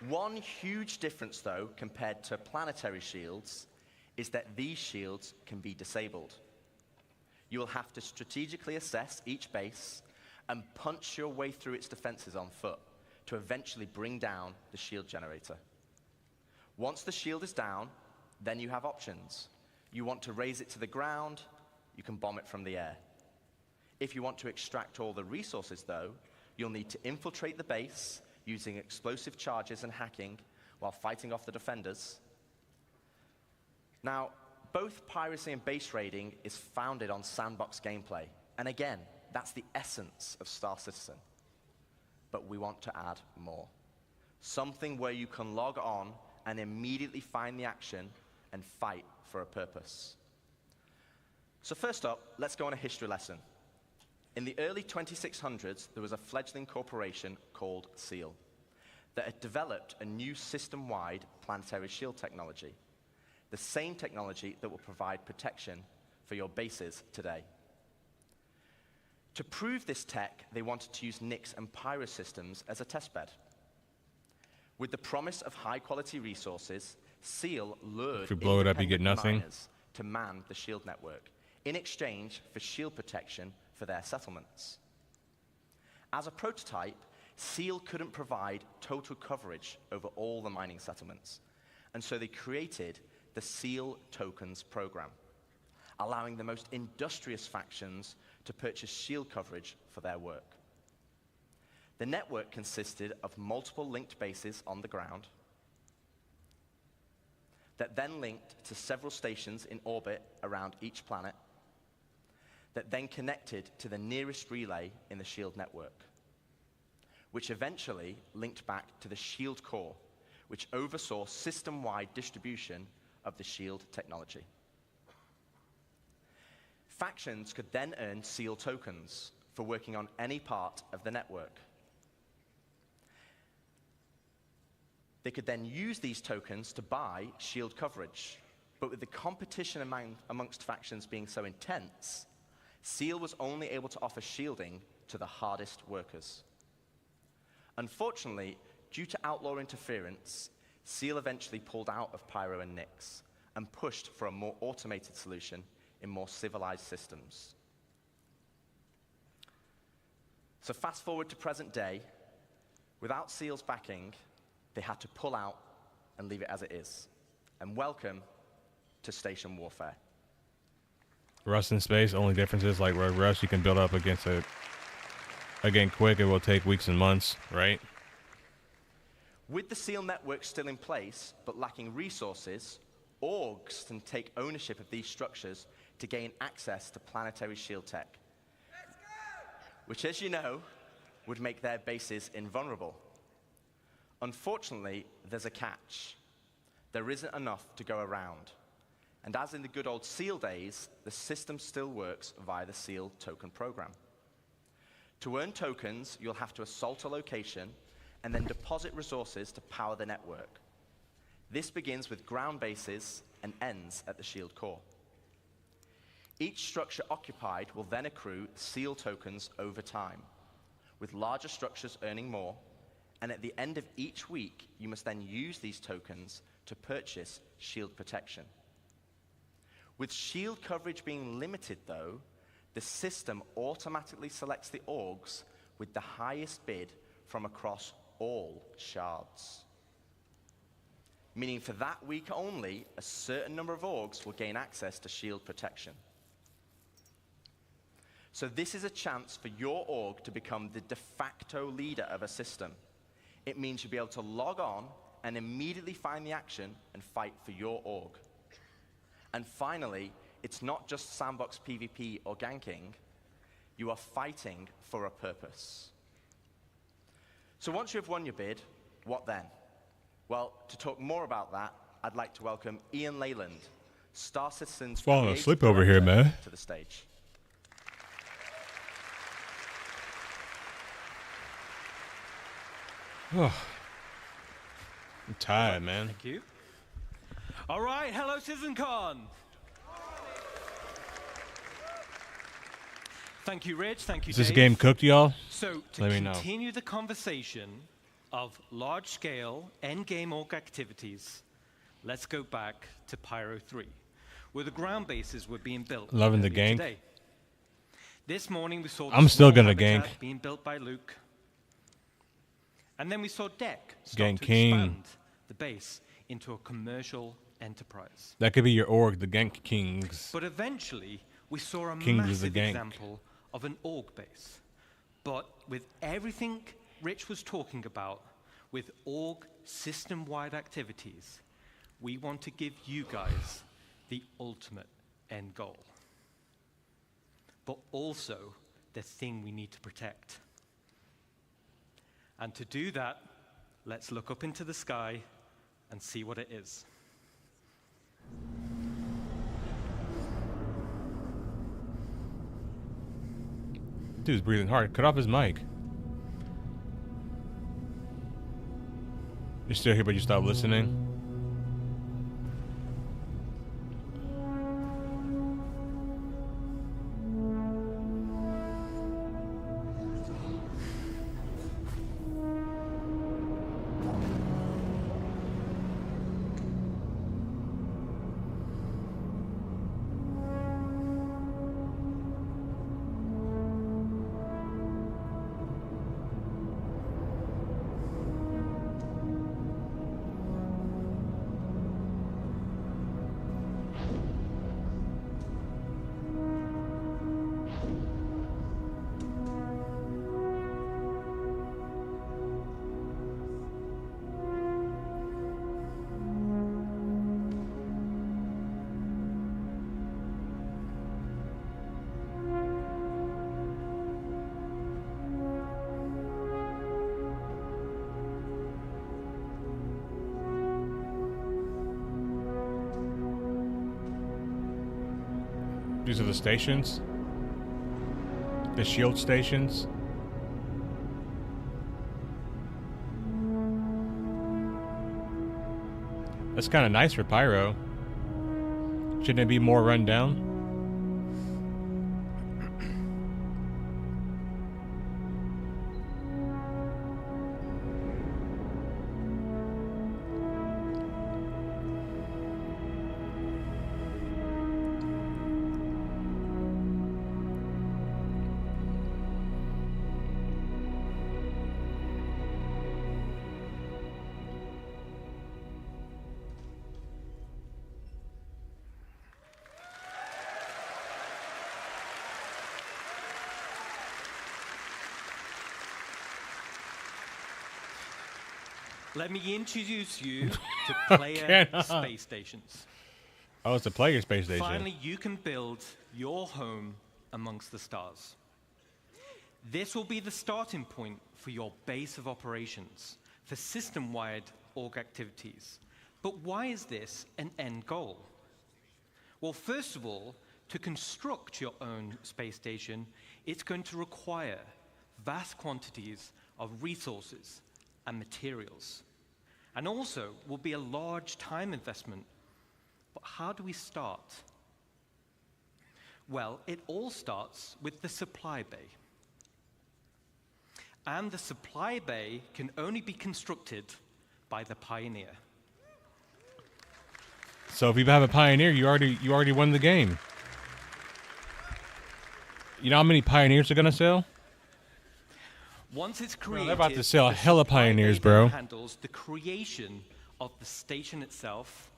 One huge difference, though, compared to planetary shields, is that these shields can be disabled. You will have to strategically assess each base and punch your way through its defenses on foot to eventually bring down the shield generator. Once the shield is down, then you have options. You want to raise it to the ground, you can bomb it from the air. If you want to extract all the resources, though, you'll need to infiltrate the base using explosive charges and hacking while fighting off the defenders. Now, both piracy and base raiding is founded on sandbox gameplay. And again, that's the essence of Star Citizen. But we want to add more. Something where you can log on and immediately find the action and fight for a purpose. So first up, let's go on a history lesson. In the early 2600s, there was a fledgling corporation called SEAL that had developed a new system-wide planetary shield technology. the same technology that will provide protection for your bases today. To prove this tech, they wanted to use Nyx and Pyro systems as a testbed. With the promise of high-quality resources, SEAL lured If you blow it up, you get independent nothing. miners to man the shield network in exchange for shield protection for their settlements. As a prototype, SEAL couldn't provide total coverage over all the mining settlements, and so they created the SEAL Tokens program, allowing the most industrious factions to purchase shield coverage for their work. The network consisted of multiple linked bases on the ground that then linked to several stations in orbit around each planet that then connected to the nearest relay in the shield network, which eventually linked back to the shield core, which oversaw system-wide distribution of the shield technology. Factions could then earn SEAL tokens for working on any part of the network. They could then use these tokens to buy shield coverage, but with the competition amongst factions being so intense, SEAL was only able to offer shielding to the hardest workers. Unfortunately, due to outlaw interference, SEAL eventually pulled out of Pyro and Nyx and pushed for a more automated solution in more civilized systems. So fast forward to present day, without SEAL's backing, they had to pull out and leave it as it is. And welcome to station warfare. Rust in space, only difference is like Rogue Rust, you can build up against it again quick. It will take weeks and months, right? With the SEAL network still in place, but lacking resources, orgs can take ownership of these structures to gain access to planetary shield tech, which, as you know, would make their bases invulnerable. Unfortunately, there's a catch. There isn't enough to go around. And as in the good old SEAL days, the system still works via the SEAL token program. To earn tokens, you'll have to assault a location and then deposit resources to power the network. This begins with ground bases and ends at the shield core. Each structure occupied will then accrue SEAL tokens over time, with larger structures earning more, and at the end of each week, you must then use these tokens to purchase shield protection. With shield coverage being limited, though, the system automatically selects the orgs with the highest bid from across all shards. Meaning for that week only, a certain number of orgs will gain access to shield protection. So this is a chance for your org to become the de facto leader of a system. It means you'll be able to log on and immediately find the action and fight for your org. And finally, it's not just sandbox PvP or ganking. You are fighting for a purpose. So once you've won your bid, what then? Well, to talk more about that, I'd like to welcome Ian Leyland, Star Citizen's falling asleep over here, man, to the stage. Oh, I'm tired, man. Thank you. All right, hello, CitizenCon. Tthank you, Rich. Thank you, Is this Dave. game cooked, y'all? So, to Let me know. continue the conversation of large-scale endgame org activities, let's go back to Pyro 3, where the ground bases were being built. Loving the earlier gank. today. This morning we saw I'm the still small gonna habitat gank. being built by Luke. And then we saw Deck start Gank to King. expand the base into a commercial enterprise. That could be your org, the Gank Kings. But eventually, we saw a Kings is a massive gank. example of an org base. But with everything Rich was talking about, with org system-wide activities, we want to give you guys the ultimate end goal. But also, the thing we need to protect. And to do that, let's look up into the sky and see what it is. Dude's breathing hard. Cut off his mic. You're still here, but you stopped listening? These are the stations. The shield stations. That's kind of nice for pyro. Shouldn't it be more run down? Let me introduce you to player space stations. Oh, it's a player space station. Finally, you can build your home amongst the stars. This will be the starting point for your base of operations for system-wide org activities. But why is this an end goal? Well, first of all, to construct your own space station, it's going to require vast quantities of resources and materials, and also will be a large time investment. But how do we start? Well, it all starts with the supply bay. And the supply bay can only be constructed by the Pioneer. So if you have a Pioneer, you already won the game. You know how many Pioneers are gonna sell? Once it's created, Bro, they're about to sell hella Pioneers, bro. Handles the creation of the station itself.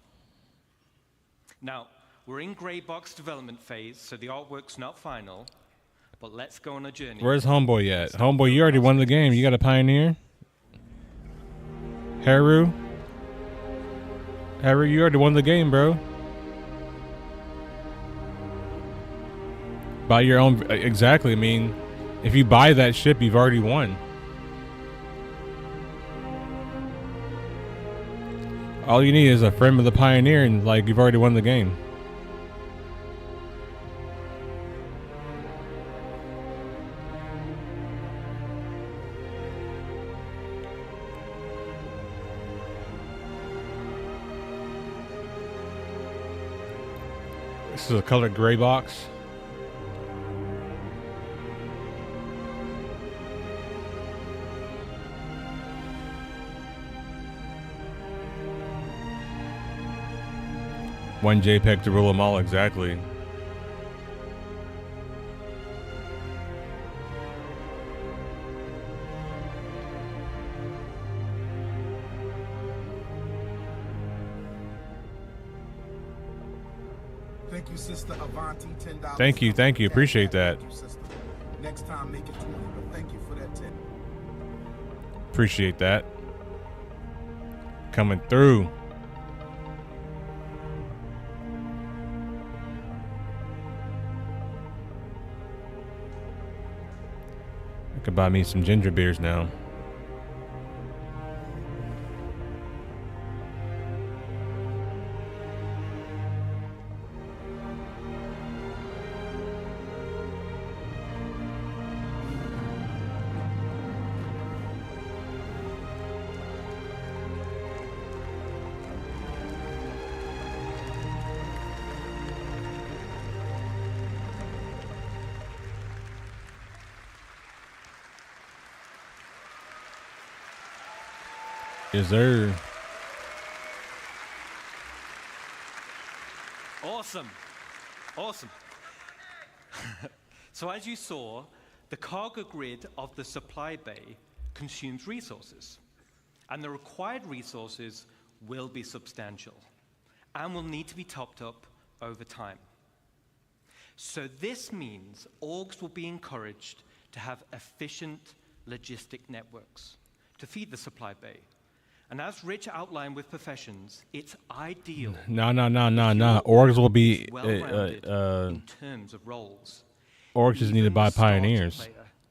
Now, we're in gray box development phase, so the artwork's not final, but let's go on a journey. Where's Homeboy at? Homeboy, you already won the game. You got a Pioneer? Haru, you already won the game, bro. Buy your own. Exactly. I mean, if you buy that ship, you've already won. All you need is a friend with a Pioneer, and like you've already won the game. This is a colored gray box. One JPEG to rule them all, exactly. Thank you, Sister Avanti, $10. Thank you. Appreciate that. Thank you, sister. Next time, make it 20, but thank you for that 10. Appreciate that. Coming through. I could buy me some ginger beers now. Yes, sir. Awesome. Awesome. So as you saw, the cargo grid of the supply bay consumes resources, and the required resources will be substantial and will need to be topped up over time. So this means orgs will be encouraged to have efficient logistic networks to feed the supply bay. And as Rich outlined with professions, it's ideal. No. Orgs will be in terms of roles. Orgs just need to buy Pioneers.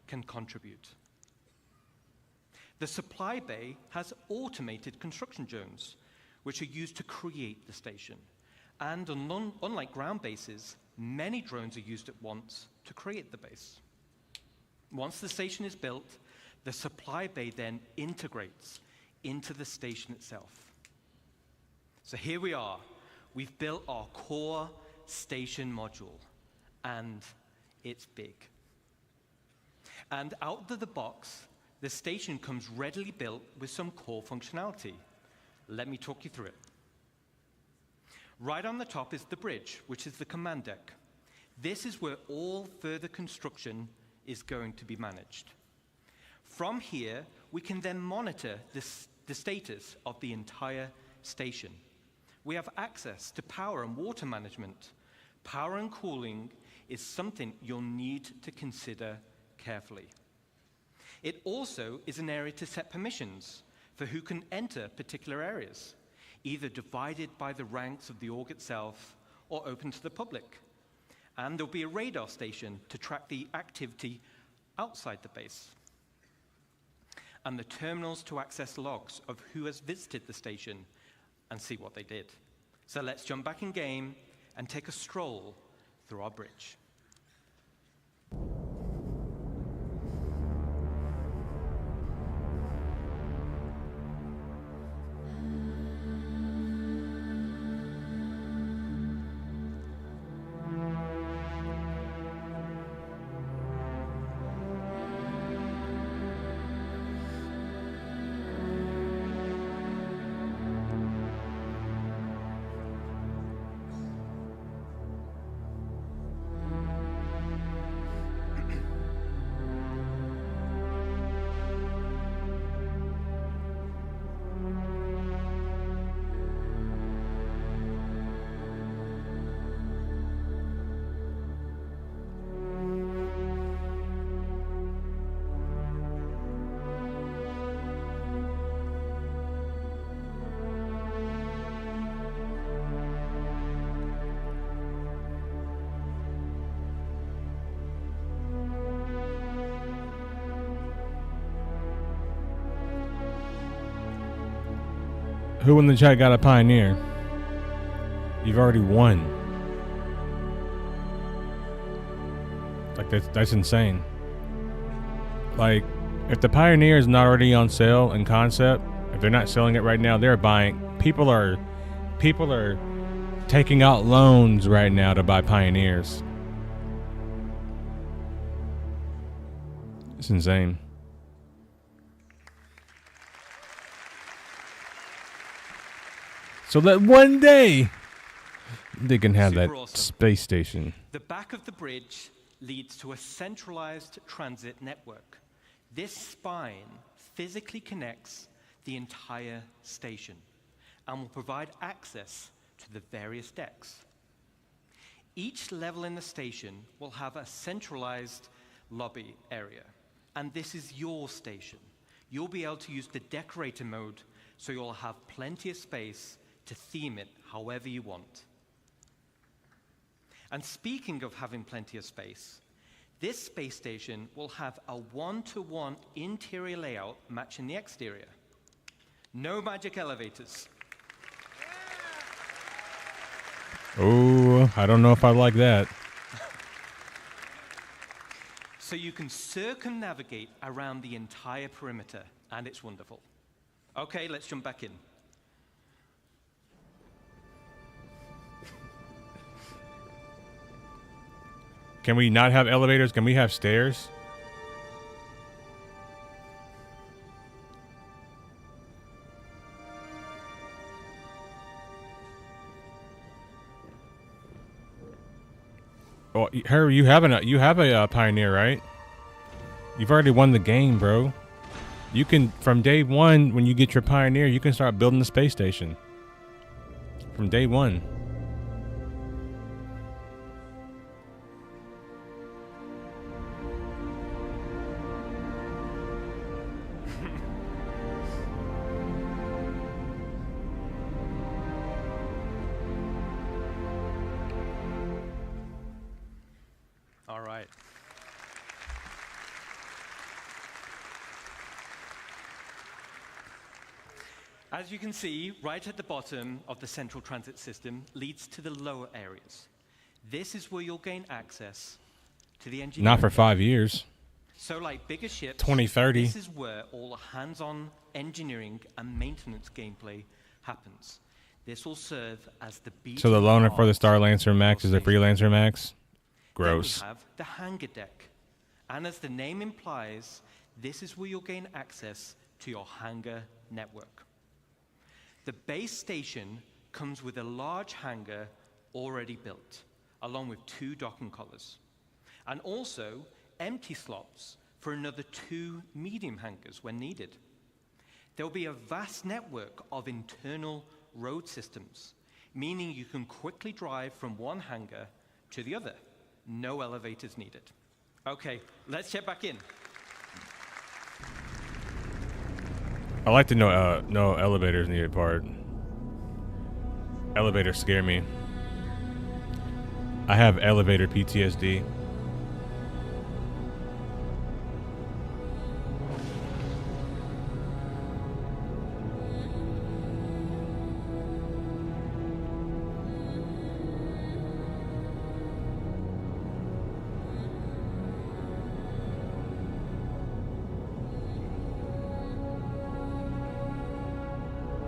Can contribute. The supply bay has automated construction zones, which are used to create the station. And unlike ground bases, many drones are used at once to create the base. Once the station is built, the supply bay then integrates into the station itself. So here we are. We've built our core station module, and it's big. And out of the box, the station comes readily built with some core functionality. Let me talk you through it. Right on the top is the bridge, which is the command deck. This is where all further construction is going to be managed. From here, we can then monitor the status of the entire station. We have access to power and water management. Power and cooling is something you'll need to consider carefully. It also is an area to set permissions for who can enter particular areas, either divided by the ranks of the org itself or open to the public. And there'll be a radar station to track the activity outside the base. And the terminals to access logs of who has visited the station and see what they did. So let's jump back in game and take a stroll through our bridge. Who in the chat got a Pioneer? You've already won. Like, that's insane. Like, if the Pioneer is not already on sale in concept, if they're not selling it right now, they're buying. People are taking out loans right now to buy Pioneers. It's insane. So that one day they can have that awesome. space station. The back of the bridge leads to a centralized transit network. This spine physically connects the entire station and will provide access to the various decks. Each level in the station will have a centralized lobby area, and this is your station. You'll be able to use the decorator mode, so you'll have plenty of space to theme it however you want. And speaking of having plenty of space, this space station will have a one-to-one interior layout matching the exterior. No magic elevators. Oh, I don't know if I like that. So you can circumnavigate around the entire perimeter, and it's wonderful. Okay, let's jump back in. Can we not have elevators? Can we have stairs? Oh, Harry, you have a Pioneer, right? You've already won the game, bro. You can, from day one, when you get your Pioneer, you can start building the space station. From day one. All right. As you can see, right at the bottom of the central transit system leads to the lower areas. This is where you'll gain access to the engineering. Not for 5 years. So like bigger ships, 2030. this is where all the hands-on engineering and maintenance gameplay happens. This will serve as the beat. So the loaner for the Star-Lancer Max is a Freelancer Max? Gross. Then we have the hangar deck. And as the name implies, this is where you'll gain access to your hangar network. The base station comes with a large hangar already built, along with 2 docking collars, and also empty slots for another 2 medium hangars when needed. There will be a vast network of internal road systems, meaning you can quickly drive from one hangar to the other. No elevators needed. Okay, let's check back in. I like to know no elevators needed part. Elevators scare me. I have elevator PTSD.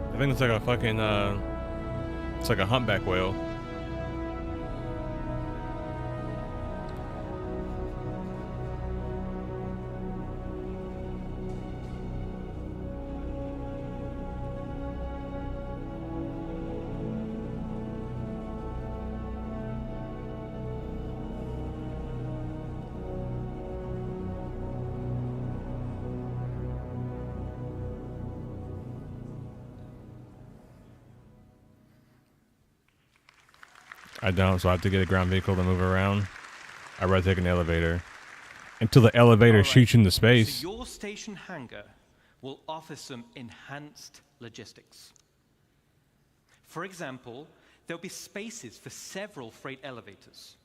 I think it's like a fucking, it's like a humpback whale. I don't, so I have to get a ground vehicle to move around. I'd rather take an elevator. Until the elevator shoots into space. So your station hangar will offer some enhanced logistics. For example, there'll be spaces for several freight elevators.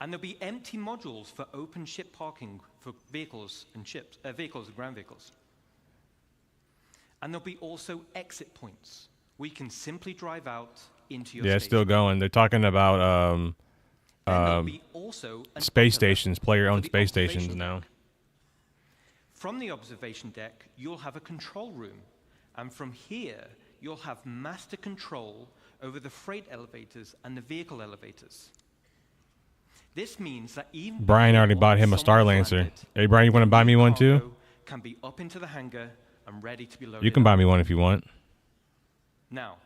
And there'll be empty modules for open ship parking for vehicles and ships, vehicles and ground vehicles. And there'll be also exit points where you can simply drive out into your Yeah, it's still going. They're talking about space stations, player-owned space stations now. From the observation deck, you'll have a control room. And from here, you'll have master control over the freight elevators and the vehicle elevators. This means that even Brian already bought him a Star-Lancer. Hey, Brian, you want to buy me one too? Can be up into the hangar and ready to be loaded. You can buy me one if you want. Now,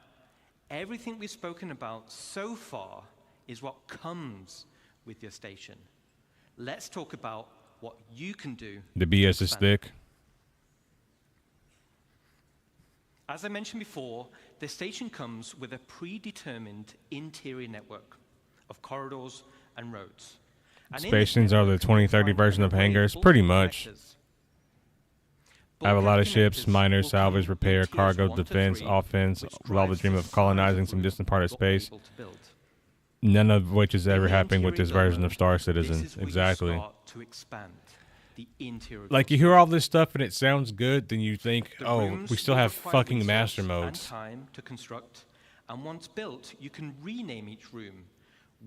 everything we've spoken about so far is what comes with your station. Let's talk about what you can do. The BS is thick. As I mentioned before, the station comes with a predetermined interior network of corridors and roads. Stations are the 2030 version of hangars, pretty much. I have a lot of ships, miners, salvage, repair, cargo, defense, offense, with all the dream of colonizing some distant part of space. None of which is ever happening with this version of Star Citizen. Exactly. Like, you hear all this stuff and it sounds good, then you think, oh, we still have fucking master modes. Time to construct, and once built, you can rename each room,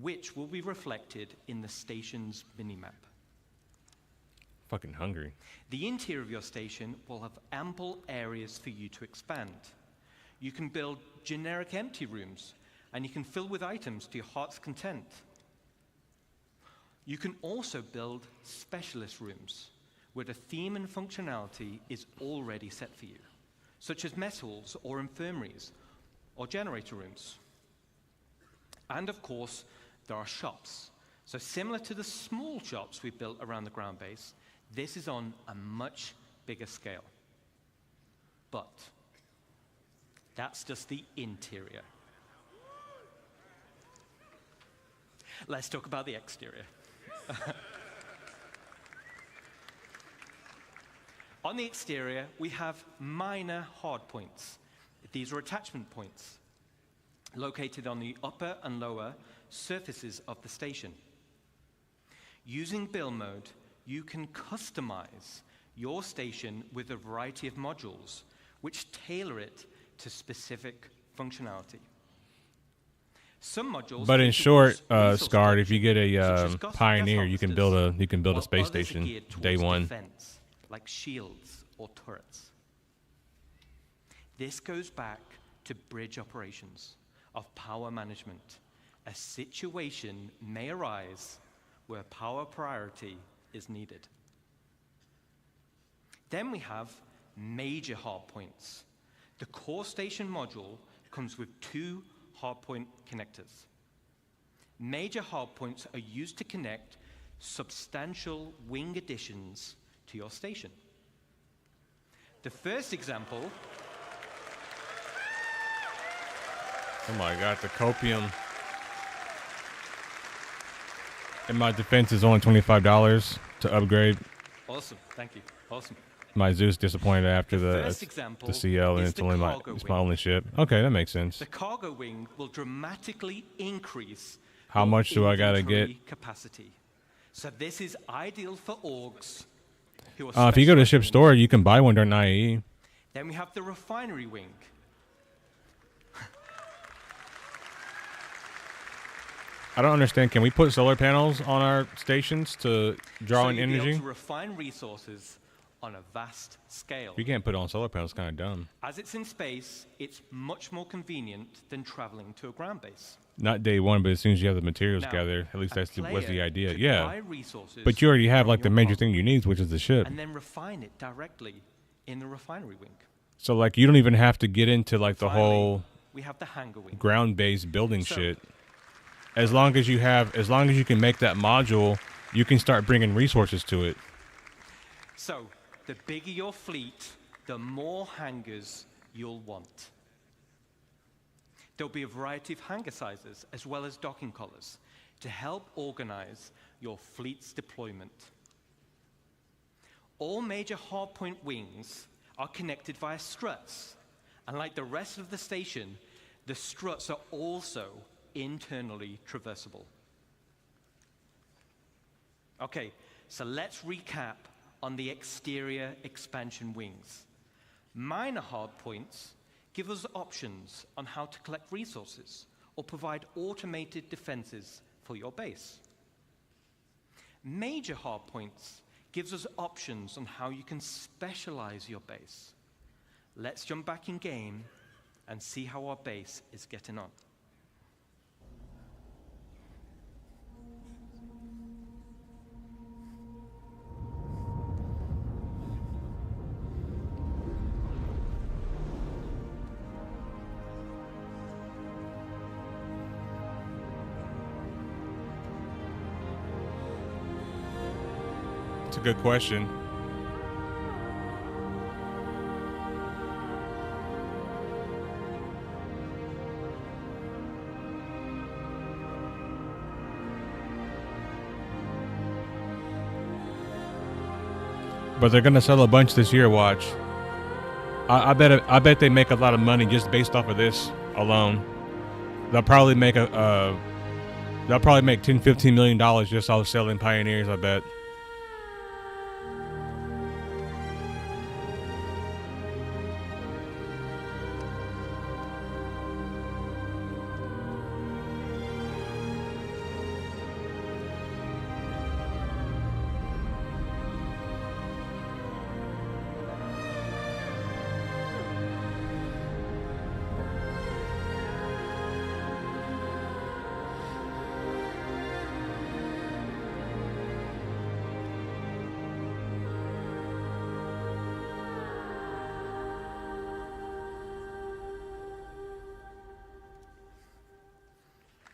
which will be reflected in the station's minimap. Fucking hungry. The interior of your station will have ample areas for you to expand. You can build generic empty rooms, and you can fill with items to your heart's content. You can also build specialist rooms, where the theme and functionality is already set for you, such as mess halls or infirmaries, or generator rooms. And of course, there are shops. So similar to the small shops we built around the ground base, this is on a much bigger scale. But that's just the interior. Let's talk about the exterior. On the exterior, we have minor hard points. These are attachment points located on the upper and lower surfaces of the station. Using build mode, you can customize your station with a variety of modules which tailor it to specific functionality. Some modules. But in feature short, resource Scarred, if you get such as a gas Pioneer, you can build a while space others are station geared day towards one. defense, like shields or turrets. This goes back to bridge operations of power management. A situation may arise where power priority is needed. Then we have major hardpoints. The core station module comes with 2 hardpoint connectors. Major hardpoints are used to connect substantial wing additions to your station. The first example. Oh my God, the copium. And my defense is only $25 to upgrade. Awesome, thank you. Awesome. My Zeus disappointed after the CL, and is it's the only cargo it's my wing. only ship. Okay, that makes sense. The cargo wing will dramatically increase How your much do I gotta inventory get? capacity. So this is ideal for orgs who are If you go to specialized ship in store, you can buy one during IE. Then we have the refinery wing. I don't understand. Can we put solar panels on our stations to draw So in you'll be energy? able to refine resources on a vast scale. If you can't put it on solar panels, it's kind of dumb. As it's in space, it's much more convenient than traveling to a ground base. Not day one, but as soon as you have the materials Now, gathered, at least a was the player idea. could Yeah. buy resources But you already have from like the your major cargo thing you need, which is the ship. and then refine it directly in the refinery wing. So like you don't even have to get into like the Finally, whole we have the hangar wing. ground-based building So- shit. As long as you can make that module, you can start bringing resources to it. So, the bigger your fleet, the more hangars you'll want. There'll be a variety of hangar sizes as well as docking collars to help organize your fleet's deployment. All major hardpoint wings are connected via struts, and like the rest of the station, the struts are also internally traversable. Okay, so let's recap on the exterior expansion wings. Minor hardpoints give us options on how to collect resources or provide automated defenses for your base. Major hardpoints gives us options on how you can specialize your base. Let's jump back in game and see how our base is getting on. It's a good question. But they're gonna sell a bunch this year. Watch. I bet they make a lot of money just based off of this alone. They'll probably make $10-15 million just off selling Pioneers. I bet.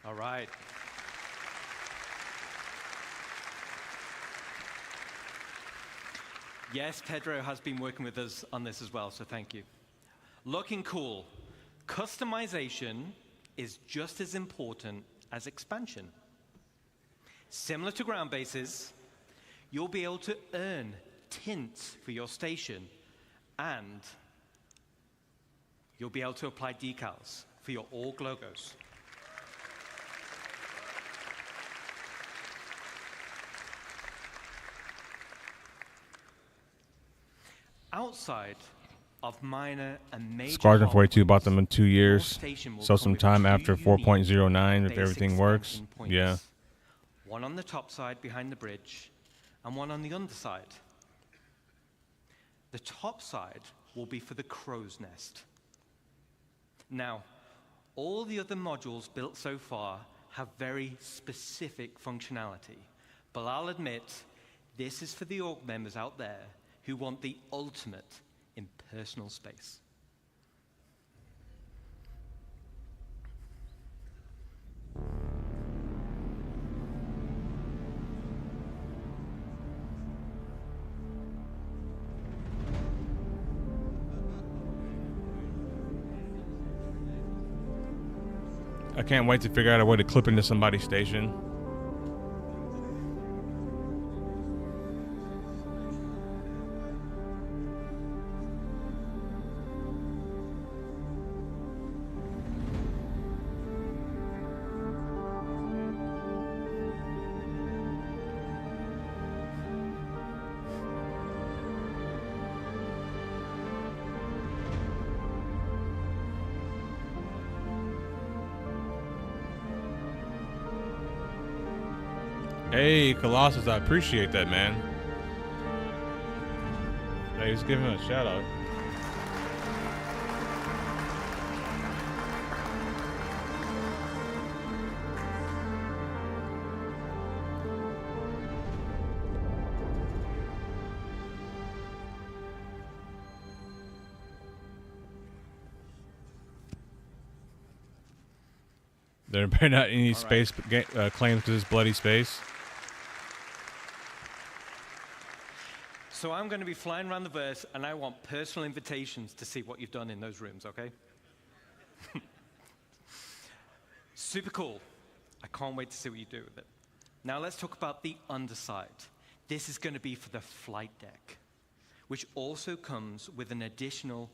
All right. Yes, Pedro has been working with us on this as well, so thank you. Looking cool. Customization is just as important as expansion. Similar to ground bases, you'll be able to earn tints for your station, and you'll be able to apply decals for your org logos. Outside of minor and major Squadron 42 bought them in 2 Your years. station will So come some with time 2 after unique 4.09 if base everything works. expansion points. Yeah. One on the top side behind the bridge, and one on the underside. The top side will be for the crow's nest. Now, all the other modules built so far have very specific functionality, but I'll admit, this is for the org members out there who want the ultimate in personal space. I can't wait to figure out a way to clip into somebody's station. Hey, Colossus, I appreciate that, man. Hey, just give him a shout out. There better not any space claims to this bloody space. So I'm going to be flying around the verse, and I want personal invitations to see what you've done in those rooms, okay? Super cool. I can't wait to see what you do with it. Now let's talk about the underside. This is going to be for the flight deck, which also comes with an additional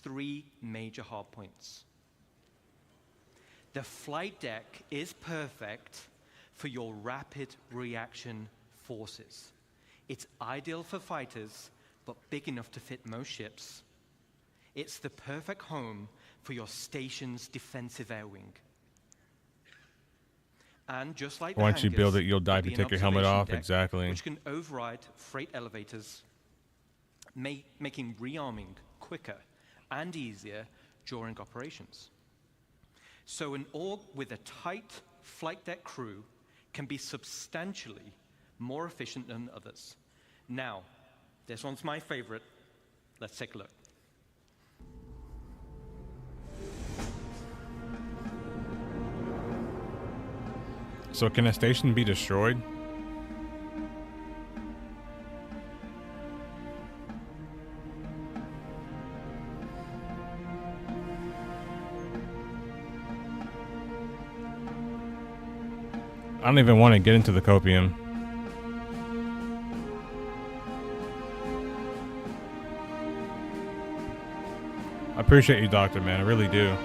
3 major hardpoints. The flight deck is perfect for your rapid reaction forces. It's ideal for fighters, but big enough to fit most ships. It's the perfect home for your station's defensive air wing. And just like the Once you build hangars, it, you'll die if there'll you be an take your helmet observation off. deck Exactly. Which can override freight elevators, making rearming quicker and easier during operations. So an org with a tight flight deck crew can be substantially more efficient than others. Now, this one's my favorite. Let's take a look. So can a station be destroyed? I don't even want to get into the copium. I appreciate you, Doctor, man. I really do.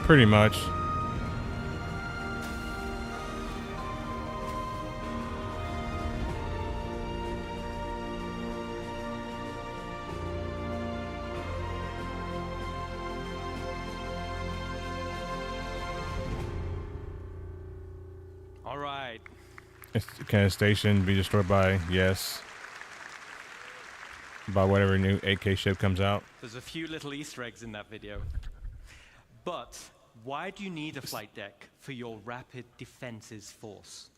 Pretty much. All right. Can a station be destroyed by, yes, by whatever new 8K ship comes out? There's a few little Easter eggs in that video. But why do you need a flight deck for your rapid defenses force?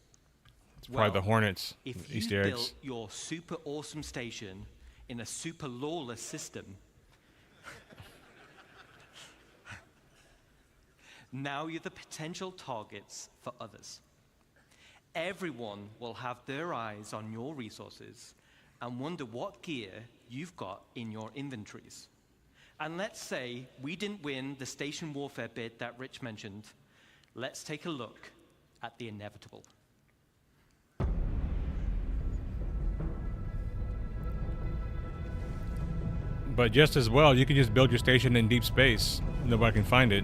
It's probably the Hornets If Easter you eggs. built your super awesome station in a super lawless system, now you're the potential targets for others. Everyone will have their eyes on your resources and wonder what gear you've got in your inventories. And let's say we didn't win the station warfare bid that Rich mentioned. Let's take a look at the inevitable. But just as well, you can just build your station in deep space. Nobody can find it.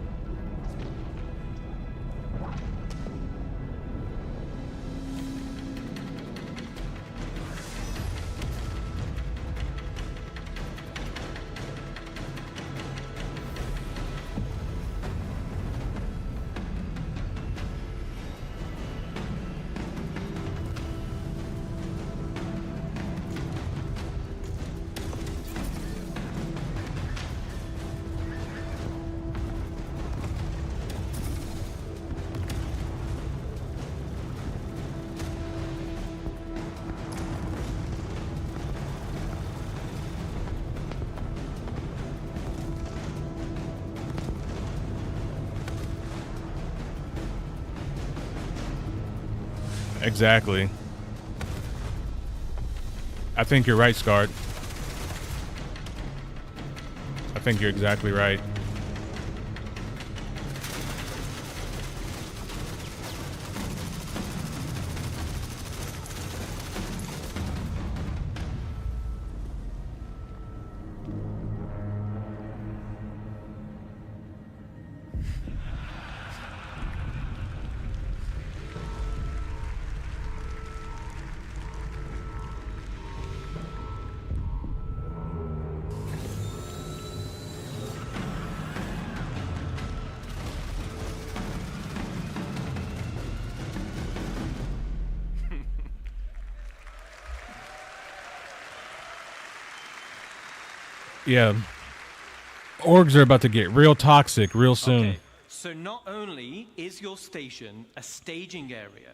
Exactly. I think you're right, Scarred. I think you're exactly right. Yeah. Orgs are about to get real toxic real soon. Okay. So not only is your station a staging area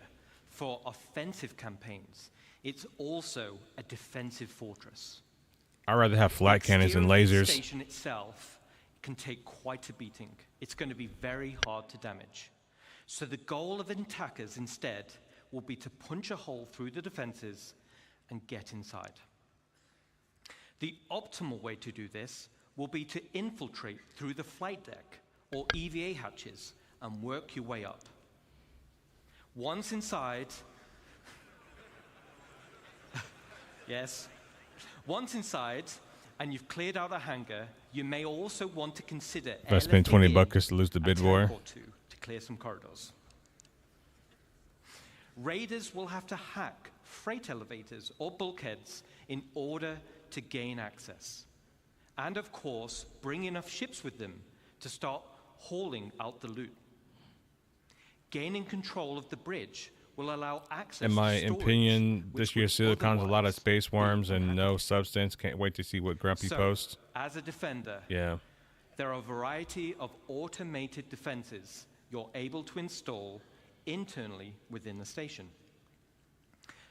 for offensive campaigns, it's also a defensive fortress. I'd rather have flat cannons and Exterior of the lasers. station itself can take quite a beating. It's going to be very hard to damage. So the goal of attackers instead will be to punch a hole through the defenses and get inside. The optimal way to do this will be to infiltrate through the flight deck or EVA hatches and work your way up. Once inside, yes, once inside and you've cleared out a hangar, you may also want to consider If I spend 20 elevating bucks to lose the bid a war. tank or two to clear some corridors. Raiders will have to hack freight elevators or bulkheads in order to gain access. And of course, bring enough ships with them to start hauling out the loot. Gaining control of the bridge will allow access In my to storage, opinion, which this year's would Silicon a lot of otherwise space worms and no substance. Can't wait to see what Grumpy So, posts. as a defender, Yeah. there are a variety of automated defenses you're able to install internally within the station,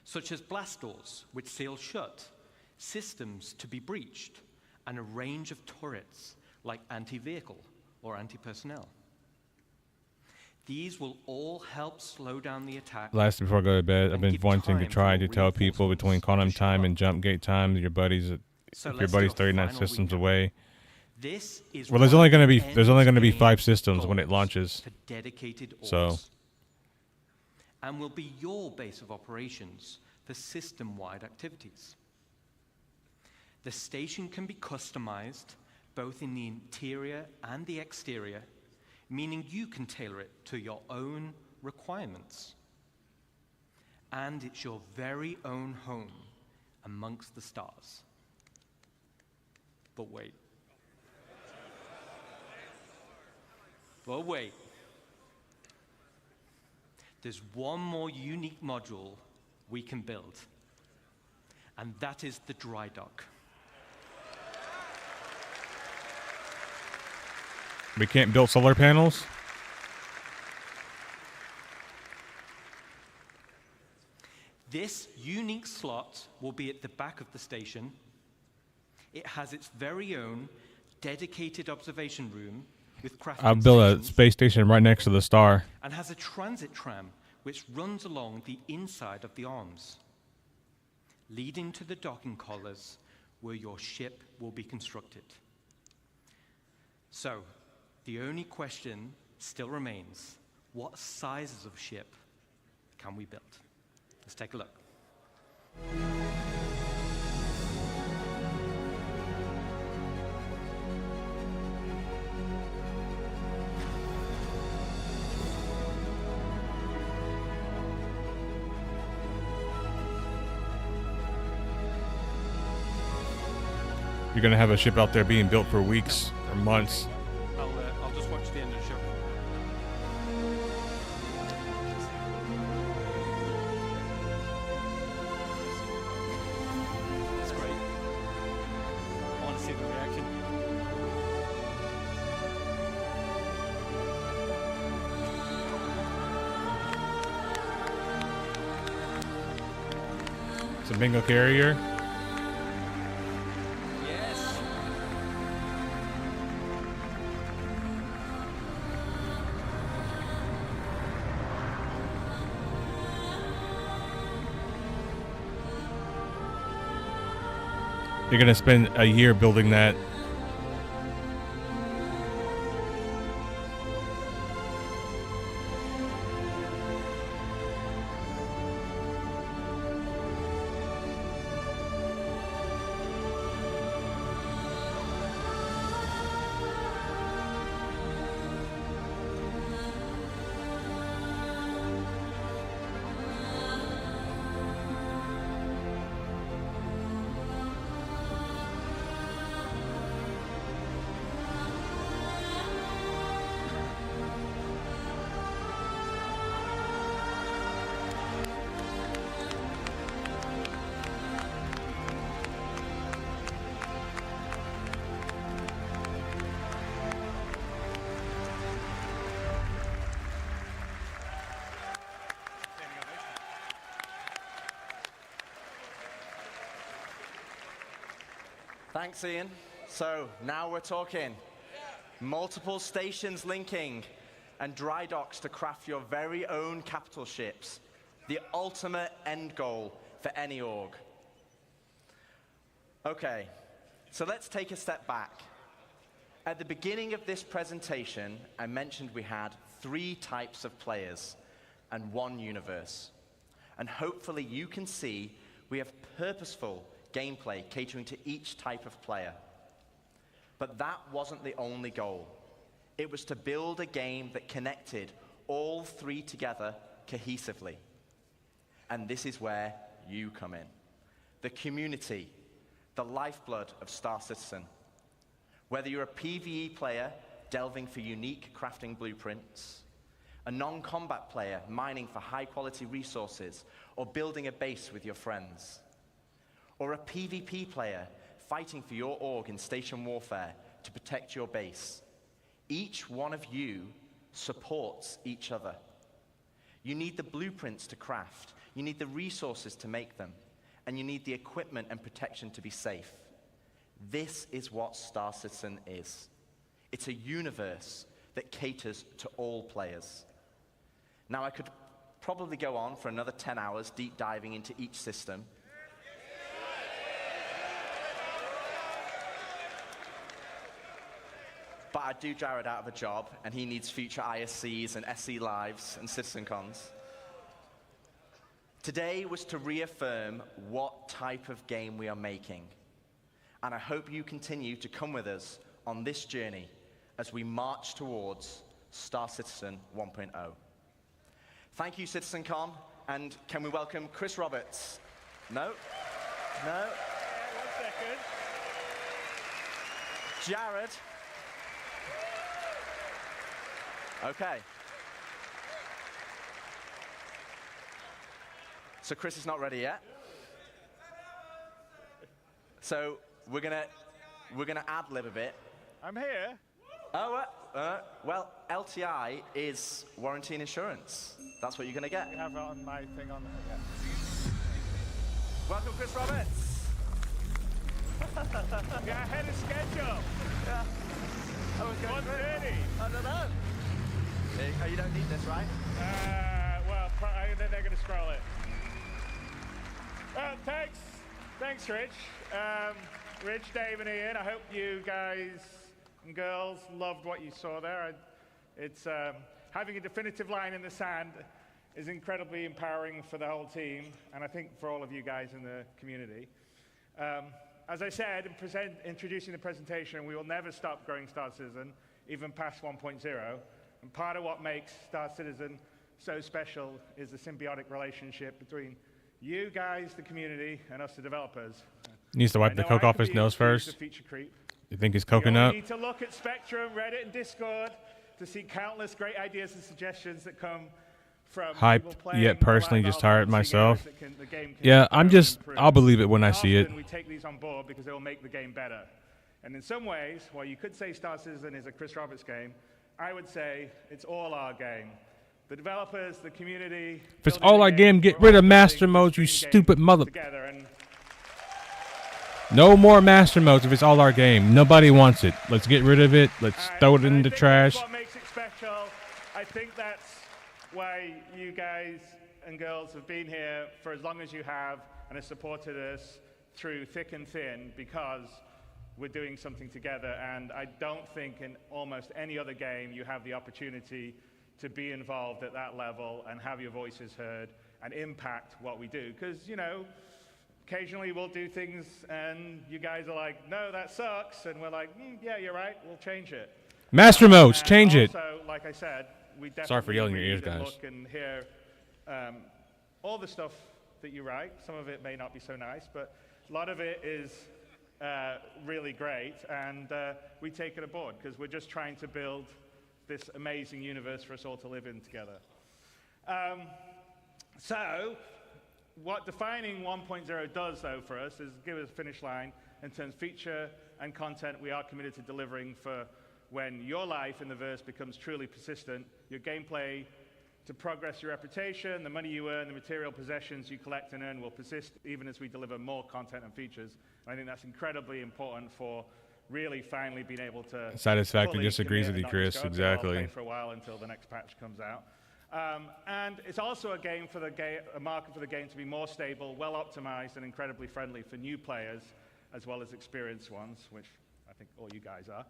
such as blast doors, which seal shut, systems to be breached, and a range of turrets like anti-vehicle or anti-personnel. These will all help slow down the attack. Last before I go to bed, I've been give wanting to time try for to tell people between quantum time and jump gate time, your buddies, So if your let's buddy's do a 39 final systems recap. away. This is Well, there's one only of going to the be 5 end-game systems when it goals launches. for dedicated So orgs, and will be your base of operations for system-wide activities. The station can be customized both in the interior and the exterior, meaning you can tailor it to your own requirements. And it's your very own home amongst the stars. But wait. But wait. There's one more unique module we can build, and that is the dry dock. we can't build solar panels. This unique slot will be at the back of the station. It has its very own dedicated observation room with crafting I'll build a stations, space station right next to the star. and has a transit tram which runs along the inside of the arms, leading to the docking collars where your ship will be constructed. So, the only question still remains: what sizes of ship can we build? Let's take a look. You're gonna have a ship out there being built for weeks or months. I'll just watch the end of the show. That's great. I want to see the reaction. It's a bingo carrier. Yes. You're gonna spend a year building that. Thanks, Ian. So now we're talking. Multiple stations linking and dry docks to craft your very own capital ships. The ultimate end goal for any org. Okay, so let's take a step back. At the beginning of this presentation, I mentioned we had 3 types of players and 1 universe. And hopefully you can see we have purposeful gameplay catering to each type of player. But that wasn't the only goal. It was to build a game that connected all 3 together cohesively. And this is where you come in. The community, the lifeblood of Star Citizen. Whether you're a PvE player delving for unique crafting blueprints, a non-combat player mining for high-quality resources, or building a base with your friends, or a PvP player fighting for your org in station warfare to protect your base. Each one of you supports each other. You need the blueprints to craft, you need the resources to make them, and you need the equipment and protection to be safe. This is what Star Citizen is. It's a universe that caters to all players. Now, I could probably go on for another 10 hours deep diving into each system. But I'd do Jared out of a job, and he needs future ISCs and SC Lives and CitizenCons. Today was to reaffirm what type of game we are making. And I hope you continue to come with us on this journey as we march towards Star Citizen 1.0. Thank you, CitizenCon, and can we welcome Chris Roberts? No? No? 1 second. Jared? Okay. So Chris is not ready yet. So we're gonna ad-lib a bit. I'm here. Oh, well, LTI is warranty and insurance. That's what you're gonna get. You have it on my thing on there. Yeah. Welcome, Chris Roberts. Yeah, ahead of schedule. Yeah. I was going 1:30. I don't know. Oh, you don't need this, right? Well, then they're going to scroll it. Thanks, Rich. Rich, Dave, and Ian. I hope you guys and girls loved what you saw there. It's having a definitive line in the sand is incredibly empowering for the whole team, and I think for all of you guys in the community. As I said, in introducing the presentation, we will never stop growing Star Citizen, even past 1.0. And part of what makes Star Citizen so special is the symbiotic relationship between you guys, the community, and us, the developers. Needs to wipe the coke off his nose first. You think he's coking up? You need to look at Spectrum, Reddit, and Discord to see countless great ideas and suggestions that come from people Hyped, playing yet personally just tired the myself. the game can Yeah, I'm grow and just, improve. I'll believe it when I see it. Often we take these on board because they will make the game better. And in some ways, while you could say Star Citizen is a Chris Roberts game, I would say it's all our game. The developers, the community. If it's all our game, get rid of master modes, you stupid mother. No more master modes if it's all our game. Nobody wants it. Let's get rid of it. Let's throw it in the trash. That's what makes it special. I think that's why you guys and girls have been here for as long as you have and have supported us through thick and thin, because we're doing something together. And I don't think in almost any other game you have the opportunity to be involved at that level and have your voices heard and impact what we do. Because, you know, occasionally we'll do things and you guys are like, no, that sucks. And we're like, yeah, you're right, we'll change it. Master modes, change it. Also, like I said, we definitely Sorry for yelling in your ears, read and guys. look and hear all the stuff that you write. Some of it may not be so nice, but a lot of it is really great. And we take it aboard because we're just trying to build this amazing universe for us all to live in together. So, what defining 1.0 does, though, for us is give us a finish line in terms of feature and content we are committed to delivering for when your life in the verse becomes truly persistent, your gameplay to progress your reputation, the money you earn, the material possessions you collect and earn will persist even as we deliver more content and features. I think that's incredibly important for really finally being able to Satisfactory fully disagrees commit with you, and not Chris. just go, "Okay, I'll Exactly. play for a while until the next patch comes out. And it's also a game for a market for the game to be more stable, well optimized, and incredibly friendly for new players as well as experienced ones, which I think all you guys are.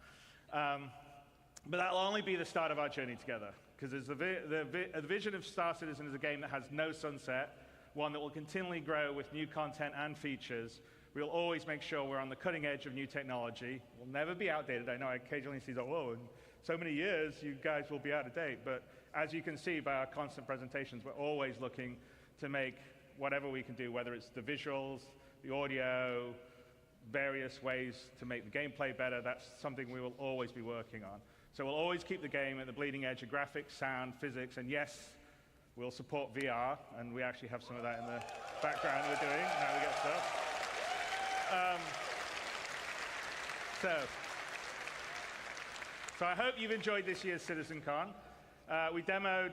But that'll only be the start of our journey together, because the vision of Star Citizen is a game that has no sunset, one that will continually grow with new content and features. We'll always make sure we're on the cutting edge of new technology. We'll never be outdated. I know I occasionally see that, whoa, in so many years you guys will be out of date. But as you can see by our constant presentations, we're always looking to make whatever we can do, whether it's the visuals, the audio, various ways to make the gameplay better. That's something we will always be working on. So we'll always keep the game at the bleeding edge of graphics, sound, physics, and yes, we'll support VR, and we actually have some of that in the background we're doing, how we get stuff. So I hope you've enjoyed this year's CitizenCon. We demoed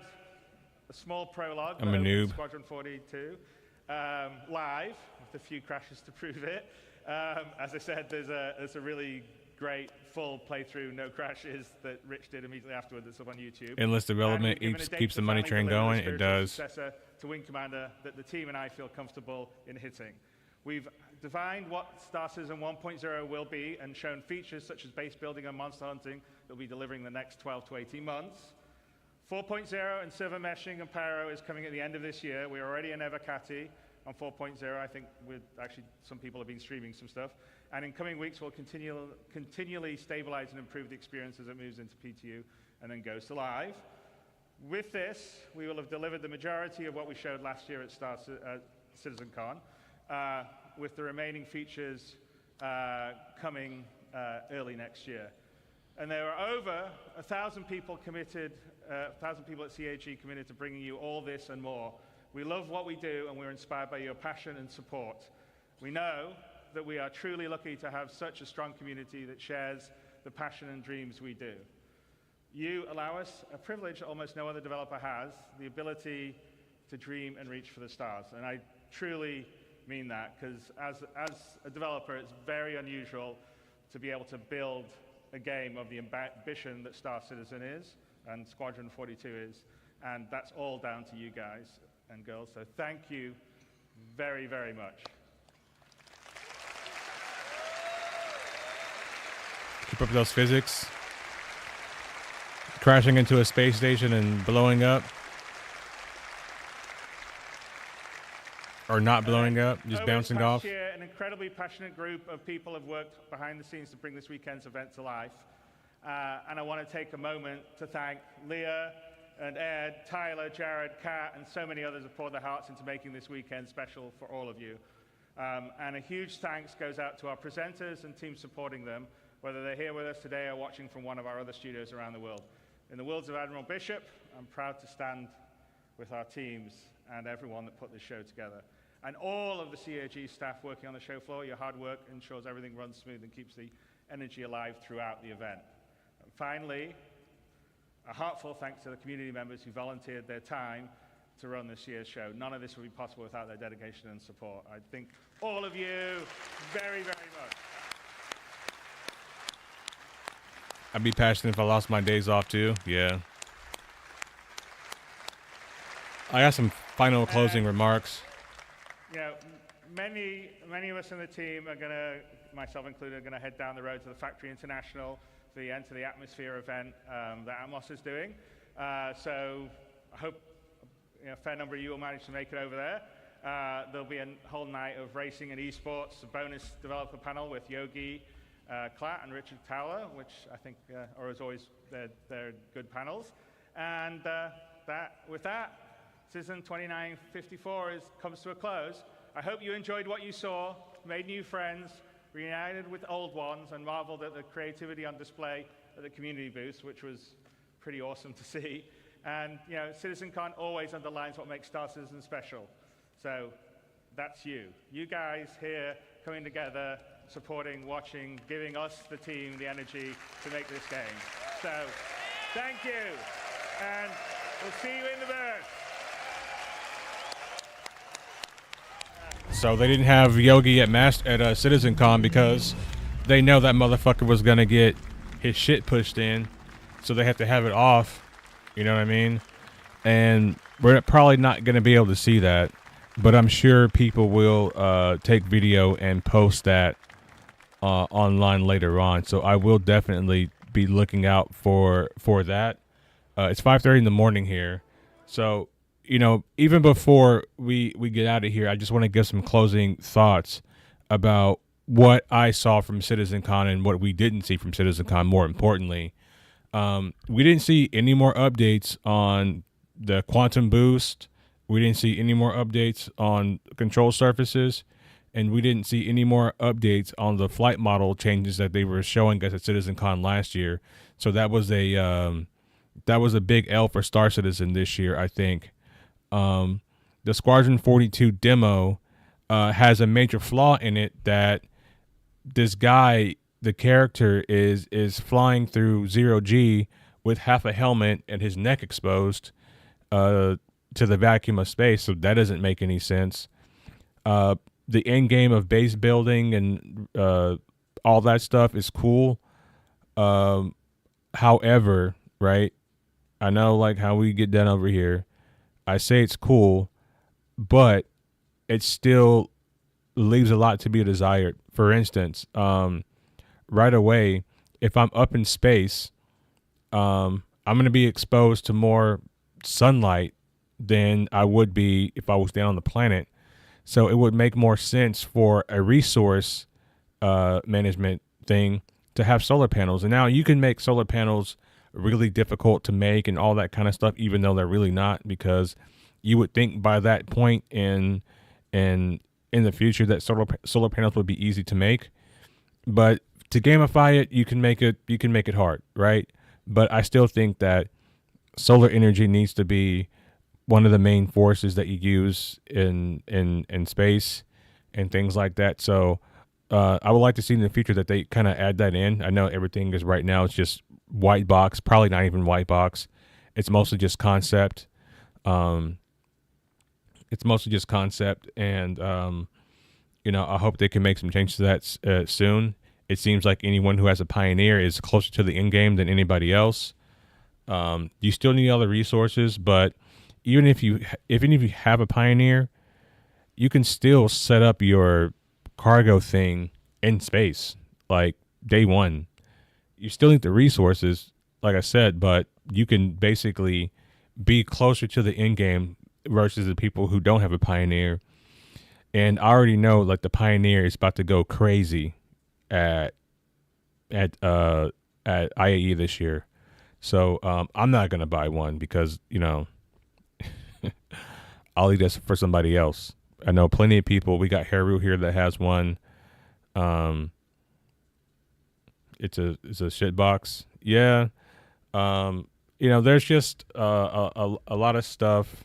a small prologue. I'm a noob. Squadron 42 live with a few crashes to prove it. As I said, there's a really great full playthrough, no crashes, that Rich did immediately afterward that's up on YouTube. Endless development And we've given a date keeps to the money finally train deliver the going. It spiritual does. successor to Wing Commander that the team and I feel comfortable in hitting. We've defined what Star Citizen 1.0 will be and shown features such as base building and monster hunting that we'll be delivering the next 12 to 18 months. 4.0 and server meshing and pyro is coming at the end of this year. We're already in Evercati on 4.0. I think some people have been streaming some stuff. And in coming weeks, we'll continually stabilize and improve the experience as it moves into PTU and then goes to live. With this, we will have delivered the majority of what we showed last year at CitizenCon, with the remaining features coming early next year. And there are over 1,000 people committed, 1,000 people at CAG committed to bringing you all this and more. We love what we do, and we're inspired by your passion and support. We know that we are truly lucky to have such a strong community that shares the passion and dreams we do. You allow us a privilege almost no other developer has, the ability to dream and reach for the stars. And I truly mean that, because as a developer, it's very unusual to be able to build a game of the ambition that Star Citizen is and Squadron 42 is. And that's all down to you guys and girls. So thank you very, very much. Keep up those physics. Crashing into a space station and blowing up. Or not blowing up, just bouncing off. Over the past year, an incredibly passionate group of people have worked behind the scenes to bring this weekend's event to life. And I want to take a moment to thank Leah and Ed, Tyler, Jared, Kat, and so many others who poured their hearts into making this weekend special for all of you. And a huge thanks goes out to our presenters and team supporting them, whether they're here with us today or watching from one of our other studios around the world. In the words of Admiral Bishop, I'm proud to stand with our teams and everyone that put this show together. And all of the CAG staff working on the show floor, your hard work ensures everything runs smooth and keeps the energy alive throughout the event. And finally, a heartfelt thanks to the community members who volunteered their time to run this year's show. None of this would be possible without their dedication and support. I thank all of you very, very much. I'd be passionate if I lost my days off too. Yeah. I got some final closing remarks. You know, many of us in the team are going to, myself included, are going to head down the road to the Factory International, the Enter the Atmosphere event that Atmos is doing. So I hope a fair number of you will manage to make it over there. There'll be a whole night of racing and esports, a bonus developer panel with Yogi Klatt and Richard Towler, which I think are as always, they're good panels. And with that, Citizen 2954 comes to a close. I hope you enjoyed what you saw, made new friends, reunited with old ones, and marveled at the creativity on display at the community booths, which was pretty awesome to see. And you know, CitizenCon always underlines what makes Star Citizen special. So that's you. You guys here coming together, supporting, watching, giving us, the team, the energy to make this game. So thank you, and we'll see you in the verse. So they didn't have Yogi at CitizenCon because they know that motherfucker was gonna get his shit pushed in, so they have to have it off. You know what I mean? And we're probably not gonna be able to see that, but I'm sure people will take video and post that online later on. So I will definitely be looking out for that. It's 5:30 in the morning here, so. You know, even before we get out of here, I just want to give some closing thoughts about what I saw from CitizenCon and what we didn't see from CitizenCon, more importantly. We didn't see any more updates on the quantum boost. We didn't see any more updates on control surfaces. And we didn't see any more updates on the flight model changes that they were showing us at CitizenCon last year. So that was a big L for Star Citizen this year, I think. The Squadron 42 demo has a major flaw in it, that this guy, the character, is flying through 0G with half a helmet and his neck exposed to the vacuum of space, so that doesn't make any sense. The end game of base building and all that stuff is cool. However, right, I know like how we get done over here. I say it's cool, but it still leaves a lot to be desired. For instance, right away, if I'm up in space, I'm going to be exposed to more sunlight than I would be if I was down on the planet. So it would make more sense for a resource management thing to have solar panels. And now you can make solar panels really difficult to make and all that kind of stuff, even though they're really not, because you would think by that point in the future that solar panels would be easy to make. But to gamify it, you can make it hard, right? But I still think that solar energy needs to be one of the main forces that you use in space and things like that. So I would like to see in the future that they kind of add that in. I know everything is right now, it's just white box, probably not even white box. It's mostly just concept. And you know, I hope they can make some changes to that soon. It seems like anyone who has a Pioneer is closer to the end game than anybody else. You still need other resources, but even if you have a Pioneer, you can still set up your cargo thing in space, like day one. You still need the resources, like I said, but you can basically be closer to the end game versus the people who don't have a Pioneer. And I already know, like, the Pioneer is about to go crazy at IAE this year. So I'm not gonna buy one because, you know, I'll leave this for somebody else. I know plenty of people. We got Haru here that has one. It's a shit box. Yeah. There's just a lot of stuff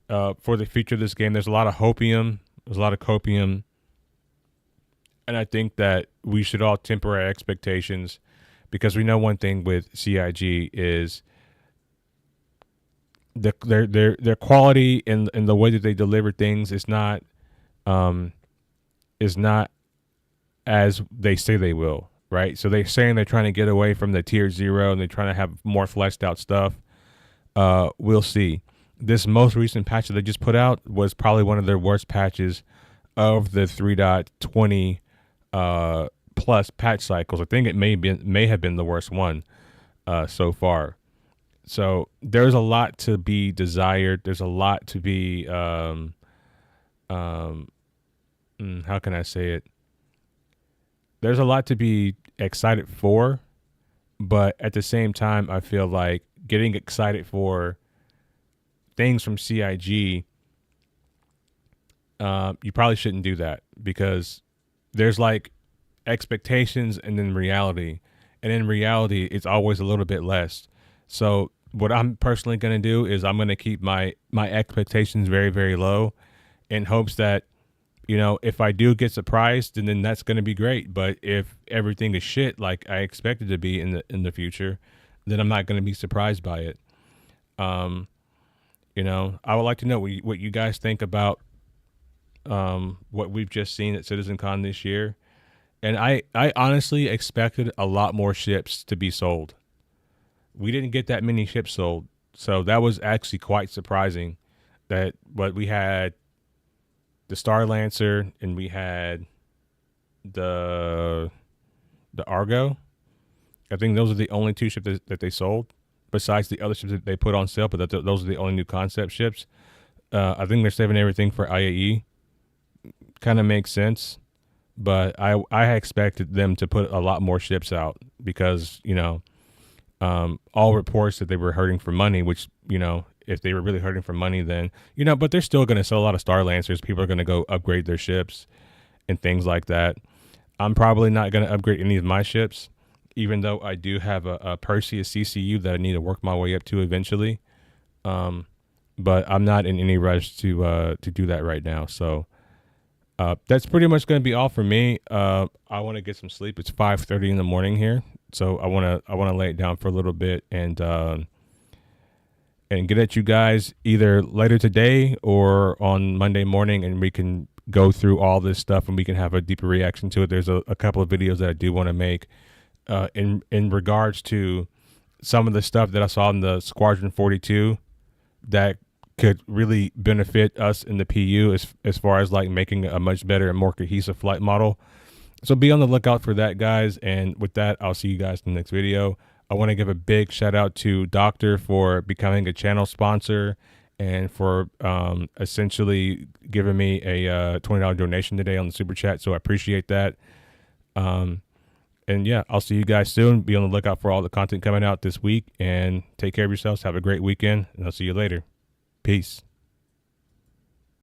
for the future of this game. There's a lot of hopium. There's a lot of copium. And I think that we should all temper our expectations, because we know one thing with CIG is their quality and the way that they deliver things is not as they say they will, right? So they're saying they're trying to get away from the tier 0 and they're trying to have more fleshed out stuff. We'll see. This most recent patch that they just put out was probably one of their worst patches of the 3.20 plus patch cycles. I think it may have been the worst one so far. So there's a lot to be desired. There's a lot to be how can I say it? There's a lot to be excited for, but at the same time, I feel like getting excited for things from CIG, you probably shouldn't do that, because there's like expectations and then reality. And in reality, it's always a little bit less. So what I'm personally going to do is I'm going to keep my expectations very, very low in hopes that, if I do get surprised, then that's going to be great. But if everything is shit like I expect it to be in the future, then I'm not going to be surprised by it. I would like to know what you guys think about what we've just seen at CitizenCon this year. And I honestly expected a lot more ships to be sold. We didn't get that many ships sold. So that was actually quite surprising but we had the Star Lancer and we had the Argo. I think those are the only 2 ships that they sold, besides the other ships that they put on sale, but those are the only new concept ships. I think they're saving everything for IAE. Kind of makes sense, but I expected them to put a lot more ships out, because all reports that they were hurting for money, which if they were really hurting for money, then but they're still going to sell a lot of Star Lancers. People are going to go upgrade their ships and things like that. I'm probably not going to upgrade any of my ships, even though I do have a Perseus CCU that I need to work my way up to eventually. But I'm not in any rush to do that right now. So that's pretty much going to be all for me. I want to get some sleep. It's 5:30 in the morning here, so I want to lay it down for a little bit and get at you guys either later today or on Monday morning, and we can go through all this stuff and we can have a deeper reaction to it. There's a couple of videos that I do want to make in regards to some of the stuff that I saw in the Squadron 42 that could really benefit us in the PU as far as like making a much better and more cohesive flight model. So be on the lookout for that, guys. And with that, I'll see you guys in the next video. I want to give a big shout out to Doctor for becoming a channel sponsor and for essentially giving me a $20 donation today on the super chat. So I appreciate that. And yeah, I'll see you guys soon. Be on the lookout for all the content coming out this week, and take care of yourselves. Have a great weekend, and I'll see you later. Peace.